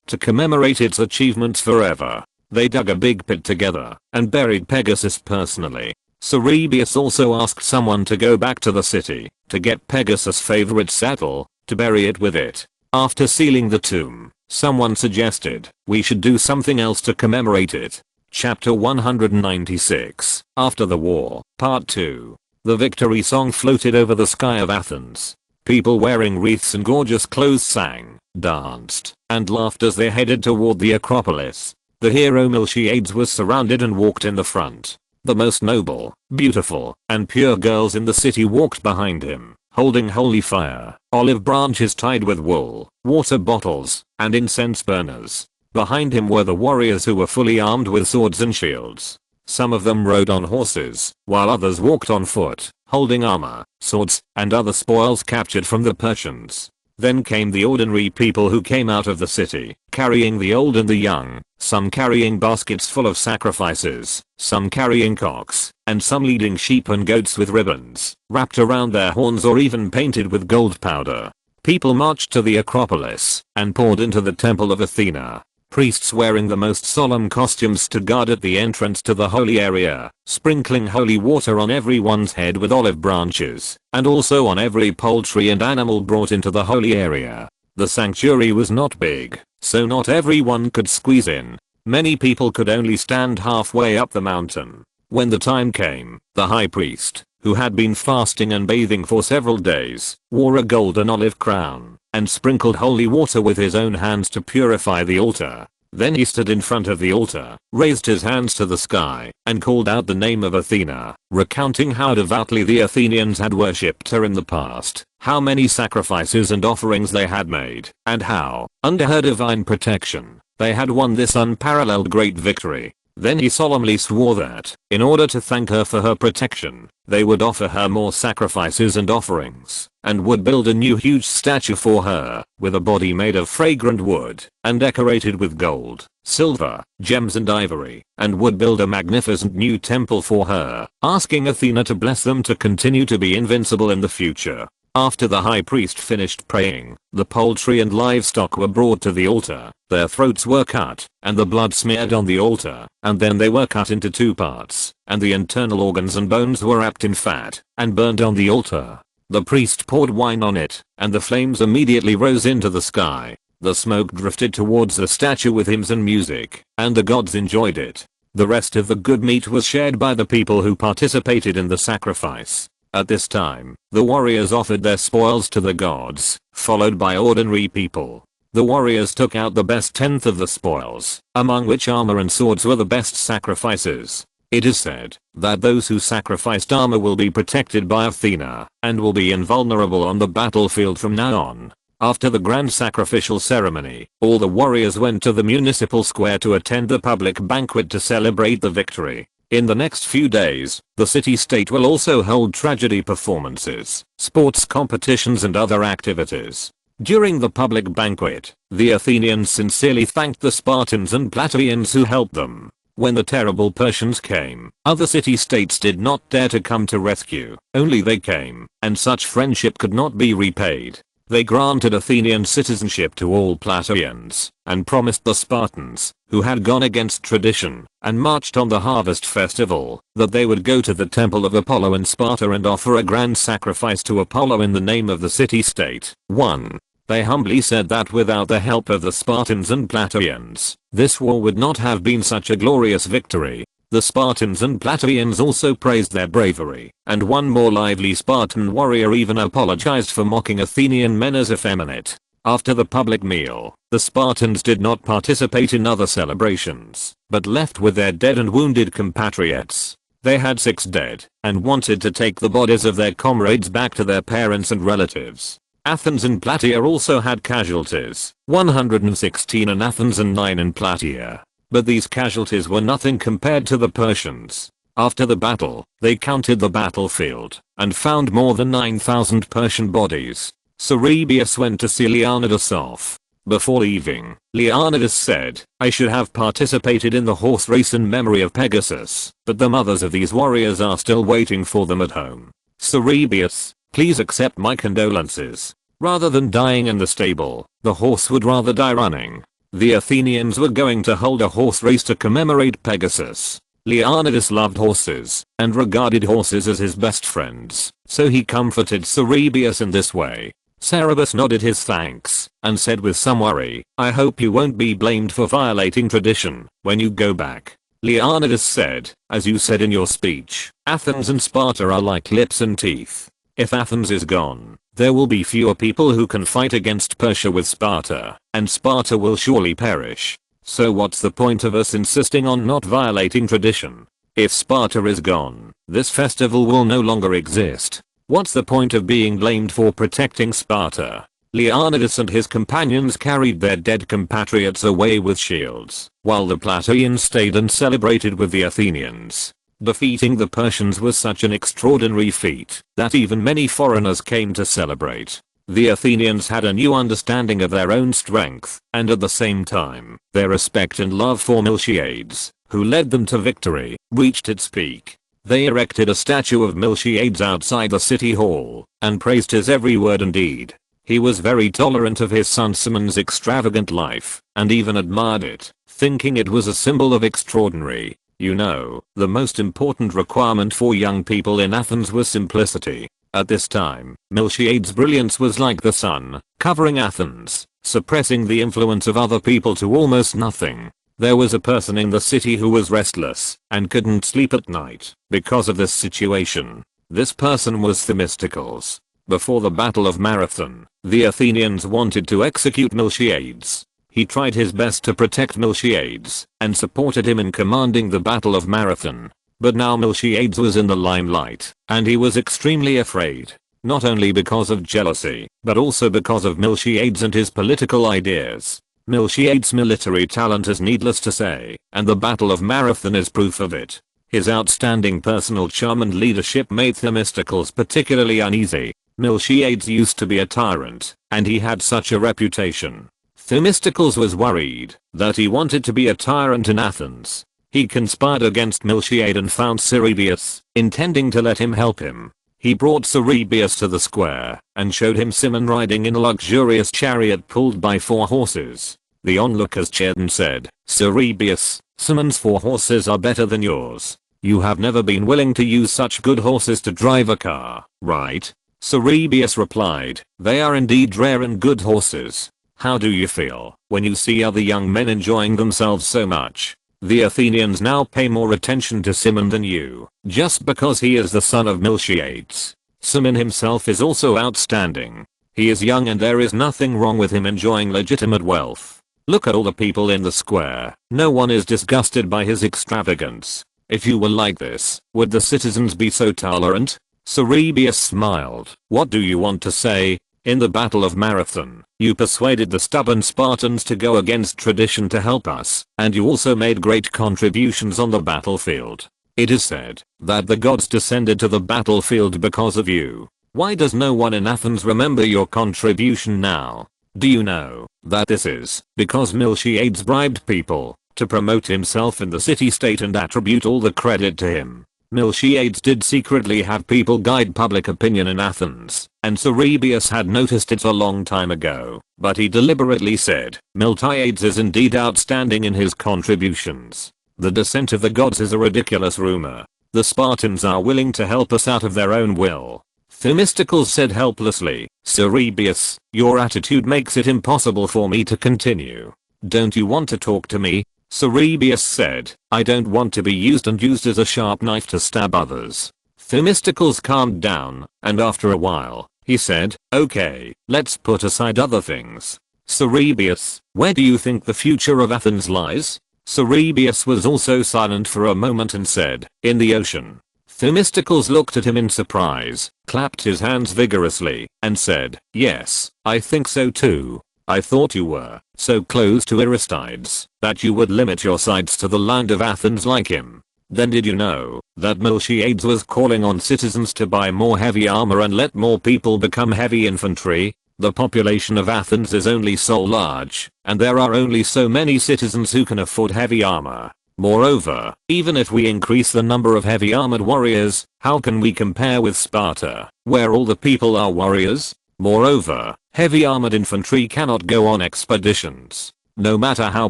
to commemorate its achievements forever." They dug a big pit together and buried Pegasus personally. Cerberus also asked someone to go back to the city to get Pegasus' favorite saddle to bury it with it. After sealing the tomb, someone suggested we should do something else to commemorate it. Chapter 196, After the War, Part 2. The victory song floated over the sky of Athens. People wearing wreaths and gorgeous clothes sang, danced, and laughed as they headed toward the Acropolis. The hero Miltiades was surrounded and walked in the front. The most noble, beautiful, and pure girls in the city walked behind him, holding holy fire, olive branches tied with wool, water bottles, and incense burners. Behind him were the warriors who were fully armed with swords and shields. Some of them rode on horses, while others walked on foot, holding armor, swords, and other spoils captured from the Persians. Then came the ordinary people who came out of the city, carrying the old and the young, some carrying baskets full of sacrifices, some carrying cocks, and some leading sheep and goats with ribbons wrapped around their horns or even painted with gold powder. People marched to the Acropolis and poured into the temple of Athena. Priests wearing the most solemn costumes stood guard at the entrance to the holy area, sprinkling holy water on everyone's head with olive branches, and also on every poultry and animal brought into the holy area. The sanctuary was not big, so not everyone could squeeze in. Many people could only stand halfway up the mountain. When the time came, the high priest, who had been fasting and bathing for several days, wore a golden olive crown and sprinkled holy water with his own hands to purify the altar. Then he stood in front of the altar, raised his hands to the sky, and called out the name of Athena, recounting how devoutly the Athenians had worshipped her in the past, how many sacrifices and offerings they had made, and how, under her divine protection, they had won this unparalleled great victory. Then he solemnly swore that, in order to thank her for her protection, they would offer her more sacrifices and offerings, and would build a new huge statue for her, with a body made of fragrant wood, and decorated with gold, silver, gems and ivory, and would build a magnificent new temple for her, asking Athena to bless them to continue to be invincible in the future. After the high priest finished praying, the poultry and livestock were brought to the altar, their throats were cut, and the blood smeared on the altar, and then they were cut into 2 parts, and the internal organs and bones were wrapped in fat, and burned on the altar. The priest poured wine on it, and the flames immediately rose into the sky. The smoke drifted towards the statue with hymns and music, and the gods enjoyed it. The rest of the good meat was shared by the people who participated in the sacrifice. At this time, the warriors offered their spoils to the gods, followed by ordinary people. The warriors took out the best tenth of the spoils, among which armor and swords were the best sacrifices. It is said that those who sacrificed armor will be protected by Athena and will be invulnerable on the battlefield from now on. After the grand sacrificial ceremony, all the warriors went to the municipal square to attend the public banquet to celebrate the victory. In the next few days, the city-state will also hold tragedy performances, sports competitions and other activities. During the public banquet, the Athenians sincerely thanked the Spartans and Plataeans who helped them. When the terrible Persians came, other city-states did not dare to come to rescue, only they came, and such friendship could not be repaid. They granted Athenian citizenship to all Plataeans, and promised the Spartans, who had gone against tradition, and marched on the harvest festival, that they would go to the temple of Apollo in Sparta and offer a grand sacrifice to Apollo in the name of the city-state. 1. They humbly said that without the help of the Spartans and Plataeans, this war would not have been such a glorious victory. The Spartans and Plataeans also praised their bravery, and one more lively Spartan warrior even apologized for mocking Athenian men as effeminate. After the public meal, the Spartans did not participate in other celebrations, but left with their dead and wounded compatriots. They had 6 dead, and wanted to take the bodies of their comrades back to their parents and relatives. Athens and Plataea also had casualties, 116 in Athens and 9 in Plataea. But these casualties were nothing compared to the Persians. After the battle, they counted the battlefield, and found more than 9,000 Persian bodies. Cerberus went to see Leonidas off. Before leaving, Leonidas said, "I should have participated in the horse race in memory of Pegasus, but the mothers of these warriors are still waiting for them at home. Cerberus, please accept my condolences. Rather than dying in the stable, the horse would rather die running." The Athenians were going to hold a horse race to commemorate Pegasus. Leonidas loved horses, and regarded horses as his best friends, so he comforted Cerberus in this way. Cerberus nodded his thanks, and said with some worry, "I hope you won't be blamed for violating tradition when you go back." Leonidas said, "As you said in your speech, Athens and Sparta are like lips and teeth. If Athens is gone, there will be fewer people who can fight against Persia with Sparta, and Sparta will surely perish. So what's the point of us insisting on not violating tradition? If Sparta is gone, this festival will no longer exist. What's the point of being blamed for protecting Sparta?" Leonidas and his companions carried their dead compatriots away with shields, while the Plataeans stayed and celebrated with the Athenians. Defeating the Persians was such an extraordinary feat that even many foreigners came to celebrate. The Athenians had a new understanding of their own strength, and at the same time, their respect and love for Miltiades, who led them to victory, reached its peak. They erected a statue of Miltiades outside the city hall, and praised his every word and deed. He was very tolerant of his son Simon's extravagant life, and even admired it, thinking it was a symbol of extraordinary. You know, the most important requirement for young people in Athens was simplicity. At this time, Miltiades' brilliance was like the sun, covering Athens, suppressing the influence of other people to almost nothing. There was a person in the city who was restless, and couldn't sleep at night, because of this situation. This person was Themistocles. Before the Battle of Marathon, the Athenians wanted to execute Miltiades. He tried his best to protect Miltiades, and supported him in commanding the Battle of Marathon. But now Miltiades was in the limelight, and he was extremely afraid. Not only because of jealousy, but also because of Miltiades and his political ideas. Miltiades' military talent is needless to say, and the Battle of Marathon is proof of it. His outstanding personal charm and leadership made Themistocles particularly uneasy. Miltiades used to be a tyrant, and he had such a reputation. Themistocles was worried that he wanted to be a tyrant in Athens. He conspired against Miltiades and found Cerberus, intending to let him help him. He brought Cerberus to the square, and showed him Cimon riding in a luxurious chariot pulled by 4 horses. The onlookers cheered and said, "Cerberus, Cimon's 4 horses are better than yours. You have never been willing to use such good horses to drive a car, right?" Cerberus replied, "They are indeed rare and good horses. How do you feel when you see other young men enjoying themselves so much? The Athenians now pay more attention to Cimon than you, just because he is the son of Miltiades. Cimon himself is also outstanding. He is young and there is nothing wrong with him enjoying legitimate wealth. Look at all the people in the square. No one is disgusted by his extravagance. If you were like this, would the citizens be so tolerant? Cerebius smiled. What do you want to say? In the Battle of Marathon, you persuaded the stubborn Spartans to go against tradition to help us, and you also made great contributions on the battlefield. It is said that the gods descended to the battlefield because of you. Why does no one in Athens remember your contribution now? Do you know that this is because Miltiades bribed people to promote himself in the city-state and attribute all the credit to him? Miltiades did secretly have people guide public opinion in Athens, and Cerebius had noticed it a long time ago, but he deliberately said, Miltiades is indeed outstanding in his contributions. The descent of the gods is a ridiculous rumor. The Spartans are willing to help us out of their own will. Themistocles said helplessly, Cerebius, your attitude makes it impossible for me to continue. Don't you want to talk to me? Cerebius said, I don't want to be used as a sharp knife to stab others. Themistocles calmed down, and after a while, he said, okay, let's put aside other things. Cerebius, where do you think the future of Athens lies? Cerebius was also silent for a moment and said, in the ocean. Themistocles looked at him in surprise, clapped his hands vigorously, and said, yes, I think so too. I thought you were so close to Aristides that you would limit your sights to the land of Athens like him. Then did you know that Miltiades was calling on citizens to buy more heavy armor and let more people become heavy infantry? The population of Athens is only so large, and there are only so many citizens who can afford heavy armor. Moreover, even if we increase the number of heavy armored warriors, how can we compare with Sparta, where all the people are warriors? Moreover, heavy armored infantry cannot go on expeditions. No matter how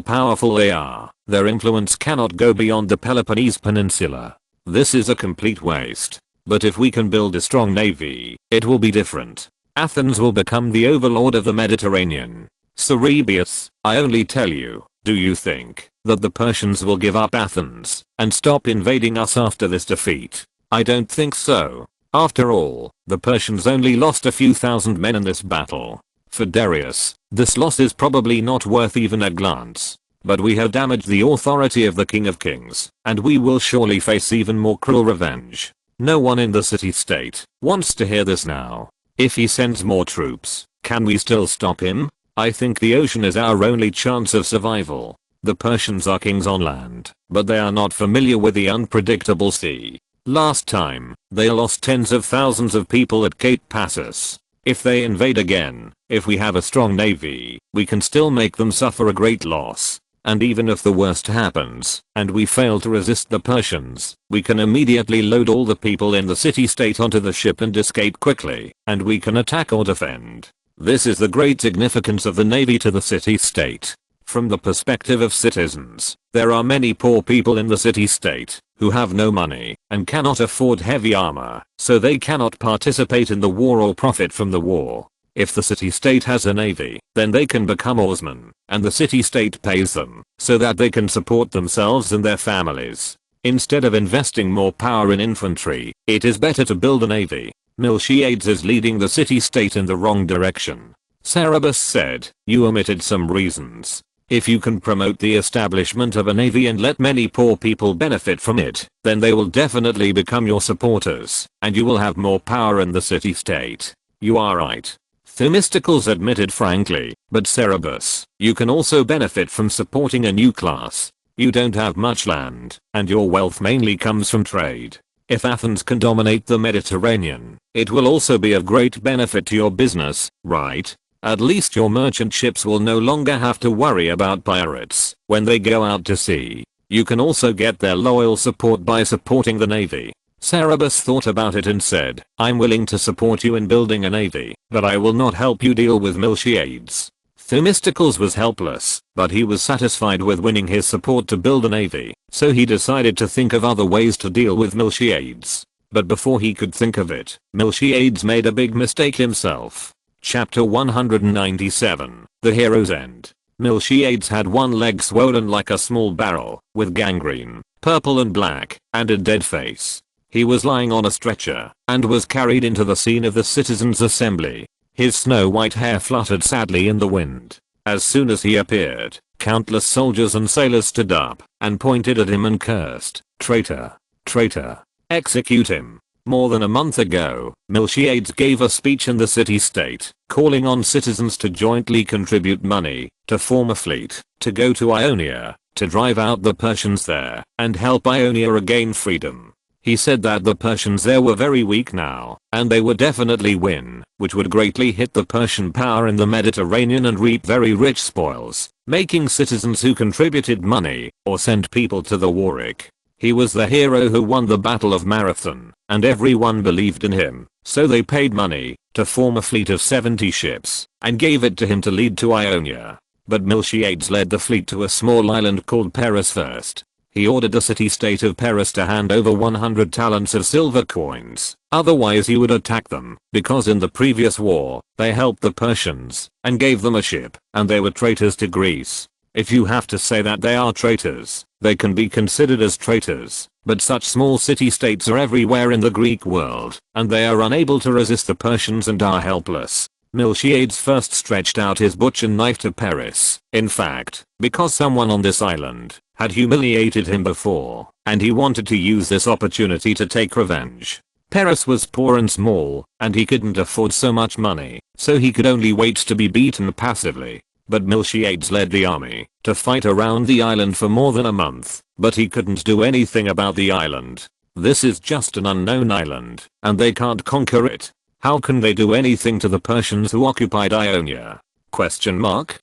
powerful they are, their influence cannot go beyond the Peloponnese Peninsula. This is a complete waste. But if we can build a strong navy, it will be different. Athens will become the overlord of the Mediterranean. Cerebius, I only tell you, do you think that the Persians will give up Athens and stop invading us after this defeat? I don't think so. After all, the Persians only lost a few thousand men in this battle. For Darius, this loss is probably not worth even a glance. But we have damaged the authority of the King of Kings, and we will surely face even more cruel revenge. No one in the city-state wants to hear this now. If he sends more troops, can we still stop him? I think the ocean is our only chance of survival. The Persians are kings on land, but they are not familiar with the unpredictable sea. Last time, they lost tens of thousands of people at Cape Passus. If they invade again, if we have a strong navy, we can still make them suffer a great loss. And even if the worst happens, and we fail to resist the Persians, we can immediately load all the people in the city-state onto the ship and escape quickly, and we can attack or defend. This is the great significance of the navy to the city-state. From the perspective of citizens, there are many poor people in the city-state who have no money and cannot afford heavy armor, so they cannot participate in the war or profit from the war. If the city-state has a navy, then they can become oarsmen, and the city-state pays them so that they can support themselves and their families. Instead of investing more power in infantry, it is better to build a navy. Miltiades is leading the city-state in the wrong direction. Cerebus said, you omitted some reasons. If you can promote the establishment of a navy and let many poor people benefit from it, then they will definitely become your supporters, and you will have more power in the city-state. You are right. Themistocles admitted frankly, but Cerebus, you can also benefit from supporting a new class. You don't have much land, and your wealth mainly comes from trade. If Athens can dominate the Mediterranean, it will also be of great benefit to your business, right? At least your merchant ships will no longer have to worry about pirates when they go out to sea. You can also get their loyal support by supporting the navy. Cerebus thought about it and said, I'm willing to support you in building a navy, but I will not help you deal with Miltiades. Themistocles was helpless, but he was satisfied with winning his support to build a navy, so he decided to think of other ways to deal with Miltiades. But before he could think of it, Miltiades made a big mistake himself. Chapter 197, The Hero's End. Miltiades had one leg swollen like a small barrel, with gangrene, purple and black, and a dead face. He was lying on a stretcher, and was carried into the scene of the citizens' assembly. His snow-white hair fluttered sadly in the wind. As soon as he appeared, countless soldiers and sailors stood up, and pointed at him and cursed, "Traitor! Traitor! Execute him!" More than a month ago, Miltiades gave a speech in the city-state, calling on citizens to jointly contribute money, to form a fleet, to go to Ionia, to drive out the Persians there, and help Ionia regain freedom. He said that the Persians there were very weak now, and they would definitely win, which would greatly hit the Persian power in the Mediterranean and reap very rich spoils, making citizens who contributed money, or sent people to the warwick. He was the hero who won the Battle of Marathon, and everyone believed in him, so they paid money, to form a fleet of 70 ships, and gave it to him to lead to Ionia. But Miltiades led the fleet to a small island called Paris first. He ordered the city-state of Paris to hand over 100 talents of silver coins, otherwise he would attack them, because in the previous war, they helped the Persians, and gave them a ship, and they were traitors to Greece. If you have to say that they are traitors, they can be considered as traitors, but such small city-states are everywhere in the Greek world, and they are unable to resist the Persians and are helpless. Miltiades first stretched out his butcher knife to Paris, in fact, because someone on this island had humiliated him before, and he wanted to use this opportunity to take revenge. Paris was poor and small, and he couldn't afford so much money, so he could only wait to be beaten passively. But Miltiades led the army to fight around the island for more than a month, but he couldn't do anything about the island. This is just an unknown island, and they can't conquer it. How can they do anything to the Persians who occupied Ionia? Question mark?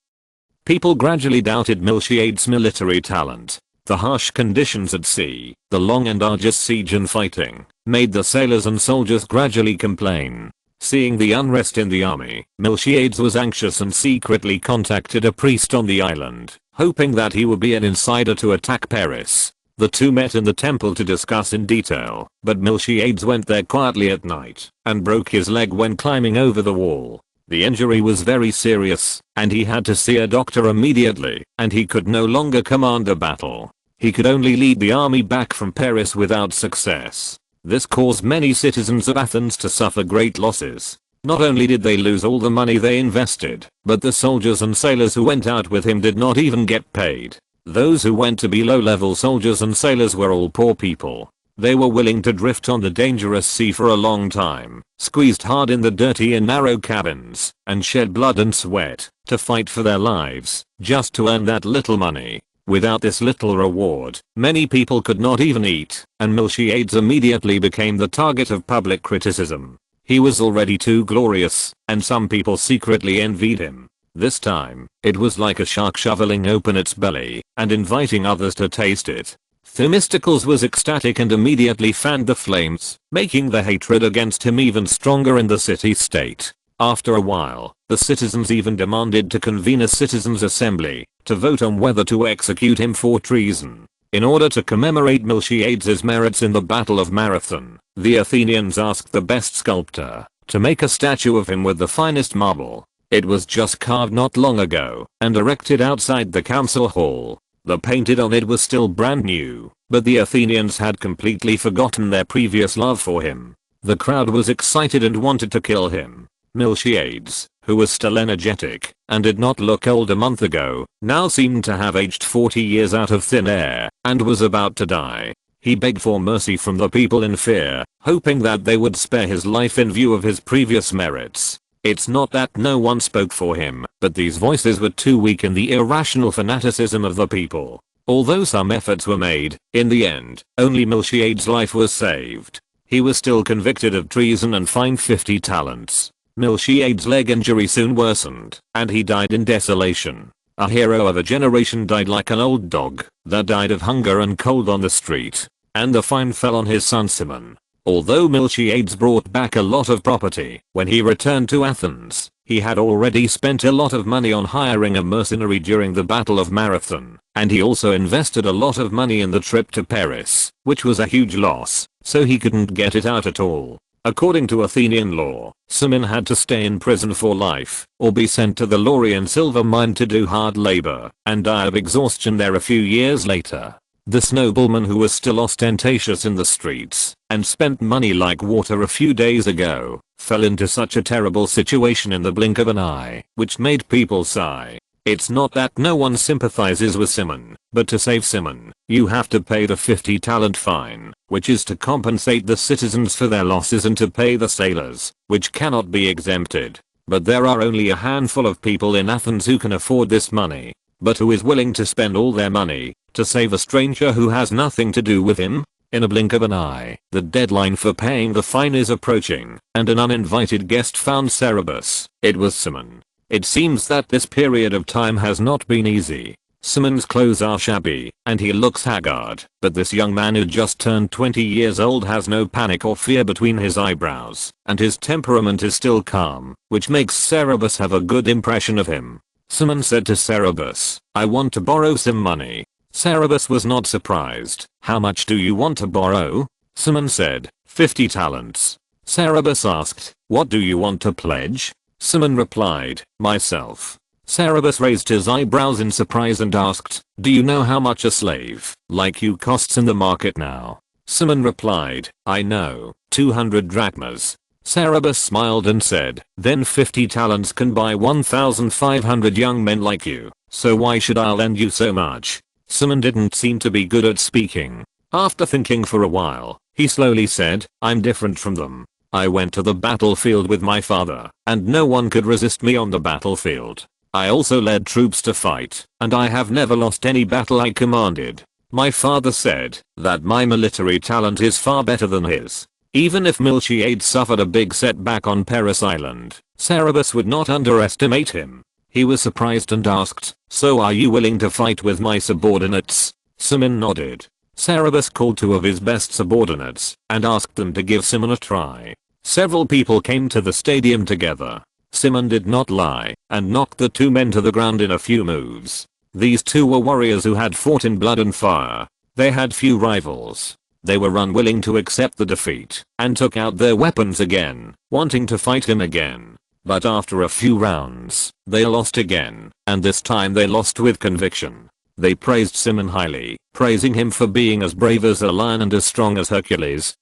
People gradually doubted Miltiades' military talent. The harsh conditions at sea, the long and arduous siege and fighting, made the sailors and soldiers gradually complain. Seeing the unrest in the army, Miltiades was anxious and secretly contacted a priest on the island, hoping that he would be an insider to attack Paris. The two met in the temple to discuss in detail, but Miltiades went there quietly at night, and broke his leg when climbing over the wall. The injury was very serious, and he had to see a doctor immediately, and he could no longer command a battle. He could only lead the army back from Paris without success. This caused many citizens of Athens to suffer great losses. Not only did they lose all the money they invested, but the soldiers and sailors who went out with him did not even get paid. Those who went to be low-level soldiers and sailors were all poor people. They were willing to drift on the dangerous sea for a long time, squeezed hard in the dirty and narrow cabins, and shed blood and sweat, to fight for their lives, just to earn that little money. Without this little reward, many people could not even eat, and Miltiades immediately became the target of public criticism. He was already too glorious, and some people secretly envied him. This time, it was like a shark shoveling open its belly, and inviting others to taste it. Themistocles was ecstatic and immediately fanned the flames, making the hatred against him even stronger in the city-state. After a while, the citizens even demanded to convene a citizens' assembly, to vote on whether to execute him for treason. In order to commemorate Miltiades' merits in the Battle of Marathon, the Athenians asked the best sculptor to make a statue of him with the finest marble. It was just carved not long ago, and erected outside the council hall. The painted on it was still brand new, but the Athenians had completely forgotten their previous love for him. The crowd was excited and wanted to kill him. Miltiades, who was still energetic, and did not look old a month ago, now seemed to have aged 40 years out of thin air, and was about to die. He begged for mercy from the people in fear, hoping that they would spare his life in view of his previous merits. It's not that no one spoke for him, but these voices were too weak in the irrational fanaticism of the people. Although some efforts were made, in the end, only Miltiades' life was saved. He was still convicted of treason and fined 50 talents. Miltiades' leg injury soon worsened, and he died in desolation. A hero of a generation died like an old dog that died of hunger and cold on the street. And the fine fell on his son Simon. Although Miltiades brought back a lot of property, when he returned to Athens, he had already spent a lot of money on hiring a mercenary during the Battle of Marathon, and he also invested a lot of money in the trip to Paris, which was a huge loss, so he couldn't get it out at all. According to Athenian law, Simon had to stay in prison for life, or be sent to the Laurian silver mine to do hard labor, and die of exhaustion there a few years later. This nobleman, who was still ostentatious in the streets, and spent money like water a few days ago, fell into such a terrible situation in the blink of an eye, which made people sigh. It's not that no one sympathizes with Simon, but to save Simon, you have to pay the 50 talent fine, which is to compensate the citizens for their losses, and to pay the sailors, which cannot be exempted. But there are only a handful of people in Athens who can afford this money. But who is willing to spend all their money to save a stranger who has nothing to do with him? In a blink of an eye, the deadline for paying the fine is approaching, and an uninvited guest found Cerberus. It was Simon. It seems that this period of time has not been easy. Simon's clothes are shabby, and he looks haggard, but this young man who just turned 20 years old has no panic or fear between his eyebrows, and his temperament is still calm, which makes Cerberus have a good impression of him. Simon said to Cerberus, "I want to borrow some money." Cerberus was not surprised. "How much do you want to borrow?" Simon said, 50 talents. Cerberus asked, "What do you want to pledge?" Simon replied, "Myself." Cerberus raised his eyebrows in surprise and asked, "Do you know how much a slave like you costs in the market now?" Simon replied, "I know, 200 drachmas." Cerberus smiled and said, "Then 50 talents can buy 1,500 young men like you, so why should I lend you so much?" Simon didn't seem to be good at speaking. After thinking for a while, he slowly said, "I'm different from them. I went to the battlefield with my father, and no one could resist me on the battlefield. I also led troops to fight, and I have never lost any battle I commanded. My father said that my military talent is far better than his." Even if Miltiades suffered a big setback on Paris Island, Cerberus would not underestimate him. He was surprised and asked, "So are you willing to fight with my subordinates?" Simon nodded. Cerberus called 2 of his best subordinates and asked them to give Simon a try. Several people came to the stadium together. Simon did not lie and knocked the 2 men to the ground in a few moves. These 2 were warriors who had fought in blood and fire. They had few rivals. They were unwilling to accept the defeat and took out their weapons again, wanting to fight him again. But after a few rounds, they lost again, and this time they lost with conviction. They praised Simon highly, praising him for being as brave as a lion and as strong as Hercules.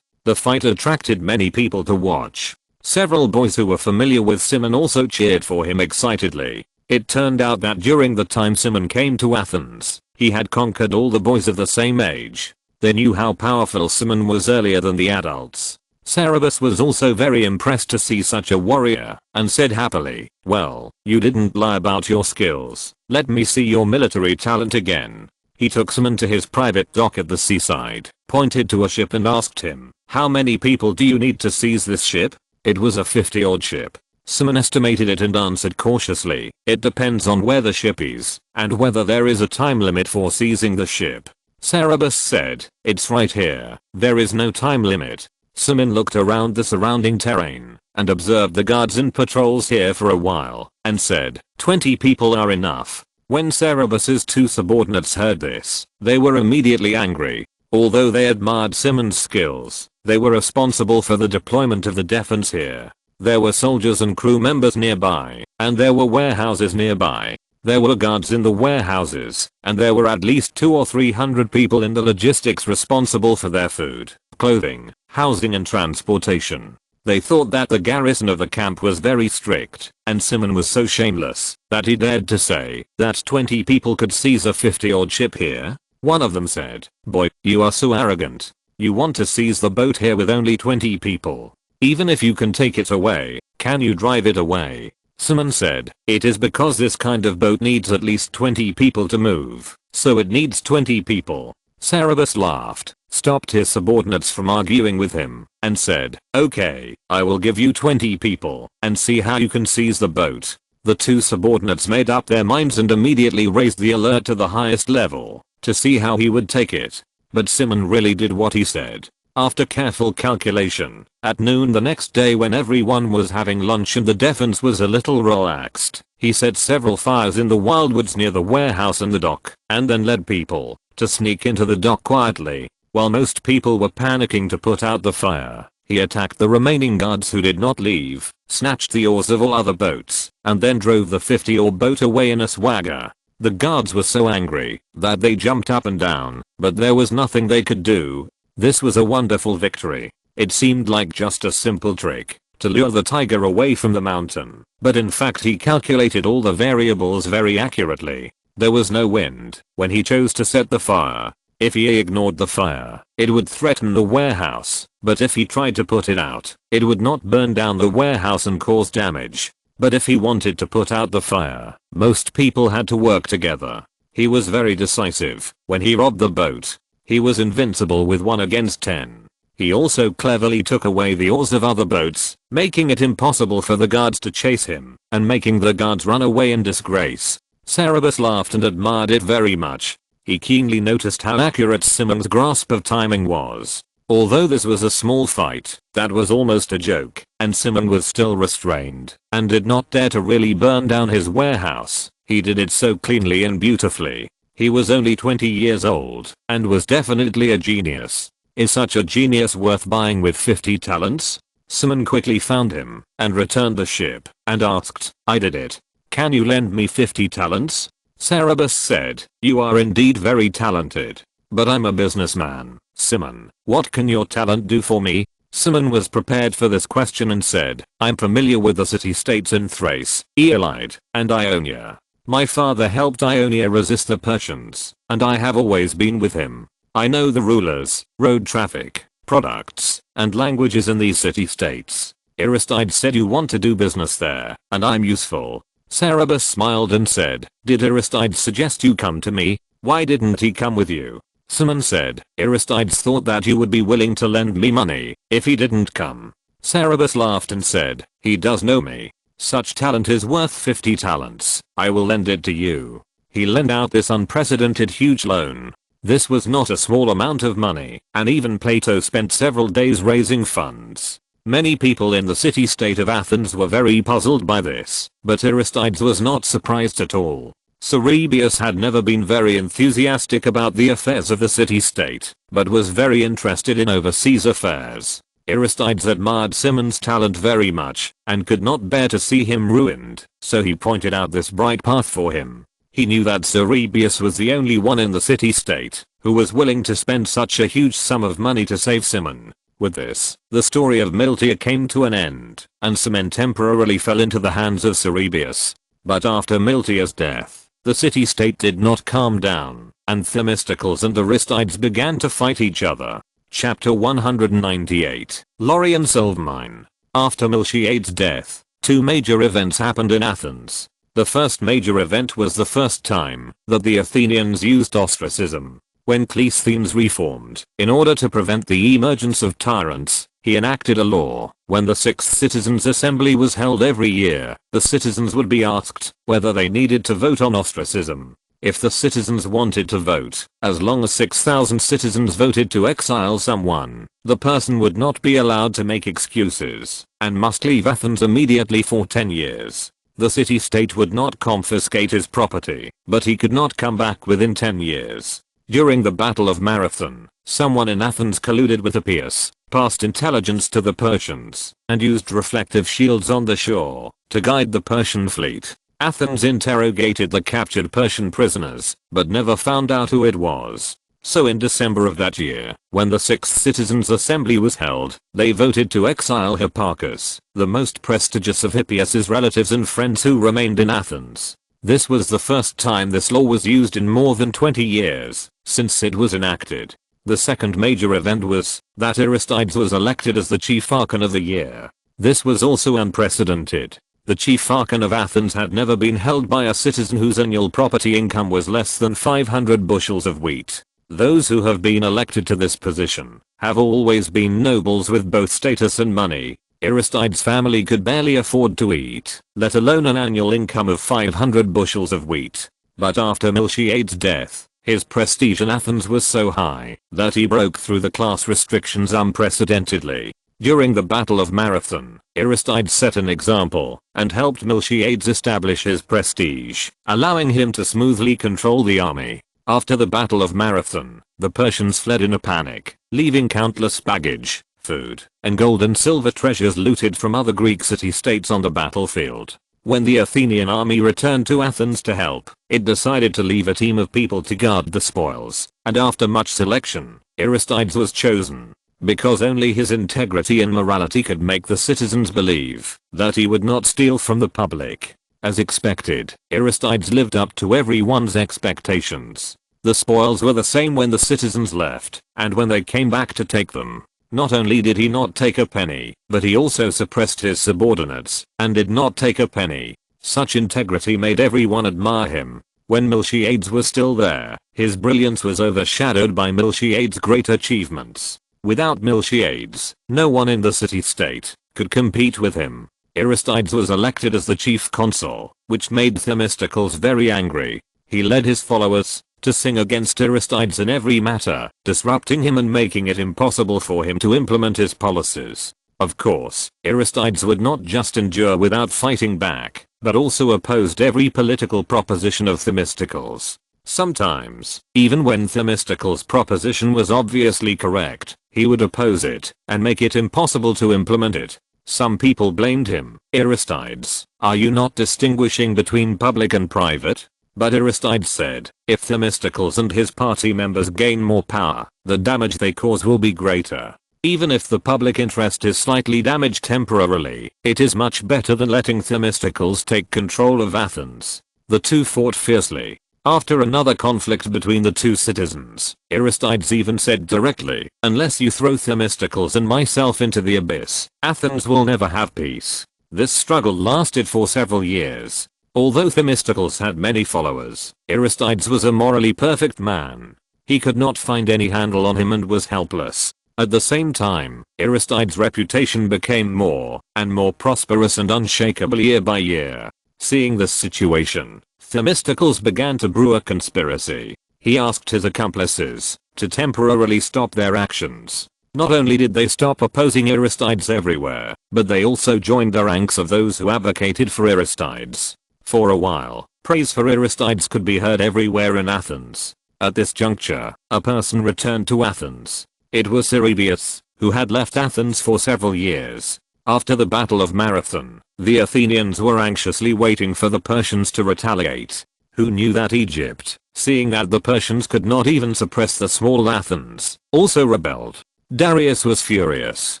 The fight attracted many people to watch. Several boys who were familiar with Simon also cheered for him excitedly. It turned out that during the time Simon came to Athens, he had conquered all the boys of the same age. They knew how powerful Simon was earlier than the adults. Cerberus was also very impressed to see such a warrior, and said happily, "Well, you didn't lie about your skills. Let me see your military talent again." He took Simon to his private dock at the seaside, pointed to a ship and asked him, "How many people do you need to seize this ship?" It was a 50-odd ship. Simon estimated it and answered cautiously, "It depends on where the ship is, and whether there is a time limit for seizing the ship." Cerberus said, "It's right here. There is no time limit." Simon looked around the surrounding terrain and observed the guards and patrols here for a while and said, 20 people are enough. When Cerberus's 2 subordinates heard this, they were immediately angry. Although they admired Simon's skills, they were responsible for the deployment of the defense here. There were soldiers and crew members nearby, and there were warehouses nearby. There were guards in the warehouses, and there were at least 200 or 300 people in the logistics responsible for their food, clothing, housing and transportation. They thought that the garrison of the camp was very strict, and Simon was so shameless that he dared to say that 20 people could seize a 50-odd ship here. One of them said, "Boy, you are so arrogant. You want to seize the boat here with only 20 people. Even if you can take it away, can you drive it away?" Simon said, "It is because this kind of boat needs at least 20 people to move, so it needs 20 people." Cerberus laughed, stopped his subordinates from arguing with him, and said, "Okay, I will give you 20 people, and see how you can seize the boat." The 2 subordinates made up their minds and immediately raised the alert to the highest level, to see how he would take it. But Simon really did what he said. After careful calculation, at noon the next day when everyone was having lunch and the defense was a little relaxed, he set several fires in the wildwoods near the warehouse and the dock, and then led people to sneak into the dock quietly. While most people were panicking to put out the fire, He attacked the remaining guards who did not leave, snatched the oars of all other boats, and then drove the 50-oar boat away in a swagger. The guards were so angry that they jumped up and down, but there was nothing they could do. This was a wonderful victory. It seemed like just a simple trick to lure the tiger away from the mountain, but in fact he calculated all the variables very accurately. There was no wind when he chose to set the fire. If he ignored the fire, it would threaten the warehouse, but if he tried to put it out, it would not burn down the warehouse and cause damage. But if he wanted to put out the fire, most people had to work together. He was very decisive when he robbed the boat. He was invincible with 1 against 10. He also cleverly took away the oars of other boats, making it impossible for the guards to chase him, and making the guards run away in disgrace. Cerberus laughed and admired it very much. He keenly noticed how accurate Simon's grasp of timing was. Although this was a small fight, that was almost a joke, and Simon was still restrained, and did not dare to really burn down his warehouse. He did it so cleanly and beautifully. He was only 20 years old, and was definitely a genius. Is such a genius worth buying with 50 talents? Simon quickly found him, and returned the ship, and asked, "I did it. Can you lend me 50 talents? Cerberus said, "You are indeed very talented. But I'm a businessman, Simon. What can your talent do for me?" Simon was prepared for this question and said, "I'm familiar with the city-states in Thrace, Aeolide, and Ionia. My father helped Ionia resist the Persians, and I have always been with him. I know the rulers, road traffic, products, and languages in these city-states. Aristides said you want to do business there, and I'm useful." Cerberus smiled and said, "Did Aristides suggest you come to me? Why didn't he come with you?" Simon said, "Aristides thought that you would be willing to lend me money if he didn't come." Cerberus laughed and said, "He does know me. Such talent is worth 50 talents. I will lend it to you." He lent out this unprecedented huge loan. This was not a small amount of money, and even Plato spent several days raising funds. Many people in the city-state of Athens were very puzzled by this, but Aristides was not surprised at all. Cerberus had never been very enthusiastic about the affairs of the city-state, but was very interested in overseas affairs. Aristides admired Simon's talent very much, and could not bear to see him ruined, so he pointed out this bright path for him. He knew that Cerberus was the only one in the city-state who was willing to spend such a huge sum of money to save Simon. With this, the story of Miltia came to an end, and Simon temporarily fell into the hands of Cerberus. But after Miltia's death, the city-state did not calm down, and Themistocles and Aristides began to fight each other. Chapter 198, Laurian Silvermine. After Miltiades' death, 2 major events happened in Athens. The first major event was the first time that the Athenians used ostracism. When Cleisthenes reformed, in order to prevent the emergence of tyrants, he enacted a law. When the 6th Citizens' Assembly was held every year, the citizens would be asked whether they needed to vote on ostracism. If the citizens wanted to vote, as long as 6,000 citizens voted to exile someone, the person would not be allowed to make excuses, and must leave Athens immediately for 10 years. The city-state would not confiscate his property, but he could not come back within 10 years. During the Battle of Marathon, someone in Athens colluded with Hippias, passed intelligence to the Persians, and used reflective shields on the shore to guide the Persian fleet. Athens interrogated the captured Persian prisoners, but never found out who it was. So in December of that year, when the 6th Citizens' Assembly was held, they voted to exile Hipparchus, the most prestigious of Hippias's relatives and friends who remained in Athens. This was the first time this law was used in more than 20 years, since it was enacted. The second major event was that Aristides was elected as the chief archon of the year. This was also unprecedented. The chief archon of Athens had never been held by a citizen whose annual property income was less than 500 bushels of wheat. Those who have been elected to this position have always been nobles with both status and money. Aristides' family could barely afford to eat, let alone an annual income of 500 bushels of wheat. But after Miltiades' death, his prestige in Athens was so high that he broke through the class restrictions unprecedentedly. During the Battle of Marathon, Aristides set an example and helped Miltiades establish his prestige, allowing him to smoothly control the army. After the Battle of Marathon, the Persians fled in a panic, leaving countless baggage, food, and gold and silver treasures looted from other Greek city-states on the battlefield. When the Athenian army returned to Athens to help, it decided to leave a team of people to guard the spoils, and after much selection, Aristides was chosen. Because only his integrity and morality could make the citizens believe that he would not steal from the public. As expected, Aristides lived up to everyone's expectations. The spoils were the same when the citizens left, and when they came back to take them. Not only did he not take a penny, but he also suppressed his subordinates, and did not take a penny. Such integrity made everyone admire him. When Miltiades was still there, his brilliance was overshadowed by Miltiades' great achievements. Without Miltiades, no one in the city-state could compete with him. Aristides was elected as the chief consul, which made Themistocles very angry. He led his followers to sing against Aristides in every matter, disrupting him and making it impossible for him to implement his policies. Of course, Aristides would not just endure without fighting back, but also opposed every political proposition of Themistocles. Sometimes, even when Themistocles' proposition was obviously correct, he would oppose it and make it impossible to implement it. Some people blamed him. Aristides, are you not distinguishing between public and private? But Aristides said, if Themistocles and his party members gain more power, the damage they cause will be greater. Even if the public interest is slightly damaged temporarily, it is much better than letting Themistocles take control of Athens. The two fought fiercely. After another conflict between the two citizens, Aristides even said directly, unless you throw Themistocles and myself into the abyss, Athens will never have peace. This struggle lasted for several years. Although Themistocles had many followers, Aristides was a morally perfect man. He could not find any handle on him and was helpless. At the same time, Aristides' reputation became more and more prosperous and unshakable year by year. Seeing this situation, Themistocles began to brew a conspiracy. He asked his accomplices to temporarily stop their actions. Not only did they stop opposing Aristides everywhere, but they also joined the ranks of those who advocated for Aristides. For a while, praise for Aristides could be heard everywhere in Athens. At this juncture, a person returned to Athens. It was Cerebius, who had left Athens for several years. After the Battle of Marathon, the Athenians were anxiously waiting for the Persians to retaliate. Who knew that Egypt, seeing that the Persians could not even suppress the small Athens, also rebelled? Darius was furious.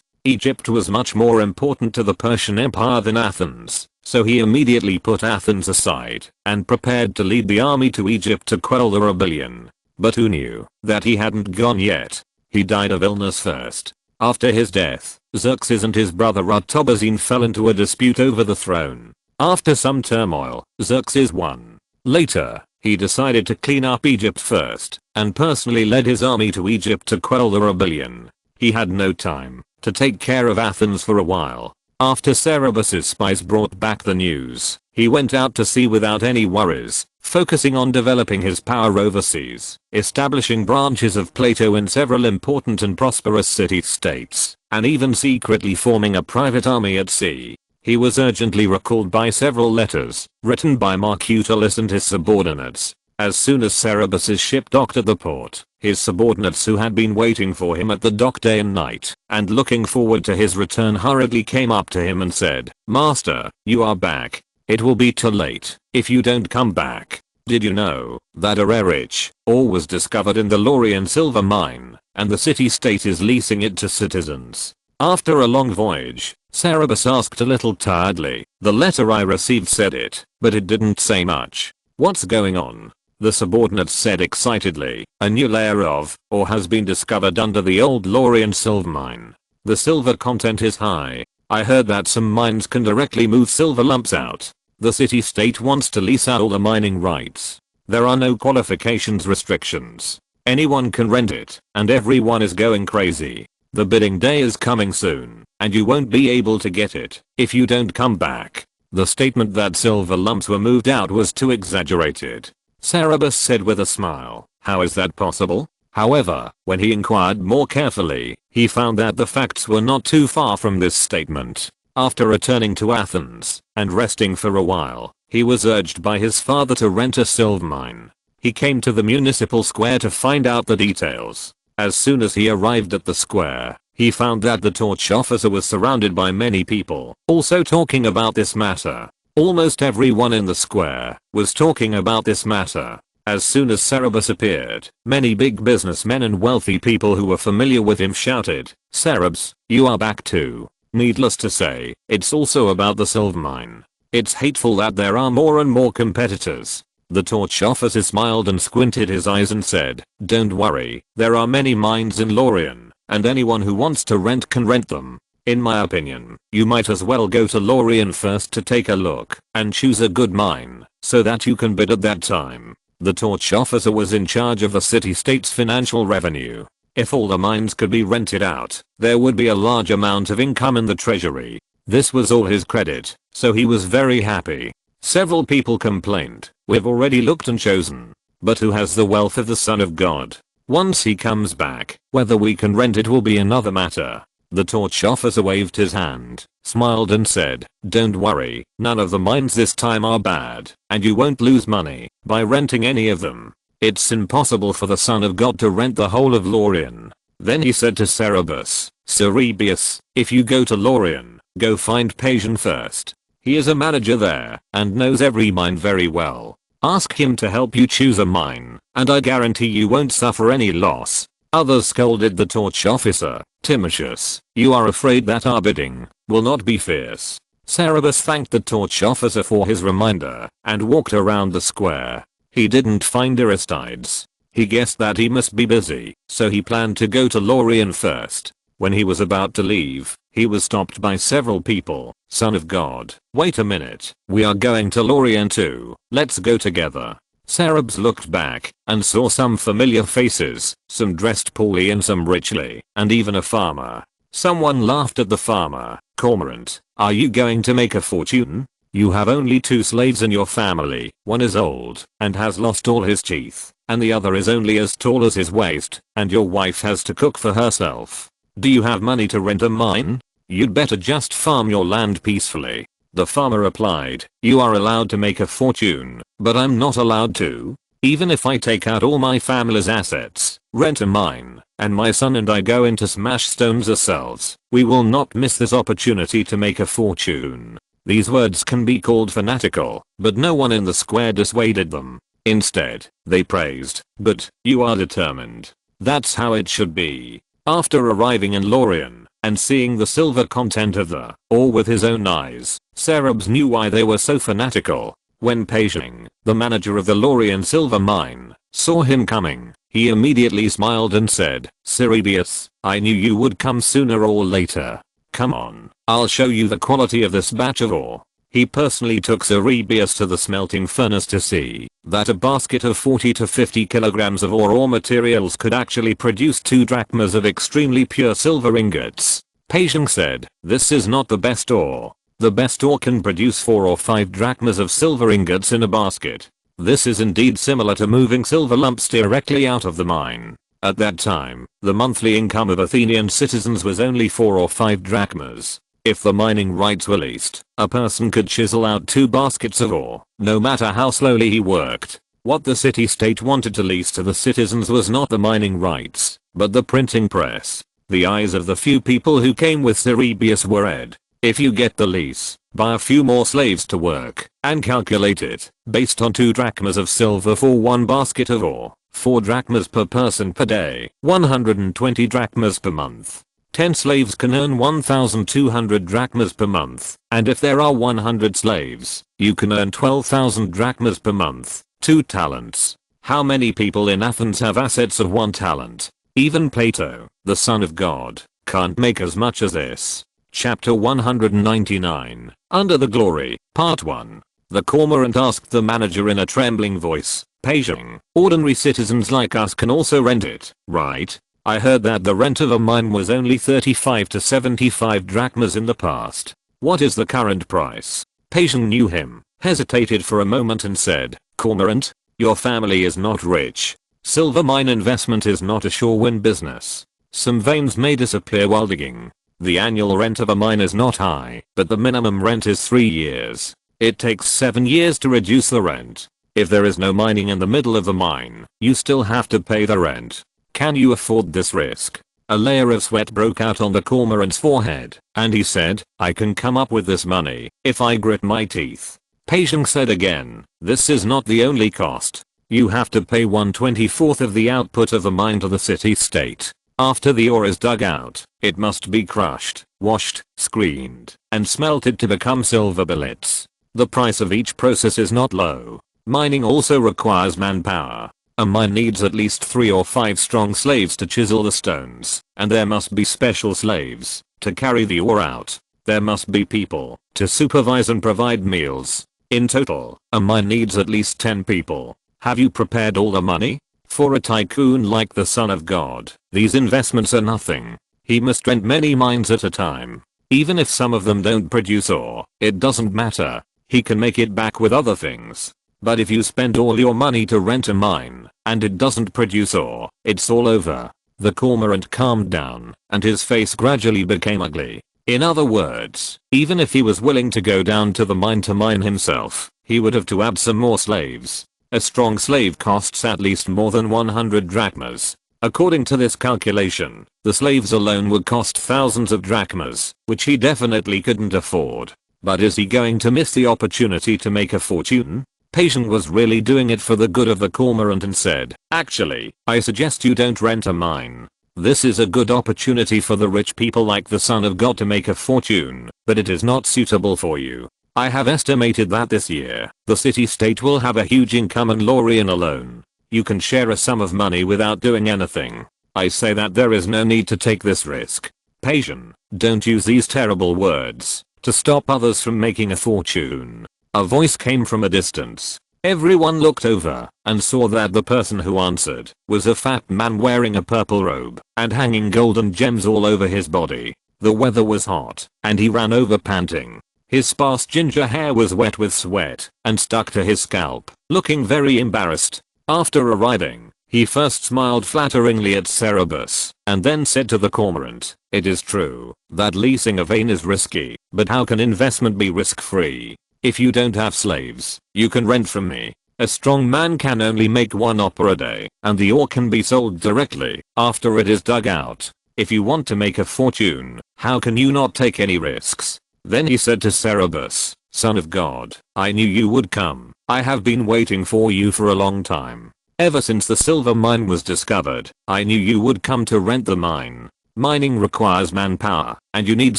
Egypt was much more important to the Persian Empire than Athens, so he immediately put Athens aside and prepared to lead the army to Egypt to quell the rebellion. But who knew that he hadn't gone yet? He died of illness first. After his death, Xerxes and his brother Artabaxene fell into a dispute over the throne. After some turmoil, Xerxes won. Later, he decided to clean up Egypt first, and personally led his army to Egypt to quell the rebellion. He had no time to take care of Athens for a while. After Cerebus's spies brought back the news, he went out to sea without any worries, focusing on developing his power overseas, establishing branches of Plato in several important and prosperous city-states, and even secretly forming a private army at sea. He was urgently recalled by several letters, written by Marcutullus and his subordinates. As soon as Cerebus's ship docked at the port, his subordinates who had been waiting for him at the dock day and night, and looking forward to his return hurriedly came up to him and said, "Master, you are back. It will be too late if you don't come back. Did you know that a rare-rich ore was discovered in the Laurian silver mine, and the city-state is leasing it to citizens?" After a long voyage, Cerebus asked a little tiredly, "The letter I received said it, but it didn't say much. What's going on?" The subordinates said excitedly, "A new layer of ore has been discovered under the old Laurian silver mine. The silver content is high. I heard that some mines can directly move silver lumps out. The city-state wants to lease out all the mining rights. There are no qualifications restrictions. Anyone can rent it, and everyone is going crazy. The bidding day is coming soon, and you won't be able to get it if you don't come back." The statement that silver lumps were moved out was too exaggerated. Cerebus said with a smile, "How is that possible?" However, when he inquired more carefully, he found that the facts were not too far from this statement. After returning to Athens and resting for a while, he was urged by his father to rent a silver mine. He came to the municipal square to find out the details. As soon as he arrived at the square, he found that the torch officer was surrounded by many people also talking about this matter. Almost everyone in the square was talking about this matter. As soon as Cerberus appeared, many big businessmen and wealthy people who were familiar with him shouted, "Cerberus, you are back too." Needless to say, it's also about the silver mine. It's hateful that there are more and more competitors. The torch officer smiled and squinted his eyes and said, "Don't worry, there are many mines in Lorien, and anyone who wants to rent can rent them. In my opinion, you might as well go to Lorien first to take a look and choose a good mine so that you can bid at that time." The torch officer was in charge of the city-state's financial revenue. If all the mines could be rented out, there would be a large amount of income in the treasury. This was all his credit, so he was very happy. Several people complained, "We've already looked and chosen. But who has the wealth of the Son of God? Once he comes back, whether we can rent it will be another matter." The torch officer waved his hand, smiled and said, "Don't worry, none of the mines this time are bad, and you won't lose money by renting any of them. It's impossible for the Son of God to rent the whole of Lorien." Then he said to Cerberus, "Cerberus, if you go to Lorien, go find Paisian first. He is a manager there and knows every mine very well. Ask him to help you choose a mine, and I guarantee you won't suffer any loss." Others scolded the torch officer, "Timotheus, you are afraid that our bidding will not be fierce." Cerberus thanked the torch officer for his reminder and walked around the square. He didn't find Aristides. He guessed that he must be busy, so he planned to go to Lorien first. When he was about to leave, he was stopped by several people. "Son of God, wait a minute, we are going to Lorien too, let's go together." Cerberus looked back and saw some familiar faces, some dressed poorly and some richly, and even a farmer. Someone laughed at the farmer. "Cormorant, are you going to make a fortune? You have only 2 slaves in your family, one is old and has lost all his teeth, and the other is only as tall as his waist, and your wife has to cook for herself. Do you have money to rent a mine? You'd better just farm your land peacefully." The farmer replied, "You are allowed to make a fortune, but I'm not allowed to. Even if I take out all my family's assets, rent a mine, and my son and I go in to smash stones ourselves, we will not miss this opportunity to make a fortune." These words can be called fanatical, but no one in the square dissuaded them. Instead, they praised, "But you are determined. That's how it should be." After arriving in Lorien and seeing the silver content of the ore with his own eyes, Cerberus knew why they were so fanatical. When Paisian, the manager of the Lorien silver mine, saw him coming, he immediately smiled and said, "Cerberus, I knew you would come sooner or later. Come on, I'll show you the quality of this batch of ore." He personally took Cerberus to the smelting furnace to see that a basket of 40 to 50 kilograms of ore or materials could actually produce 2 drachmas of extremely pure silver ingots. Paisian said, "This is not the best ore. The best ore can produce 4 or 5 drachmas of silver ingots in a basket. This is indeed similar to moving silver lumps directly out of the mine." At that time, the monthly income of Athenian citizens was only 4 or 5 drachmas. If the mining rights were leased, a person could chisel out 2 baskets of ore, no matter how slowly he worked. What the city-state wanted to lease to the citizens was not the mining rights, but the printing press. The eyes of the few people who came with Cerberus were red. If you get the lease, buy a few more slaves to work, and calculate it, based on 2 drachmas of silver for 1 basket of ore, 4 drachmas per person per day, 120 drachmas per month. 10 slaves can earn 1,200 drachmas per month, and if there are 100 slaves, you can earn 12,000 drachmas per month, 2 talents. How many people in Athens have assets of 1 talent? Even Plato, the son of God, can't make as much as this. Chapter 199, Under the Glory, Part 1. The cormorant asked the manager in a trembling voice, "Paisian, ordinary citizens like us can also rent it, right? I heard that the rent of a mine was only 35 to 75 drachmas in the past. What is the current price?" Paisian knew him, hesitated for a moment and said, "Cormorant, your family is not rich. Silver mine investment is not a sure win business. Some veins may disappear while digging. The annual rent of a mine is not high, but the minimum rent is 3 years. It takes 7 years to reduce the rent. If there is no mining in the middle of the mine, you still have to pay the rent. Can you afford this risk?" A layer of sweat broke out on the cormorant's forehead, and he said, I can come up with this money if I grit my teeth. Patient said again, this is not the only cost. You have to pay 1/24th of the output of the mine to the city-state. After the ore is dug out, it must be crushed, washed, screened, and smelted to become silver billets. The price of each process is not low. Mining also requires manpower. A mine needs at least 3 or 5 strong slaves to chisel the stones, and there must be special slaves to carry the ore out. There must be people to supervise and provide meals. In total, a mine needs at least 10 people. Have you prepared all the money? For a tycoon like the Son of God, these investments are nothing. He must rent many mines at a time. Even if some of them don't produce ore, it doesn't matter. He can make it back with other things. But if you spend all your money to rent a mine, and it doesn't produce ore, it's all over. The cormorant calmed down, and his face gradually became ugly. In other words, even if he was willing to go down to the mine to mine himself, he would have to add some more slaves. A strong slave costs at least more than 100 drachmas. According to this calculation, the slaves alone would cost thousands of drachmas, which he definitely couldn't afford. But is he going to miss the opportunity to make a fortune? Patient was really doing it for the good of the cormorant and said, actually, I suggest you don't rent a mine. This is a good opportunity for the rich people like the Son of God to make a fortune, but it is not suitable for you. I have estimated that this year, the city-state will have a huge income in Lorien alone. You can share a sum of money without doing anything. I say that there is no need to take this risk. Patient, don't use these terrible words to stop others from making a fortune. A voice came from a distance. Everyone looked over and saw that the person who answered was a fat man wearing a purple robe and hanging golden gems all over his body. The weather was hot, and he ran over panting. His sparse ginger hair was wet with sweat and stuck to his scalp, looking very embarrassed. After arriving, he first smiled flatteringly at Cerberus and then said to the cormorant, it is true that leasing a vein is risky, but how can investment be risk-free? If you don't have slaves, you can rent from me. A strong man can only make 1 ore a day, and the ore can be sold directly after it is dug out. If you want to make a fortune, how can you not take any risks? Then he said to Cerberus, Son of God, I knew you would come. I have been waiting for you for a long time. Ever since the silver mine was discovered, I knew you would come to rent the mine. Mining requires manpower, and you need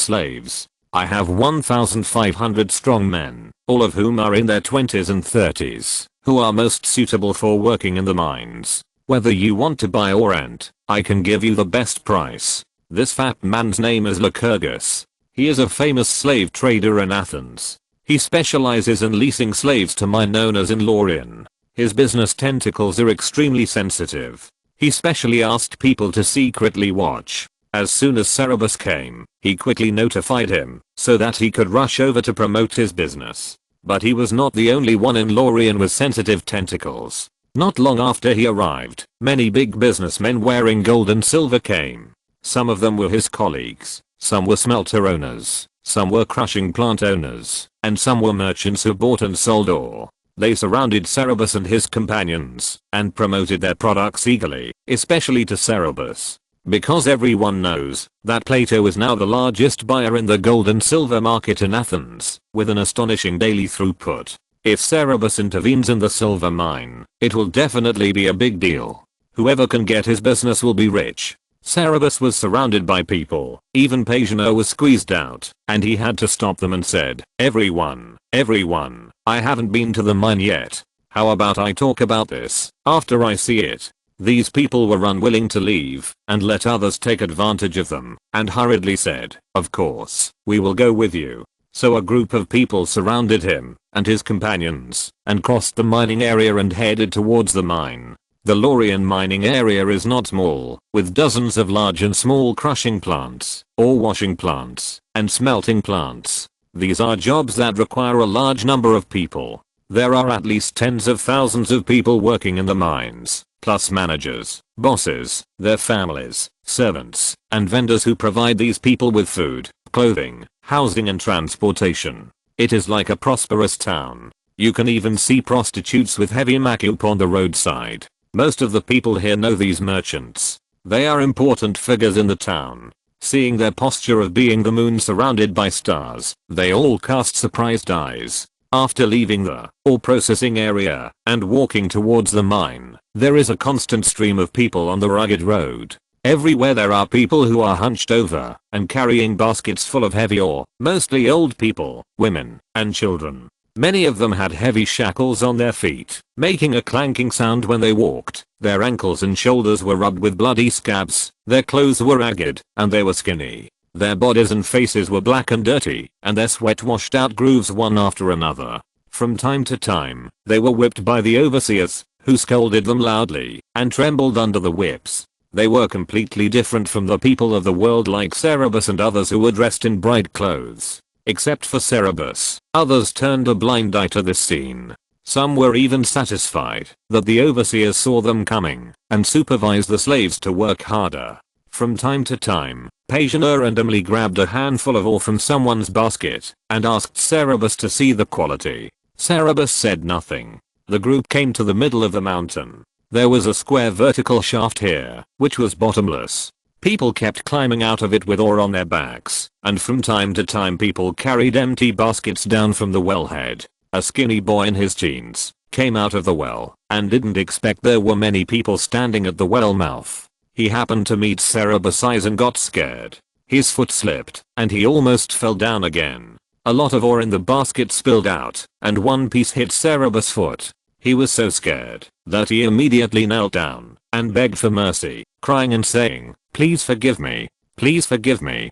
slaves. I have 1,500 strong men, all of whom are in their 20s and 30s, who are most suitable for working in the mines. Whether you want to buy or rent, I can give you the best price. This fat man's name is Lycurgus. He is a famous slave trader in Athens. He specializes in leasing slaves to mine owners in Lorien. His business tentacles are extremely sensitive. He specially asked people to secretly watch. As soon as Cerberus came, he quickly notified him so that he could rush over to promote his business. But he was not the only one in Lorien with sensitive tentacles. Not long after he arrived, many big businessmen wearing gold and silver came. Some of them were his colleagues, some were smelter owners, some were crushing plant owners, and some were merchants who bought and sold ore. They surrounded Cerberus and his companions and promoted their products eagerly, especially to Cerberus. Because everyone knows that Plato is now the largest buyer in the gold and silver market in Athens, with an astonishing daily throughput. If Cerberus intervenes in the silver mine, it will definitely be a big deal. Whoever can get his business will be rich. Cerberus was surrounded by people, even Pageant was squeezed out, and he had to stop them and said, everyone, I haven't been to the mine yet. How about I talk about this after I see it? These people were unwilling to leave and let others take advantage of them, and hurriedly said, of course, we will go with you. So a group of people surrounded him and his companions and crossed the mining area and headed towards the mine. The Lorien mining area is not small, with dozens of large and small crushing plants, ore washing plants, and smelting plants. These are jobs that require a large number of people. There are at least tens of thousands of people working in the mines, plus managers, bosses, their families, servants, and vendors who provide these people with food, clothing, housing and transportation. It is like a prosperous town. You can even see prostitutes with heavy makeup on the roadside. Most of the people here know these merchants. They are important figures in the town. Seeing their posture of being the moon surrounded by stars, they all cast surprised eyes. After leaving the ore processing area and walking towards the mine, there is a constant stream of people on the rugged road. Everywhere there are people who are hunched over and carrying baskets full of heavy ore, mostly old people, women, and children. Many of them had heavy shackles on their feet, making a clanking sound when they walked. Their ankles and shoulders were rubbed with bloody scabs, their clothes were ragged, and they were skinny. Their bodies and faces were black and dirty, and their sweat washed out grooves one after another. From time to time, they were whipped by the overseers, who scolded them loudly and trembled under the whips. They were completely different from the people of the world like Cerberus and others who were dressed in bright clothes. Except for Cerberus, others turned a blind eye to this scene. Some were even satisfied that the overseers saw them coming and supervised the slaves to work harder. From time to time, Patience and Emily grabbed a handful of ore from someone's basket and asked Cerberus to see the quality. Cerberus said nothing. The group came to the middle of the mountain. There was a square vertical shaft here, which was bottomless. People kept climbing out of it with ore on their backs, and from time to time people carried empty baskets down from the wellhead. A skinny boy in his jeans came out of the well and didn't expect there were many people standing at the well mouth. He happened to meet Cerberus' eyes and got scared. His foot slipped, and he almost fell down again. A lot of ore in the basket spilled out, and one piece hit Cerberus' foot. He was so scared that he immediately knelt down and begged for mercy, crying and saying, "Please forgive me. Please forgive me."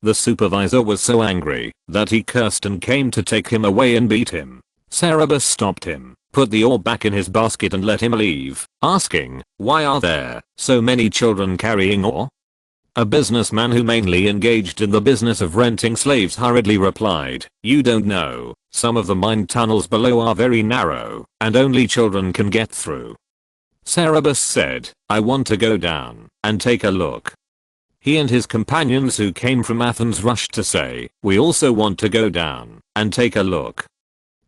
The supervisor was so angry that he cursed and came to take him away and beat him. Cerberus stopped him, put the ore back in his basket and let him leave, asking, "Why are there so many children carrying ore?" A businessman who mainly engaged in the business of renting slaves hurriedly replied, "You don't know, some of the mine tunnels below are very narrow, and only children can get through." Cerberus said, "I want to go down and take a look." He and his companions who came from Athens rushed to say, "We also want to go down and take a look."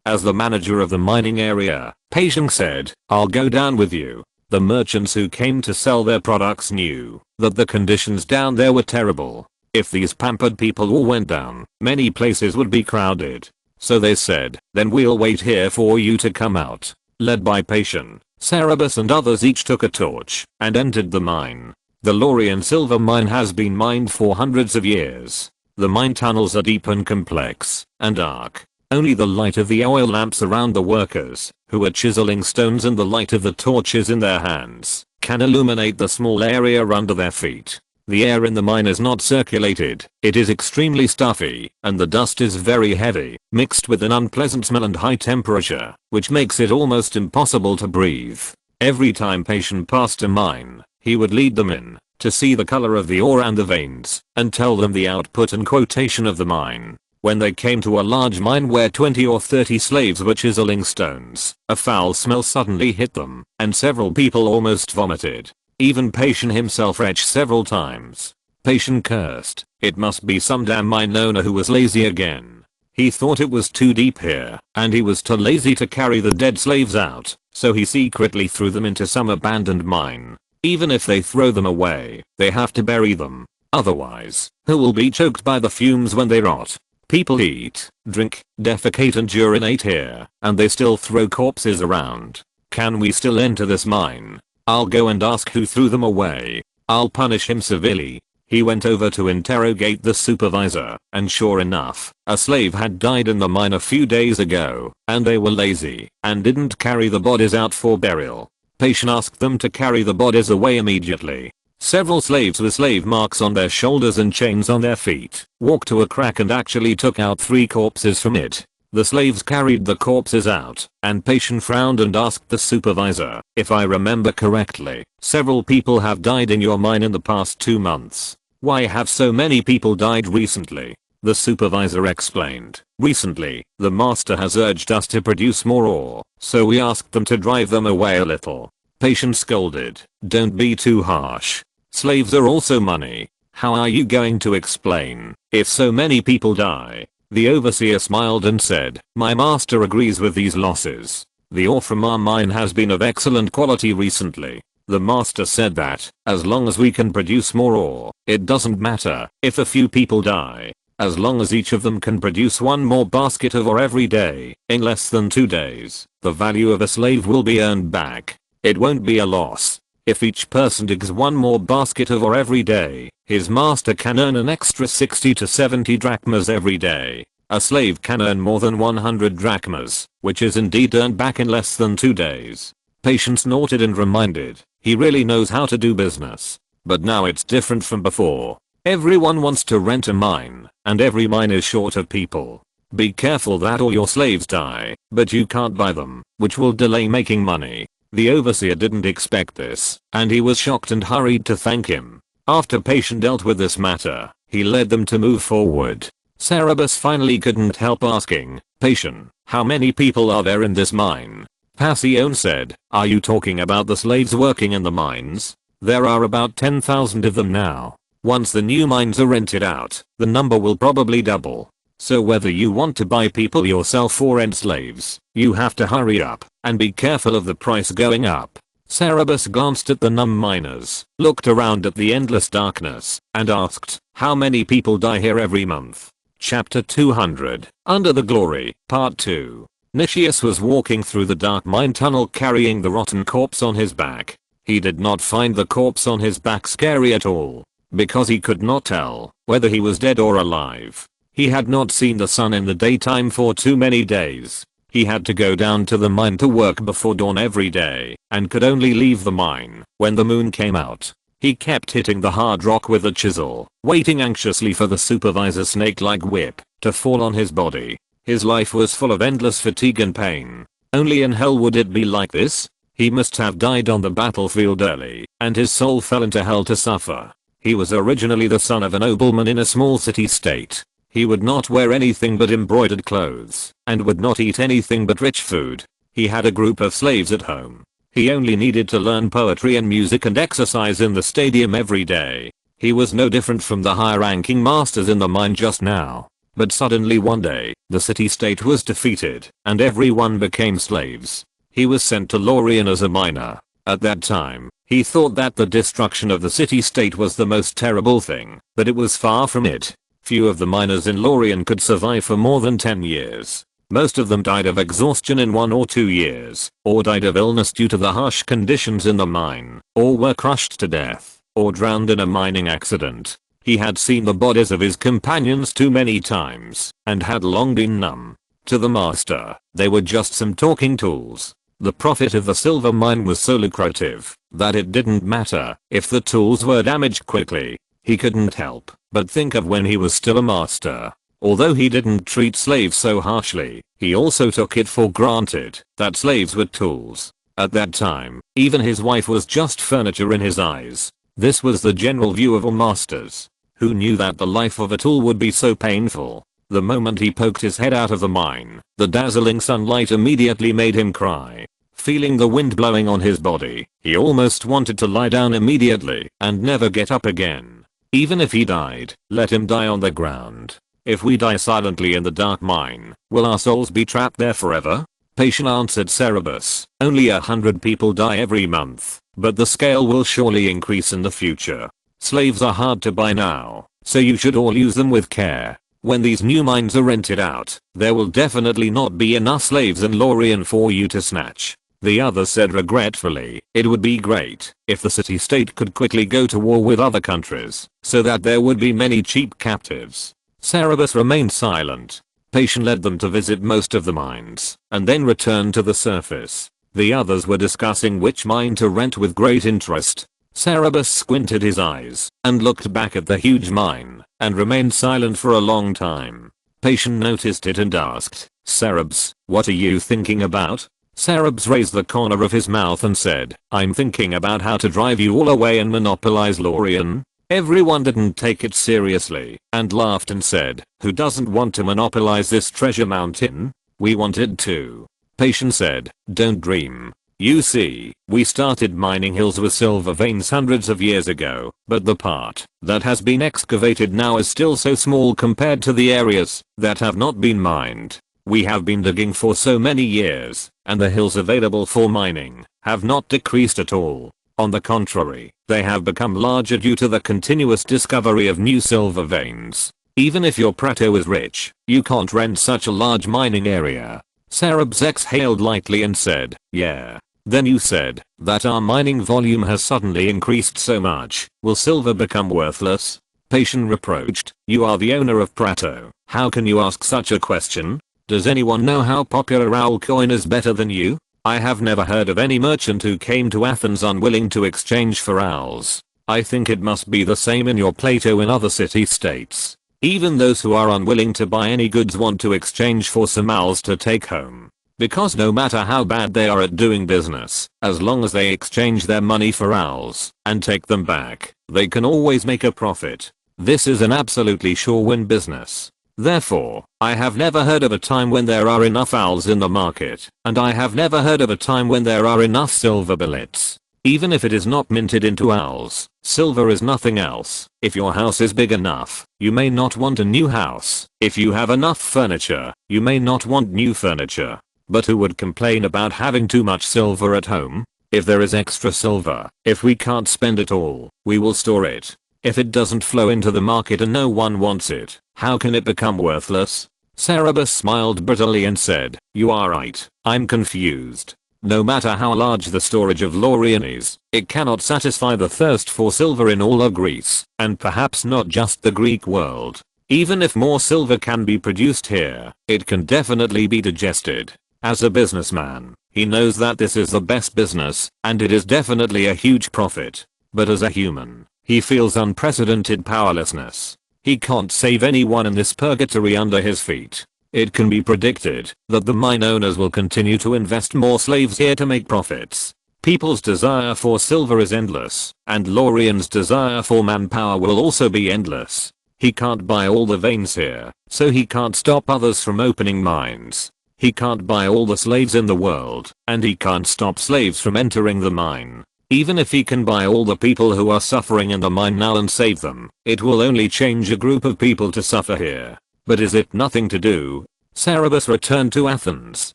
As the manager of the mining area, Patience said, "I'll go down with you." The merchants who came to sell their products knew that the conditions down there were terrible. If these pampered people all went down, many places would be crowded. So they said, "Then we'll wait here for you to come out." Led by Patience, Cerberus and others each took a torch and entered the mine. The Laurian silver mine has been mined for hundreds of years. The mine tunnels are deep and complex and dark. Only the light of the oil lamps around the workers, who are chiseling stones, and the light of the torches in their hands, can illuminate the small area under their feet. The air in the mine is not circulated, it is extremely stuffy, and the dust is very heavy, mixed with an unpleasant smell and high temperature, which makes it almost impossible to breathe. Every time Patience passed a mine, he would lead them in to see the color of the ore and the veins, and tell them the output and quotation of the mine. When they came to a large mine where 20 or 30 slaves were chiseling stones, a foul smell suddenly hit them, and several people almost vomited. Even Patience himself retched several times. Patience cursed. It must be some damn mine owner who was lazy again. He thought it was too deep here, and he was too lazy to carry the dead slaves out, so he secretly threw them into some abandoned mine. Even if they throw them away, they have to bury them. Otherwise, who will be choked by the fumes when they rot? People eat, drink, defecate and urinate here, and they still throw corpses around. Can we still enter this mine? I'll go and ask who threw them away. I'll punish him severely. He went over to interrogate the supervisor, and sure enough, a slave had died in the mine a few days ago, and they were lazy, and didn't carry the bodies out for burial. Patience asked them to carry the bodies away immediately. Several slaves with slave marks on their shoulders and chains on their feet walked to a crack and actually took out 3 corpses from it. The slaves carried the corpses out, and Patience frowned and asked the supervisor, "If I remember correctly, several people have died in your mine in the past 2 months. Why have so many people died recently?" The supervisor explained, "Recently, the master has urged us to produce more ore, so we asked them to drive them away a little." Patience scolded, "Don't be too harsh. Slaves are also money. How are you going to explain if so many people die?" The overseer smiled and said, "My master agrees with these losses. The ore from our mine has been of excellent quality recently. The master said that, as long as we can produce more ore, it doesn't matter if a few people die. As long as each of them can produce one more basket of ore every day, in less than 2 days, the value of a slave will be earned back. It won't be a loss. If each person digs one more basket of ore every day, his master can earn an extra 60 to 70 drachmas every day. A slave can earn more than 100 drachmas, which is indeed earned back in less than 2 days. Patience nodded and reminded, he really knows how to do business. But now it's different from before. Everyone wants to rent a mine, and every mine is short of people. Be careful that all your slaves die, but you can't buy them, which will delay making money. The overseer didn't expect this, and he was shocked and hurried to thank him. After Patient dealt with this matter, he led them to move forward. Cerberus finally couldn't help asking, Patient, how many people are there in this mine? Passion said, are you talking about the slaves working in the mines? There are about 10,000 of them now. Once the new mines are rented out, the number will probably double. So whether you want to buy people yourself or rent slaves, you have to hurry up and be careful of the price going up. Cerberus glanced at the numb miners, looked around at the endless darkness, and asked, how many people die here every month? Chapter 200, Under the Glory, Part 2. Nicias was walking through the dark mine tunnel carrying the rotten corpse on his back. He did not find the corpse on his back scary at all, because he could not tell whether he was dead or alive. He had not seen the sun in the daytime for too many days. He had to go down to the mine to work before dawn every day, and could only leave the mine when the moon came out. He kept hitting the hard rock with a chisel, waiting anxiously for the supervisor's snake-like whip to fall on his body. His life was full of endless fatigue and pain. Only in hell would it be like this. He must have died on the battlefield early, and his soul fell into hell to suffer. He was originally the son of a nobleman in a small city-state. He would not wear anything but embroidered clothes, and would not eat anything but rich food. He had a group of slaves at home. He only needed to learn poetry and music and exercise in the stadium every day. He was no different from the high-ranking masters in the mine just now. But suddenly one day, the city-state was defeated, and everyone became slaves. He was sent to Lorien as a miner. At that time, he thought that the destruction of the city-state was the most terrible thing, but it was far from it. Few of the miners in Lorien could survive for more than 10 years. Most of them died of exhaustion in 1 or 2 years, or died of illness due to the harsh conditions in the mine, or were crushed to death, or drowned in a mining accident. He had seen the bodies of his companions too many times, and had long been numb. To the master, they were just some talking tools. The profit of the silver mine was so lucrative that it didn't matter if the tools were damaged quickly. He couldn't help but think of when he was still a master. Although he didn't treat slaves so harshly, he also took it for granted that slaves were tools. At that time, even his wife was just furniture in his eyes. This was the general view of all masters. Who knew that the life of a tool would be so painful? The moment he poked his head out of the mine, the dazzling sunlight immediately made him cry. Feeling the wind blowing on his body, he almost wanted to lie down immediately and never get up again. Even if he died, let him die on the ground. If we die silently in the dark mine, will our souls be trapped there forever? Patient answered Cerberus, only 100 people die every month, but the scale will surely increase in the future. Slaves are hard to buy now, so you should all use them with care. When these new mines are rented out, there will definitely not be enough slaves in Lorien for you to snatch. The other said regretfully, it would be great if the city-state could quickly go to war with other countries, so that there would be many cheap captives. Cerberus remained silent. Patient led them to visit most of the mines, and then returned to the surface. The others were discussing which mine to rent with great interest. Cerberus squinted his eyes, and looked back at the huge mine, and remained silent for a long time. Patient noticed it and asked, Cerberus, what are you thinking about? Cerberus raised the corner of his mouth and said, I'm thinking about how to drive you all away and monopolize Lorien. Everyone didn't take it seriously, and laughed and said, who doesn't want to monopolize this treasure mountain? We wanted to. Patient said, don't dream. You see, we started mining hills with silver veins hundreds of years ago, but the part that has been excavated now is still so small compared to the areas that have not been mined. We have been digging for so many years, and the hills available for mining have not decreased at all. On the contrary, they have become larger due to the continuous discovery of new silver veins. Even if your Prato is rich, you can't rent such a large mining area. Cerebus exhaled lightly and said, yeah. Then you said that our mining volume has suddenly increased so much. Will silver become worthless? Patience reproached. You are the owner of Prato. How can you ask such a question? Does anyone know how popular owl coin is better than you? I have never heard of any merchant who came to Athens unwilling to exchange for owls. I think it must be the same in your Plato in other city-states. Even those who are unwilling to buy any goods want to exchange for some owls to take home. Because no matter how bad they are at doing business, as long as they exchange their money for owls and take them back, they can always make a profit. This is an absolutely sure win business. Therefore, I have never heard of a time when there are enough owls in the market, and I have never heard of a time when there are enough silver billets. Even if it is not minted into owls, silver is nothing else. If your house is big enough, you may not want a new house. If you have enough furniture, you may not want new furniture. But who would complain about having too much silver at home? If there is extra silver, if we can't spend it all, we will store it. If it doesn't flow into the market and no one wants it, how can it become worthless? Cerebus smiled bitterly and said, you are right, I'm confused. No matter how large the storage of Laurian is, it cannot satisfy the thirst for silver in all of Greece, and perhaps not just the Greek world. Even if more silver can be produced here, it can definitely be digested. As a businessman, he knows that this is the best business, and it is definitely a huge profit. But as a human, he feels unprecedented powerlessness. He can't save anyone in this purgatory under his feet. It can be predicted that the mine owners will continue to invest more slaves here to make profits. People's desire for silver is endless, and Laurian's desire for manpower will also be endless. He can't buy all the veins here, so he can't stop others from opening mines. He can't buy all the slaves in the world, and he can't stop slaves from entering the mine. Even if he can buy all the people who are suffering in the mine now and save them, it will only change a group of people to suffer here. But is it nothing to do? Cerebus returned to Athens,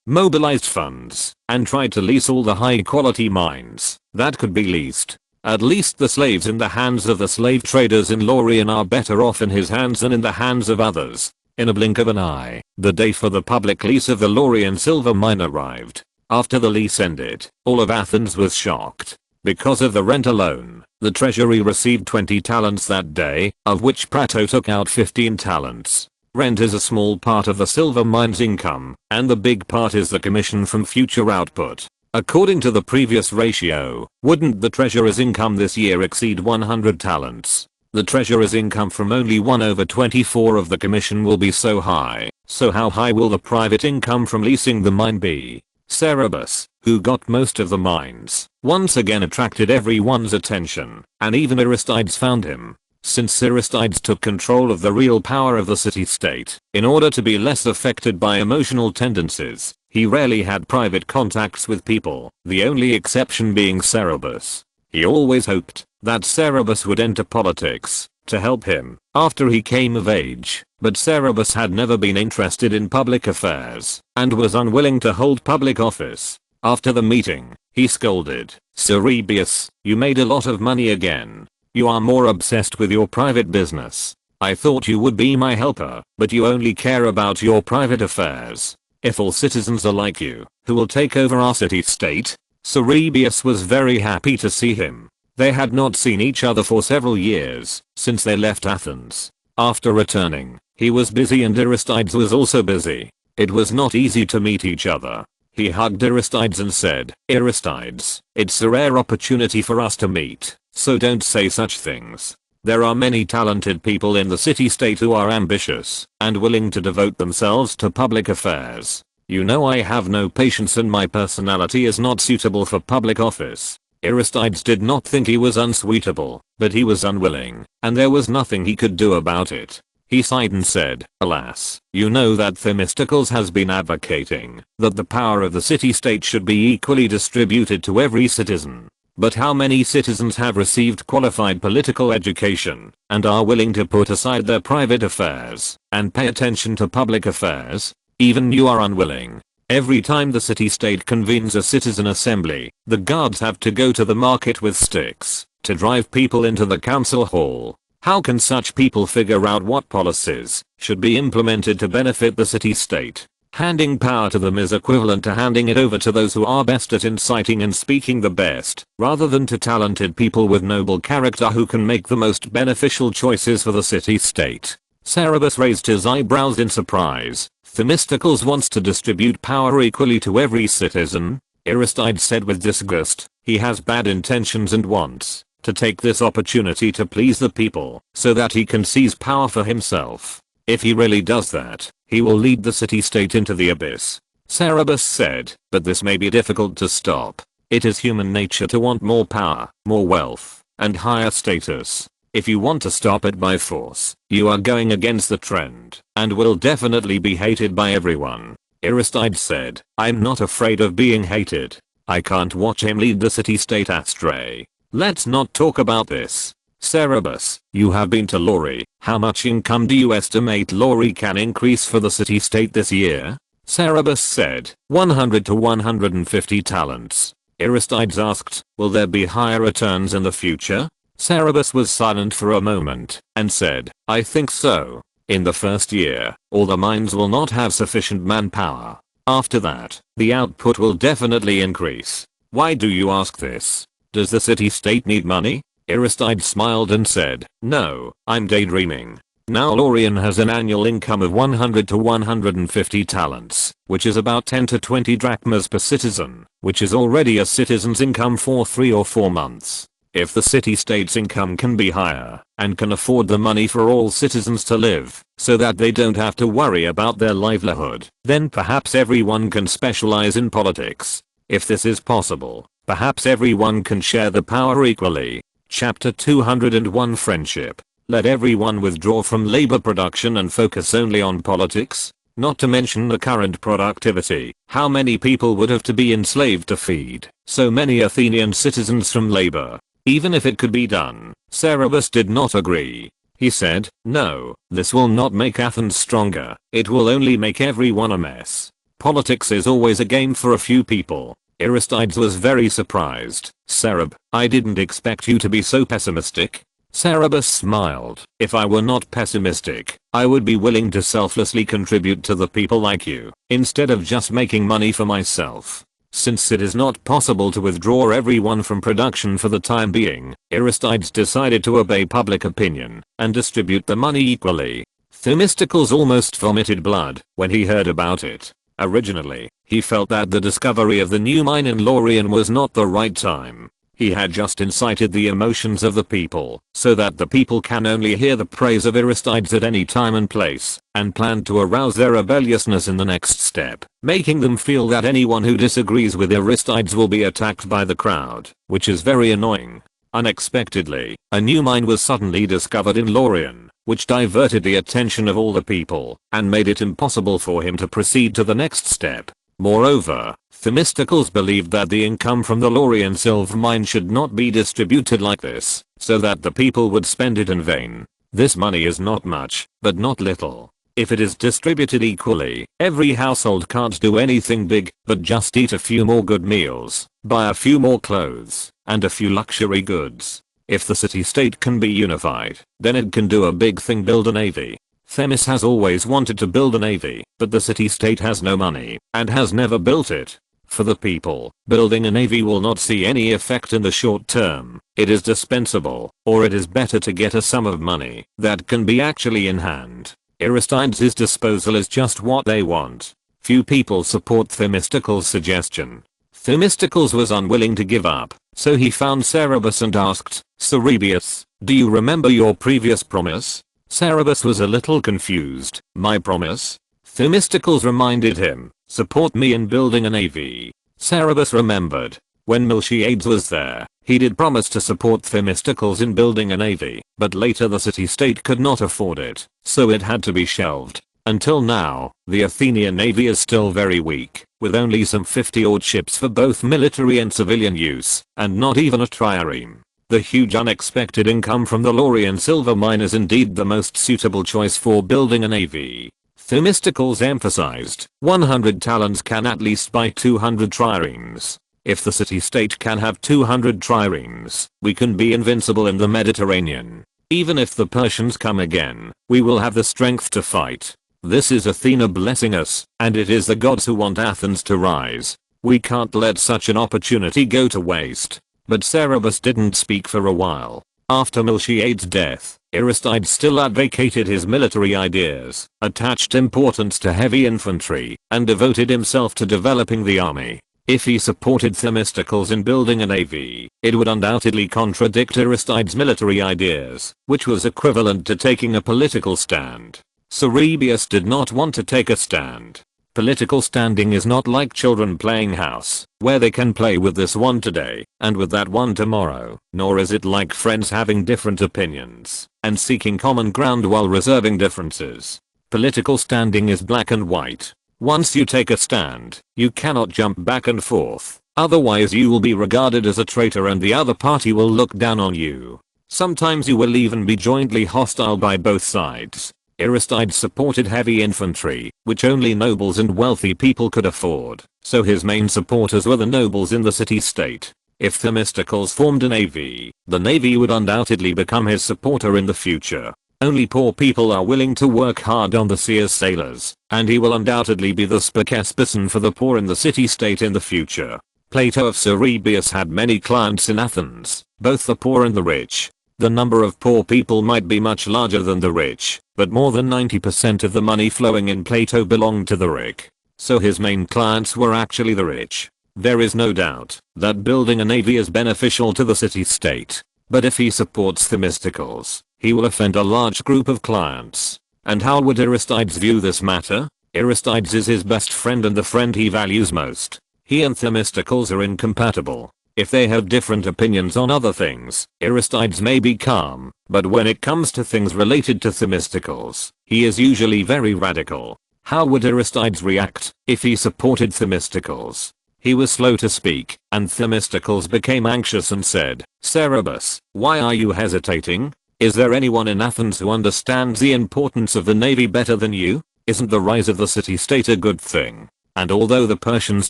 mobilized funds, and tried to lease all the high quality mines that could be leased. At least the slaves in the hands of the slave traders in Laurian are better off in his hands than in the hands of others. In a blink of an eye, the day for the public lease of the Laurian silver mine arrived. After the lease ended, all of Athens was shocked. Because of the rent alone, the treasury received 20 talents that day, of which Prato took out 15 talents. Rent is a small part of the silver mine's income, and the big part is the commission from future output. According to the previous ratio, wouldn't the treasurer's income this year exceed 100 talents? The treasurer's income from only 1/24 of the commission will be so high, so how high will the private income from leasing the mine be? Cerebus, who got most of the mines, once again attracted everyone's attention, and even Aristides found him. Since Aristides took control of the real power of the city-state, in order to be less affected by emotional tendencies, he rarely had private contacts with people, the only exception being Cerebus. He always hoped that Cerebus would enter politics to help him after he came of age, but Cerebus had never been interested in public affairs and was unwilling to hold public office. After the meeting, he scolded, Cerebus, you made a lot of money again. You are more obsessed with your private business. I thought you would be my helper, but you only care about your private affairs. If all citizens are like you, who will take over our city-state? Cerebus was very happy to see him. They had not seen each other for several years, since they left Athens. After returning, he was busy and Aristides was also busy. It was not easy to meet each other. He hugged Aristides and said, Aristides, it's a rare opportunity for us to meet, so don't say such things. There are many talented people in the city-state who are ambitious and willing to devote themselves to public affairs. You know I have no patience and my personality is not suitable for public office. Aristides did not think he was unsuitable, but he was unwilling, and there was nothing he could do about it. He sighed and said, alas, you know that Themistocles has been advocating that the power of the city-state should be equally distributed to every citizen. But how many citizens have received qualified political education and are willing to put aside their private affairs and pay attention to public affairs? Even you are unwilling. Every time the city-state convenes a citizen assembly, the guards have to go to the market with sticks to drive people into the council hall. How can such people figure out what policies should be implemented to benefit the city-state? Handing power to them is equivalent to handing it over to those who are best at inciting and speaking the best, rather than to talented people with noble character who can make the most beneficial choices for the city-state. Cerberus raised his eyebrows in surprise. Themistocles wants to distribute power equally to every citizen? Aristides said with disgust. He has bad intentions and wants to take this opportunity to please the people so that he can seize power for himself. If he really does that, he will lead the city-state into the abyss. Cerberus said, but this may be difficult to stop. It is human nature to want more power, more wealth, and higher status. If you want to stop it by force, you are going against the trend, and will definitely be hated by everyone. Aristides said, I'm not afraid of being hated. I can't watch him lead the city-state astray. Let's not talk about this. Cerberus, you have been to Lori. How much income do you estimate Lori can increase for the city-state this year? Cerberus said, 100 to 150 talents. Aristides asked, will there be higher returns in the future? Cerberus was silent for a moment, and said, I think so. In the first year, all the mines will not have sufficient manpower. After that, the output will definitely increase. Why do you ask this? Does the city-state need money? Aristides smiled and said, no, I'm daydreaming. Now Lorien has an annual income of 100 to 150 talents, which is about 10 to 20 drachmas per citizen, which is already a citizen's income for 3 or 4 months. If the city-state's income can be higher, and can afford the money for all citizens to live, so that they don't have to worry about their livelihood, then perhaps everyone can specialize in politics. If this is possible, perhaps everyone can share the power equally. Chapter 201 Friendship. Let everyone withdraw from labor production and focus only on politics. Not to mention the current productivity. How many people would have to be enslaved to feed so many Athenian citizens from labor? Even if it could be done, Cerberus did not agree. He said, no, this will not make Athens stronger. It will only make everyone a mess. Politics is always a game for a few people. Aristides was very surprised. Cerb, I didn't expect you to be so pessimistic. Cerberus smiled. If I were not pessimistic, I would be willing to selflessly contribute to the people like you, instead of just making money for myself. Since it is not possible to withdraw everyone from production for the time being, Aristides decided to obey public opinion and distribute the money equally. Themistocles almost vomited blood when he heard about it. Originally, he felt that the discovery of the new mine in Lorien was not the right time. He had just incited the emotions of the people, so that the people can only hear the praise of Aristides at any time and place, and planned to arouse their rebelliousness in the next step, making them feel that anyone who disagrees with Aristides will be attacked by the crowd, which is very annoying. Unexpectedly, a new mine was suddenly discovered in Lorien, which diverted the attention of all the people, and made it impossible for him to proceed to the next step. Moreover, Themistocles believed that the income from the Lorien silver mine should not be distributed like this, so that the people would spend it in vain. This money is not much, but not little. If it is distributed equally, every household can't do anything big, but just eat a few more good meals, buy a few more clothes, and a few luxury goods. If the city-state can be unified, then it can do a big thing: build a navy. Themis has always wanted to build a navy, but the city-state has no money, and has never built it. For the people, building a navy will not see any effect in the short term. It is dispensable, or it is better to get a sum of money that can be actually in hand. Aristides' disposal is just what they want. Few people support Themistocles' suggestion. Themistocles was unwilling to give up, so he found Cerberus and asked, Cerebius, do you remember your previous promise? Cerberus was a little confused. My promise? Themistocles reminded him, support me in building a navy. Cerberus remembered. When Miltiades was there, he did promise to support Themistocles in building a navy, but later the city-state could not afford it, so it had to be shelved. Until now, the Athenian navy is still very weak, with only some 50-odd ships for both military and civilian use, and not even a trireme. The huge unexpected income from the Lorien silver mine is indeed the most suitable choice for building a navy. Themistocles emphasized, 100 talents can at least buy 200 triremes. If the city-state can have 200 triremes, we can be invincible in the Mediterranean. Even if the Persians come again, we will have the strength to fight. This is Athena blessing us, and it is the gods who want Athens to rise. We can't let such an opportunity go to waste. But Cerberus didn't speak for a while. After Miltiades' death, Aristides still advocated his military ideas, attached importance to heavy infantry, and devoted himself to developing the army. If he supported Themistocles in building a navy, it would undoubtedly contradict Aristides' military ideas, which was equivalent to taking a political stand. Cerberus did not want to take a stand. Political standing is not like children playing house, where they can play with this one today, and with that one tomorrow, nor is it like friends having different opinions, and seeking common ground while reserving differences. Political standing is black and white. Once you take a stand, you cannot jump back and forth, otherwise you will be regarded as a traitor and the other party will look down on you. Sometimes you will even be jointly hostile by both sides. Aristides supported heavy infantry, which only nobles and wealthy people could afford, so his main supporters were the nobles in the city-state. If Themistocles formed a navy, the navy would undoubtedly become his supporter in the future. Only poor people are willing to work hard on the sea as sailors, and he will undoubtedly be the spokesperson for the poor in the city-state in the future. Plato of Cerberus had many clients in Athens, both the poor and the rich. The number of poor people might be much larger than the rich, but more than 90% of the money flowing in Plato belonged to the rich. So his main clients were actually the rich. There is no doubt that building a navy is beneficial to the city-state. But if he supports Themistocles, he will offend a large group of clients. And how would Aristides view this matter? Aristides is his best friend and the friend he values most. He and Themistocles are incompatible. If they have different opinions on other things, Aristides may be calm, but when it comes to things related to Themistocles, he is usually very radical. How would Aristides react if he supported Themistocles? He was slow to speak, and Themistocles became anxious and said, "Cerberus, why are you hesitating? Is there anyone in Athens who understands the importance of the navy better than you? Isn't the rise of the city-state a good thing? And although the Persians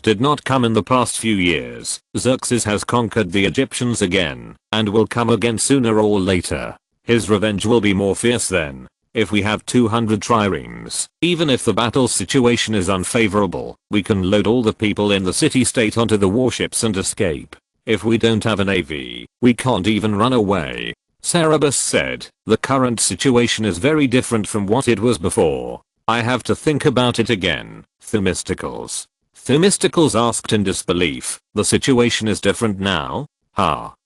did not come in the past few years, Xerxes has conquered the Egyptians again, and will come again sooner or later. His revenge will be more fierce then. If we have 200 triremes, even if the battle situation is unfavorable, we can load all the people in the city-state onto the warships and escape. If we don't have a navy, we can't even run away." Cerberus said, "The current situation is very different from what it was before. I have to think about it again, Themistocles." Themistocles asked in disbelief, "The situation is different now?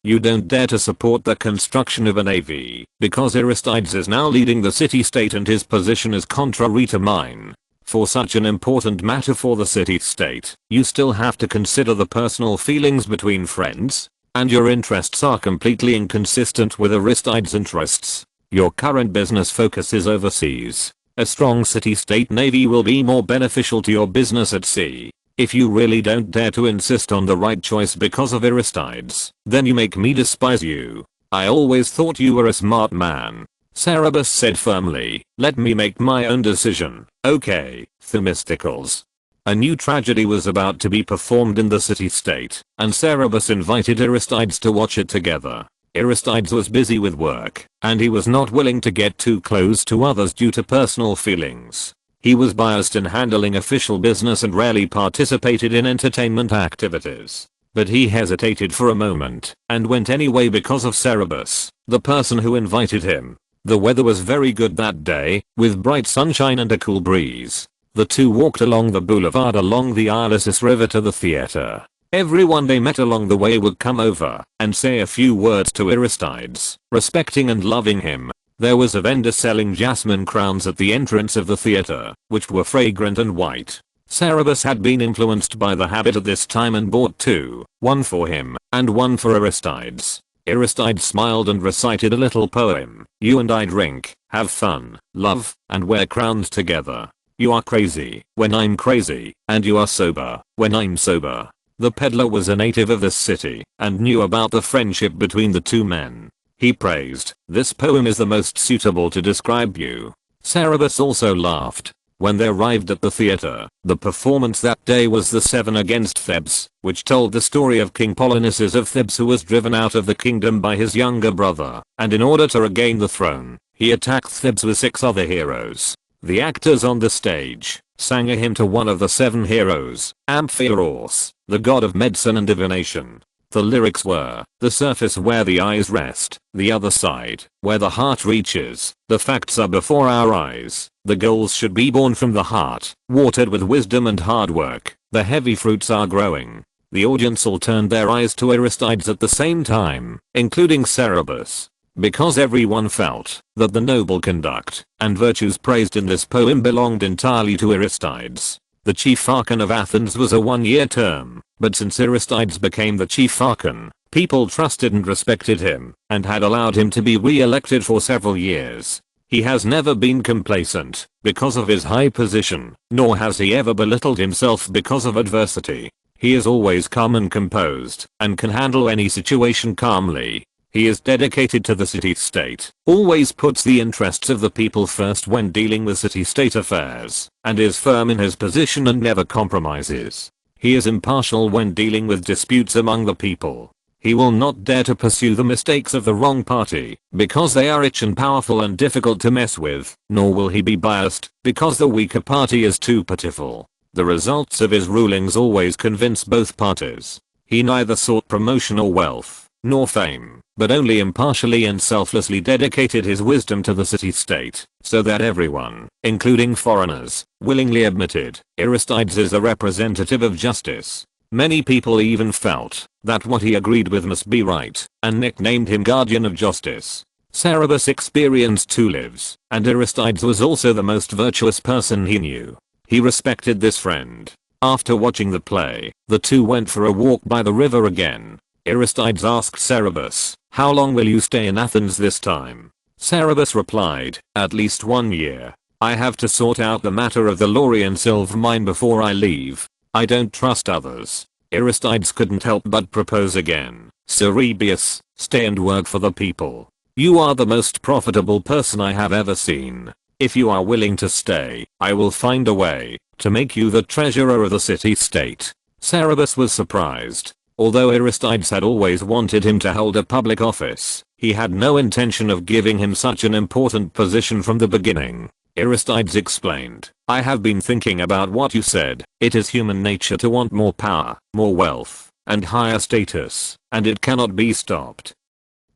You don't dare to support the construction of a navy, because Aristides is now leading the city-state and his position is contrary to mine. For such an important matter for the city-state, you still have to consider the personal feelings between friends, and your interests are completely inconsistent with Aristides' interests. Your current business focus is overseas. A strong city-state navy will be more beneficial to your business at sea. If you really don't dare to insist on the right choice because of Aristides, then you make me despise you. I always thought you were a smart man." Cerberus said firmly, "Let me make my own decision, okay, Themistocles." A new tragedy was about to be performed in the city-state, and Cerberus invited Aristides to watch it together. Aristides was busy with work, and he was not willing to get too close to others due to personal feelings. He was biased in handling official business and rarely participated in entertainment activities. But he hesitated for a moment, and went anyway because of Cerberus, the person who invited him. The weather was very good that day, with bright sunshine and a cool breeze. The two walked along the boulevard along the Ilissus River to the theater. Everyone they met along the way would come over and say a few words to Aristides, respecting and loving him. There was a vendor selling jasmine crowns at the entrance of the theater, which were fragrant and white. Cerberus had been influenced by the habit at this time and bought two, one for him, and one for Aristides. Aristides smiled and recited a little poem. "You and I drink, have fun, love, and wear crowns together. You are crazy when I'm crazy, and you are sober when I'm sober." The peddler was a native of this city, and knew about the friendship between the two men. He praised, "This poem is the most suitable to describe you." Cerberus also laughed. When they arrived at the theater, the performance that day was the Seven Against Thebes, which told the story of King Polynices of Thebes, who was driven out of the kingdom by his younger brother, and in order to regain the throne, he attacked Thebes with 6 other heroes. The actors on the stage sang a hymn to one of the 7 heroes, Amphiaraus, the god of medicine and divination. The lyrics were, the surface where the eyes rest, the other side, where the heart reaches, the facts are before our eyes, the goals should be born from the heart, watered with wisdom and hard work, the heavy fruits are growing. The audience all turned their eyes to Aristides at the same time, including Cerberus, because everyone felt that the noble conduct and virtues praised in this poem belonged entirely to Aristides. The chief archon of Athens was a 1-year term, but since Aristides became the chief archon, people trusted and respected him, and had allowed him to be re-elected for several years. He has never been complacent because of his high position, nor has he ever belittled himself because of adversity. He is always calm and composed, and can handle any situation calmly. He is dedicated to the city-state, always puts the interests of the people first when dealing with city-state affairs, and is firm in his position and never compromises. He is impartial when dealing with disputes among the people. He will not dare to pursue the mistakes of the wrong party, because they are rich and powerful and difficult to mess with, nor will he be biased, because the weaker party is too pitiful. The results of his rulings always convince both parties. He neither sought promotion or wealth, nor fame, but only impartially and selflessly dedicated his wisdom to the city-state, so that everyone, including foreigners, willingly admitted Aristides is a representative of justice. Many people even felt that what he agreed with must be right, and nicknamed him Guardian of Justice. Cerberus experienced 2 lives, and Aristides was also the most virtuous person he knew. He respected this friend. After watching the play, the two went for a walk by the river again. Aristides asked Cerberus, "How long will you stay in Athens this time?" Cerberus replied, "At least 1 year. I have to sort out the matter of the Laurian silver mine before I leave. I don't trust others." Aristides couldn't help but propose again. "Cerberus, stay and work for the people. You are the most profitable person I have ever seen. If you are willing to stay, I will find a way to make you the treasurer of the city-state." Cerberus was surprised. Although Aristides had always wanted him to hold a public office, he had no intention of giving him such an important position from the beginning. Aristides explained, "I have been thinking about what you said. It is human nature to want more power, more wealth, and higher status, and it cannot be stopped.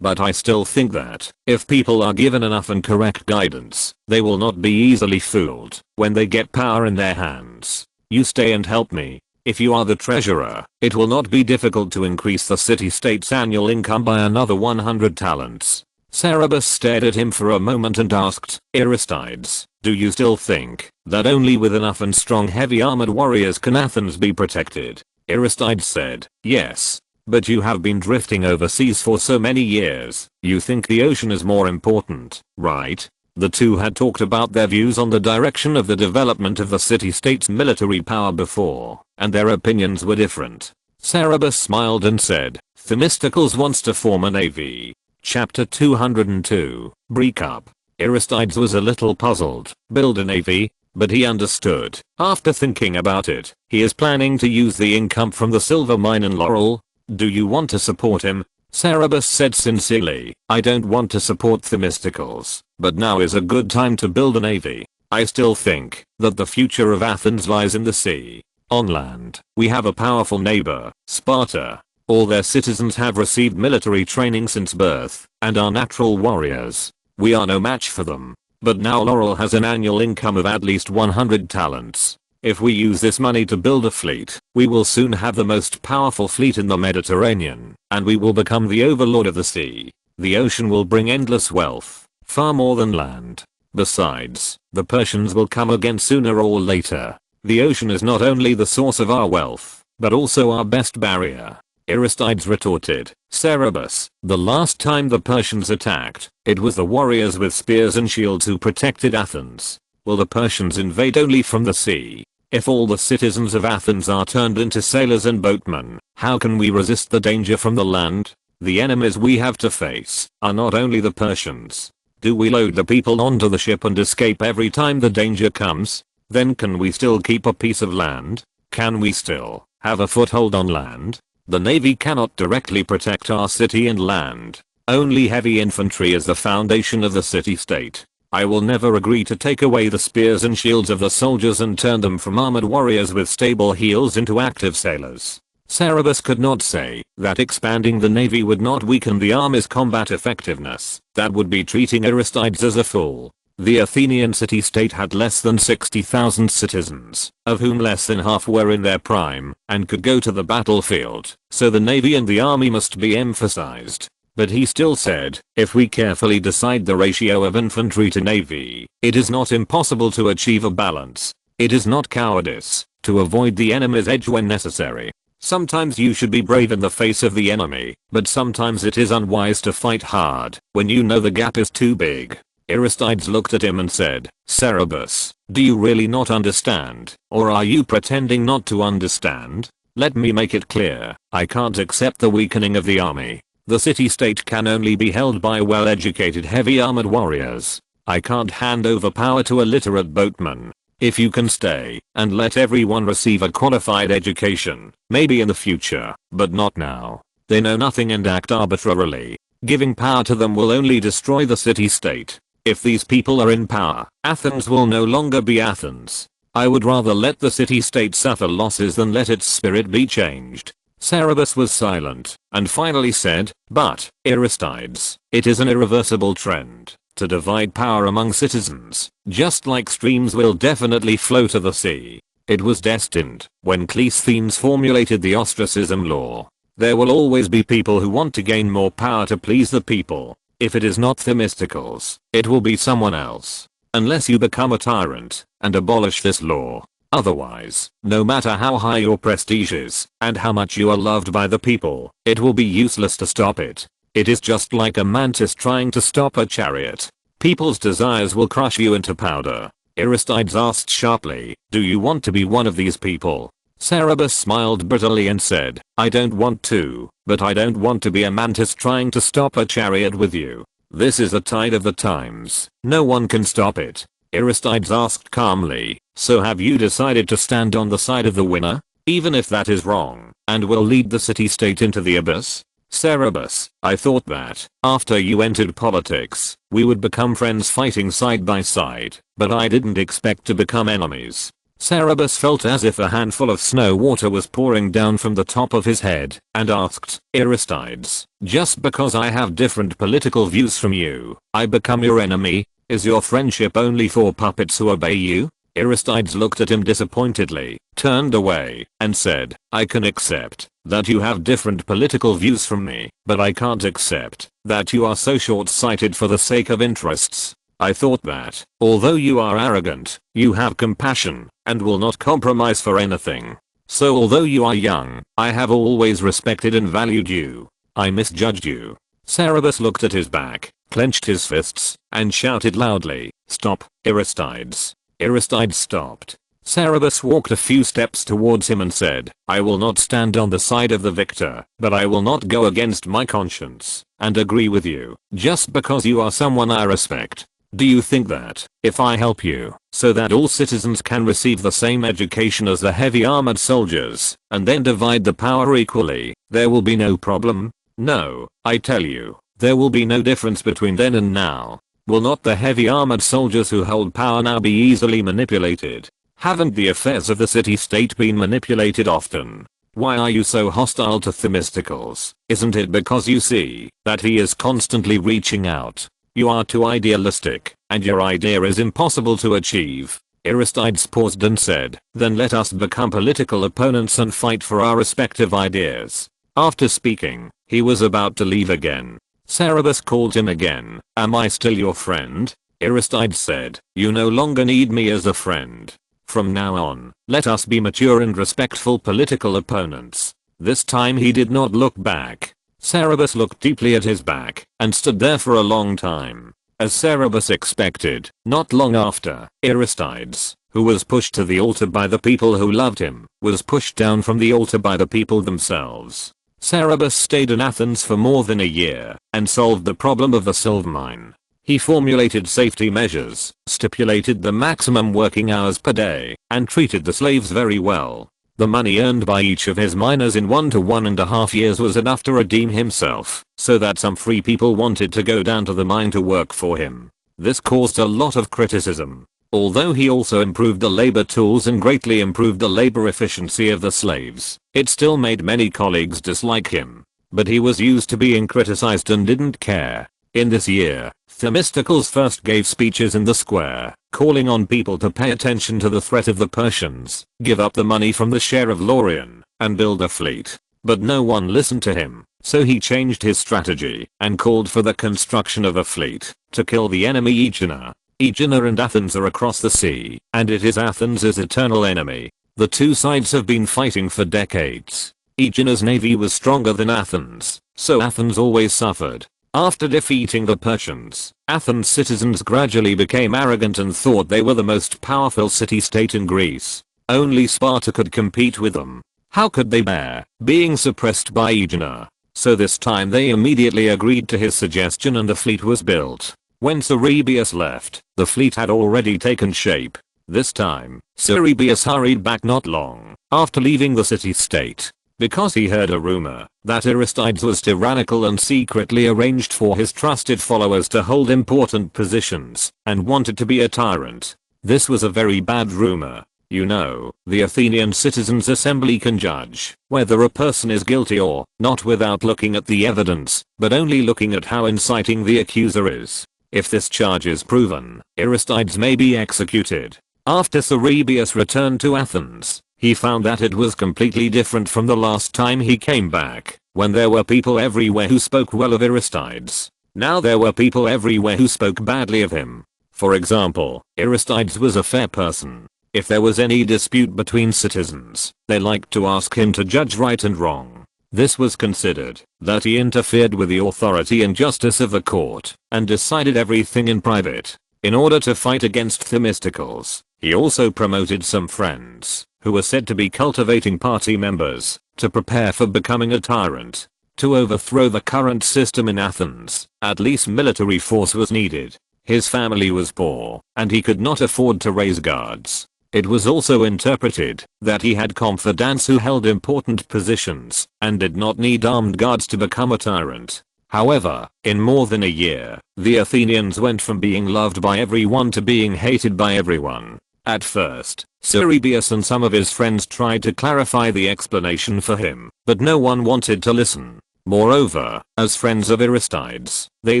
But I still think that, if people are given enough and correct guidance, they will not be easily fooled when they get power in their hands. You stay and help me. If you are the treasurer, it will not be difficult to increase the city-state's annual income by another 100 talents. Cerberus stared at him for a moment and asked, "Aristides, do you still think that only with enough and strong heavy armored warriors can Athens be protected?" Aristides said, "Yes. But you have been drifting overseas for so many years. You think the ocean is more important, right?" The two had talked about their views on the direction of the development of the city-state's military power before, and their opinions were different. Cerberus smiled and said, "Themistocles wants to form a navy." Chapter 202, Breakup. Aristides was a little puzzled. Build a navy? But he understood. After thinking about it, he is planning to use the income from the silver mine in Laurel. "Do you want to support him?" Cerberus said sincerely, "I don't want to support Themistocles, but now is a good time to build a navy. I still think that the future of Athens lies in the sea. On land, we have a powerful neighbor, Sparta. All their citizens have received military training since birth, and are natural warriors. We are no match for them. But now Laurel has an annual income of at least 100 talents. If we use this money to build a fleet, we will soon have the most powerful fleet in the Mediterranean, and we will become the overlord of the sea. The ocean will bring endless wealth, far more than land. Besides, the Persians will come again sooner or later. The ocean is not only the source of our wealth, but also our best barrier." Aristides retorted, "Cerberus, the last time the Persians attacked, it was the warriors with spears and shields who protected Athens. Will the Persians invade only from the sea? If all the citizens of Athens are turned into sailors and boatmen, how can we resist the danger from the land? The enemies we have to face are not only the Persians. Do we load the people onto the ship and escape every time the danger comes?" then can we still keep a piece of land? Can we still have a foothold on land? The navy cannot directly protect our city and land. Only heavy infantry is the foundation of the city-state. I will never agree to take away the spears and shields of the soldiers and turn them from armored warriors with stable heels into active sailors. Cerberus could not say that expanding the navy would not weaken the army's combat effectiveness. That would be treating Aristides as a fool. The Athenian city-state had less than 60,000 citizens, of whom less than half were in their prime and could go to the battlefield, so the navy and the army must be emphasized. But he still said, if we carefully decide the ratio of infantry to navy, it is not impossible to achieve a balance. It is not cowardice to avoid the enemy's edge when necessary. Sometimes you should be brave in the face of the enemy, but sometimes it is unwise to fight hard when you know the gap is too big. Aristides looked at him and said, Cerberus, do you really not understand, or are you pretending not to understand? Let me make it clear, I can't accept the weakening of the army. The city-state can only be held by well-educated heavy armored warriors. I can't hand over power to illiterate boatmen. If you can stay and let everyone receive a qualified education, maybe in the future, but not now. They know nothing and act arbitrarily. Giving power to them will only destroy the city-state. If these people are in power, Athens will no longer be Athens. I would rather let the city-state suffer losses than let its spirit be changed. Cerberus was silent and finally said, but, Aristides, it is an irreversible trend to divide power among citizens, just like streams will definitely flow to the sea. It was destined when Cleisthenes formulated the ostracism law. There will always be people who want to gain more power to please the people. If it is not Themistocles, it will be someone else. Unless you become a tyrant and abolish this law. Otherwise, no matter how high your prestige is and how much you are loved by the people, it will be useless to stop it. It is just like a mantis trying to stop a chariot. People's desires will crush you into powder. Aristides asked sharply, do you want to be one of these people? Cerberus smiled bitterly and said, I don't want to, but I don't want to be a mantis trying to stop a chariot with you. This is the tide of the times. No one can stop it. Aristides asked calmly, so have you decided to stand on the side of the winner? Even if that is wrong, and will lead the city-state into the abyss? Cerberus, I thought that, after you entered politics, we would become friends fighting side by side, but I didn't expect to become enemies. Cerberus felt as if a handful of snow water was pouring down from the top of his head, and asked, Aristides, just because I have different political views from you, I become your enemy? Is your friendship only for puppets who obey you? Aristides looked at him disappointedly, turned away, and said, I can accept that you have different political views from me, but I can't accept that you are so short-sighted for the sake of interests. I thought that, although you are arrogant, you have compassion, and will not compromise for anything. So although you are young, I have always respected and valued you. I misjudged you. Cerberus looked at his back, clenched his fists, and shouted loudly, stop, Aristides. Aristides stopped. Cerberus walked a few steps towards him and said, I will not stand on the side of the victor, but I will not go against my conscience and agree with you just because you are someone I respect. Do you think that, if I help you, so that all citizens can receive the same education as the heavy armored soldiers, and then divide the power equally, there will be no problem? No, I tell you, there will be no difference between then and now. Will not the heavy armored soldiers who hold power now be easily manipulated? Haven't the affairs of the city-state been manipulated often? Why are you so hostile to Themistocles? Isn't it because you see that he is constantly reaching out? You are too idealistic, and your idea is impossible to achieve. Aristides paused and said, then let us become political opponents and fight for our respective ideas. After speaking, he was about to leave again. Cerberus called him again, am I still your friend? Aristides said, you no longer need me as a friend. From now on, let us be mature and respectful political opponents. This time he did not look back. Cerberus looked deeply at his back and stood there for a long time. As Cerberus expected, not long after, Aristides, who was pushed to the altar by the people who loved him, was pushed down from the altar by the people themselves. Cerberus stayed in Athens for more than a year and solved the problem of the silver mine. He formulated safety measures, stipulated the maximum working hours per day, and treated the slaves very well. The money earned by each of his miners in 1 to 1.5 years was enough to redeem himself, so that some free people wanted to go down to the mine to work for him. This caused a lot of criticism. Although he also improved the labor tools and greatly improved the labor efficiency of the slaves, it still made many colleagues dislike him. But he was used to being criticized and didn't care. In this year, Themistocles first gave speeches in the square, calling on people to pay attention to the threat of the Persians, give up the money from the share of Laurian, and build a fleet. But no one listened to him, so he changed his strategy and called for the construction of a fleet to kill the enemy Aegina. Aegina and Athens are across the sea, and it is Athens' eternal enemy. The two sides have been fighting for decades. Aegina's navy was stronger than Athens, so Athens always suffered. After defeating the Persians, Athens' citizens gradually became arrogant and thought they were the most powerful city-state in Greece. Only Sparta could compete with them. How could they bear being suppressed by Aegina? So this time they immediately agreed to his suggestion and a fleet was built. When Cerberus left, the fleet had already taken shape. This time, Cerberus hurried back not long after leaving the city-state, because he heard a rumor that Aristides was tyrannical and secretly arranged for his trusted followers to hold important positions and wanted to be a tyrant. This was a very bad rumor. You know, the Athenian Citizens Assembly can judge whether a person is guilty or not without looking at the evidence, but only looking at how inciting the accuser is. If this charge is proven, Aristides may be executed. After Cerberus returned to Athens, he found that it was completely different from the last time he came back, when there were people everywhere who spoke well of Aristides. Now there were people everywhere who spoke badly of him. For example, Aristides was a fair person. If there was any dispute between citizens, they liked to ask him to judge right and wrong. This was considered that he interfered with the authority and justice of the court and decided everything in private. In order to fight against Themistocles, he also promoted some friends who were said to be cultivating party members to prepare for becoming a tyrant. To overthrow the current system in Athens, at least military force was needed. His family was poor, and he could not afford to raise guards. It was also interpreted that he had confidants who held important positions and did not need armed guards to become a tyrant. However, in more than a year, the Athenians went from being loved by everyone to being hated by everyone. At first, Cerberus and some of his friends tried to clarify the explanation for him, but no one wanted to listen. Moreover, as friends of Aristides, they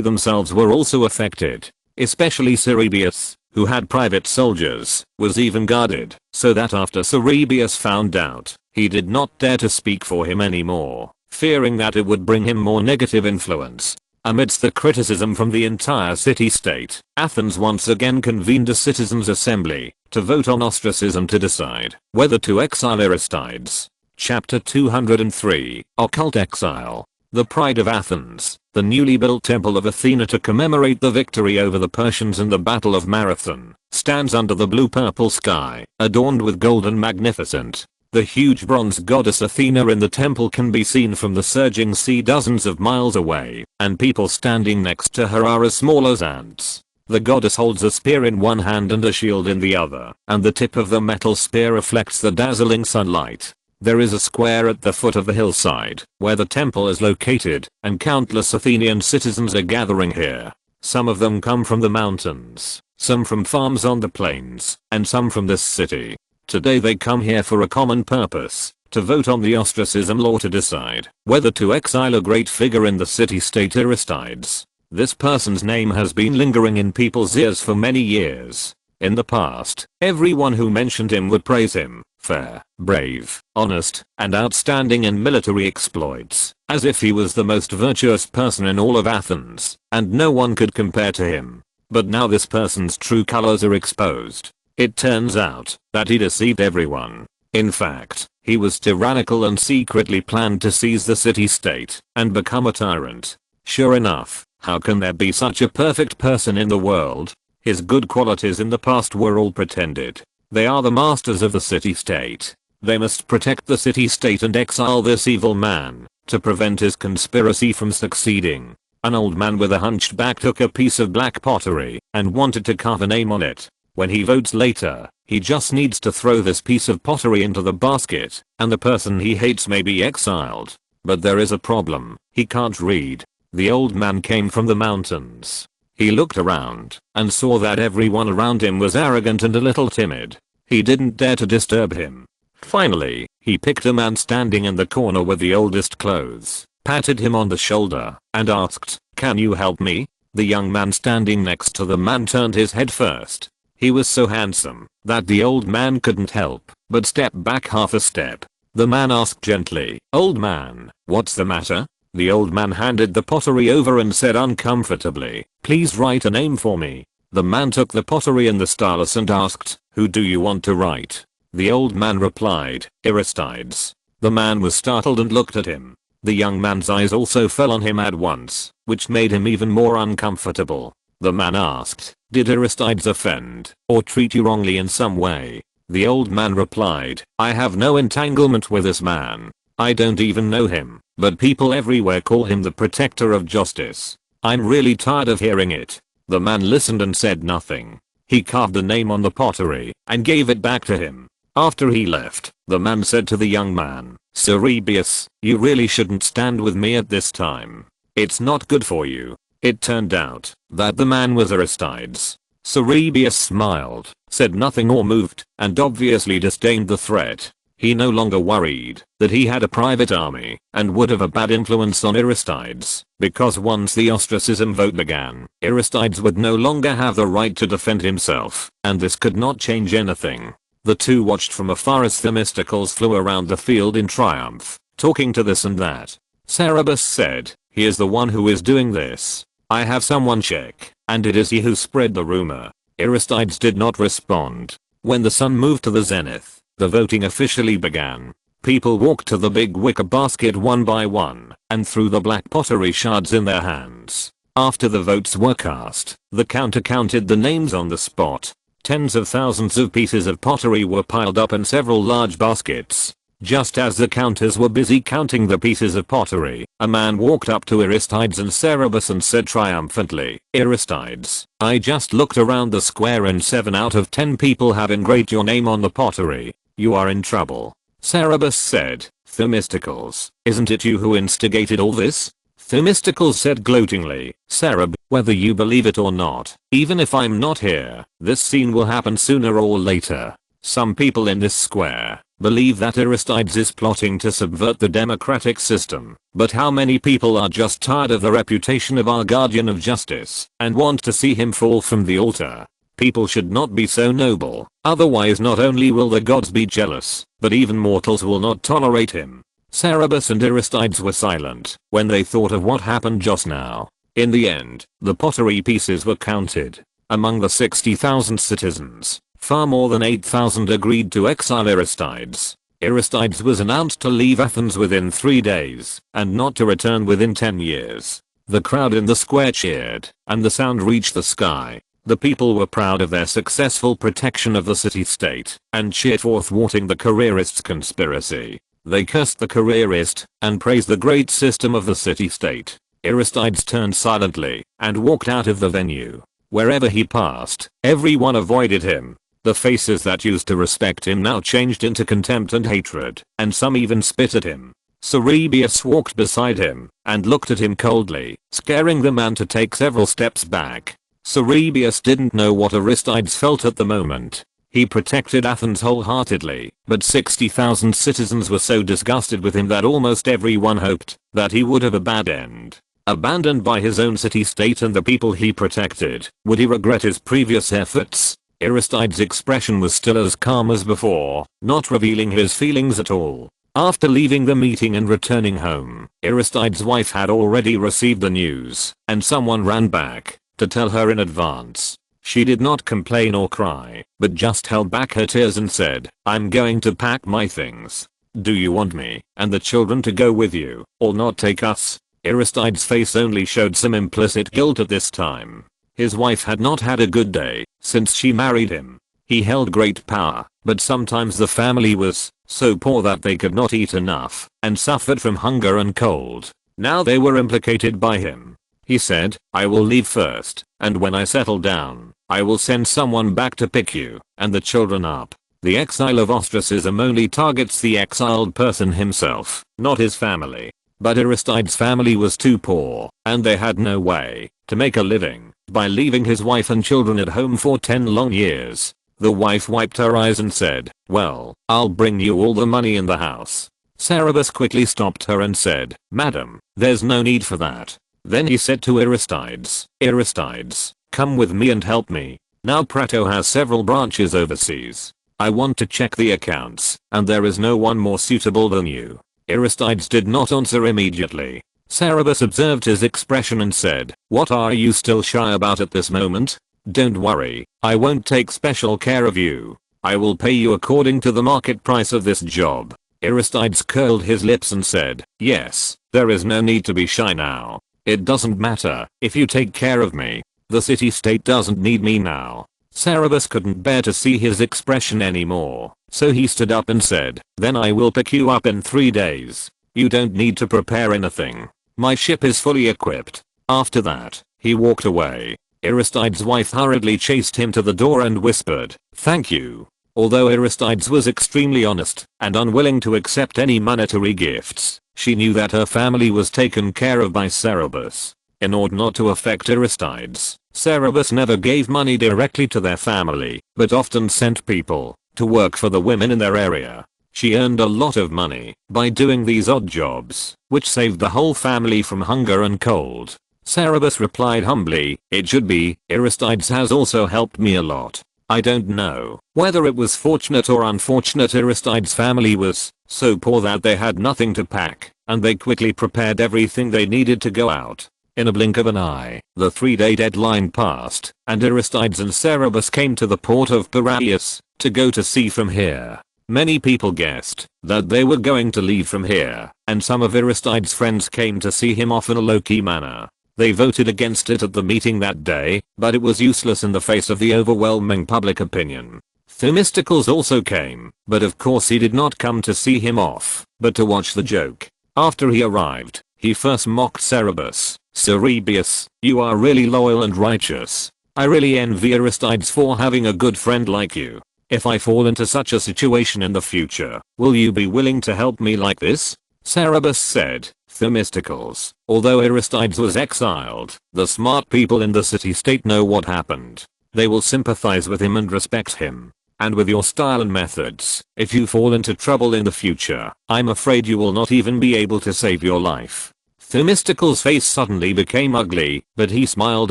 themselves were also affected. Especially Cerberus, who had private soldiers, was even guarded, so that after Cerberus found out, he did not dare to speak for him anymore, fearing that it would bring him more negative influence. Amidst the criticism from the entire city-state, Athens once again convened a citizens' assembly to vote on ostracism to decide whether to exile Aristides. Chapter 203, Occult Exile. The pride of Athens, the newly built temple of Athena to commemorate the victory over the Persians in the Battle of Marathon, stands under the blue-purple sky, adorned with gold and magnificent. The huge bronze goddess Athena in the temple can be seen from the surging sea dozens of miles away, and people standing next to her are as small as ants. The goddess holds a spear in one hand and a shield in the other, and the tip of the metal spear reflects the dazzling sunlight. There is a square at the foot of the hillside, where the temple is located, and countless Athenian citizens are gathering here. Some of them come from the mountains, some from farms on the plains, and some from this city. Today they come here for a common purpose, to vote on the ostracism law to decide whether to exile a great figure in the city-state Aristides. This person's name has been lingering in people's ears for many years. In the past, everyone who mentioned him would praise him, fair, brave, honest, and outstanding in military exploits, as if he was the most virtuous person in all of Athens, and no one could compare to him. But now this person's true colors are exposed. It turns out that he deceived everyone. In fact, he was tyrannical and secretly planned to seize the city-state and become a tyrant. Sure enough, how can there be such a perfect person in the world? His good qualities in the past were all pretended. They are the masters of the city-state. They must protect the city-state and exile this evil man to prevent his conspiracy from succeeding. An old man with a hunchback took a piece of black pottery and wanted to carve a name on it. When he votes later, he just needs to throw this piece of pottery into the basket, and the person he hates may be exiled. But there is a problem, he can't read. The old man came from the mountains. He looked around and saw that everyone around him was arrogant and a little timid. He didn't dare to disturb him. Finally, he picked a man standing in the corner with the oldest clothes, patted him on the shoulder, and asked, "Can you help me?" The young man standing next to the man turned his head first. He was so handsome that the old man couldn't help but step back half a step. The man asked gently, "Old man, what's the matter?" The old man handed the pottery over and said uncomfortably, "Please write a name for me." The man took the pottery and the stylus and asked, "Who do you want to write?" The old man replied, "Aristides." The man was startled and looked at him. The young man's eyes also fell on him at once, which made him even more uncomfortable. The man asked, "Did Aristides offend or treat you wrongly in some way?" The old man replied, "I have no entanglement with this man. I don't even know him, but people everywhere call him the protector of justice. I'm really tired of hearing it." The man listened and said nothing. He carved a name on the pottery and gave it back to him. After he left, the man said to the young man, "Cerebius, you really shouldn't stand with me at this time. It's not good for you." It turned out that the man was Aristides. Cerebius smiled, said nothing or moved, and obviously disdained the threat. He no longer worried that he had a private army and would have a bad influence on Aristides, because once the ostracism vote began, Aristides would no longer have the right to defend himself, and this could not change anything. The two watched from afar as Themistocles flew around the field in triumph, talking to this and that. Cerebus said, "He is the one who is doing this. I have someone check, and it is he who spread the rumor." Aristides did not respond. When the sun moved to the zenith, the voting officially began. People walked to the big wicker basket one by one and threw the black pottery shards in their hands. After the votes were cast, the counter counted the names on the spot. Tens of thousands of pieces of pottery were piled up in several large baskets. Just as the counters were busy counting the pieces of pottery, a man walked up to Aristides and Cerebus and said triumphantly, "Aristides, I just looked around the square and 7 out of 10 people have engraved your name on the pottery. You are in trouble." Cerebus said, "Themistocles, isn't it you who instigated all this?" Themistocles said gloatingly, "Cereb, whether you believe it or not, even if I'm not here, this scene will happen sooner or later. Some people in this square believe that Aristides is plotting to subvert the democratic system, but how many people are just tired of the reputation of our guardian of justice and want to see him fall from the altar? People should not be so noble, otherwise not only will the gods be jealous, but even mortals will not tolerate him." Cerebus and Aristides were silent when they thought of what happened just now. In the end, the pottery pieces were counted. Among the 60,000 citizens, far more than 8,000 agreed to exile Aristides. Aristides was announced to leave Athens within 3 days, and not to return within 10 years. The crowd in the square cheered, and the sound reached the sky. The people were proud of their successful protection of the city-state, and cheered for thwarting the careerists' conspiracy. They cursed the careerist, and praised the great system of the city-state. Aristides turned silently, and walked out of the venue. Wherever he passed, everyone avoided him. The faces that used to respect him now changed into contempt and hatred, and some even spit at him. Cerebius walked beside him, and looked at him coldly, scaring the man to take several steps back. Cerebius didn't know what Aristides felt at the moment. He protected Athens wholeheartedly, but 60,000 citizens were so disgusted with him that almost everyone hoped that he would have a bad end. Abandoned by his own city-state and the people he protected, would he regret his previous efforts? Aristides' expression was still as calm as before, not revealing his feelings at all. After leaving the meeting and returning home, Aristides' wife had already received the news, and someone ran back to tell her in advance. She did not complain or cry, but just held back her tears and said, "I'm going to pack my things. Do you want me and the children to go with you, or not take us?" Aristides' face only showed some implicit guilt at this time. His wife had not had a good day since she married him. He held great power, but sometimes the family was so poor that they could not eat enough and suffered from hunger and cold. Now they were implicated by him. He said, I will leave first, and when I settle down, I will send someone back to pick you and the children up. The exile of ostracism only targets the exiled person himself, not his family. But Aristides' family was too poor, and they had no way to make a living by leaving his wife and children at home for 10 long years. The wife wiped her eyes and said, well, I'll bring you all the money in the house. Cerberus quickly stopped her and said, Madam, there's no need for that. Then he said to Aristides, Aristides, come with me and help me. Now Prato has several branches overseas. I want to check the accounts, and there is no one more suitable than you. Aristides did not answer immediately. Cerberus observed his expression and said, what are you still shy about at this moment? Don't worry, I won't take special care of you. I will pay you according to the market price of this job. Aristides curled his lips and said, yes, there is no need to be shy now. It doesn't matter if you take care of me. The city-state doesn't need me now. Cerberus couldn't bear to see his expression anymore, so he stood up and said, then I will pick you up in 3 days. You don't need to prepare anything. My ship is fully equipped. After that, he walked away. Aristides' wife hurriedly chased him to the door and whispered, thank you. Although Aristides was extremely honest and unwilling to accept any monetary gifts, she knew that her family was taken care of by Cerberus. In order not to affect Aristides, Cerberus never gave money directly to their family, but often sent people to work for the women in their area. She earned a lot of money by doing these odd jobs, which saved the whole family from hunger and cold. Cerberus replied humbly, it should be, Aristides has also helped me a lot. I don't know whether it was fortunate or unfortunate. Aristides' family was so poor that they had nothing to pack, and they quickly prepared everything they needed to go out. In a blink of an eye, the 3-day deadline passed, and Aristides and Cerberus came to the port of Piraeus to go to sea from here. Many people guessed that they were going to leave from here, and some of Aristides' friends came to see him off in a low-key manner. They voted against it at the meeting that day, but it was useless in the face of the overwhelming public opinion. Themistocles also came, but of course he did not come to see him off, but to watch the joke. After he arrived, he first mocked Cerberus. Cerebius, you are really loyal and righteous. I really envy Aristides for having a good friend like you. If I fall into such a situation in the future, will you be willing to help me like this? Cerberus said, Themistocles, although Aristides was exiled, the smart people in the city-state know what happened. They will sympathize with him and respect him. And with your style and methods, if you fall into trouble in the future, I'm afraid you will not even be able to save your life. Themistocles' face suddenly became ugly, but he smiled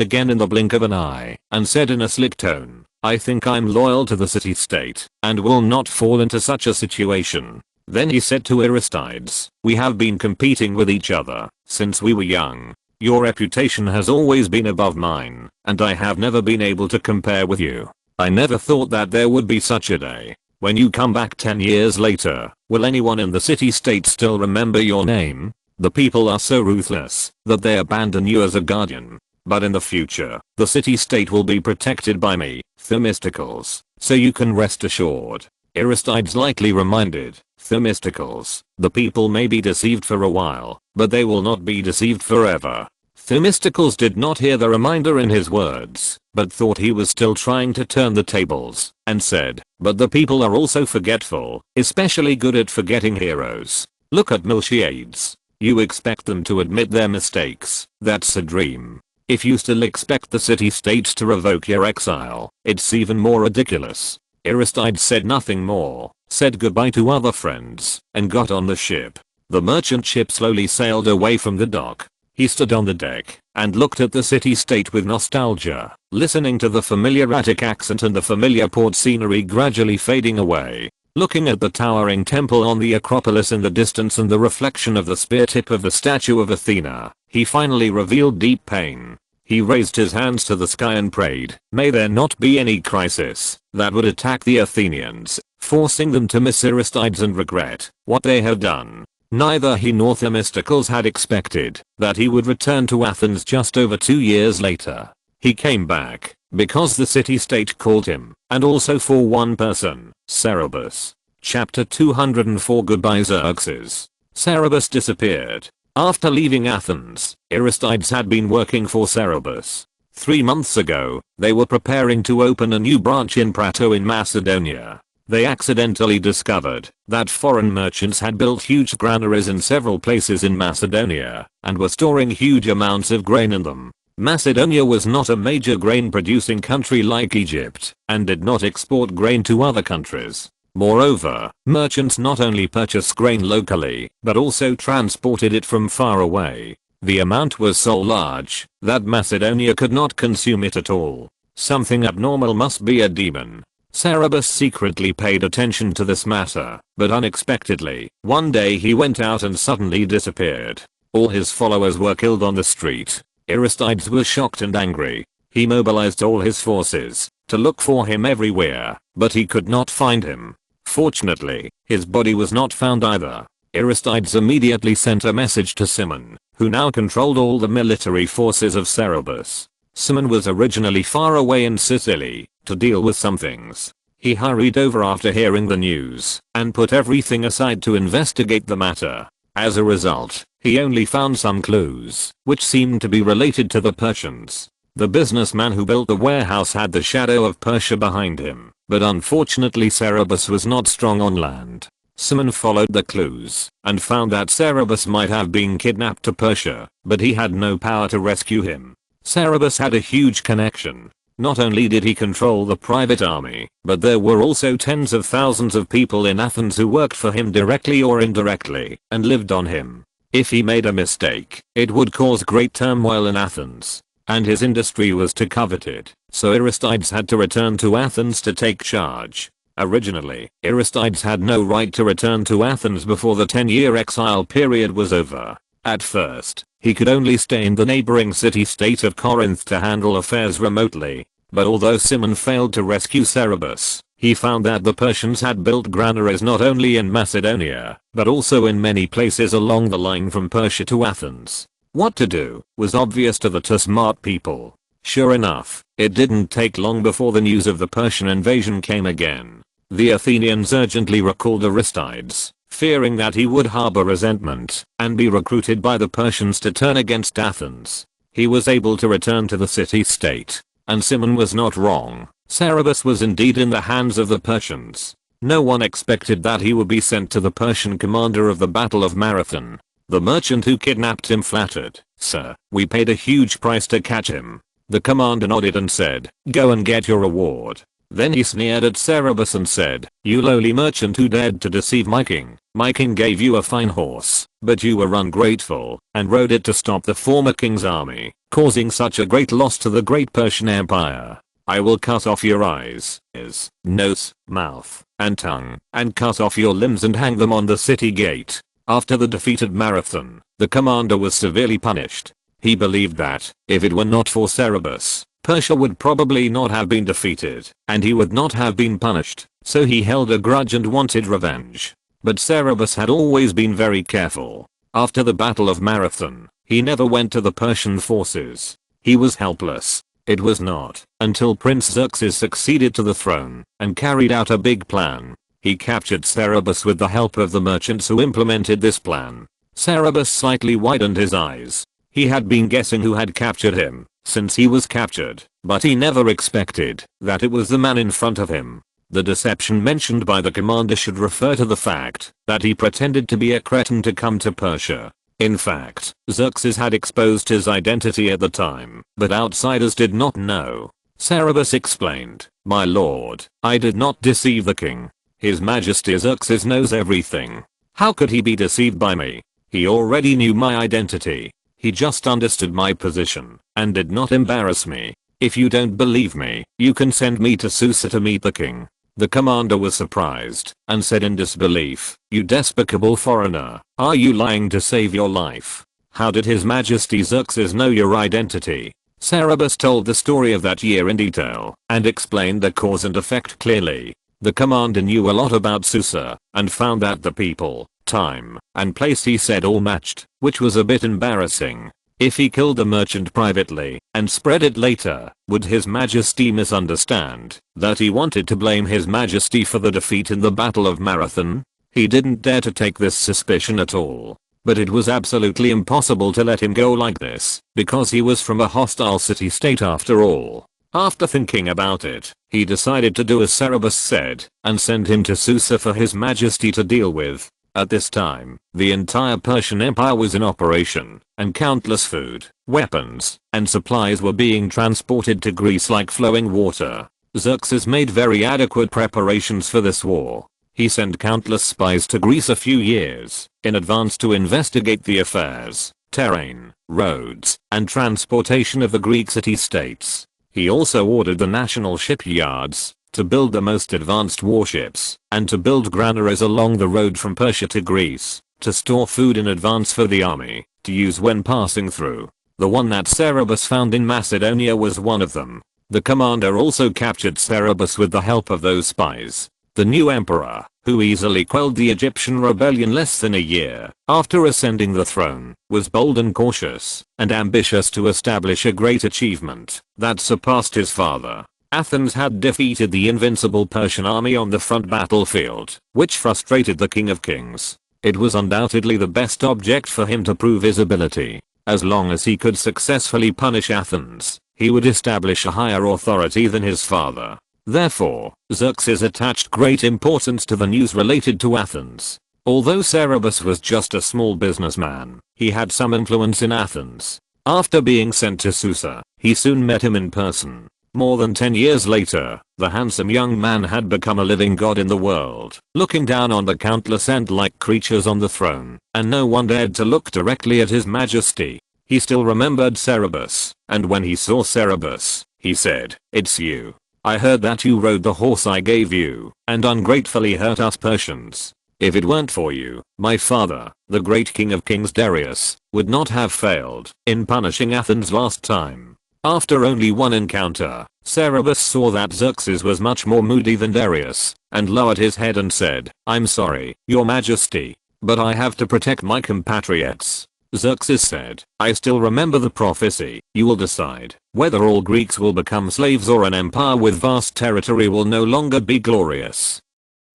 again in the blink of an eye, and said in a slick tone, I think I'm loyal to the city-state, and will not fall into such a situation. Then he said to Aristides, we have been competing with each other since we were young. Your reputation has always been above mine, and I have never been able to compare with you. I never thought that there would be such a day. When you come back 10 years later, will anyone in the city-state still remember your name? The people are so ruthless that they abandon you as a guardian. But in the future, the city-state will be protected by me, Themistocles, so you can rest assured. Aristides lightly reminded Themistocles, the people may be deceived for a while, but they will not be deceived forever. Themistocles did not hear the reminder in his words, but thought he was still trying to turn the tables, and said, but the people are also forgetful, especially good at forgetting heroes. Look at Miltiades. You expect them to admit their mistakes, that's a dream. If you still expect the city-states to revoke your exile, it's even more ridiculous. Aristides said nothing more, said goodbye to other friends, and got on the ship. The merchant ship slowly sailed away from the dock. He stood on the deck and looked at the city-state with nostalgia, listening to the familiar Attic accent and the familiar port scenery gradually fading away. Looking at the towering temple on the Acropolis in the distance and the reflection of the spear tip of the statue of Athena, he finally revealed deep pain. He raised his hands to the sky and prayed, may there not be any crisis that would attack the Athenians, forcing them to miss Aristides and regret what they had done. Neither he nor Themistocles had expected that he would return to Athens just over 2 years later. He came back because the city-state called him, and also for one person, Cerberus. Chapter 204 Goodbye Xerxes. Cerberus disappeared. After leaving Athens, Aristides had been working for Cerberus. 3 months ago, they were preparing to open a new branch in Prato in Macedonia. They accidentally discovered that foreign merchants had built huge granaries in several places in Macedonia and were storing huge amounts of grain in them. Macedonia was not a major grain producing country like Egypt and did not export grain to other countries. Moreover, merchants not only purchased grain locally but also transported it from far away. The amount was so large that Macedonia could not consume it at all. Something abnormal must be a demon. Cerberus secretly paid attention to this matter, but unexpectedly, one day he went out and suddenly disappeared. All his followers were killed on the street. Aristides was shocked and angry. He mobilized all his forces to look for him everywhere, but he could not find him. Fortunately, his body was not found either. Aristides immediately sent a message to Cimon, who now controlled all the military forces of Cerberus. Cimon was originally far away in Sicily to deal with some things. He hurried over after hearing the news and put everything aside to investigate the matter. As a result, he only found some clues, which seemed to be related to the Persians. The businessman who built the warehouse had the shadow of Persia behind him, but unfortunately Cerberus was not strong on land. Cimon followed the clues and found that Cerberus might have been kidnapped to Persia, but he had no power to rescue him. Cerberus had a huge connection. Not only did he control the private army, but there were also tens of thousands of people in Athens who worked for him directly or indirectly and lived on him. If he made a mistake, it would cause great turmoil in Athens, and his industry was too coveted, so Aristides had to return to Athens to take charge. Originally, Aristides had no right to return to Athens before the 10-year exile period was over. At first, he could only stay in the neighboring city-state of Corinth to handle affairs remotely. But although Cimon failed to rescue Cerberus, he found that the Persians had built granaries not only in Macedonia, but also in many places along the line from Persia to Athens. What to do was obvious to the too smart people. Sure enough, it didn't take long before the news of the Persian invasion came again. The Athenians urgently recalled Aristides, fearing that he would harbor resentment and be recruited by the Persians to turn against Athens. He was able to return to the city-state, and Cimon was not wrong. Cerberus was indeed in the hands of the Persians. No one expected that he would be sent to the Persian commander of the Battle of Marathon. The merchant who kidnapped him flattered, "Sir, we paid a huge price to catch him." The commander nodded and said, "Go and get your reward." Then he sneered at Cerberus and said, "You lowly merchant who dared to deceive my king. My king gave you a fine horse, but you were ungrateful and rode it to stop the former king's army, causing such a great loss to the great Persian Empire. I will cut off your eyes, ears, nose, mouth, and tongue, and cut off your limbs and hang them on the city gate." After the defeat at Marathon, the commander was severely punished. He believed that, if it were not for Cerberus, Persia would probably not have been defeated, and he would not have been punished, so he held a grudge and wanted revenge. But Cerberus had always been very careful. After the Battle of Marathon, he never went to the Persian forces. He was helpless. It was not until Prince Xerxes succeeded to the throne and carried out a big plan. He captured Cerberus with the help of the merchants who implemented this plan. Cerberus slightly widened his eyes. He had been guessing who had captured him since he was captured, but he never expected that it was the man in front of him. The deception mentioned by the commander should refer to the fact that he pretended to be a Cretan to come to Persia. In fact, Xerxes had exposed his identity at the time, but outsiders did not know. Cerberus explained, "My lord, I did not deceive the king. His Majesty Xerxes knows everything. How could he be deceived by me? He already knew my identity. He just understood my position and did not embarrass me. If you don't believe me, you can send me to Susa to meet the king." The commander was surprised and said in disbelief, "You despicable foreigner, are you lying to save your life? How did His Majesty Xerxes know your identity?" Cerberus told the story of that year in detail and explained the cause and effect clearly. The commander knew a lot about Susa and found that the people, time, and place he said all matched, which was a bit embarrassing. If he killed the merchant privately and spread it later, would His Majesty misunderstand that he wanted to blame His Majesty for the defeat in the Battle of Marathon? He didn't dare to take this suspicion at all. But it was absolutely impossible to let him go like this, because he was from a hostile city-state after all. After thinking about it, he decided to do as Cerberus said, and send him to Susa for his majesty to deal with. At this time, the entire Persian Empire was in operation, and countless food, weapons, and supplies were being transported to Greece like flowing water. Xerxes made very adequate preparations for this war. He sent countless spies to Greece a few years in advance to investigate the affairs, terrain, roads, and transportation of the Greek city-states. He also ordered the national shipyards to build the most advanced warships, and to build granaries along the road from Persia to Greece, to store food in advance for the army, to use when passing through. The one that Cerberus found in Macedonia was one of them. The commander also captured Cerberus with the help of those spies. The new emperor, who easily quelled the Egyptian rebellion less than a year after ascending the throne, was bold and cautious, and ambitious to establish a great achievement that surpassed his father. Athens had defeated the invincible Persian army on the front battlefield, which frustrated the King of Kings. It was undoubtedly the best object for him to prove his ability. As long as he could successfully punish Athens, he would establish a higher authority than his father. Therefore, Xerxes attached great importance to the news related to Athens. Although Cerberus was just a small businessman, he had some influence in Athens. After being sent to Susa, he soon met him in person. More than 10 years later, the handsome young man had become a living god in the world, looking down on the countless ant-like creatures on the throne, and no one dared to look directly at his majesty. He still remembered Cerberus, and when he saw Cerberus, he said, "It's you. I heard that you rode the horse I gave you, and ungratefully hurt us Persians. If it weren't for you, my father, the great king of kings Darius, would not have failed in punishing Athens last time." After only one encounter, Cerberus saw that Xerxes was much more moody than Darius, and lowered his head and said, "I'm sorry, your majesty, but I have to protect my compatriots." Xerxes said, "I still remember the prophecy. You will decide whether all Greeks will become slaves or an empire with vast territory will no longer be glorious.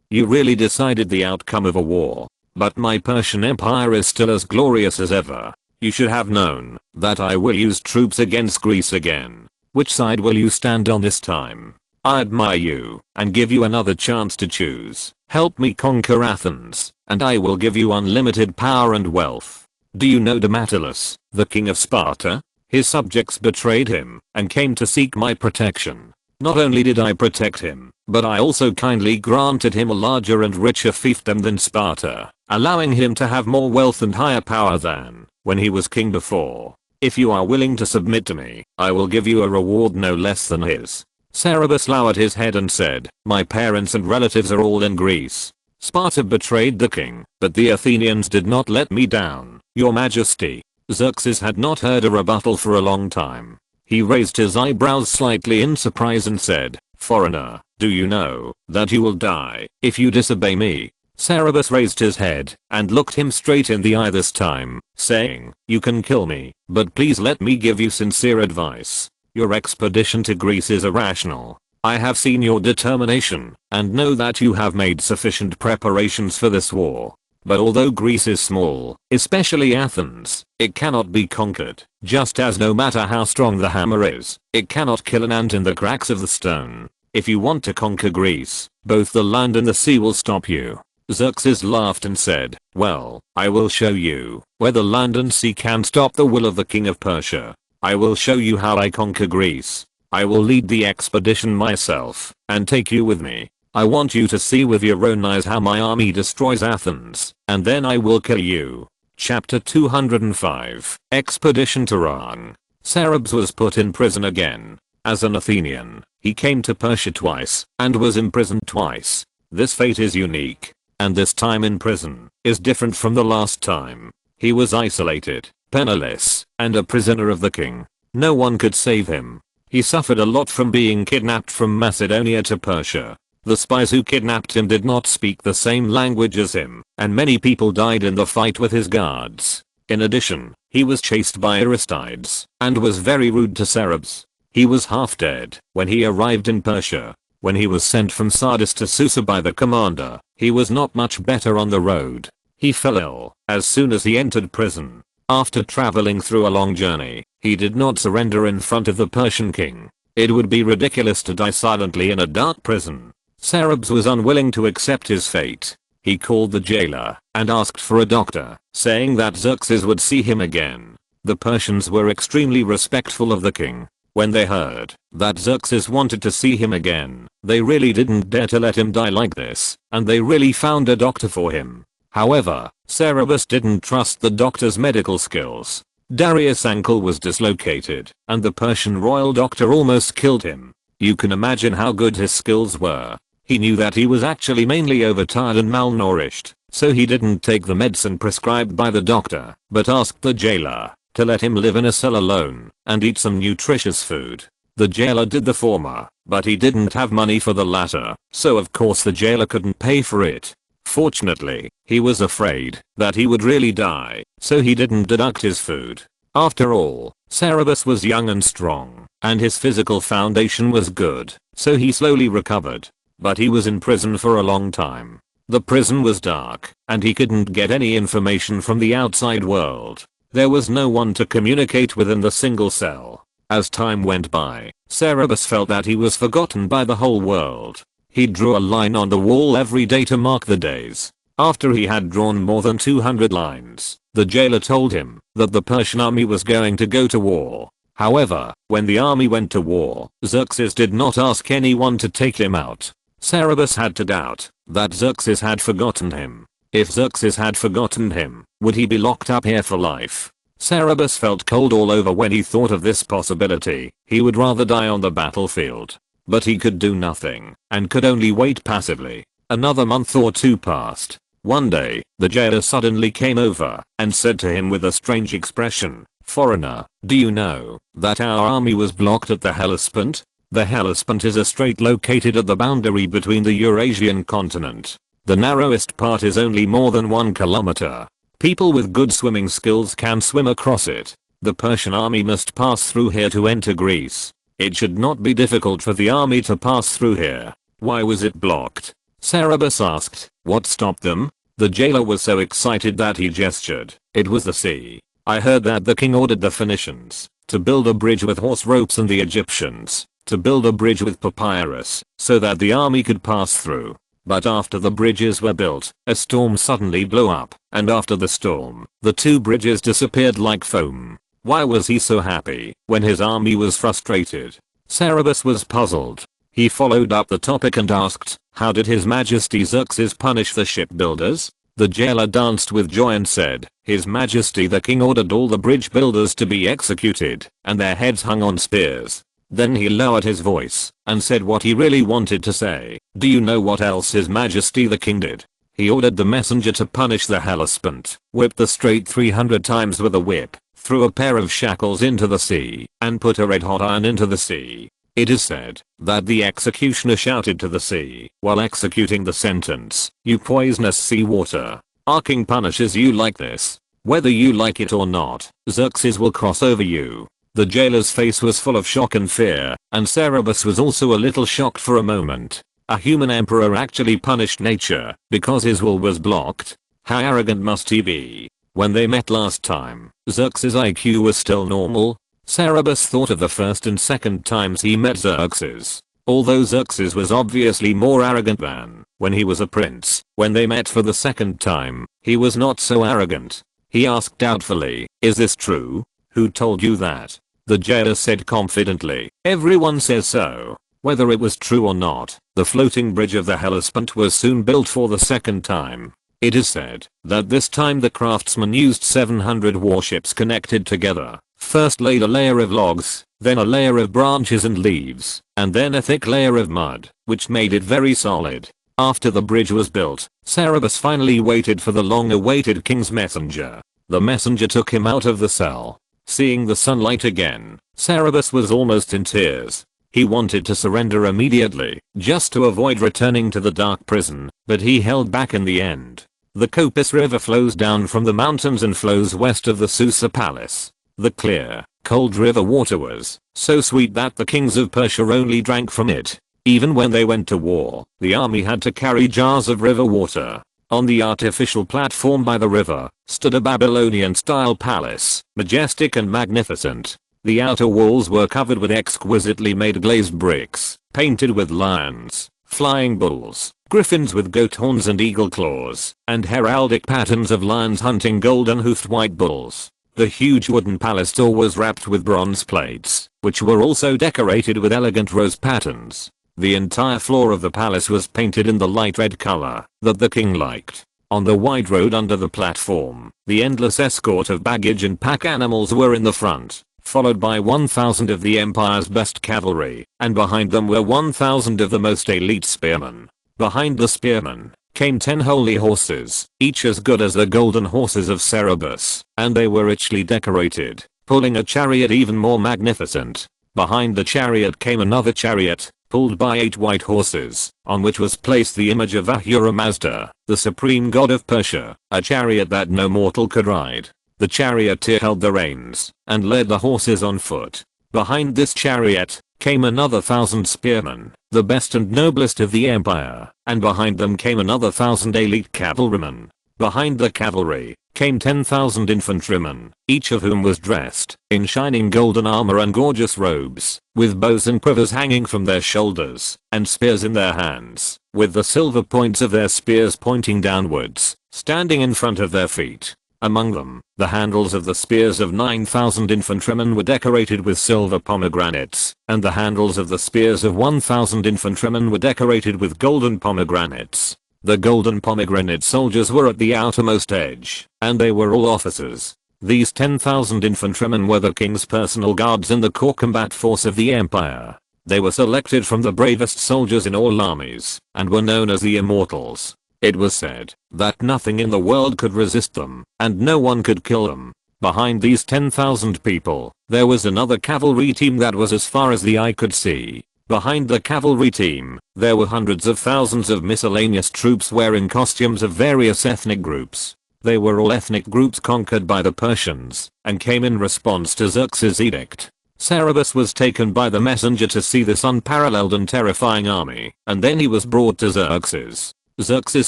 You really decided the outcome of a war, but my Persian empire is still as glorious as ever. You should have known that I will use troops against Greece again. Which side will you stand on this time? I admire you and give you another chance to choose. Help me conquer Athens, and I will give you unlimited power and wealth. Do you know Damatulus, the king of Sparta? His subjects betrayed him and came to seek my protection. Not only did I protect him, but I also kindly granted him a larger and richer fiefdom than Sparta, allowing him to have more wealth and higher power than when he was king before. If you are willing to submit to me, I will give you a reward no less than his." Cerberus lowered his head and said, "My parents and relatives are all in Greece. Sparta betrayed the king, but the Athenians did not let me down, your majesty." Xerxes had not heard a rebuttal for a long time. He raised his eyebrows slightly in surprise and said, "Foreigner, do you know that you will die if you disobey me?" Cerberus raised his head and looked him straight in the eye this time, saying, "You can kill me, but please let me give you sincere advice. Your expedition to Greece is irrational. I have seen your determination and know that you have made sufficient preparations for this war. But although Greece is small, especially Athens, it cannot be conquered, just as no matter how strong the hammer is, it cannot kill an ant in the cracks of the stone. If you want to conquer Greece, both the land and the sea will stop you." Xerxes laughed and said, "Well, I will show you whether land and sea can stop the will of the king of Persia. I will show you how I conquer Greece. I will lead the expedition myself and take you with me. I want you to see with your own eyes how my army destroys Athens, and then I will kill you." Chapter 205 Expedition to Rang. Cerberus was put in prison again. As an Athenian, he came to Persia twice and was imprisoned twice. This fate is unique, and this time in prison is different from the last time. He was isolated, penniless, and a prisoner of the king. No one could save him. He suffered a lot from being kidnapped from Macedonia to Persia. The spies who kidnapped him did not speak the same language as him, and many people died in the fight with his guards. In addition, he was chased by Aristides and was very rude to Cerberus. He was half dead when he arrived in Persia. When he was sent from Sardis to Susa by the commander, he was not much better on the road. He fell ill as soon as he entered prison. After traveling through a long journey, he did not surrender in front of the Persian king. It would be ridiculous to die silently in a dark prison. Cerebus was unwilling to accept his fate. He called the jailer and asked for a doctor, saying that Xerxes would see him again. The Persians were extremely respectful of the king. When they heard that Xerxes wanted to see him again, they really didn't dare to let him die like this, and they really found a doctor for him. However, Cerebus didn't trust the doctor's medical skills. Darius' ankle was dislocated, and the Persian royal doctor almost killed him. You can imagine how good his skills were. He knew that he was actually mainly overtired and malnourished, so he didn't take the medicine prescribed by the doctor, but asked the jailer to let him live in a cell alone and eat some nutritious food. The jailer did the former, but he didn't have money for the latter, so of course the jailer couldn't pay for it. Fortunately, he was afraid that he would really die, so he didn't deduct his food. After all, Cerebus was young and strong, and his physical foundation was good, so he slowly recovered. But he was in prison for a long time. The prison was dark, and he couldn't get any information from the outside world. There was no one to communicate with in the single cell. As time went by, Cerebus felt that he was forgotten by the whole world. He drew a line on the wall every day to mark the days. After he had drawn more than 200 lines, the jailer told him that the Persian army was going to go to war. However, when the army went to war, Xerxes did not ask anyone to take him out. Cerebus had to doubt that Xerxes had forgotten him. If Xerxes had forgotten him, would he be locked up here for life? Cerebus felt cold all over when he thought of this possibility. He would rather die on the battlefield. But he could do nothing, and could only wait passively. Another month or two passed. One day, the jailer suddenly came over and said to him with a strange expression, "Foreigner, do you know that our army was blocked at the Hellespont?" The Hellespont is a strait located at the boundary between the Eurasian continent. The narrowest part is only more than 1 kilometer. People with good swimming skills can swim across it. The Persian army must pass through here to enter Greece. It should not be difficult for the army to pass through here. Why was it blocked? Cerebus asked. What stopped them? The jailer was so excited that he gestured. It was the sea. I heard that the king ordered the Phoenicians to build a bridge with horse ropes and the Egyptians to build a bridge with papyrus so that the army could pass through. But after the bridges were built, a storm suddenly blew up, and after the storm, the 2 bridges disappeared like foam. Why was he so happy when his army was frustrated? Cerebus was puzzled. He followed up the topic and asked, how did His Majesty Xerxes punish the shipbuilders? The jailer danced with joy and said, His Majesty the king ordered all the bridge builders to be executed, and their heads hung on spears. Then he lowered his voice and said what he really wanted to say. Do you know what else His Majesty the king did? He ordered the messenger to punish the Hellespont, whipped the strait 300 times with a whip, threw a pair of shackles into the sea, and put a red-hot iron into the sea. It is said that the executioner shouted to the sea while executing the sentence, "You poisonous sea water. Our king punishes you like this. Whether you like it or not, Xerxes will cross over you." The jailer's face was full of shock and fear, and Cerebus was also a little shocked for a moment. A human emperor actually punished nature because his will was blocked? How arrogant must he be? When they met last time, Xerxes' IQ was still normal. Cerebus thought of the first and second times he met Xerxes. Although Xerxes was obviously more arrogant than when he was a prince, when they met for the second time, he was not so arrogant. He asked doubtfully, "Is this true? Who told you that?" The jailer said confidently, "Everyone says so." Whether it was true or not, the floating bridge of the Hellespont was soon built for the second time. It is said that this time the craftsmen used 700 warships connected together. First laid a layer of logs, then a layer of branches and leaves, and then a thick layer of mud, which made it very solid. After the bridge was built, Cerebus finally waited for the long-awaited king's messenger. The messenger took him out of the cell. Seeing the sunlight again, Cerebus was almost in tears. He wanted to surrender immediately, just to avoid returning to the dark prison, but he held back in the end. The Copis River flows down from the mountains and flows west of the Susa Palace. The clear, cold river water was so sweet that the kings of Persia only drank from it. Even when they went to war, the army had to carry jars of river water. On the artificial platform by the river stood a Babylonian-style palace, majestic and magnificent. The outer walls were covered with exquisitely made glazed bricks, painted with lions, flying bulls, griffins with goat horns and eagle claws, and heraldic patterns of lions hunting golden-hoofed white bulls. The huge wooden palace door was wrapped with bronze plates, which were also decorated with elegant rose patterns. The entire floor of the palace was painted in the light red color that the king liked. On the wide road under the platform, the endless escort of baggage and pack animals were in the front, followed by 1,000 of the empire's best cavalry, and behind them were 1,000 of the most elite spearmen. Behind the spearmen came 10 holy horses, each as good as the golden horses of Cerberus, and they were richly decorated, pulling a chariot even more magnificent. Behind the chariot came another chariot, pulled by 8 white horses, on which was placed the image of Ahura Mazda, the supreme god of Persia, a chariot that no mortal could ride. The charioteer held the reins and led the horses on foot. Behind this chariot came another 1,000 spearmen, the best and noblest of the empire, and behind them came another 1,000 elite cavalrymen. Behind the cavalry came 10,000 infantrymen, each of whom was dressed in shining golden armor and gorgeous robes, with bows and quivers hanging from their shoulders, and spears in their hands, with the silver points of their spears pointing downwards, standing in front of their feet. Among them, the handles of the spears of 9,000 infantrymen were decorated with silver pomegranates, and the handles of the spears of 1,000 infantrymen were decorated with golden pomegranates. The golden pomegranate soldiers were at the outermost edge, and they were all officers. These 10,000 infantrymen were the king's personal guards in the core combat force of the empire. They were selected from the bravest soldiers in all armies, and were known as the Immortals. It was said that nothing in the world could resist them, and no one could kill them. Behind these 10,000 people, there was another cavalry team that was as far as the eye could see. Behind the cavalry team, there were hundreds of thousands of miscellaneous troops wearing costumes of various ethnic groups. They were all ethnic groups conquered by the Persians, and came in response to Xerxes' edict. Cerberus was taken by the messenger to see this unparalleled and terrifying army, and then he was brought to Xerxes. Xerxes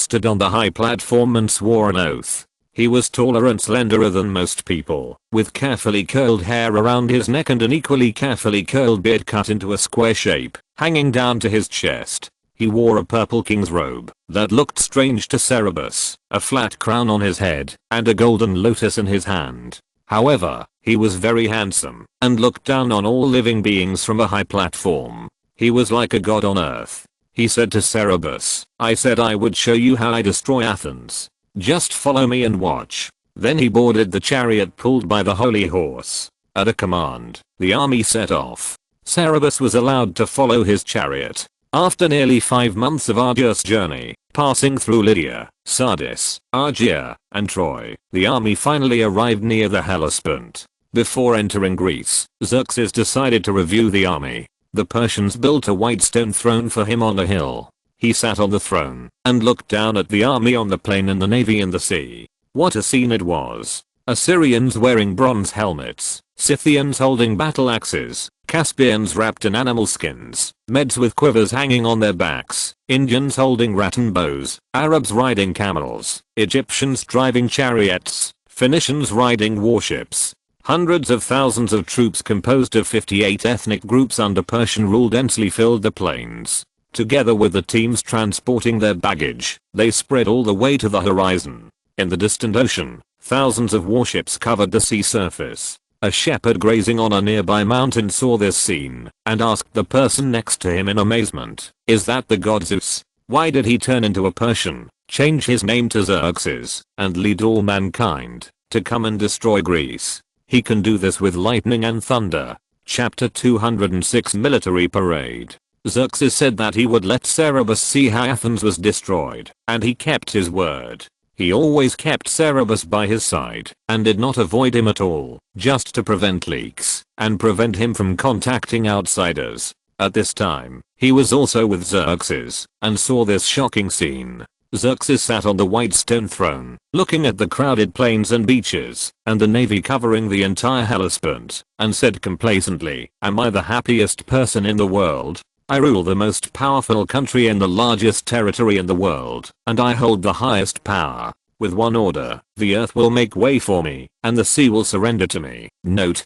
stood on the high platform and swore an oath. He was taller and slenderer than most people, with carefully curled hair around his neck and an equally carefully curled beard cut into a square shape, hanging down to his chest. He wore a purple king's robe that looked strange to Cerberus, a flat crown on his head, and a golden lotus in his hand. However, he was very handsome, and looked down on all living beings from a high platform. He was like a god on earth. He said to Cerberus, "I said I would show you how I destroy Athens. Just follow me and watch." Then he boarded the chariot pulled by the holy horse. At a command, the army set off. Cerberus was allowed to follow his chariot. After nearly 5 months of arduous journey, passing through Lydia, Sardis, Argia, and Troy, the army finally arrived near the Hellespont. Before entering Greece, Xerxes decided to review the army. The Persians built a white stone throne for him on a hill. He sat on the throne and looked down at the army on the plain and the navy in the sea. What a scene it was. Assyrians wearing bronze helmets, Scythians holding battle axes, Caspians wrapped in animal skins, Medes with quivers hanging on their backs, Indians holding rattan bows, Arabs riding camels, Egyptians driving chariots, Phoenicians riding warships. Hundreds of thousands of troops composed of 58 ethnic groups under Persian rule densely filled the plains. Together with the teams transporting their baggage, they spread all the way to the horizon. In the distant ocean, thousands of warships covered the sea surface. A shepherd grazing on a nearby mountain saw this scene, and asked the person next to him in amazement, "Is that the god Zeus? Why did he turn into a Persian, change his name to Xerxes, and lead all mankind to come and destroy Greece? He can do this with lightning and thunder." Chapter 206 Military Parade. Xerxes said that he would let Cerberus see how Athens was destroyed, and he kept his word. He always kept Cerberus by his side, and did not avoid him at all, just to prevent leaks, and prevent him from contacting outsiders. At this time, he was also with Xerxes, and saw this shocking scene. Xerxes sat on the white stone throne, looking at the crowded plains and beaches, and the navy covering the entire Hellespont, and said complacently, "Am I the happiest person in the world? I rule the most powerful country in the largest territory in the world, and I hold the highest power. With one order, the earth will make way for me, and the sea will surrender to me. Note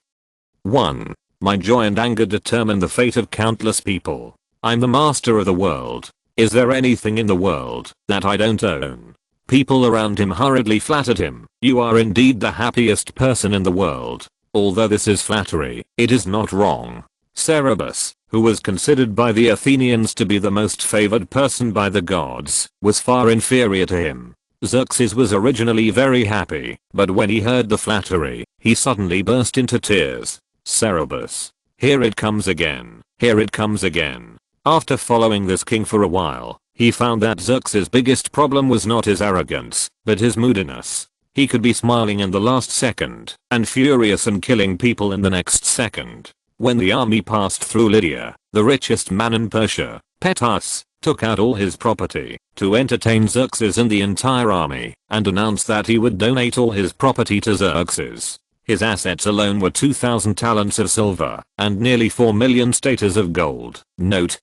1. My joy and anger determine the fate of countless people. I'm the master of the world. Is there anything in the world that I don't own? People around him hurriedly flattered him. You are indeed the happiest person in the world. Although this is flattery, it is not wrong. Cerberus, who was considered by the Athenians to be the most favored person by the gods, was far inferior to him. Xerxes was originally very happy, but when he heard the flattery, he suddenly burst into tears. Cerberus. Here it comes again. Here it comes again. After following this king for a while, he found that Xerxes' biggest problem was not his arrogance, but his moodiness. He could be smiling in the last second, and furious and killing people in the next second. When the army passed through Lydia, the richest man in Persia, Petas, took out all his property to entertain Xerxes and the entire army, and announced that he would donate all his property to Xerxes. His assets alone were 2,000 talents of silver and nearly 4 million stater of gold. Note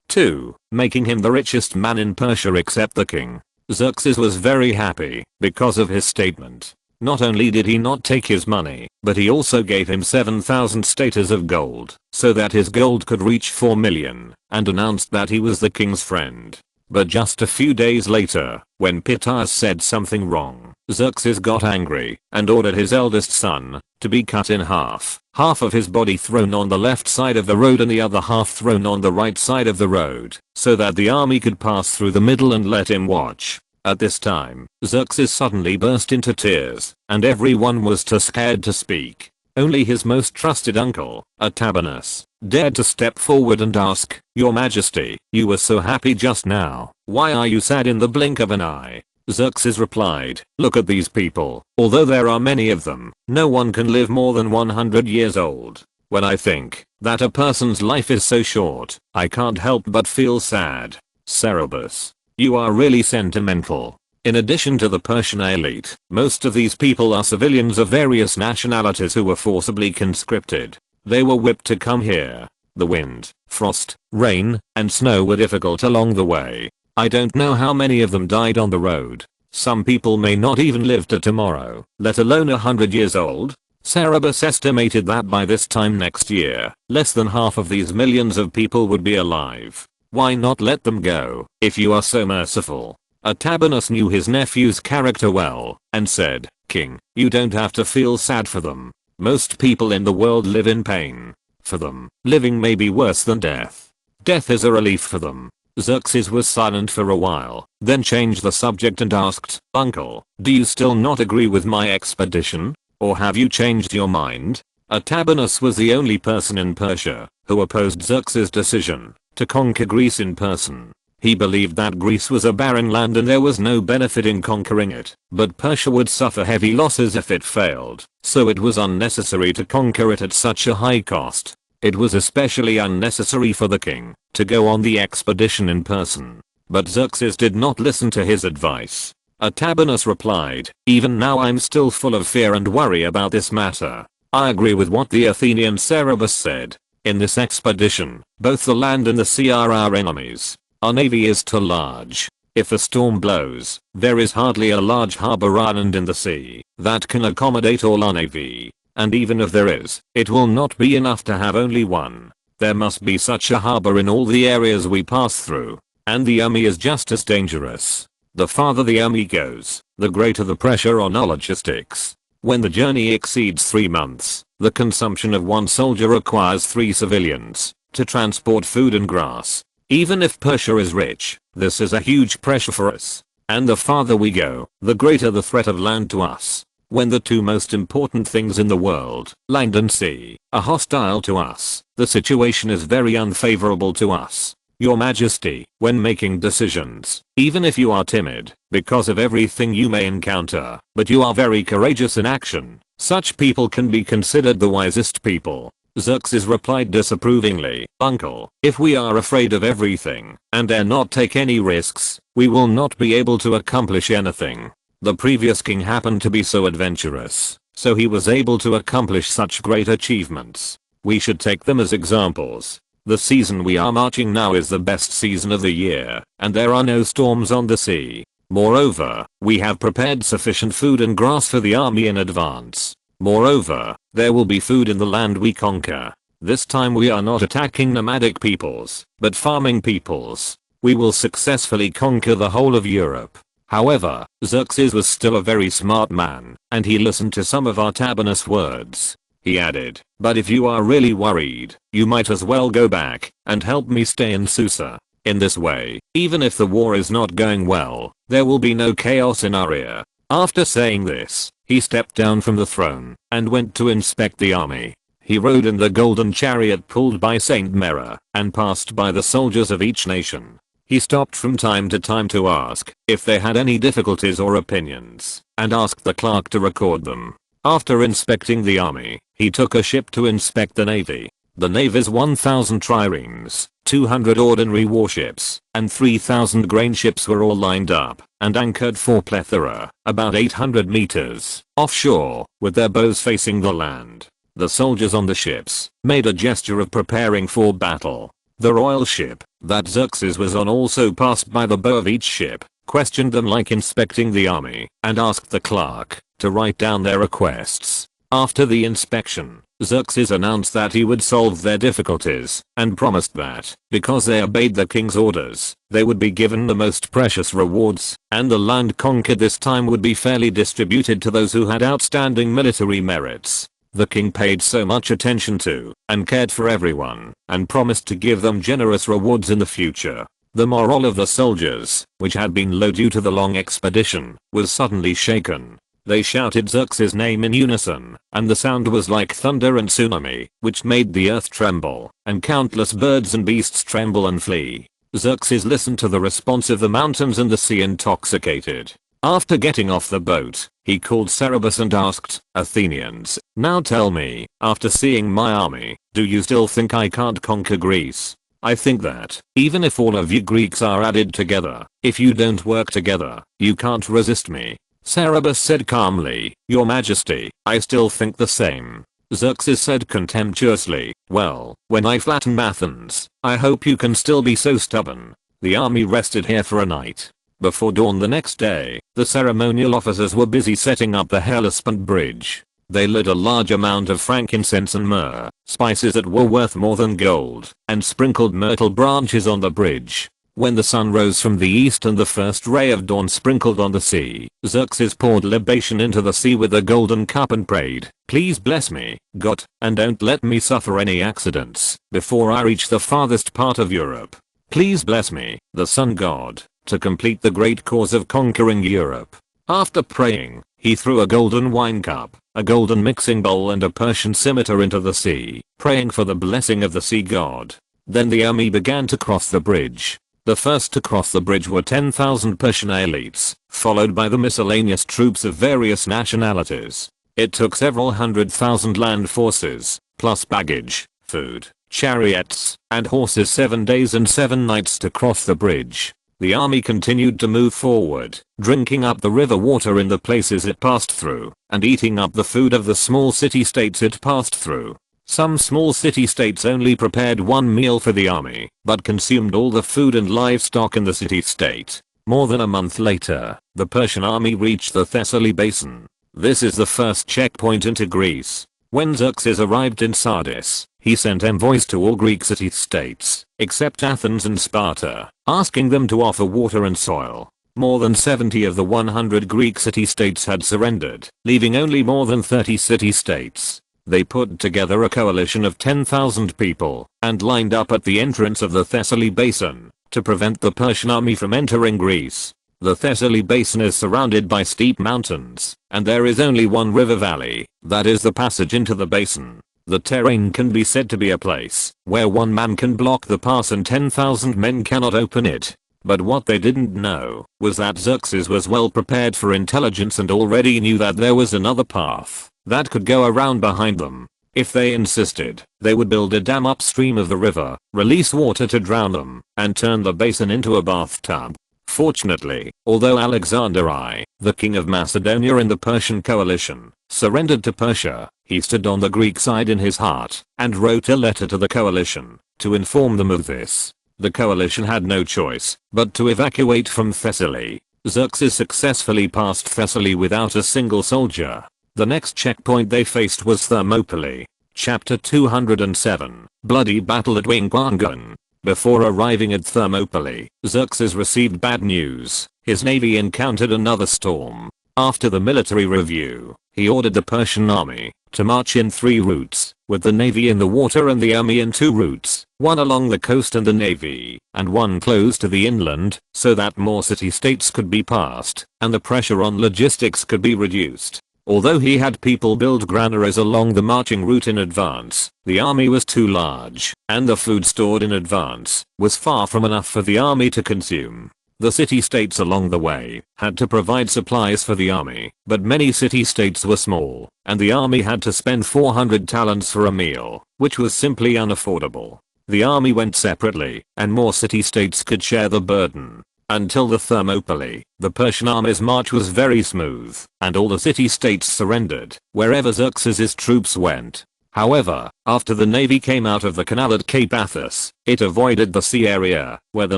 2. Making him the richest man in Persia except the king. Xerxes was very happy because of his statement. Not only did he not take his money, but he also gave him 7,000 stater of gold, so that his gold could reach 4 million, and announced that he was the king's friend. But just a few days later, when Pityus said something wrong, Xerxes got angry and ordered his eldest son to be cut in half. Half of his body thrown on the left side of the road and the other half thrown on the right side of the road, so that the army could pass through the middle and let him watch. At this time, Xerxes suddenly burst into tears, and everyone was too scared to speak. Only his most trusted uncle, Artabanus, dared to step forward and ask, "Your Majesty, you were so happy just now, why are you sad in the blink of an eye?" Xerxes replied, "Look at these people. Although there are many of them, no one can live more than 100 years old. When I think that a person's life is so short, I can't help but feel sad." Cerberus. You are really sentimental. In addition to the Persian elite, most of these people are civilians of various nationalities who were forcibly conscripted. They were whipped to come here. The wind, frost, rain, and snow were difficult along the way. I don't know how many of them died on the road. Some people may not even live to tomorrow, let alone 100 years old. Cerberus estimated that by this time next year, less than half of these millions of people would be alive. Why not let them go, if you are so merciful? Artabanus knew his nephew's character well, and said, "King, you don't have to feel sad for them. Most people in the world live in pain. For them, living may be worse than death. Death is a relief for them." Xerxes was silent for a while, then changed the subject and asked, "Uncle, do you still not agree with my expedition? Or have you changed your mind?" Artabanus was the only person in Persia who opposed Xerxes' decision to conquer Greece in person. He believed that Greece was a barren land and there was no benefit in conquering it, but Persia would suffer heavy losses if it failed, so it was unnecessary to conquer it at such a high cost. It was especially unnecessary for the king to go on the expedition in person. But Xerxes did not listen to his advice. Artabanus replied, "Even now I'm still full of fear and worry about this matter. I agree with what the Athenian Cerberus said. In this expedition, both the land and the sea are our enemies. Our navy is too large. If a storm blows, there is hardly a large harbor island in the sea that can accommodate all our navy. And even if there is, it will not be enough to have only one. There must be such a harbor in all the areas we pass through. And the army is just as dangerous. The farther the army goes, the greater the pressure on our logistics. When the journey exceeds 3 months, the consumption of one soldier requires 3 civilians to transport food and grass. Even if Persia is rich, this is a huge pressure for us. And the farther we go, the greater the threat of land to us. When the 2 most important things in the world, land and sea, are hostile to us, the situation is very unfavorable to us. Your Majesty, when making decisions, even if you are timid, because of everything you may encounter, but you are very courageous in action, such people can be considered the wisest people." Xerxes replied disapprovingly, "Uncle, if we are afraid of everything, and dare not take any risks, we will not be able to accomplish anything. The previous king happened to be so adventurous, so he was able to accomplish such great achievements. We should take them as examples." The season we are marching now is the best season of the year, and there are no storms on the sea. Moreover, we have prepared sufficient food and grass for the army in advance. Moreover, there will be food in the land we conquer. This time we are not attacking nomadic peoples, but farming peoples. We will successfully conquer the whole of Europe. However, Xerxes was still a very smart man, and he listened to some of Artabanus' words. He added, "But if you are really worried, you might as well go back and help me stay in Susa. In this way, even if the war is not going well, there will be no chaos in Aria." After saying this, he stepped down from the throne and went to inspect the army. He rode in the golden chariot pulled by Saint Mera and passed by the soldiers of each nation. He stopped from time to time to ask if they had any difficulties or opinions, and asked the clerk to record them. After inspecting the army, he took a ship to inspect the navy. The navy's 1,000 triremes, 200 ordinary warships, and 3,000 grain ships were all lined up and anchored for plethora, about 800 meters, offshore, with their bows facing the land. The soldiers on the ships made a gesture of preparing for battle. The royal ship that Xerxes was on also passed by the bow of each ship, questioned them like inspecting the army, and asked the clerk to write down their requests. After the inspection, Xerxes announced that he would solve their difficulties and promised that, because they obeyed the king's orders, they would be given the most precious rewards, and the land conquered this time would be fairly distributed to those who had outstanding military merits. The king paid so much attention to and cared for everyone, and promised to give them generous rewards in the future. The morale of the soldiers, which had been low due to the long expedition, was suddenly shaken. They shouted Xerxes' name in unison, and the sound was like thunder and tsunami, which made the earth tremble, and countless birds and beasts tremble and flee. Xerxes listened to the response of the mountains and the sea intoxicated. After getting off the boat, he called Cerberus and asked, "Athenians, now tell me, after seeing my army, do you still think I can't conquer Greece? I think that, even if all of you Greeks are added together, if you don't work together, you can't resist me." Cerberus said calmly, "Your Majesty, I still think the same." Xerxes said contemptuously, "Well, when I flatten Athens, I hope you can still be so stubborn." The army rested here for a night. Before dawn the next day, the ceremonial officers were busy setting up the Hellespont Bridge. They lit a large amount of frankincense and myrrh, spices that were worth more than gold, and sprinkled myrtle branches on the bridge. When the sun rose from the east and the first ray of dawn sprinkled on the sea, Xerxes poured libation into the sea with a golden cup and prayed, "Please bless me, God, and don't let me suffer any accidents before I reach the farthest part of Europe. Please bless me, the sun god, to complete the great cause of conquering Europe." After praying, he threw a golden wine cup, a golden mixing bowl and a Persian scimitar into the sea, praying for the blessing of the sea god. Then the army began to cross the bridge. The first to cross the bridge were 10,000 Persian elites, followed by the miscellaneous troops of various nationalities. It took several 100,000 land forces, plus baggage, food, chariots, and horses 7 days and 7 nights to cross the bridge. The army continued to move forward, drinking up the river water in the places it passed through, and eating up the food of the small city-states it passed through. Some small city-states only prepared one meal for the army, but consumed all the food and livestock in the city-state. More than a month later, the Persian army reached the Thessaly Basin. This is the first checkpoint into Greece. When Xerxes arrived in Sardis, he sent envoys to all Greek city-states, except Athens and Sparta, asking them to offer water and soil. More than 70 of the 100 Greek city-states had surrendered, leaving only more than 30 city-states. They put together a coalition of 10,000 people and lined up at the entrance of the Thessaly Basin to prevent the Persian army from entering Greece. The Thessaly Basin is surrounded by steep mountains, and there is only one river valley, that is the passage into the basin. The terrain can be said to be a place where one man can block the pass and 10,000 men cannot open it. But what they didn't know was that Xerxes was well prepared for intelligence and already knew that there was another path that could go around behind them. If they insisted, they would build a dam upstream of the river, release water to drown them, and turn the basin into a bathtub. Fortunately, although Alexander I, the king of Macedonia in the Persian coalition, surrendered to Persia, He stood on the Greek side in his heart and wrote a letter to the coalition to inform them of this. The coalition had no choice but to evacuate from Thessaly. Xerxes successfully passed Thessaly without a single soldier. The next checkpoint they faced was Thermopylae. Chapter 207, Bloody Battle at Winquangon. Before arriving at Thermopylae, Xerxes received bad news. His navy encountered another storm. After the military review, he ordered the Persian army to march in 3 routes, with the navy in the water and the army in 2 routes, one along the coast and the navy, and one close to the inland, so that more city-states could be passed, and the pressure on logistics could be reduced. Although he had people build granaries along the marching route in advance, the army was too large, and the food stored in advance was far from enough for the army to consume. The city-states along the way had to provide supplies for the army, but many city-states were small, and the army had to spend 400 talents for a meal, which was simply unaffordable. The army went separately, and more city-states could share the burden. Until the Thermopylae, the Persian army's march was very smooth, and all the city-states surrendered wherever Xerxes' troops went. However, after the navy came out of the canal at Cape Athos, it avoided the sea area, where the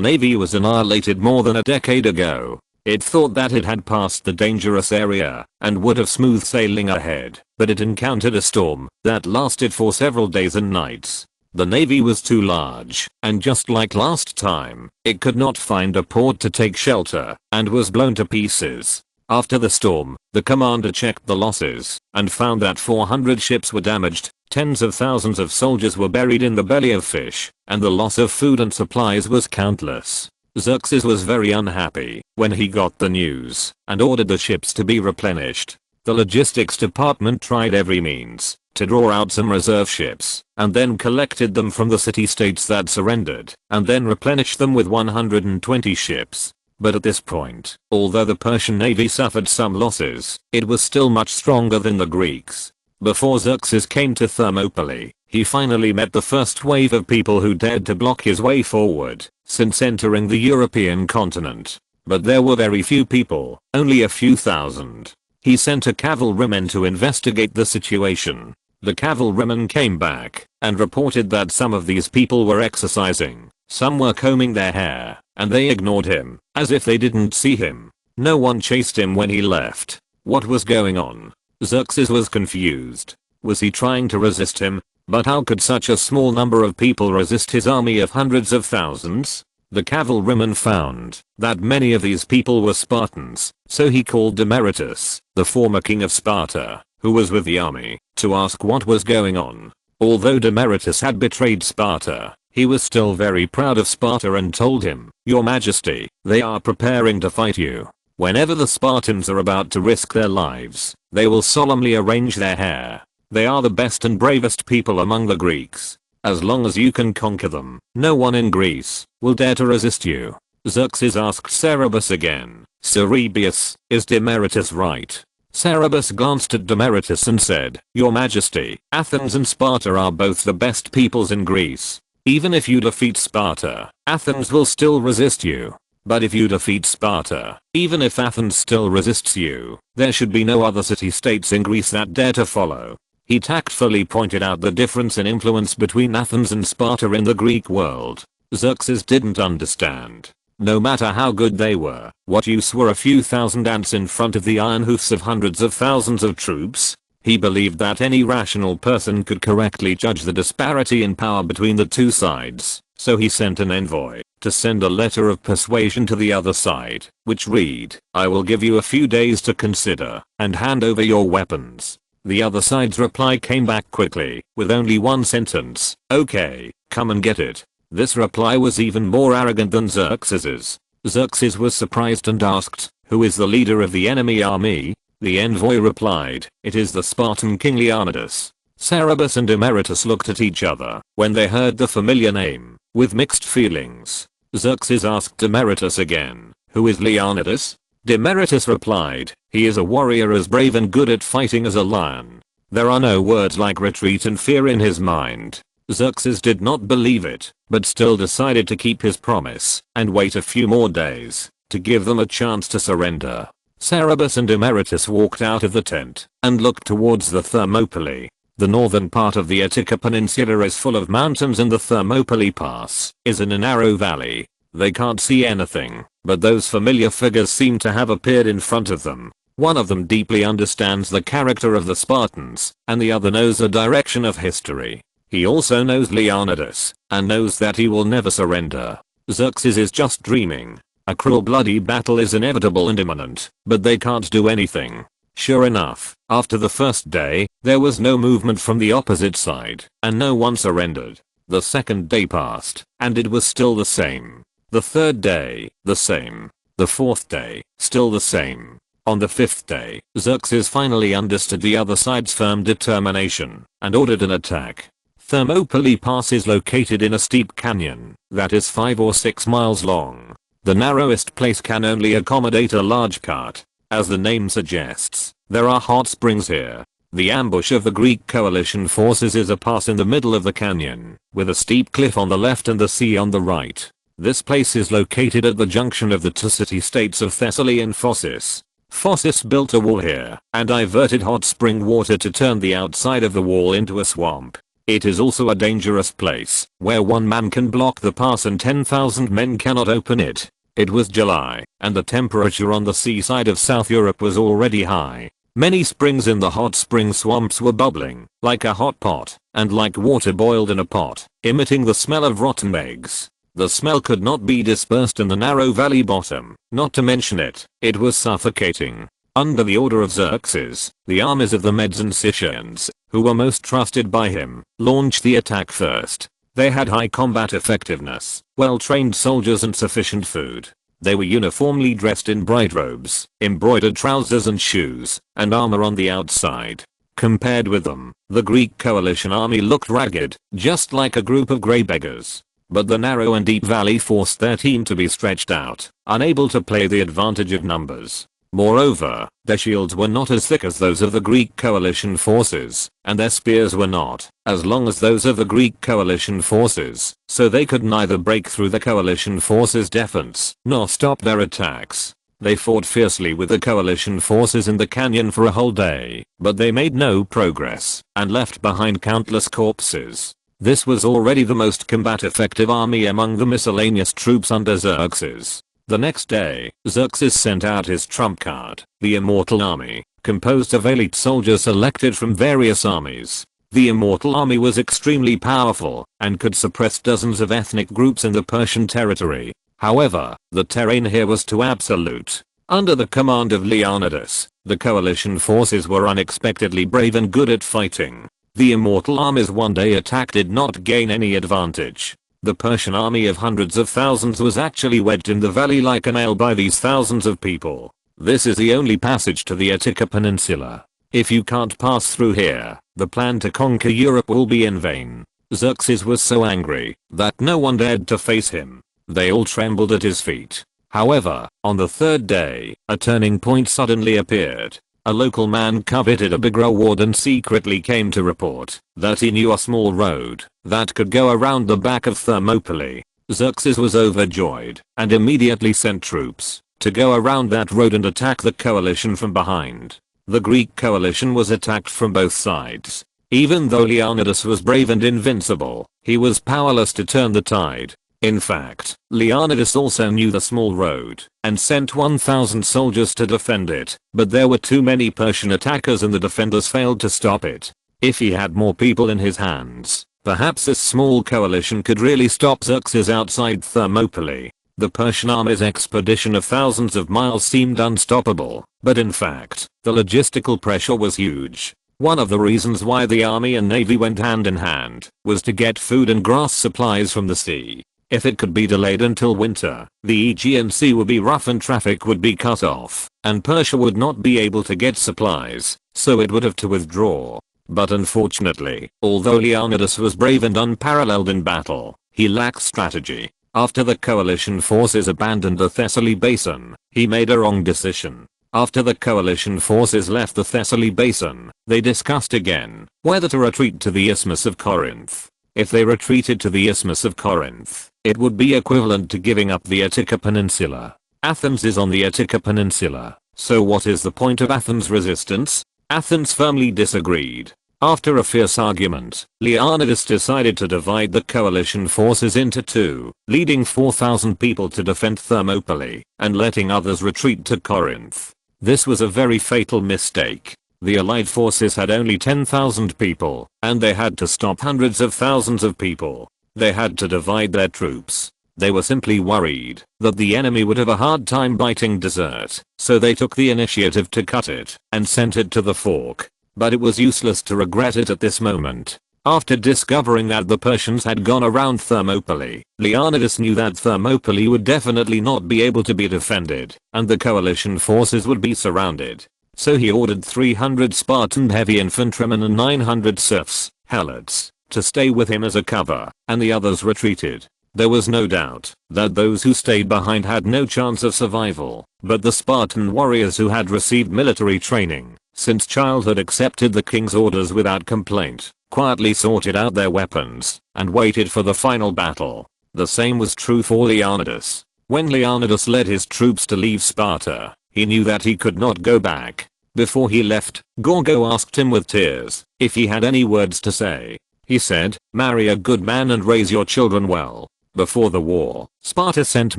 navy was annihilated more than a decade ago. It thought that it had passed the dangerous area, and would have smooth sailing ahead, but it encountered a storm that lasted for several days and nights. The navy was too large, and just like last time, it could not find a port to take shelter, and was blown to pieces. After the storm, the commander checked the losses, and found that 400 ships were damaged, tens of thousands of soldiers were buried in the belly of fish, and the loss of food and supplies was countless. Xerxes was very unhappy when he got the news, and ordered the ships to be replenished. The logistics department tried every means to draw out some reserve ships, and then collected them from the city-states that surrendered, and then replenished them with 120 ships. But at this point, although the Persian navy suffered some losses, it was still much stronger than the Greeks. Before Xerxes came to Thermopylae, he finally met the first wave of people who dared to block his way forward since entering the European continent. But there were very few people, only a few thousand. He sent a cavalryman to investigate the situation. The cavalryman came back and reported that some of these people were exercising, some were combing their hair, and they ignored him, as if they didn't see him. No one chased him when he left. What was going on? Xerxes was confused. Was he trying to resist him? But how could such a small number of people resist his army of hundreds of thousands? The cavalryman found that many of these people were Spartans, so he called Demaratus, the former king of Sparta, who was with the army, to ask what was going on. Although Demaratus had betrayed Sparta, he was still very proud of Sparta and told him, "Your Majesty, they are preparing to fight you. Whenever the Spartans are about to risk their lives, they will solemnly arrange their hair. They are the best and bravest people among the Greeks. As long as you can conquer them, no one in Greece will dare to resist you." Xerxes asked Cerberus again, "Cerberus, is Demaratus right?" Cerberus glanced at Demaratus and said, "Your Majesty, Athens and Sparta are both the best peoples in Greece. Even if you defeat Sparta, Athens will still resist you. But if you defeat Sparta, even if Athens still resists you, there should be no other city-states in Greece that dare to follow." He tactfully pointed out the difference in influence between Athens and Sparta in the Greek world. Xerxes didn't understand. No matter how good they were, what use were a few thousand ants in front of the iron hoofs of hundreds of thousands of troops? He believed that any rational person could correctly judge the disparity in power between the two sides, so he sent an envoy to send a letter of persuasion to the other side, which read, "I will give you a few days to consider and hand over your weapons." The other side's reply came back quickly, with only one sentence, "Okay, come and get it." This reply was even more arrogant than Xerxes's. Xerxes was surprised and asked, "Who is the leader of the enemy army?" The envoy replied, "It is the Spartan king Leonidas." Cerberus and Demaratus looked at each other when they heard the familiar name, with mixed feelings. Xerxes asked Demaratus again, "Who is Leonidas?" Demaratus replied, "He is a warrior as brave and good at fighting as a lion." There are no words like retreat and fear in his mind. Xerxes did not believe it, but still decided to keep his promise and wait a few more days to give them a chance to surrender. Cerberus and Demaratus walked out of the tent and looked towards the Thermopylae. The northern part of the Attica Peninsula is full of mountains and the Thermopylae Pass is in a narrow valley. They can't see anything, but those familiar figures seem to have appeared in front of them. One of them deeply understands the character of the Spartans, and the other knows the direction of history. He also knows Leonidas, and knows that he will never surrender. Xerxes is just dreaming. A cruel bloody battle is inevitable and imminent, but they can't do anything. Sure enough, after the first day, there was no movement from the opposite side, and no one surrendered. The second day passed, and it was still the same. The third day, the same. The fourth day, still the same. On the fifth day, Xerxes finally understood the other side's firm determination, and ordered an attack. Thermopylae Pass is located in a steep canyon that is 5 or 6 miles long. The narrowest place can only accommodate a large cart. As the name suggests, there are hot springs here. The ambush of the Greek coalition forces is a pass in the middle of the canyon, with a steep cliff on the left and the sea on the right. This place is located at the junction of the two city-states of Thessaly and Phocis. Phocis built a wall here, and diverted hot spring water to turn the outside of the wall into a swamp. It is also a dangerous place, where one man can block the pass and 10,000 men cannot open it. It was July, and the temperature on the seaside of South Europe was already high. Many springs in the hot spring swamps were bubbling, like a hot pot, and like water boiled in a pot, emitting the smell of rotten eggs. The smell could not be dispersed in the narrow valley bottom, not to mention it was suffocating. Under the order of Xerxes, the armies of the Medes and Scythians, who were most trusted by him, launched the attack first. They had high combat effectiveness, well-trained soldiers and sufficient food. They were uniformly dressed in bright robes, embroidered trousers and shoes, and armor on the outside. Compared with them, the Greek coalition army looked ragged, just like a group of grey beggars. But the narrow and deep valley forced their team to be stretched out, unable to play the advantage of numbers. Moreover, their shields were not as thick as those of the Greek coalition forces, and their spears were not as long as those of the Greek coalition forces, so they could neither break through the coalition forces' defense, nor stop their attacks. They fought fiercely with the coalition forces in the canyon for a whole day, but they made no progress, and left behind countless corpses. This was already the most combat-effective army among the miscellaneous troops under Xerxes. The next day, Xerxes sent out his trump card, the Immortal Army, composed of elite soldiers selected from various armies. The Immortal Army was extremely powerful, and could suppress dozens of ethnic groups in the Persian territory. However, the terrain here was too absolute. Under the command of Leonidas, the coalition forces were unexpectedly brave and good at fighting. The Immortal Army's one-day attack did not gain any advantage. The Persian army of hundreds of thousands was actually wedged in the valley like a nail by these thousands of people. This is the only passage to the Attica Peninsula. If you can't pass through here, the plan to conquer Europe will be in vain. Xerxes was so angry that no one dared to face him. They all trembled at his feet. However, on the third day, a turning point suddenly appeared. A local man coveted a big reward and secretly came to report that he knew a small road that could go around the back of Thermopylae. Xerxes was overjoyed and immediately sent troops to go around that road and attack the coalition from behind. The Greek coalition was attacked from both sides. Even though Leonidas was brave and invincible, he was powerless to turn the tide. In fact, Leonidas also knew the small road and sent 1,000 soldiers to defend it, but there were too many Persian attackers and the defenders failed to stop it. If he had more people in his hands, perhaps this small coalition could really stop Xerxes outside Thermopylae. The Persian army's expedition of thousands of miles seemed unstoppable, but in fact, the logistical pressure was huge. One of the reasons why the army and navy went hand in hand was to get food and grass supplies from the sea. If it could be delayed until winter, the Aegean Sea would be rough and traffic would be cut off, and Persia would not be able to get supplies, so it would have to withdraw. But unfortunately, although Leonidas was brave and unparalleled in battle, he lacked strategy. After the coalition forces abandoned the Thessaly basin, he made a wrong decision. After the coalition forces left the Thessaly basin, they discussed again whether to retreat to the Isthmus of Corinth. If they retreated to the Isthmus of Corinth, it would be equivalent to giving up the Attica Peninsula. Athens is on the Attica Peninsula, so what is the point of Athens' resistance? Athens firmly disagreed. After a fierce argument, Leonidas decided to divide the coalition forces into two, leading 4,000 people to defend Thermopylae, and letting others retreat to Corinth. This was a very fatal mistake. The allied forces had only 10,000 people, and they had to stop hundreds of thousands of people. They had to divide their troops. They were simply worried that the enemy would have a hard time biting dessert, so they took the initiative to cut it and sent it to the fork. But it was useless to regret it at this moment. After discovering that the Persians had gone around Thermopylae, Leonidas knew that Thermopylae would definitely not be able to be defended, and the coalition forces would be surrounded. So he ordered 300 Spartan heavy infantrymen and 900 serfs, helots, to stay with him as a cover, and the others retreated. There was no doubt that those who stayed behind had no chance of survival, but the Spartan warriors who had received military training since childhood accepted the king's orders without complaint, quietly sorted out their weapons, and waited for the final battle. The same was true for Leonidas. When Leonidas led his troops to leave Sparta, he knew that he could not go back. Before he left, Gorgo asked him with tears if he had any words to say. He said, "Marry a good man and raise your children well." Before the war, Sparta sent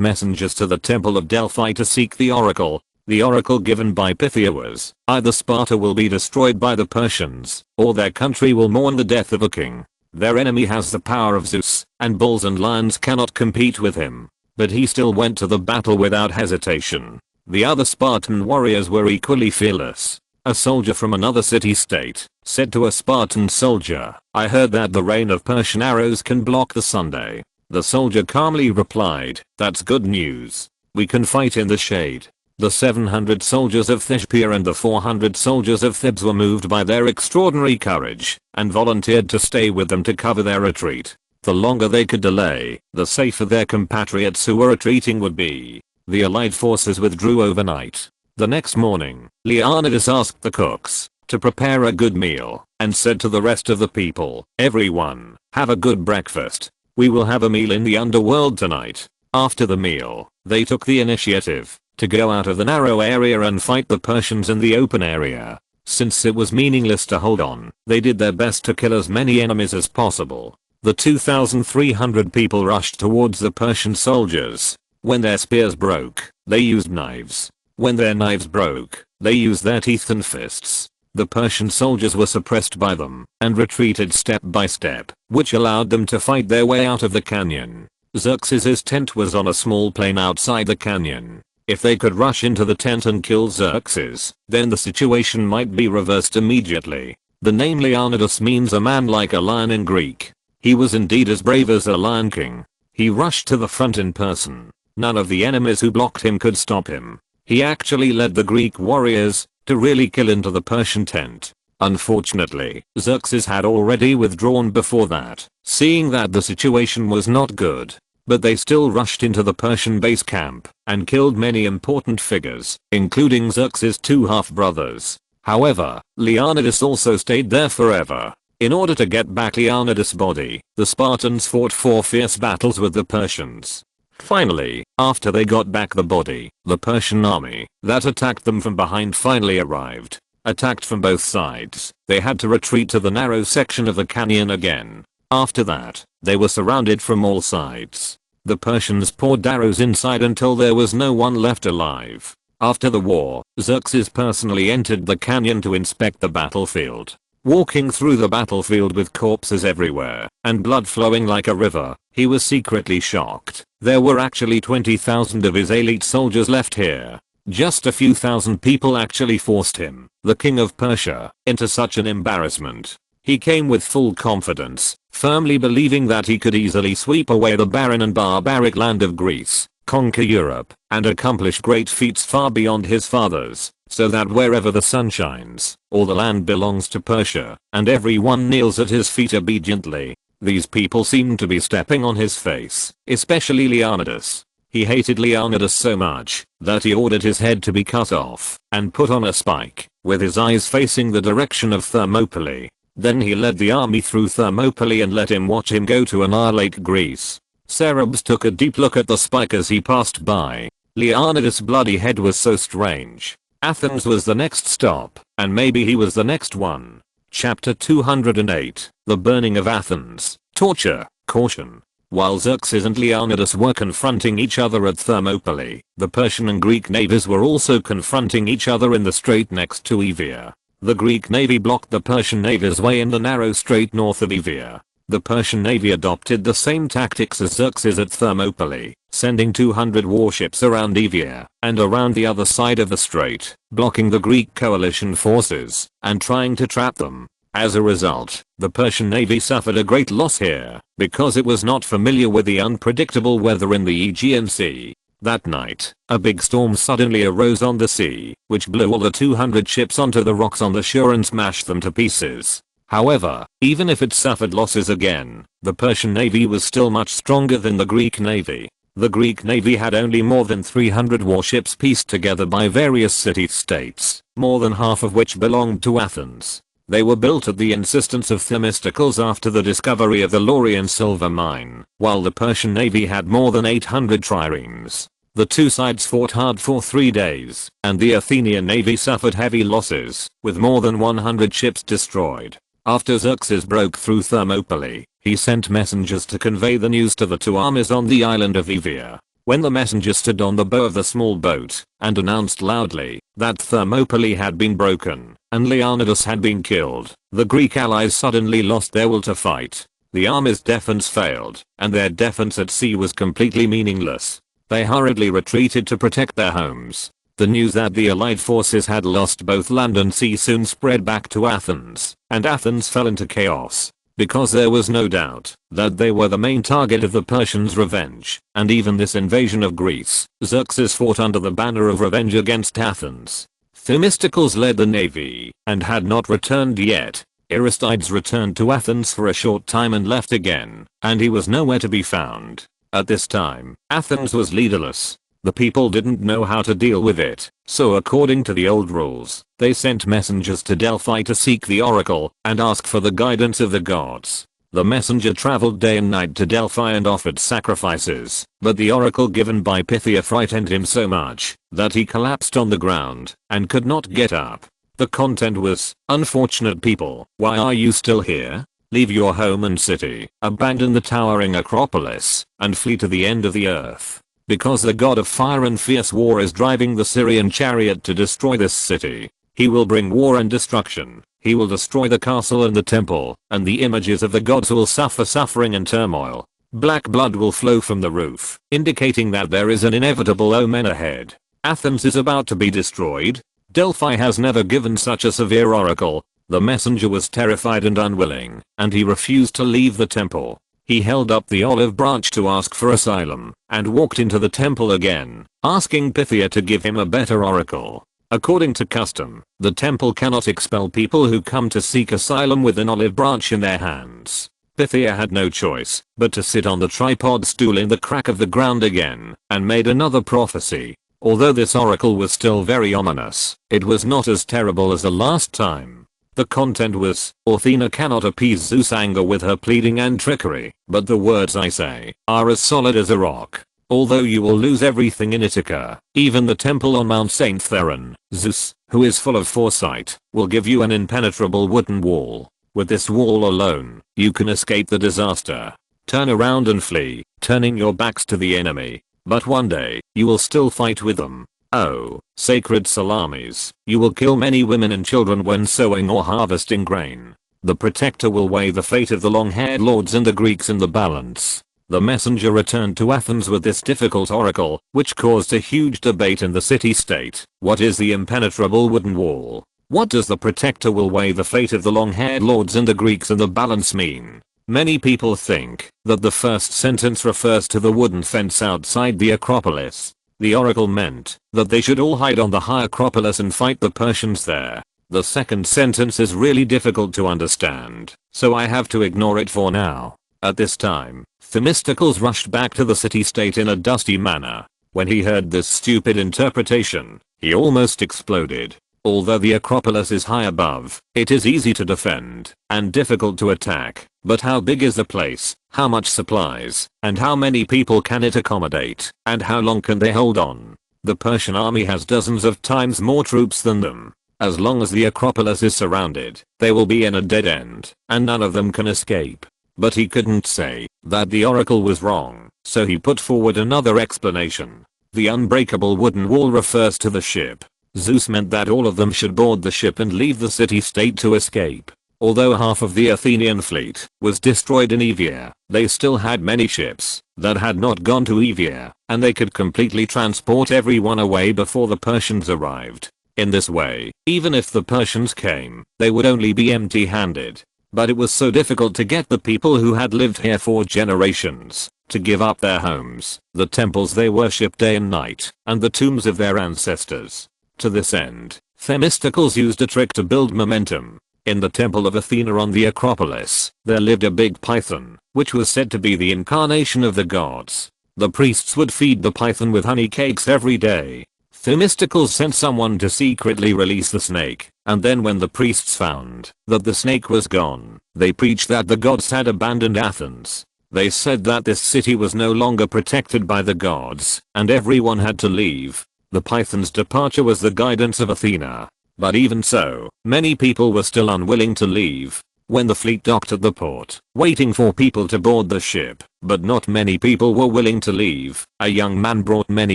messengers to the temple of Delphi to seek the oracle. The oracle given by Pythia was, either Sparta will be destroyed by the Persians, or their country will mourn the death of a king. Their enemy has the power of Zeus, and bulls and lions cannot compete with him. But he still went to the battle without hesitation. The other Spartan warriors were equally fearless. A soldier from another city-state said to a Spartan soldier, "I heard that the rain of Persian arrows can block the Sunday." The soldier calmly replied, "That's good news. We can fight in the shade." The 700 soldiers of Thespeia and the 400 soldiers of Thebes were moved by their extraordinary courage, and volunteered to stay with them to cover their retreat. The longer they could delay, the safer their compatriots who were retreating would be. The allied forces withdrew overnight. The next morning, Leonidas asked the cooks to prepare a good meal, and said to the rest of the people, "Everyone, have a good breakfast. We will have a meal in the underworld tonight." After the meal, they took the initiative to go out of the narrow area and fight the Persians in the open area. Since it was meaningless to hold on, they did their best to kill as many enemies as possible. The 2,300 people rushed towards the Persian soldiers. When their spears broke, they used knives. When their knives broke, they used their teeth and fists. The Persian soldiers were suppressed by them, and retreated step by step, which allowed them to fight their way out of the canyon. Xerxes' tent was on a small plain outside the canyon. If they could rush into the tent and kill Xerxes, then the situation might be reversed immediately. The name Leonidas means a man like a lion in Greek. He was indeed as brave as a lion king. He rushed to the front in person. None of the enemies who blocked him could stop him. He actually led the Greek warriors to really kill into the Persian tent. Unfortunately, Xerxes had already withdrawn before that, seeing that the situation was not good. But they still rushed into the Persian base camp and killed many important figures, including Xerxes' two half-brothers. However, Leonidas also stayed there forever. In order to get back Leonidas' body, the Spartans fought 4 fierce battles with the Persians. Finally, after they got back the body, the Persian army that attacked them from behind finally arrived. Attacked from both sides, they had to retreat to the narrow section of the canyon again. After that, they were surrounded from all sides. The Persians poured arrows inside until there was no one left alive. After the war, Xerxes personally entered the canyon to inspect the battlefield. Walking through the battlefield with corpses everywhere, and blood flowing like a river, he was secretly shocked. There were actually 20,000 of his elite soldiers left here. Just a few thousand people actually forced him, the king of Persia, into such an embarrassment. He came with full confidence, firmly believing that he could easily sweep away the barren and barbaric land of Greece, conquer Europe, and accomplish great feats far beyond his fathers, so that wherever the sun shines, all the land belongs to Persia, and everyone kneels at his feet obediently. These people seemed to be stepping on his face, especially Leonidas. He hated Leonidas so much that he ordered his head to be cut off and put on a spike, with his eyes facing the direction of Thermopylae. Then he led the army through Thermopylae and let him watch him go to annihilate Greece. Cerberus took a deep look at the spike as he passed by. Leonidas' bloody head was so strange. Athens was the next stop, and maybe he was the next one. Chapter 208, The Burning of Athens, Torture, Caution. While Xerxes and Leonidas were confronting each other at Thermopylae, the Persian and Greek navies were also confronting each other in the strait next to Evia. The Greek navy blocked the Persian navy's way in the narrow strait north of Evia. The Persian navy adopted the same tactics as Xerxes at Thermopylae, sending 200 warships around Evia and around the other side of the strait, blocking the Greek coalition forces and trying to trap them. As a result, the Persian navy suffered a great loss here because it was not familiar with the unpredictable weather in the Aegean Sea. That night, a big storm suddenly arose on the sea, which blew all the 200 ships onto the rocks on the shore and smashed them to pieces. However, even if it suffered losses again, the Persian navy was still much stronger than the Greek navy. The Greek navy had only more than 300 warships pieced together by various city-states, more than half of which belonged to Athens. They were built at the insistence of Themistocles after the discovery of the Laurian silver mine, while the Persian navy had more than 800 triremes. The two sides fought hard for 3 days, and the Athenian navy suffered heavy losses, with more than 100 ships destroyed. After Xerxes broke through Thermopylae, he sent messengers to convey the news to the two armies on the island of Evia. When the messengers stood on the bow of the small boat and announced loudly that Thermopylae had been broken and Leonidas had been killed, the Greek allies suddenly lost their will to fight. The army's defense failed, and their defense at sea was completely meaningless. They hurriedly retreated to protect their homes. The news that the allied forces had lost both land and sea soon spread back to Athens, and Athens fell into chaos. Because there was no doubt that they were the main target of the Persians' revenge, and even this invasion of Greece, Xerxes fought under the banner of revenge against Athens. Themistocles led the navy, and had not returned yet. Aristides returned to Athens for a short time and left again, and he was nowhere to be found. At this time, Athens was leaderless. The people didn't know how to deal with it, so according to the old rules, they sent messengers to Delphi to seek the oracle and ask for the guidance of the gods. The messenger traveled day and night to Delphi and offered sacrifices, but the oracle given by Pythia frightened him so much that he collapsed on the ground and could not get up. The content was, "Unfortunate people, why are you still here? Leave your home and city, abandon the towering Acropolis, and flee to the end of the earth. Because the god of fire and fierce war is driving the Syrian chariot to destroy this city. He will bring war and destruction. He will destroy the castle and the temple, and the images of the gods will suffer suffering and turmoil. Black blood will flow from the roof, indicating that there is an inevitable omen ahead. Athens is about to be destroyed. Delphi has never given such a severe oracle." The messenger was terrified and unwilling, and he refused to leave the temple. He held up the olive branch to ask for asylum, and walked into the temple again, asking Pythia to give him a better oracle. According to custom, the temple cannot expel people who come to seek asylum with an olive branch in their hands. Pythia had no choice but to sit on the tripod stool in the crack of the ground again, and made another prophecy. Although this oracle was still very ominous, it was not as terrible as the last time. The content was, "Athena cannot appease Zeus' anger with her pleading and trickery, but the words I say are as solid as a rock. Although you will lose everything in Ithaca, even the temple on Mount St. Theron, Zeus, who is full of foresight, will give you an impenetrable wooden wall. With this wall alone, you can escape the disaster. Turn around and flee, turning your backs to the enemy. But one day, you will still fight with them. Oh, sacred salamis, you will kill many women and children when sowing or harvesting grain. The protector will weigh the fate of the long-haired lords and the Greeks in the balance." The messenger returned to Athens with this difficult oracle, which caused a huge debate in the city-state. What is the impenetrable wooden wall? What does the protector will weigh the fate of the long-haired lords and the Greeks in the balance mean? Many people think that the first sentence refers to the wooden fence outside the Acropolis. The oracle meant that they should all hide on the high Acropolis and fight the Persians there. The second sentence is really difficult to understand, so I have to ignore it for now. At this time, Themistocles rushed back to the city-state in a dusty manner. When he heard this stupid interpretation, he almost exploded. Although the Acropolis is high above, it is easy to defend and difficult to attack. But how big is the place? How much supplies? And how many people can it accommodate? And how long can they hold on? The Persian army has dozens of times more troops than them. As long as the Acropolis is surrounded, they will be in a dead end, and none of them can escape. But he couldn't say that the oracle was wrong, so he put forward another explanation. The unbreakable wooden wall refers to the ship. Zeus meant that all of them should board the ship and leave the city-state to escape. Although half of the Athenian fleet was destroyed in Evia, they still had many ships that had not gone to Evia, and they could completely transport everyone away before the Persians arrived. In this way, even if the Persians came, they would only be empty-handed. But it was so difficult to get the people who had lived here for generations to give up their homes, the temples they worshipped day and night, and the tombs of their ancestors. To this end, Themistocles used a trick to build momentum. In the temple of Athena on the Acropolis, there lived a big python, which was said to be the incarnation of the gods. The priests would feed the python with honey cakes every day. Themistocles sent someone to secretly release the snake, and then when the priests found that the snake was gone, they preached that the gods had abandoned Athens. They said that this city was no longer protected by the gods, and everyone had to leave. The python's departure was the guidance of Athena. But even so, many people were still unwilling to leave. When the fleet docked at the port, waiting for people to board the ship, but not many people were willing to leave, a young man brought many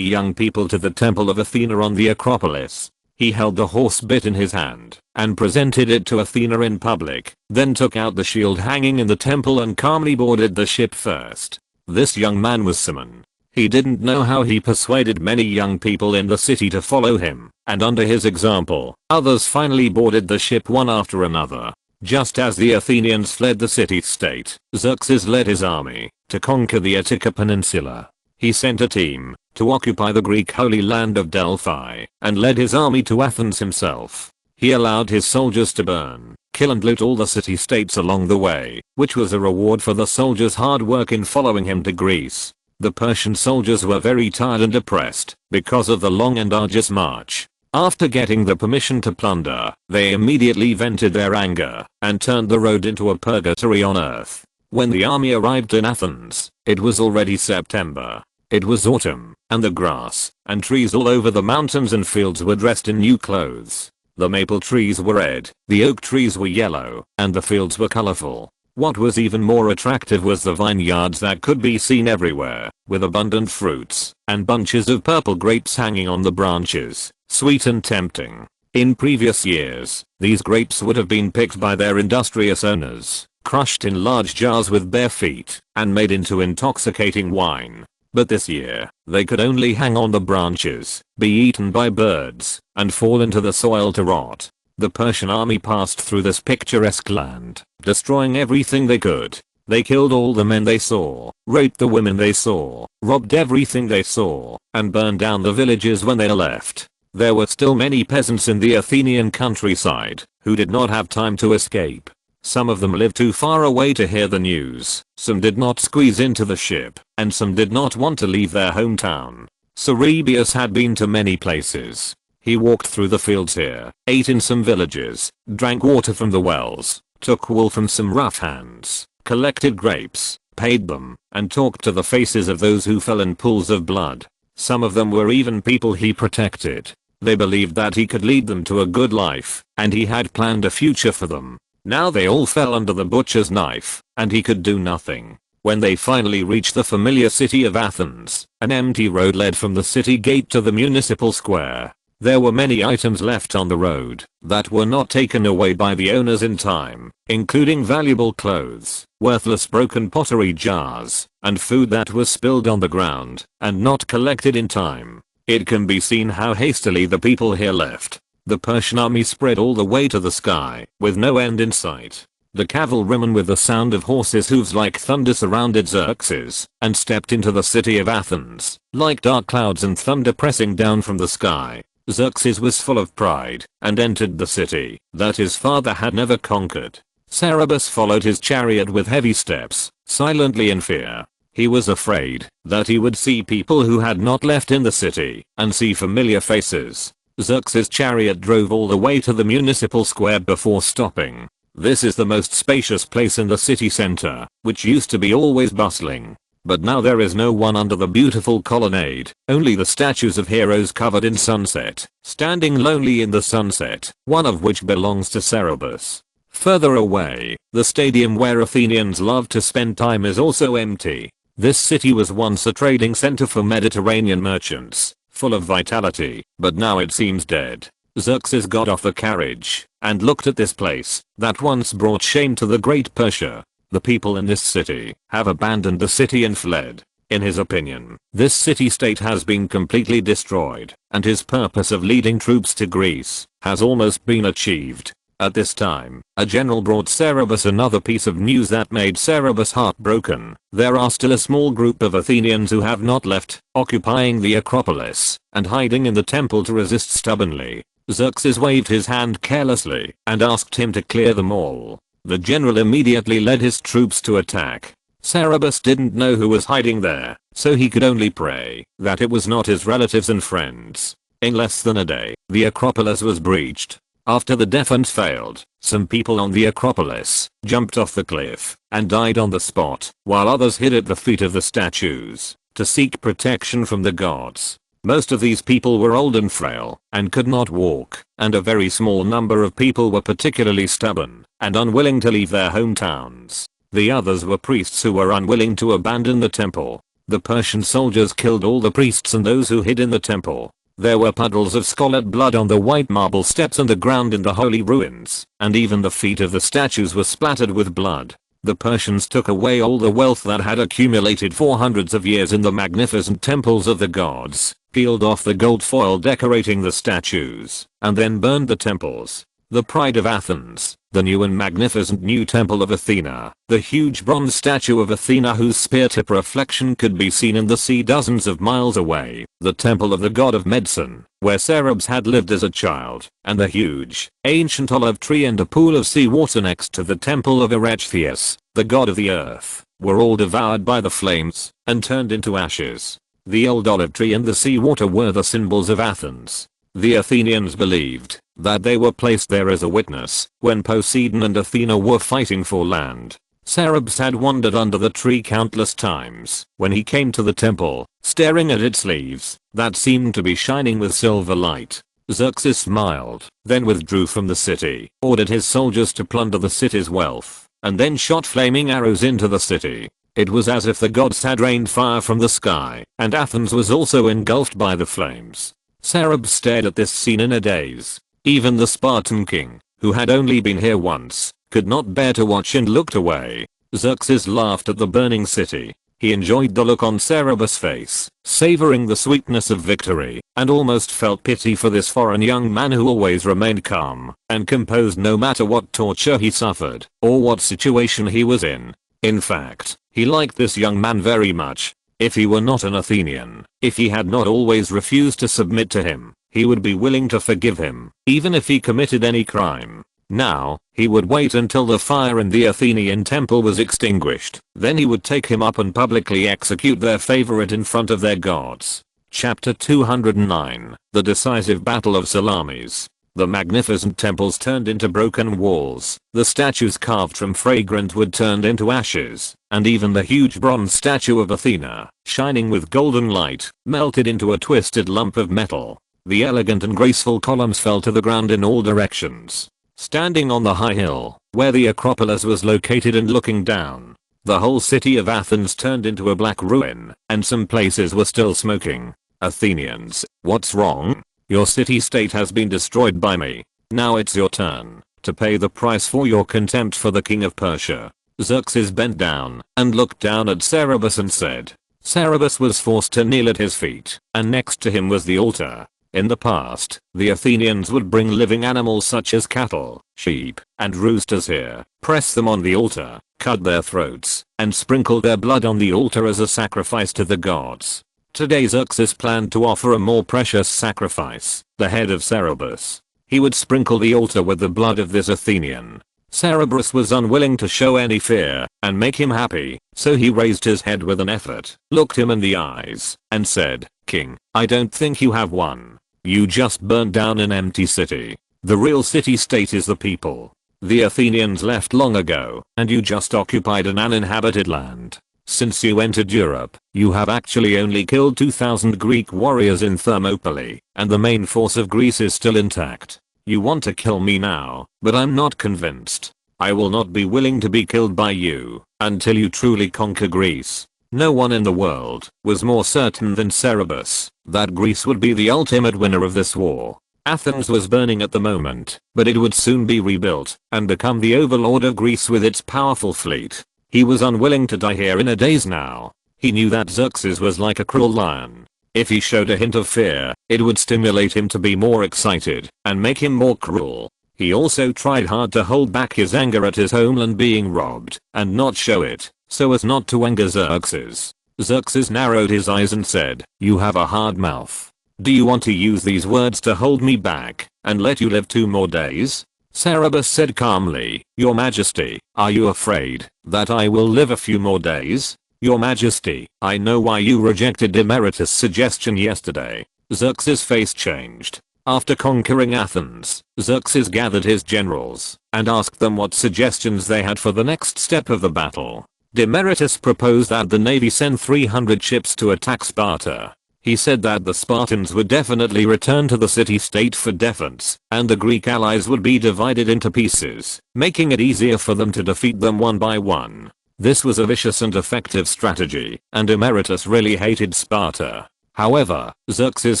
young people to the temple of Athena on the Acropolis. He held the horse bit in his hand, and presented it to Athena in public, then took out the shield hanging in the temple and calmly boarded the ship first. This young man was Simon. He didn't know how he persuaded many young people in the city to follow him, and under his example, others finally boarded the ship one after another. Just as the Athenians fled the city-state, Xerxes led his army to conquer the Attica Peninsula. He sent a team to occupy the Greek holy land of Delphi, and led his army to Athens himself. He allowed his soldiers to burn, kill and loot all the city-states along the way, which was a reward for the soldiers' hard work in following him to Greece. The Persian soldiers were very tired and depressed because of the long and arduous march. After getting the permission to plunder, they immediately vented their anger and turned the road into a purgatory on earth. When the army arrived in Athens, it was already September. It was autumn, and the grass and trees all over the mountains and fields were dressed in new clothes. The maple trees were red, the oak trees were yellow, and the fields were colorful. What was even more attractive was the vineyards that could be seen everywhere, with abundant fruits and bunches of purple grapes hanging on the branches, sweet and tempting. In previous years, these grapes would have been picked by their industrious owners, crushed in large jars with bare feet, and made into intoxicating wine. But this year, they could only hang on the branches, be eaten by birds, and fall into the soil to rot. The Persian army passed through this picturesque land, destroying everything they could. They killed all the men they saw, raped the women they saw, robbed everything they saw, and burned down the villages when they left. There were still many peasants in the Athenian countryside who did not have time to escape. Some of them lived too far away to hear the news, some did not squeeze into the ship, and some did not want to leave their hometown. Cerebius had been to many places. He walked through the fields here, ate in some villages, drank water from the wells, took wool from some rough hands, collected grapes, paid them, and talked to the faces of those who fell in pools of blood. Some of them were even people he protected. They believed that he could lead them to a good life, and he had planned a future for them. Now they all fell under the butcher's knife, and he could do nothing. When they finally reached the familiar city of Athens, an empty road led from the city gate to the municipal square. There were many items left on the road that were not taken away by the owners in time, including valuable clothes, worthless broken pottery jars, and food that was spilled on the ground and not collected in time. It can be seen how hastily the people here left. The Persian army spread all the way to the sky, with no end in sight. The cavalrymen with the sound of horses' hooves like thunder surrounded Xerxes, and stepped into the city of Athens, like dark clouds and thunder pressing down from the sky. Xerxes was full of pride, and entered the city that his father had never conquered. Cerberus followed his chariot with heavy steps, silently in fear. He was afraid that he would see people who had not left in the city, and see familiar faces. Xerxes' chariot drove all the way to the municipal square before stopping. This is the most spacious place in the city center, which used to be always bustling. But now there is no one under the beautiful colonnade, only the statues of heroes covered in sunset, standing lonely in the sunset, one of which belongs to Cerberus. Further away, the stadium where Athenians love to spend time is also empty. This city was once a trading center for Mediterranean merchants, full of vitality, but now it seems dead. Xerxes got off the carriage and looked at this place that once brought shame to the great Persia. The people in this city have abandoned the city and fled. In his opinion, this city-state has been completely destroyed, and his purpose of leading troops to Greece has almost been achieved. At this time, a general brought Cerberus another piece of news that made Cerberus heartbroken. There are still a small group of Athenians who have not left, occupying the Acropolis and hiding in the temple to resist stubbornly. Xerxes waved his hand carelessly and asked him to clear them all. The general immediately led his troops to attack. Cerberus didn't know who was hiding there, so he could only pray that it was not his relatives and friends. In less than a day, the Acropolis was breached. After the defense failed, some people on the Acropolis jumped off the cliff and died on the spot, while others hid at the feet of the statues to seek protection from the gods. Most of these people were old and frail and could not walk, and a very small number of people were particularly stubborn and unwilling to leave their hometowns. The others were priests who were unwilling to abandon the temple. The Persian soldiers killed all the priests and those who hid in the temple. There were puddles of scarlet blood on the white marble steps and the ground in the holy ruins, and even the feet of the statues were splattered with blood. The Persians took away all the wealth that had accumulated for hundreds of years in the magnificent temples of the gods, peeled off the gold foil decorating the statues, and then burned the temples. The pride of Athens, the new and magnificent new temple of Athena, the huge bronze statue of Athena whose spear-tip reflection could be seen in the sea dozens of miles away, the temple of the god of medicine, where Cerberus had lived as a child, and the huge, ancient olive tree and a pool of seawater next to the temple of Erechtheus, the god of the earth, were all devoured by the flames and turned into ashes. The old olive tree and the seawater were the symbols of Athens. The Athenians believed that they were placed there as a witness when Poseidon and Athena were fighting for land. Cerberus had wandered under the tree countless times when he came to the temple, staring at its leaves that seemed to be shining with silver light. Xerxes smiled, then withdrew from the city, ordered his soldiers to plunder the city's wealth, and then shot flaming arrows into the city. It was as if the gods had rained fire from the sky, and Athens was also engulfed by the flames. Cerberus stared at this scene in a daze. Even the Spartan king, who had only been here once, could not bear to watch and looked away. Xerxes laughed at the burning city. He enjoyed the look on Cerberus' face, savoring the sweetness of victory, and almost felt pity for this foreign young man who always remained calm and composed no matter what torture he suffered or what situation he was in. In fact, he liked this young man very much. If he were not an Athenian, if he had not always refused to submit to him, he would be willing to forgive him, even if he committed any crime. Now, he would wait until the fire in the Athenian temple was extinguished, then he would take him up and publicly execute their favorite in front of their gods. Chapter 209, The Decisive Battle of Salamis. The magnificent temples turned into broken walls, the statues carved from fragrant wood turned into ashes, and even the huge bronze statue of Athena, shining with golden light, melted into a twisted lump of metal. The elegant and graceful columns fell to the ground in all directions. Standing on the high hill, where the Acropolis was located and looking down, the whole city of Athens turned into a black ruin, and some places were still smoking. Athenians, what's wrong? Your city-state has been destroyed by me. Now it's your turn to pay the price for your contempt for the king of Persia. Xerxes bent down and looked down at Cerberus and said. Cerberus was forced to kneel at his feet, and next to him was the altar. In the past, the Athenians would bring living animals such as cattle, sheep, and roosters here, press them on the altar, cut their throats, and sprinkle their blood on the altar as a sacrifice to the gods. Today Xerxes planned to offer a more precious sacrifice, the head of Cerberus. He would sprinkle the altar with the blood of this Athenian. Cerberus was unwilling to show any fear and make him happy, so he raised his head with an effort, looked him in the eyes, and said, King, I don't think you have one. You just burned down an empty city. The real city-state is the people. The Athenians left long ago, and you just occupied an uninhabited land. Since you entered Europe, you have actually only killed 2,000 Greek warriors in Thermopylae, and the main force of Greece is still intact. You want to kill me now, but I'm not convinced. I will not be willing to be killed by you until you truly conquer Greece. No one in the world was more certain than Cerberus that Greece would be the ultimate winner of this war. Athens was burning at the moment, but it would soon be rebuilt and become the overlord of Greece with its powerful fleet. He was unwilling to die here in a daze now. He knew that Xerxes was like a cruel lion. If he showed a hint of fear, it would stimulate him to be more excited and make him more cruel. He also tried hard to hold back his anger at his homeland being robbed and not show it, so as not to anger Xerxes. Xerxes narrowed his eyes and said, "You have a hard mouth. Do you want to use these words to hold me back and let you live 2 more days?" Cerberus said calmly, "Your Majesty, are you afraid that I will live a few more days? Your Majesty, I know why you rejected Demaratus' suggestion yesterday." Xerxes' face changed. After conquering Athens, Xerxes gathered his generals and asked them what suggestions they had for the next step of the battle. Demaratus proposed that the navy send 300 ships to attack Sparta. He said that the Spartans would definitely return to the city-state for defense, and the Greek allies would be divided into pieces, making it easier for them to defeat them one by one. This was a vicious and effective strategy, and Demaratus really hated Sparta. However, Xerxes'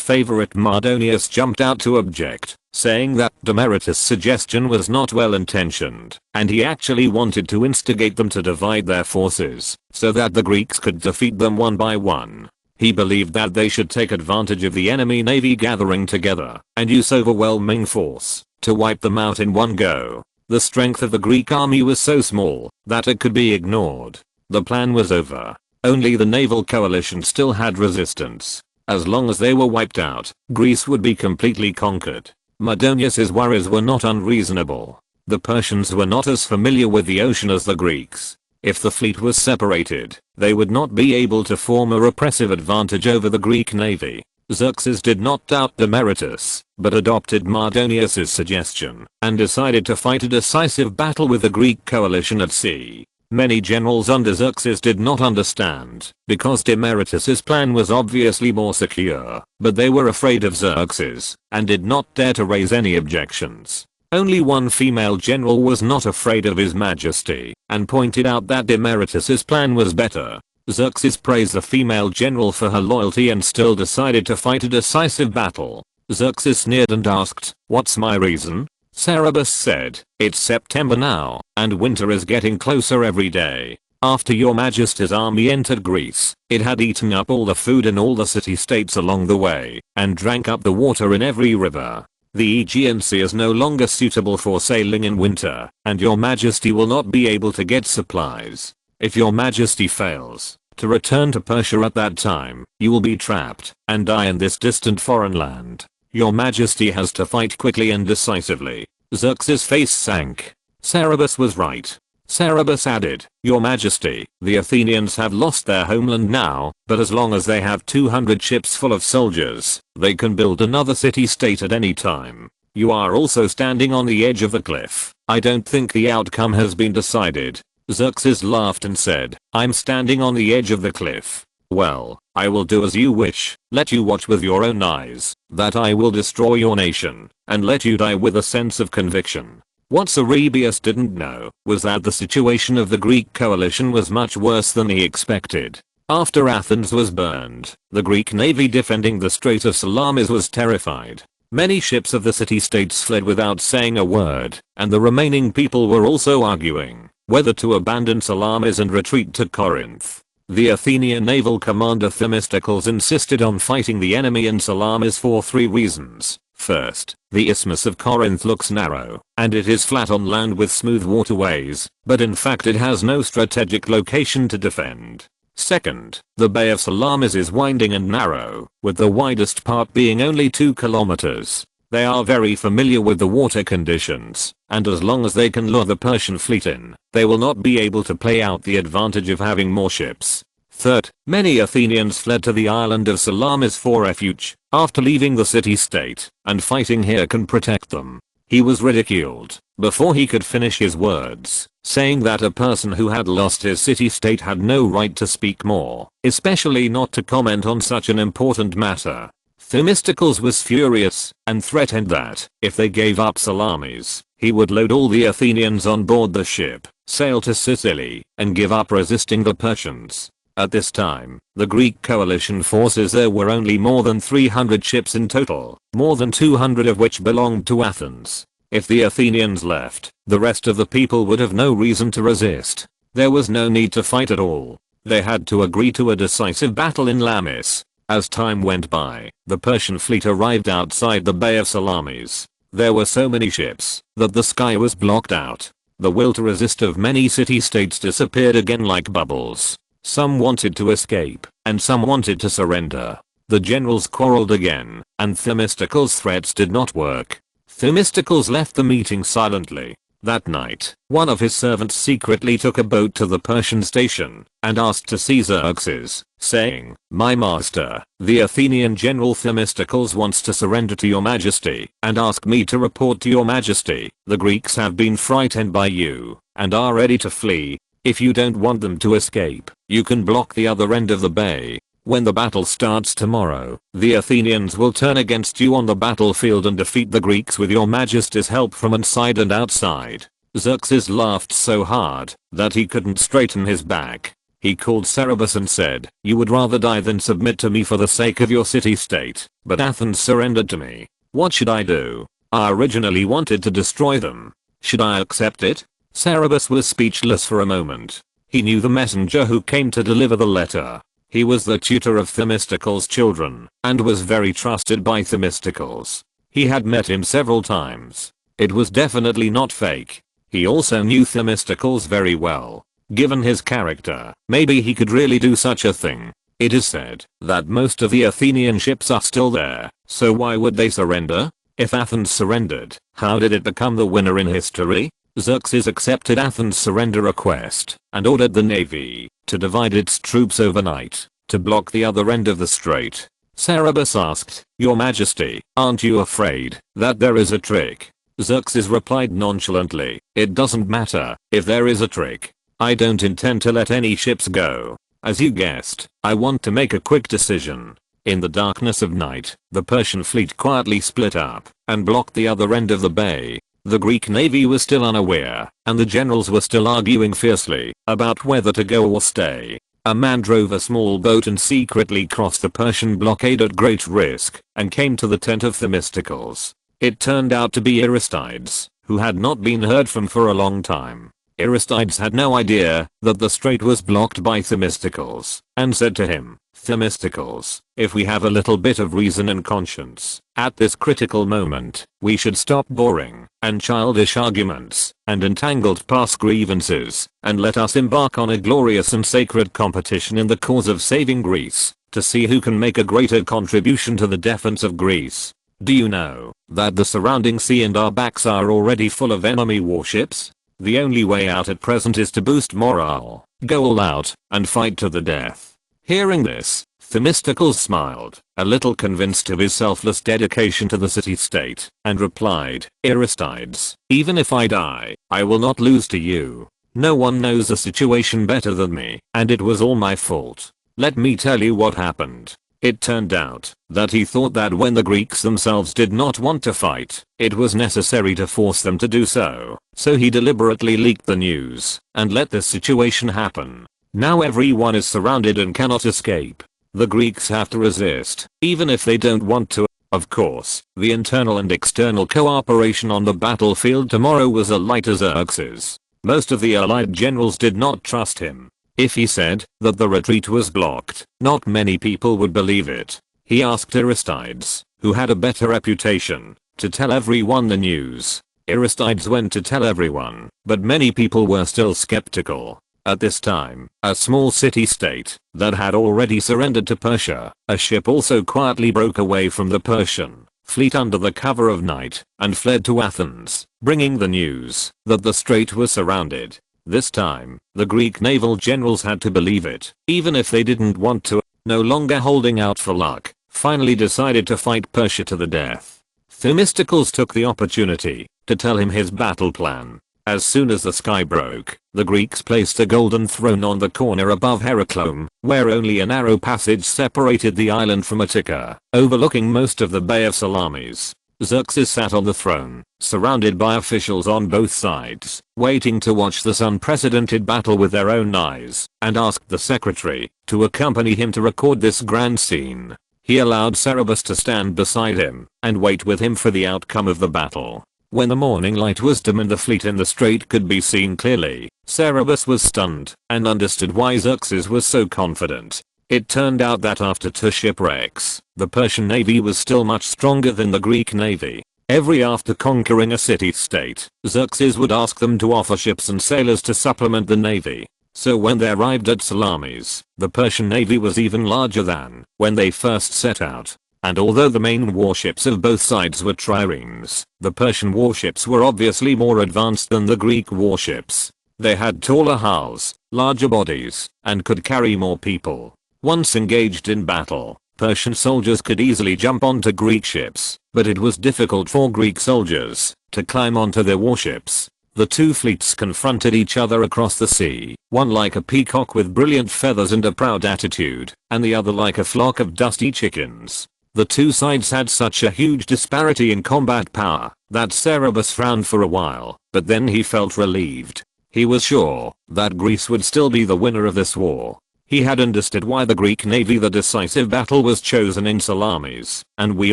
favorite Mardonius jumped out to object, saying that Demaratus' suggestion was not well intentioned, and he actually wanted to instigate them to divide their forces, so that the Greeks could defeat them one by one. He believed that they should take advantage of the enemy navy gathering together and use overwhelming force to wipe them out in one go. The strength of the Greek army was so small that it could be ignored. The plan was over. Only the naval coalition still had resistance. As long as they were wiped out, Greece would be completely conquered. Mardonius's worries were not unreasonable. The Persians were not as familiar with the ocean as the Greeks. If the fleet was separated, they would not be able to form a repressive advantage over the Greek navy. Xerxes did not doubt Demaratus, but adopted Mardonius's suggestion and decided to fight a decisive battle with the Greek coalition at sea. Many generals under Xerxes did not understand, because Demaratus's plan was obviously more secure, but they were afraid of Xerxes and did not dare to raise any objections. Only one female general was not afraid of His Majesty and pointed out that Demaratus's plan was better. Xerxes praised the female general for her loyalty and still decided to fight a decisive battle. Xerxes sneered and asked, "What's my reason?" Cerberus said, "It's September now, and winter is getting closer every day. After your Majesty's army entered Greece, it had eaten up all the food in all the city-states along the way, and drank up the water in every river. The Aegean Sea is no longer suitable for sailing in winter, and your Majesty will not be able to get supplies. If your Majesty fails to return to Persia at that time, you will be trapped and die in this distant foreign land. Your Majesty has to fight quickly and decisively." Xerxes' face sank. Cerberus was right. Cerberus added, "Your Majesty, the Athenians have lost their homeland now, but as long as they have 200 ships full of soldiers, they can build another city-state at any time. You are also standing on the edge of the cliff. I don't think the outcome has been decided." Xerxes laughed and said, "I'm standing on the edge of the cliff. Well, I will do as you wish, let you watch with your own eyes that I will destroy your nation, and let you die with a sense of conviction." What Cerberus didn't know was that the situation of the Greek coalition was much worse than he expected. After Athens was burned, the Greek navy defending the Strait of Salamis was terrified. Many ships of the city-states fled without saying a word, and the remaining people were also arguing whether to abandon Salamis and retreat to Corinth. The Athenian naval commander Themistocles insisted on fighting the enemy in Salamis for 3 reasons. First, the Isthmus of Corinth looks narrow, and it is flat on land with smooth waterways, but in fact it has no strategic location to defend. Second, the Bay of Salamis is winding and narrow, with the widest part being only 2 kilometers. They are very familiar with the water conditions, and as long as they can lure the Persian fleet in, they will not be able to play out the advantage of having more ships. Third, many Athenians fled to the island of Salamis for refuge after leaving the city-state, and fighting here can protect them. He was ridiculed before he could finish his words, saying that a person who had lost his city-state had no right to speak more, especially not to comment on such an important matter. Themistocles was furious and threatened that, if they gave up Salamis, he would load all the Athenians on board the ship, sail to Sicily, and give up resisting the Persians. At this time, the Greek coalition forces, there were only more than 300 ships in total, more than 200 of which belonged to Athens. If the Athenians left, the rest of the people would have no reason to resist. There was no need to fight at all. They had to agree to a decisive battle in Lamis. As time went by, the Persian fleet arrived outside the Bay of Salamis. There were so many ships that the sky was blocked out. The will to resist of many city-states disappeared again like bubbles. Some wanted to escape, and some wanted to surrender. The generals quarreled again, and Themistocles' threats did not work. Themistocles left the meeting silently. That night, one of his servants secretly took a boat to the Persian station and asked to see Xerxes, saying, "My master, the Athenian general Themistocles wants to surrender to your majesty and ask me to report to your majesty. The Greeks have been frightened by you and are ready to flee. If you don't want them to escape, you can block the other end of the bay. When the battle starts tomorrow, the Athenians will turn against you on the battlefield and defeat the Greeks with your majesty's help from inside and outside." Xerxes laughed so hard that he couldn't straighten his back. He called Cerberus and said, "You would rather die than submit to me for the sake of your city-state, but Athens surrendered to me. What should I do? I originally wanted to destroy them. Should I accept it?" Cerberus was speechless for a moment. He knew the messenger who came to deliver the letter. He was the tutor of Themistocles' children, and was very trusted by Themistocles. He had met him several times. It was definitely not fake. He also knew Themistocles very well. Given his character, maybe he could really do such a thing. It is said that most of the Athenian ships are still there, so why would they surrender? If Athens surrendered, how did it become the winner in history? Xerxes accepted Athens' surrender request and ordered the navy to divide its troops overnight to block the other end of the strait. Cerberus asked, "Your Majesty, aren't you afraid that there is a trick?" Xerxes replied nonchalantly, "It doesn't matter if there is a trick. I don't intend to let any ships go. As you guessed, I want to make a quick decision." In the darkness of night, the Persian fleet quietly split up and blocked the other end of the bay. The Greek navy was still unaware, and the generals were still arguing fiercely about whether to go or stay. A man drove a small boat and secretly crossed the Persian blockade at great risk and came to the tent of Themistocles. It turned out to be Aristides, who had not been heard from for a long time. Aristides had no idea that the strait was blocked by Themistocles, and said to him, "Themistocles, if we have a little bit of reason and conscience, at this critical moment, we should stop boring and childish arguments and entangled past grievances, and let us embark on a glorious and sacred competition in the cause of saving Greece, to see who can make a greater contribution to the defense of Greece. Do you know that the surrounding sea and our backs are already full of enemy warships? The only way out at present is to boost morale, go all out, and fight to the death." Hearing this, Themistocles smiled, a little convinced of his selfless dedication to the city-state, and replied, "Aristides, even if I die, I will not lose to you. No one knows the situation better than me, and it was all my fault. Let me tell you what happened. It turned out that he thought that when the Greeks themselves did not want to fight, it was necessary to force them to do so. So he deliberately leaked the news and let this situation happen. Now everyone is surrounded and cannot escape. The Greeks have to resist, even if they don't want to. Of course, the internal and external cooperation on the battlefield tomorrow was a lie to Xerxes. Most of the allied generals did not trust him. If he said that the retreat was blocked, not many people would believe it. He asked Aristides, who had a better reputation, to tell everyone the news. Aristides went to tell everyone, but many people were still skeptical. At this time, a small city-state that had already surrendered to Persia, a ship also quietly broke away from the Persian fleet under the cover of night and fled to Athens, bringing the news that the strait was surrounded. This time, the Greek naval generals had to believe it, even if they didn't want to. No longer holding out for luck, finally decided to fight Persia to the death. Themistocles took the opportunity to tell him his battle plan. As soon as the sky broke, the Greeks placed a golden throne on the corner above Heracleum, where only a narrow passage separated the island from Attica, overlooking most of the Bay of Salamis. Xerxes sat on the throne, surrounded by officials on both sides, waiting to watch this unprecedented battle with their own eyes, and asked the secretary to accompany him to record this grand scene. He allowed Cerberus to stand beside him and wait with him for the outcome of the battle. When the morning light was dim and the fleet in the strait could be seen clearly, Cerberus was stunned and understood why Xerxes was so confident. It turned out that after 2 shipwrecks, the Persian navy was still much stronger than the Greek navy. After conquering a city-state, Xerxes would ask them to offer ships and sailors to supplement the navy. So when they arrived at Salamis, the Persian navy was even larger than when they first set out. And although the main warships of both sides were triremes, the Persian warships were obviously more advanced than the Greek warships. They had taller hulls, larger bodies, and could carry more people. Once engaged in battle, Persian soldiers could easily jump onto Greek ships, but it was difficult for Greek soldiers to climb onto their warships. The two fleets confronted each other across the sea, one like a peacock with brilliant feathers and a proud attitude, and the other like a flock of dusty chickens. The two sides had such a huge disparity in combat power that Cerberus frowned for a while, but then he felt relieved. He was sure that Greece would still be the winner of this war. He had understood why the Greek navy the decisive battle was chosen in Salamis, and we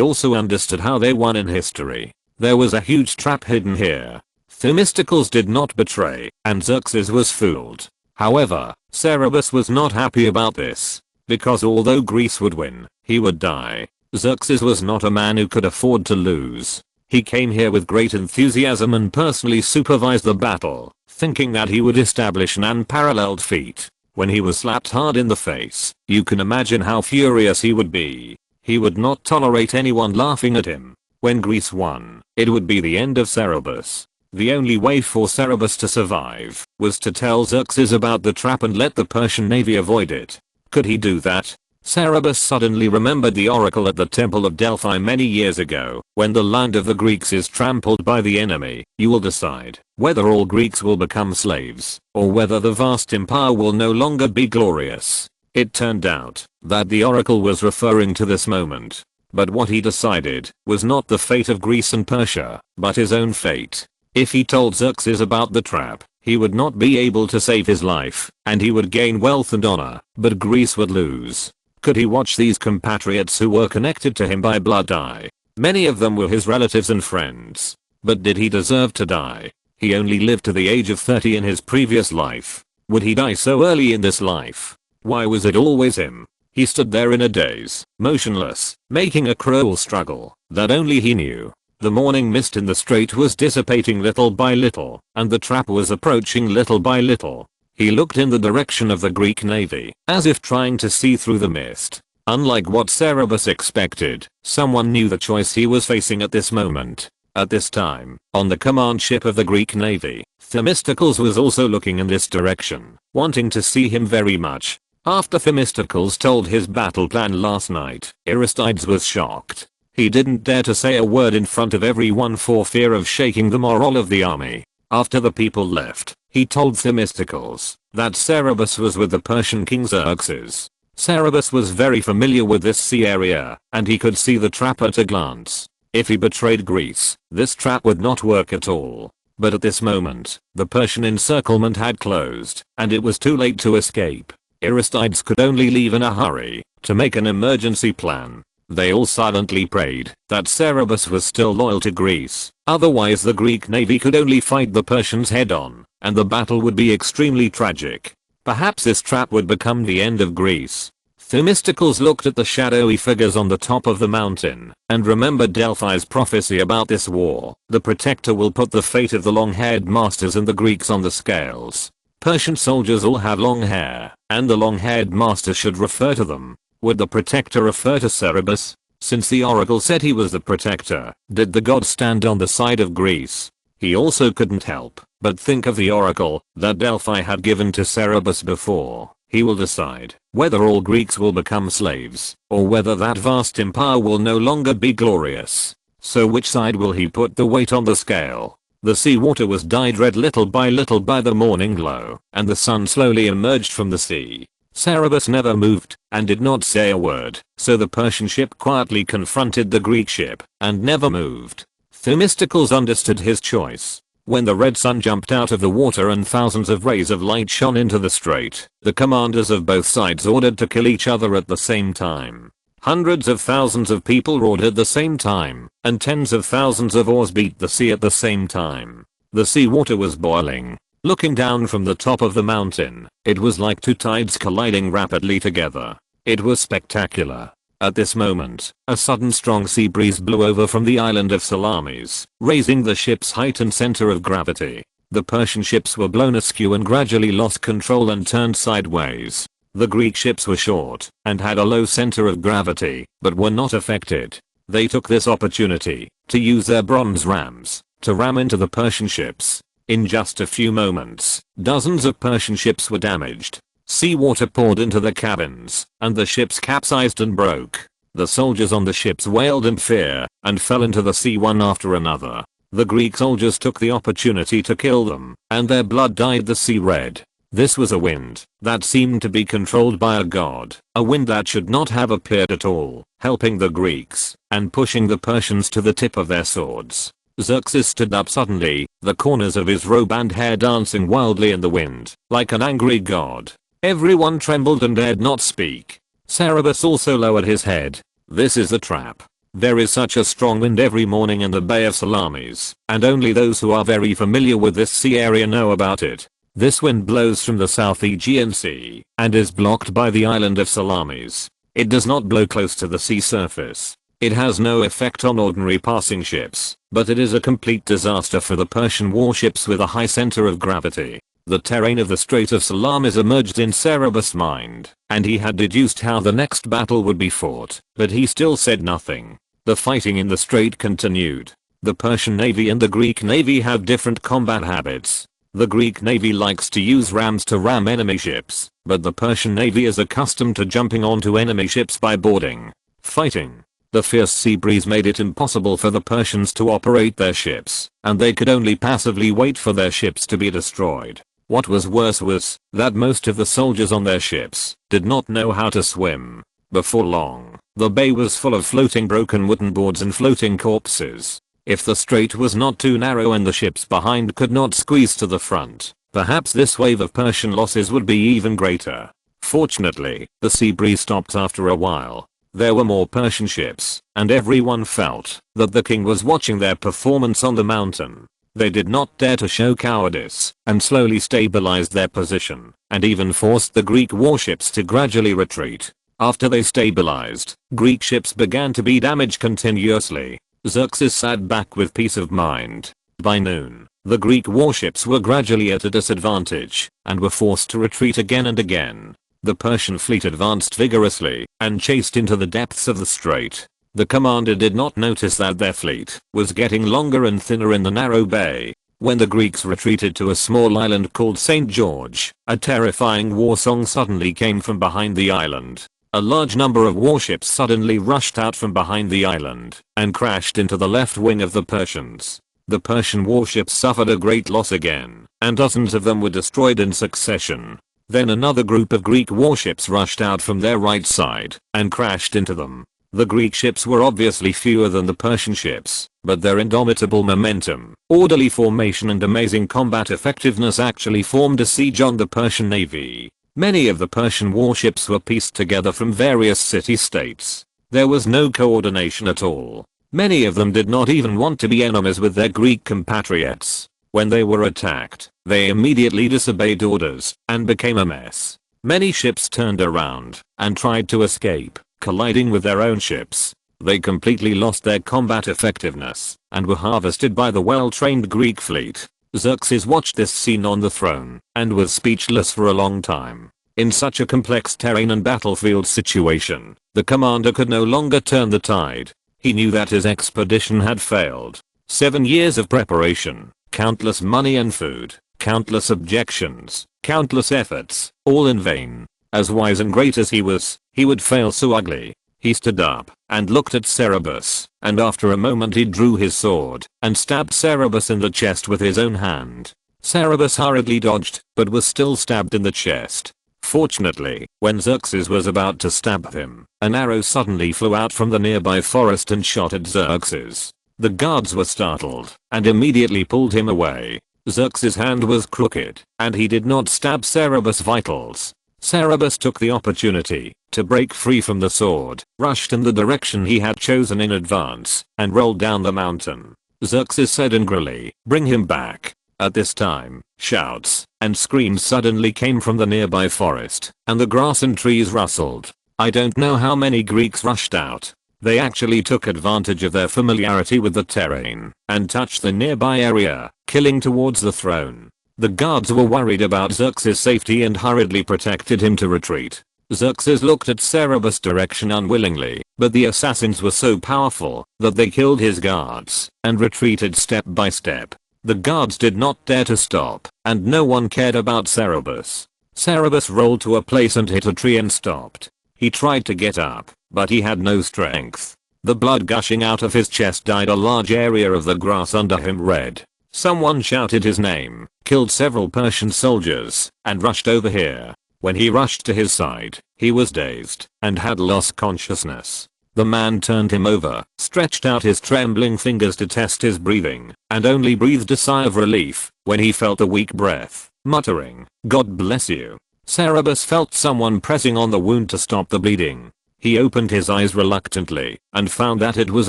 also understood how they won in history. There was a huge trap hidden here. Themistocles did not betray, and Xerxes was fooled. However, Cerberus was not happy about this, because although Greece would win, he would die. Xerxes was not a man who could afford to lose. He came here with great enthusiasm and personally supervised the battle, thinking that he would establish an unparalleled feat. When he was slapped hard in the face, you can imagine how furious he would be. He would not tolerate anyone laughing at him. When Greece won, it would be the end of Cerberus. The only way for Cerberus to survive was to tell Xerxes about the trap and let the Persian navy avoid it. Could he do that? Cerberus suddenly remembered the oracle at the Temple of Delphi many years ago. When the land of the Greeks is trampled by the enemy, you will decide whether all Greeks will become slaves, or whether the vast empire will no longer be glorious. It turned out that the oracle was referring to this moment. But what he decided was not the fate of Greece and Persia, but his own fate. If he told Xerxes about the trap, he would not be able to save his life, and he would gain wealth and honor, but Greece would lose. Could he watch these compatriots who were connected to him by blood die? Many of them were his relatives and friends. But did he deserve to die? He only lived to the age of 30 in his previous life. Would he die so early in this life? Why was it always him? He stood there in a daze, motionless, making a cruel struggle that only he knew. The morning mist in the strait was dissipating little by little, and the trap was approaching little by little. He looked in the direction of the Greek navy, as if trying to see through the mist. Unlike what Cerberus expected, someone knew the choice he was facing at this moment. At this time, on the command ship of the Greek navy, Themistocles was also looking in this direction, wanting to see him very much. After Themistocles told his battle plan last night, Aristides was shocked. He didn't dare to say a word in front of everyone for fear of shaking the morale of the army. After the people left, he told Themistocles that Cerberus was with the Persian king Xerxes. Cerberus was very familiar with this sea area, and he could see the trap at a glance. If he betrayed Greece, this trap would not work at all. But at this moment, the Persian encirclement had closed, and it was too late to escape. Aristides could only leave in a hurry to make an emergency plan. They all silently prayed that Cerberus was still loyal to Greece, otherwise the Greek navy could only fight the Persians head on, and the battle would be extremely tragic. Perhaps this trap would become the end of Greece. Themistocles looked at the shadowy figures on the top of the mountain, and remembered Delphi's prophecy about this war. The protector will put the fate of the long-haired masters and the Greeks on the scales. Persian soldiers all have long hair, and the long-haired master should refer to them. Would the protector refer to Cerberus? Since the oracle said he was the protector, did the god stand on the side of Greece? He also couldn't help but think of the oracle that Delphi had given to Cerberus before. He will decide whether all Greeks will become slaves, or whether that vast empire will no longer be glorious. So which side will he put the weight on the scale? The seawater was dyed red little by the morning glow, and the sun slowly emerged from the sea. Cerberus never moved and did not say a word, so the Persian ship quietly confronted the Greek ship and never moved. Themistocles understood his choice. When the red sun jumped out of the water and thousands of rays of light shone into the strait, the commanders of both sides ordered to kill each other at the same time. Hundreds of thousands of people roared at the same time, and tens of thousands of oars beat the sea at the same time. The seawater was boiling. Looking down from the top of the mountain, it was like two tides colliding rapidly together. It was spectacular. At this moment, a sudden strong sea breeze blew over from the island of Salamis, raising the ship's height and center of gravity. The Persian ships were blown askew and gradually lost control and turned sideways. The Greek ships were short and had a low center of gravity, but were not affected. They took this opportunity to use their bronze rams to ram into the Persian ships. In just a few moments, dozens of Persian ships were damaged. Seawater poured into the cabins, and the ships capsized and broke. The soldiers on the ships wailed in fear and fell into the sea one after another. The Greek soldiers took the opportunity to kill them, and their blood dyed the sea red. This was a wind that seemed to be controlled by a god, a wind that should not have appeared at all, helping the Greeks and pushing the Persians to the tip of their swords. Xerxes stood up suddenly, the corners of his robe and hair dancing wildly in the wind, like an angry god. Everyone trembled and dared not speak. Cerberus also lowered his head. This is a trap. There is such a strong wind every morning in the Bay of Salamis, and only those who are very familiar with this sea area know about it. This wind blows from the South Aegean Sea and is blocked by the island of Salamis. It does not blow close to the sea surface. It has no effect on ordinary passing ships, but it is a complete disaster for the Persian warships with a high center of gravity. The terrain of the Strait of Salamis emerged in Cerberus' mind, and he had deduced how the next battle would be fought, but he still said nothing. The fighting in the strait continued. The Persian Navy and the Greek Navy have different combat habits. The Greek Navy likes to use rams to ram enemy ships, but the Persian Navy is accustomed to jumping onto enemy ships by boarding. Fighting. The fierce sea breeze made it impossible for the Persians to operate their ships, and they could only passively wait for their ships to be destroyed. What was worse was that most of the soldiers on their ships did not know how to swim. Before long, the bay was full of floating broken wooden boards and floating corpses. If the strait was not too narrow and the ships behind could not squeeze to the front, perhaps this wave of Persian losses would be even greater. Fortunately, the sea breeze stopped after a while. There were more Persian ships, and everyone felt that the king was watching their performance on the mountain. They did not dare to show cowardice, and slowly stabilized their position, and even forced the Greek warships to gradually retreat. After they stabilized, Greek ships began to be damaged continuously. Xerxes sat back with peace of mind. By noon, the Greek warships were gradually at a disadvantage, and were forced to retreat again and again. The Persian fleet advanced vigorously, and chased into the depths of the strait. The commander did not notice that their fleet was getting longer and thinner in the narrow bay. When the Greeks retreated to a small island called St. George, a terrifying war song suddenly came from behind the island. A large number of warships suddenly rushed out from behind the island and crashed into the left wing of the Persians. The Persian warships suffered a great loss again, and dozens of them were destroyed in succession. Then another group of Greek warships rushed out from their right side and crashed into them. The Greek ships were obviously fewer than the Persian ships, but their indomitable momentum, orderly formation and amazing combat effectiveness actually formed a siege on the Persian navy. Many of the Persian warships were pieced together from various city-states. There was no coordination at all. Many of them did not even want to be enemies with their Greek compatriots. When they were attacked, they immediately disobeyed orders and became a mess. Many ships turned around and tried to escape, colliding with their own ships. They completely lost their combat effectiveness and were harvested by the well-trained Greek fleet. Xerxes watched this scene on the throne and was speechless for a long time. In such a complex terrain and battlefield situation, the commander could no longer turn the tide. He knew that his expedition had failed. 7 years of preparation, countless money and food, countless objections, countless efforts, all in vain. As wise and great as he was, he would fail so ugly. He stood up and looked at Cerberus, and after a moment he drew his sword and stabbed Cerberus in the chest with his own hand. Cerberus hurriedly dodged, but was still stabbed in the chest. Fortunately, when Xerxes was about to stab him, an arrow suddenly flew out from the nearby forest and shot at Xerxes. The guards were startled and immediately pulled him away. Xerxes' hand was crooked, and he did not stab Cerberus' vitals. Cerberus took the opportunity to break free from the sword, rushed in the direction he had chosen in advance, and rolled down the mountain. Xerxes said angrily, "Bring him back." At this time, shouts and screams suddenly came from the nearby forest, and the grass and trees rustled. I don't know how many Greeks rushed out. They actually took advantage of their familiarity with the terrain and touched the nearby area, killing towards the throne. The guards were worried about Xerxes' safety and hurriedly protected him to retreat. Xerxes looked at Cerberus' direction unwillingly, but the assassins were so powerful that they killed his guards and retreated step by step. The guards did not dare to stop, and no one cared about Cerberus. Cerberus rolled to a place and hit a tree and stopped. He tried to get up, but he had no strength. The blood gushing out of his chest dyed a large area of the grass under him red. Someone shouted his name, killed several Persian soldiers, and rushed over here. When he rushed to his side, he was dazed and had lost consciousness. The man turned him over, stretched out his trembling fingers to test his breathing, and only breathed a sigh of relief when he felt a weak breath, muttering, "God bless you." Cerberus felt someone pressing on the wound to stop the bleeding. He opened his eyes reluctantly and found that it was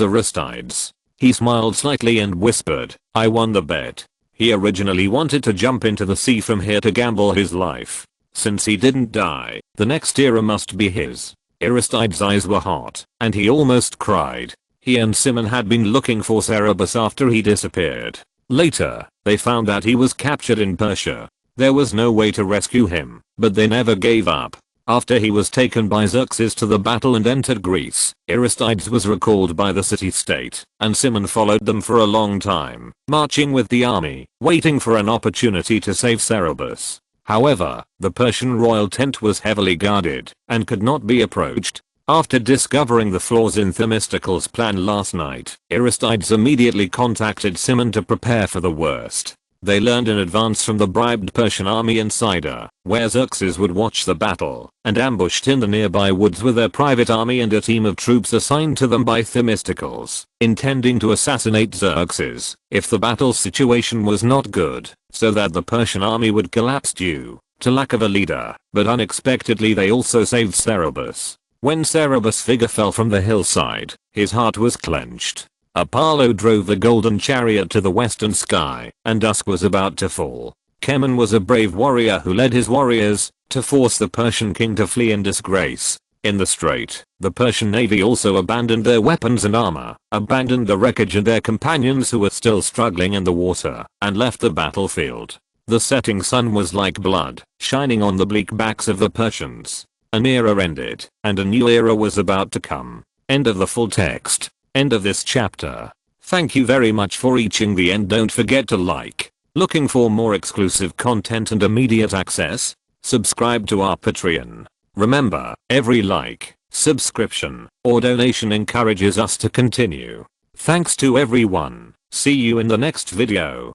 Aristides. He smiled slightly and whispered, "I won the bet." He originally wanted to jump into the sea from here to gamble his life. Since he didn't die, the next era must be his. Aristides' eyes were hot, and he almost cried. He and Simon had been looking for Cerberus after he disappeared. Later, they found that he was captured in Persia. There was no way to rescue him, but they never gave up. After he was taken by Xerxes to the battle and entered Greece, Aristides was recalled by the city-state, and Simon followed them for a long time, marching with the army, waiting for an opportunity to save Cerberus. However, the Persian royal tent was heavily guarded and could not be approached. After discovering the flaws in Themistocles' plan last night, Aristides immediately contacted Simon to prepare for the worst. They learned in advance from the bribed Persian army insider, where Xerxes would watch the battle, and ambushed in the nearby woods with their private army and a team of troops assigned to them by Themistocles, intending to assassinate Xerxes if the battle situation was not good, so that the Persian army would collapse due to lack of a leader. But unexpectedly they also saved Cerberus. When Cerberus' figure fell from the hillside, his heart was clenched. Apollo drove the golden chariot to the western sky, and dusk was about to fall. Kemen was a brave warrior who led his warriors to force the Persian king to flee in disgrace. In the strait, the Persian navy also abandoned their weapons and armor, abandoned the wreckage and their companions who were still struggling in the water, and left the battlefield. The setting sun was like blood, shining on the bleak backs of the Persians. An era ended, and a new era was about to come. End of the full text. End of this chapter. Thank you very much for reaching the end. Don't forget to like. Looking for more exclusive content and immediate access? Subscribe to our Patreon. Remember, every like, subscription, or donation encourages us to continue. Thanks to everyone. See you in the next video.